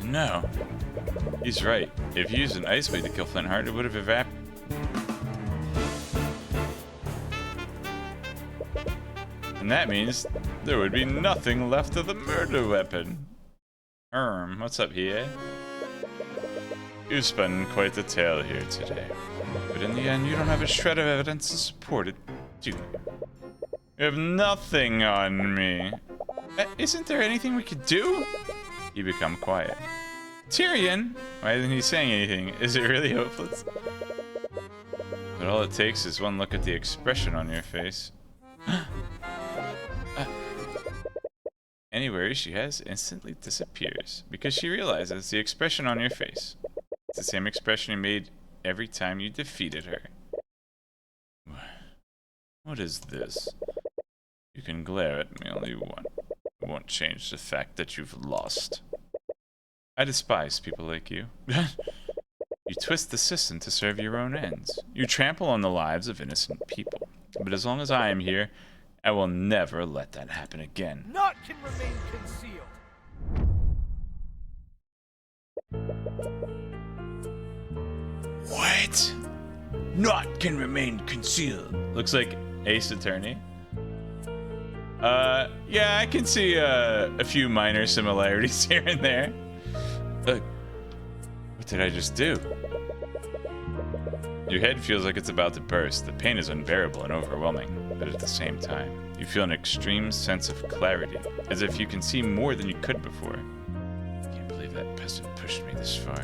No. He's right. If you used an ice blade to kill Flintheart, it would have evaporated. And that means there would be nothing left of the murder weapon. What's up here? You've spun quite the tale here today. But in the end, you don't have a shred of evidence to support it, do you? You have nothing on me. Isn't there anything we could do? You become quiet. Tyrion! Why isn't he saying anything? Is it really hopeless? But all it takes is one look at the expression on your face. Any worry she has instantly disappears because she realizes the expression on your face. It's the same expression you made every time you defeated her. What is this? You can glare at me all you want. It won't change the fact that you've lost. I despise people like you. You twist the system to serve your own ends. You trample on the lives of innocent people. But as long as I am here, I will never let that happen again. Naught can remain concealed. What? Naught can remain concealed. Looks like Ace Attorney. Yeah, I can see a few minor similarities here and there. What did I just do? Your head feels like it's about to burst. The pain is unbearable and overwhelming, but at the same time, you feel an extreme sense of clarity, as if you can see more than you could before. I can't believe that peasant pushed me this far.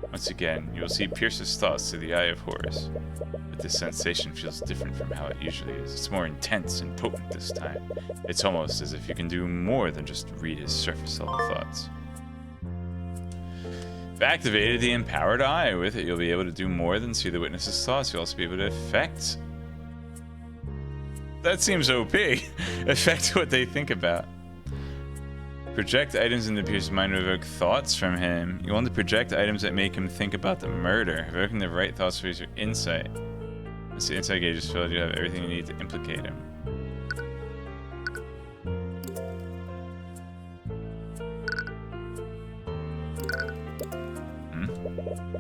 Once again, you will see Pierce's thoughts through the eye of Horus, but this sensation feels different from how it usually is. It's more intense and potent this time. It's almost as if you can do more than just read his surface-level thoughts. If activated the empowered eye, with it you'll be able to do more than see the witness's thoughts. You'll also be able to affect That seems OP. Affect what they think about. Project items into Pierce's mind to evoke thoughts from him. You want to project items that make him think about the murder. Evoking the right thoughts for your insight. Once the insight gauge is filled, you have everything you need to implicate him.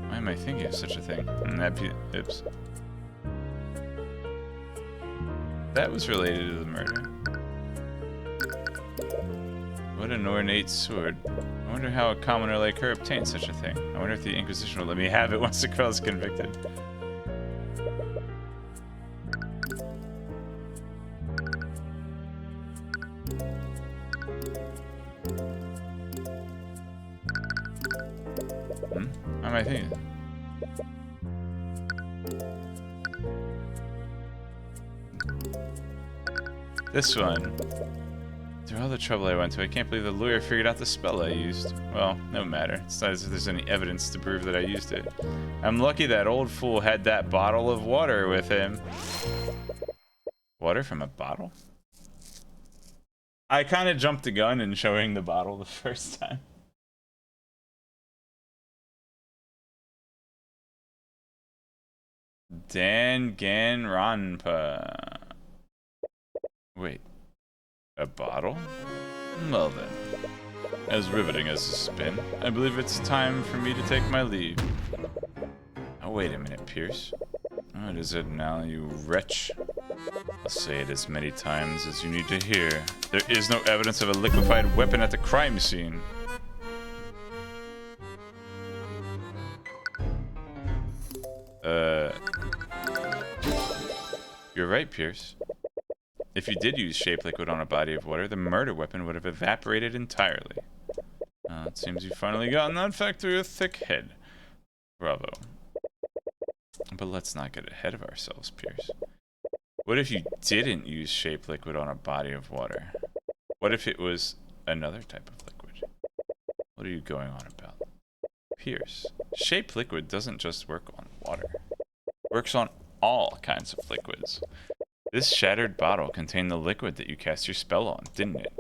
Why am I thinking of such a thing? Oops. That was related to the murder. What an ornate sword. I wonder how a commoner like her obtained such a thing. I wonder if the Inquisition will let me have it once the girl is convicted. How am I thinking? This one. Through all the trouble I went to, I can't believe the lawyer figured out the spell I used. Well, no matter. It's not as if there's any evidence to prove that I used it. I'm lucky that old fool had that bottle of water with him. Water from a bottle? I kind of jumped the gun in showing the bottle the first time. Danganronpa. Wait. A bottle? Well then. As riveting as this has been, I believe it's time for me to take my leave. Oh, wait a minute, Pierce. What is it now, you wretch? I'll say it as many times as you need to hear. There is no evidence of a liquefied weapon at the crime scene. You're right, Pierce. If you did use shape liquid on a body of water, the murder weapon would have evaporated entirely. It seems you've finally gotten that fact through your thick head. Bravo. But let's not get ahead of ourselves, Pierce. What if you didn't use shape liquid on a body of water? What if it was another type of liquid? What are you going on about? Pierce, shape liquid doesn't just work on water. It works on all kinds of liquids. This shattered bottle contained the liquid that you cast your spell on, didn't it?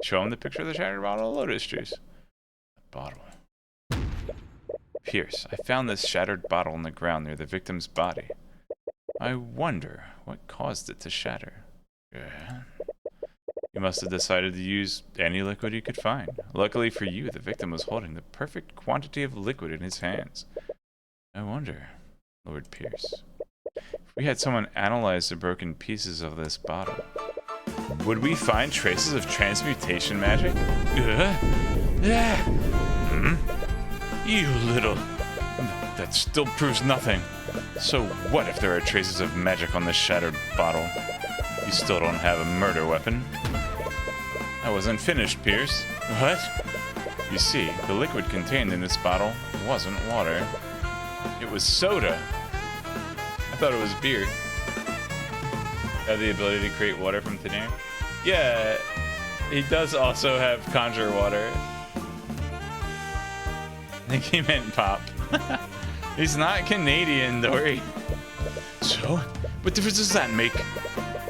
Show him the picture of the shattered bottle of lotus juice. The bottle. Pierce, I found this shattered bottle on the ground near the victim's body. I wonder what caused it to shatter. Yeah. You must have decided to use any liquid you could find. Luckily for you, the victim was holding the perfect quantity of liquid in his hands. I wonder, Lord Pierce, if we had someone analyze the broken pieces of this bottle, would we find traces of transmutation magic? You little... That still proves nothing. So what if there are traces of magic on this shattered bottle? You still don't have a murder weapon. I wasn't finished, Pierce. What? You see, the liquid contained in this bottle wasn't water. It was soda. I thought it was beer. Have the ability to create water from thin air? Yeah, he does also have conjure water. I think he meant pop. He's not Canadian, Dory. So, what difference does that make?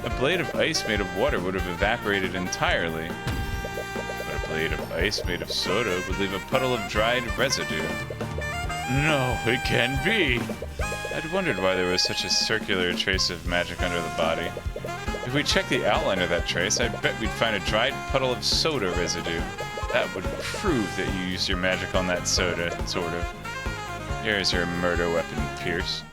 A blade of ice made of water would have evaporated entirely. But a blade of ice made of soda would leave a puddle of dried residue. No, it can't be. I'd wondered why there was such a circular trace of magic under the body. If we checked the outline of that trace, I bet we'd find a dried puddle of soda residue. That would prove that you used your magic on that soda, sort of. Here's your murder weapon, Pierce.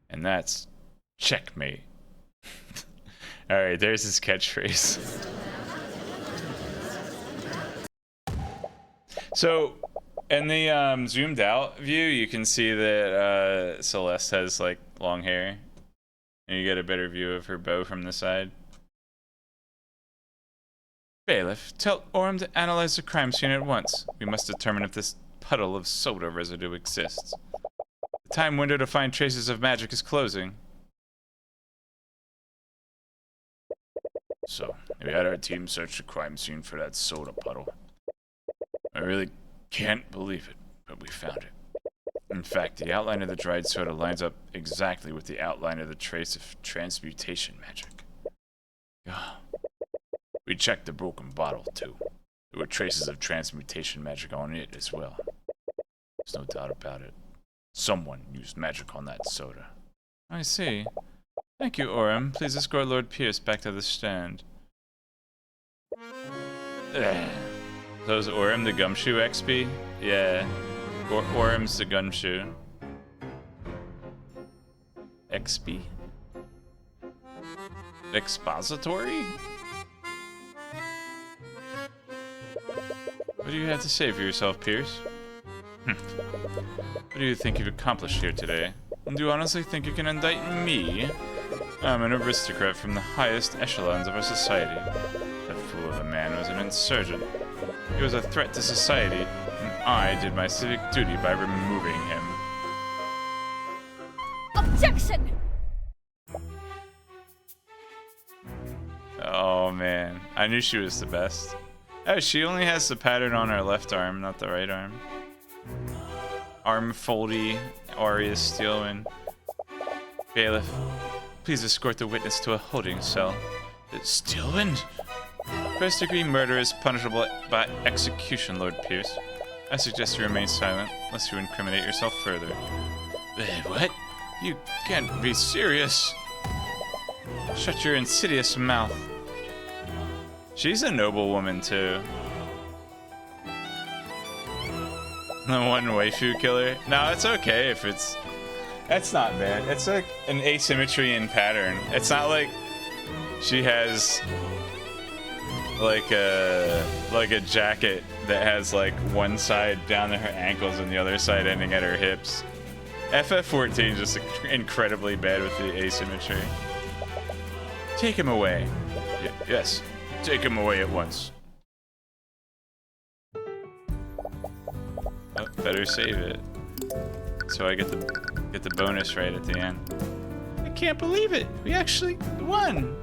And that's checkmate. Alright, there's his catchphrase. So, in the zoomed out view, you can see that Celeste has like long hair. And you get a better view of her bow from the side. Bailiff, tell Orm to analyze the crime scene at once. We must determine if this puddle of soda residue exists. The time window to find traces of magic is closing. So, we had our team search the crime scene for that soda puddle. I really can't believe it, but we found it. In fact, the outline of the dried soda lines up exactly with the outline of the trace of transmutation magic. We checked the broken bottle, too. There were traces of transmutation magic on it as well. There's no doubt about it. Someone used magic on that soda. I see. Thank you, Orem. Please escort Lord Pierce back to the stand. So is Orem the gumshoe XP? Yeah. Orem's the gumshoe. XP? Expository? What do you have to say for yourself, Pierce? What do you think you've accomplished here today? Do you honestly think you can indict me? I'm an aristocrat from the highest echelons of our society. That fool of a man was an insurgent. He was a threat to society, and I did my civic duty by removing him. Objection! Oh man, I knew she was the best. Oh, she only has the pattern on her left arm, not the right arm. Arm foldy, Arya Steelman. Bailiff, please escort the witness to a holding cell. Steelman? First degree murder is punishable by execution, Lord Pierce. I suggest you remain silent, lest you incriminate yourself further. What? You can't be serious. Shut your insidious mouth. She's a noble woman, too. The one waifu killer? No, it's okay if it's... That's not bad. It's like an asymmetry in pattern. It's not like she has like a jacket that has like one side down to her ankles and the other side ending at her hips. FF14 is just incredibly bad with the asymmetry. Take him away. Yes, take him away at once. Oh, better save it, so I get the bonus right at the end. I can't believe it. We actually won.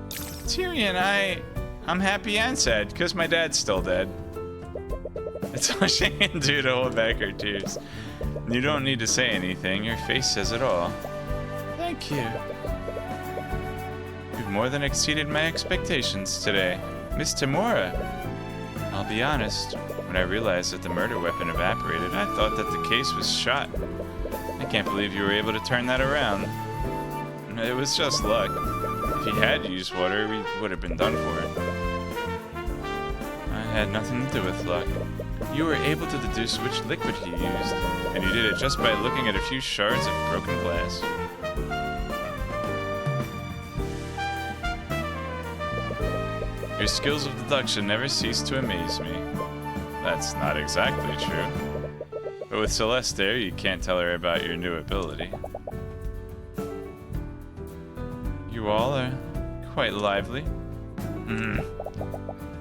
Tyrion, I'm happy and sad because my dad's still dead. That's all she can do to hold back her tears. You don't need to say anything. Your face says it all. Thank you. You've more than exceeded my expectations today, Miss Tamora. I'll be honest. When I realized that the murder weapon evaporated, I thought that the case was shot. I can't believe you were able to turn that around. It was just luck. If you had used water, we would have been done for it. I had nothing to do with luck. You were able to deduce which liquid he used, and you did it just by looking at a few shards of broken glass. Your skills of deduction never cease to amaze me. That's not exactly true. But with Celeste there, you can't tell her about your new ability. You all are quite lively.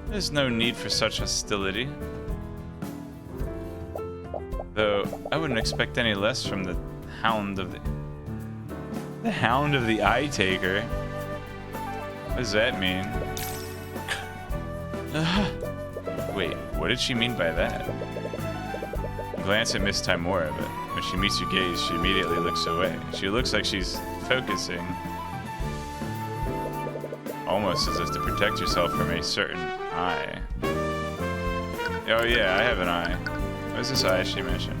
There's no need for such hostility. Though, I wouldn't expect any less from the Hound of the... The Hound of the Eye Taker? What does that mean? Wait, what did she mean by that? Glance at Miss Timora, but when she meets your gaze, she immediately looks away. She looks like she's focusing. Almost as if to protect herself from a certain eye. Oh yeah, I have an eye. What's this eye she mentioned?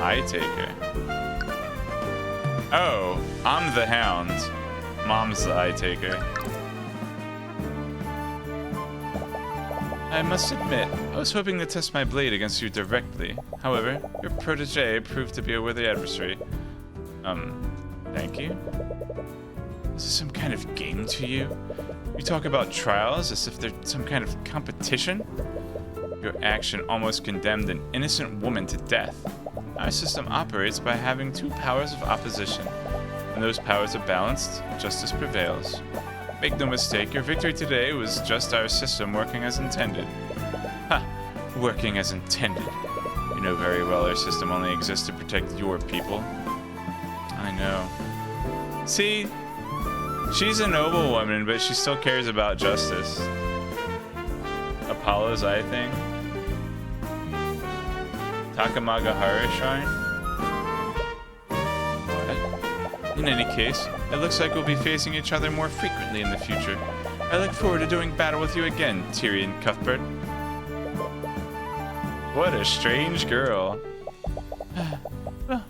Eye taker. Oh, I'm the Hound. Mom's the eye taker. I must admit, I was hoping to test my blade against you directly. However, your protege proved to be a worthy adversary. Thank you? Is this some kind of game to you? You talk about trials as if they're some kind of competition? Your action almost condemned an innocent woman to death. Our system operates by having two powers of opposition. When those powers are balanced, justice prevails. Make no mistake, your victory today was just our system working as intended. Ha! Working as intended. You know very well our system only exists to protect your people. I know. See? She's a noble woman, but she still cares about justice. A Apollo's eye thing? Takamagahara Shrine? What? In any case, it looks like we'll be facing each other more frequently in the future. I look forward to doing battle with you again, Tyrion Cuthbert. What a strange girl. Well,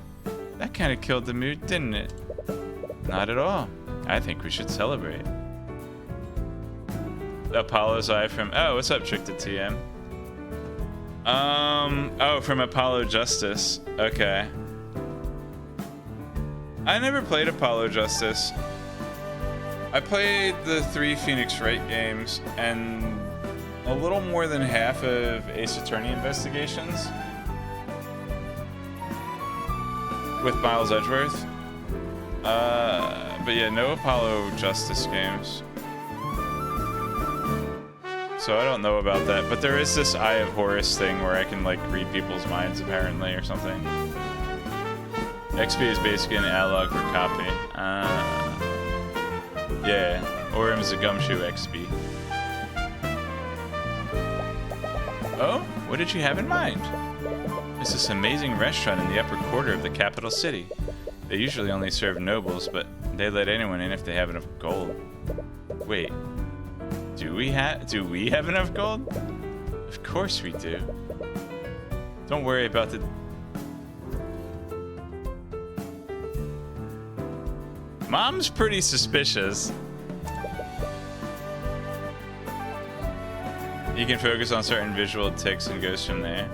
that kind of killed the mood, didn't it? Not at all. I think we should celebrate. Apollo's eye from... Oh, what's up, Trick to TM? Oh, from Apollo Justice. Okay. I never played Apollo Justice. I played the 3 Phoenix Wright games and a little more than half of Ace Attorney Investigations with Miles Edgeworth. But yeah, no Apollo Justice games. So I don't know about that, but there is this Eye of Horus thing where I can like read people's minds apparently or something. XP is basically an analog for copy. Yeah, Orem's a gumshoe XP. Oh, what did you have in mind? It's this amazing restaurant in the upper quarter of the capital city. They usually only serve nobles, but they let anyone in if they have enough gold. Wait. Do we have enough gold? Of course we do. Don't worry about the... Mom's pretty suspicious. You can focus on certain visual ticks and goes from there.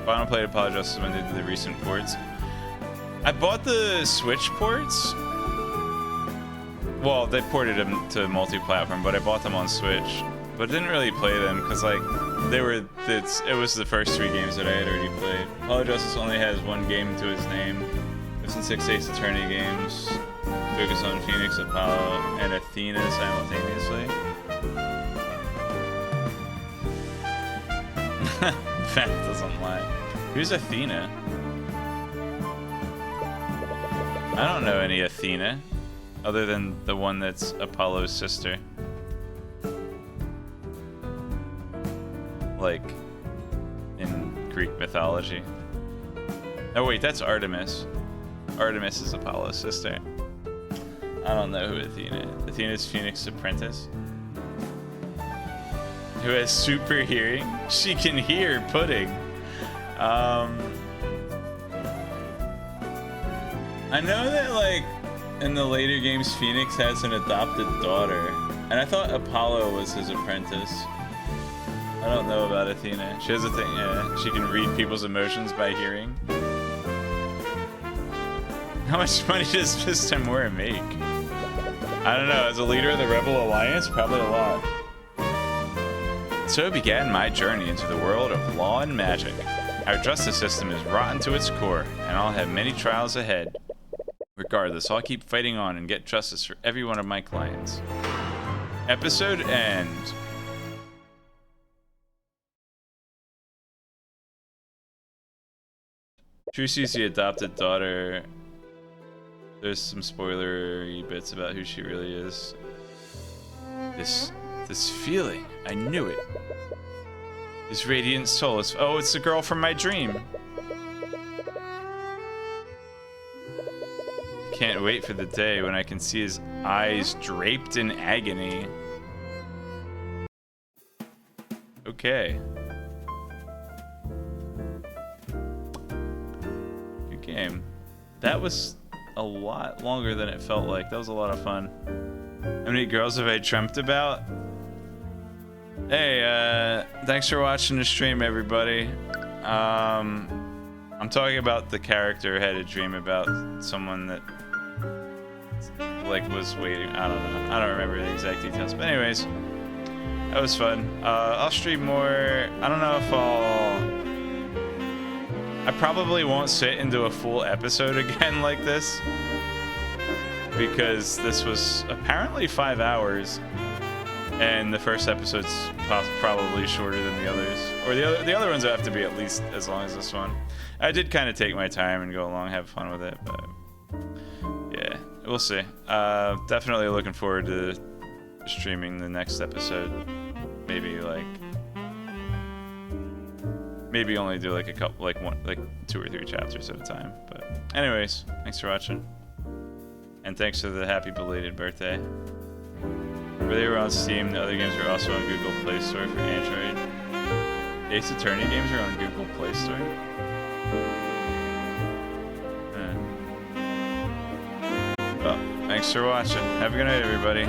Final played Apollo Justice when they did the recent ports. I bought the Switch ports. Well, they ported them to multi-platform, but I bought them on Switch. But didn't really play them because, like, it was the first 3 games that I had already played. Apollo Justice only has 1 game to its name. It's in 6 Ace Attorney games. Focus on Phoenix, Apollo, and Athena simultaneously. Fact doesn't lie. Who's Athena? I don't know any Athena. Other than the one that's Apollo's sister. Like, in Greek mythology. Oh wait, that's Artemis. Artemis is Apollo's sister. I don't know who Athena is. Athena's Phoenix's apprentice. Who has super hearing? She can hear pudding. I know that, like, in the later games, Phoenix has an adopted daughter, and I thought Apollo was his apprentice. I don't know about Athena. She has a thing, yeah. She can read people's emotions by hearing. How much money does Miss Tamura make? I don't know. As a leader of the Rebel Alliance, probably a lot. So began my journey into the world of law and magic. Our justice system is rotten to its core, and I'll have many trials ahead. Regardless, I'll keep fighting on and get justice for every one of my clients. Episode end. True sees the adopted daughter. There's some spoilery bits about who she really is. This feeling, I knew it. This radiant soul is... Oh, it's the girl from my dream. Can't wait for the day when I can see his eyes draped in agony. Okay. Good game. That was a lot longer than it felt like. That was a lot of fun. How many girls have I dreamt about? Hey, thanks for watching the stream, everybody. I'm talking about the character who had a dream about someone that, like, was waiting. I don't know. I don't remember the exact details. But anyways, that was fun. I'll stream more. I don't know if I probably won't sit into a full episode again like this, because this was apparently 5 hours, and the first episode's probably shorter than the others, or the other ones have to be at least as long as this one. I did kind of take my time and go along, have fun with it, but yeah, we'll see. Definitely looking forward to streaming the next episode, maybe like maybe only do like a couple, like 2 or 3 chapters at a time. But anyways, thanks for watching, and thanks for the happy belated birthday. Where they were on Steam, the other games are also on Google Play Store for Android. Ace Attorney games are on Google Play Store. Well, thanks for watching. Have a good night, everybody.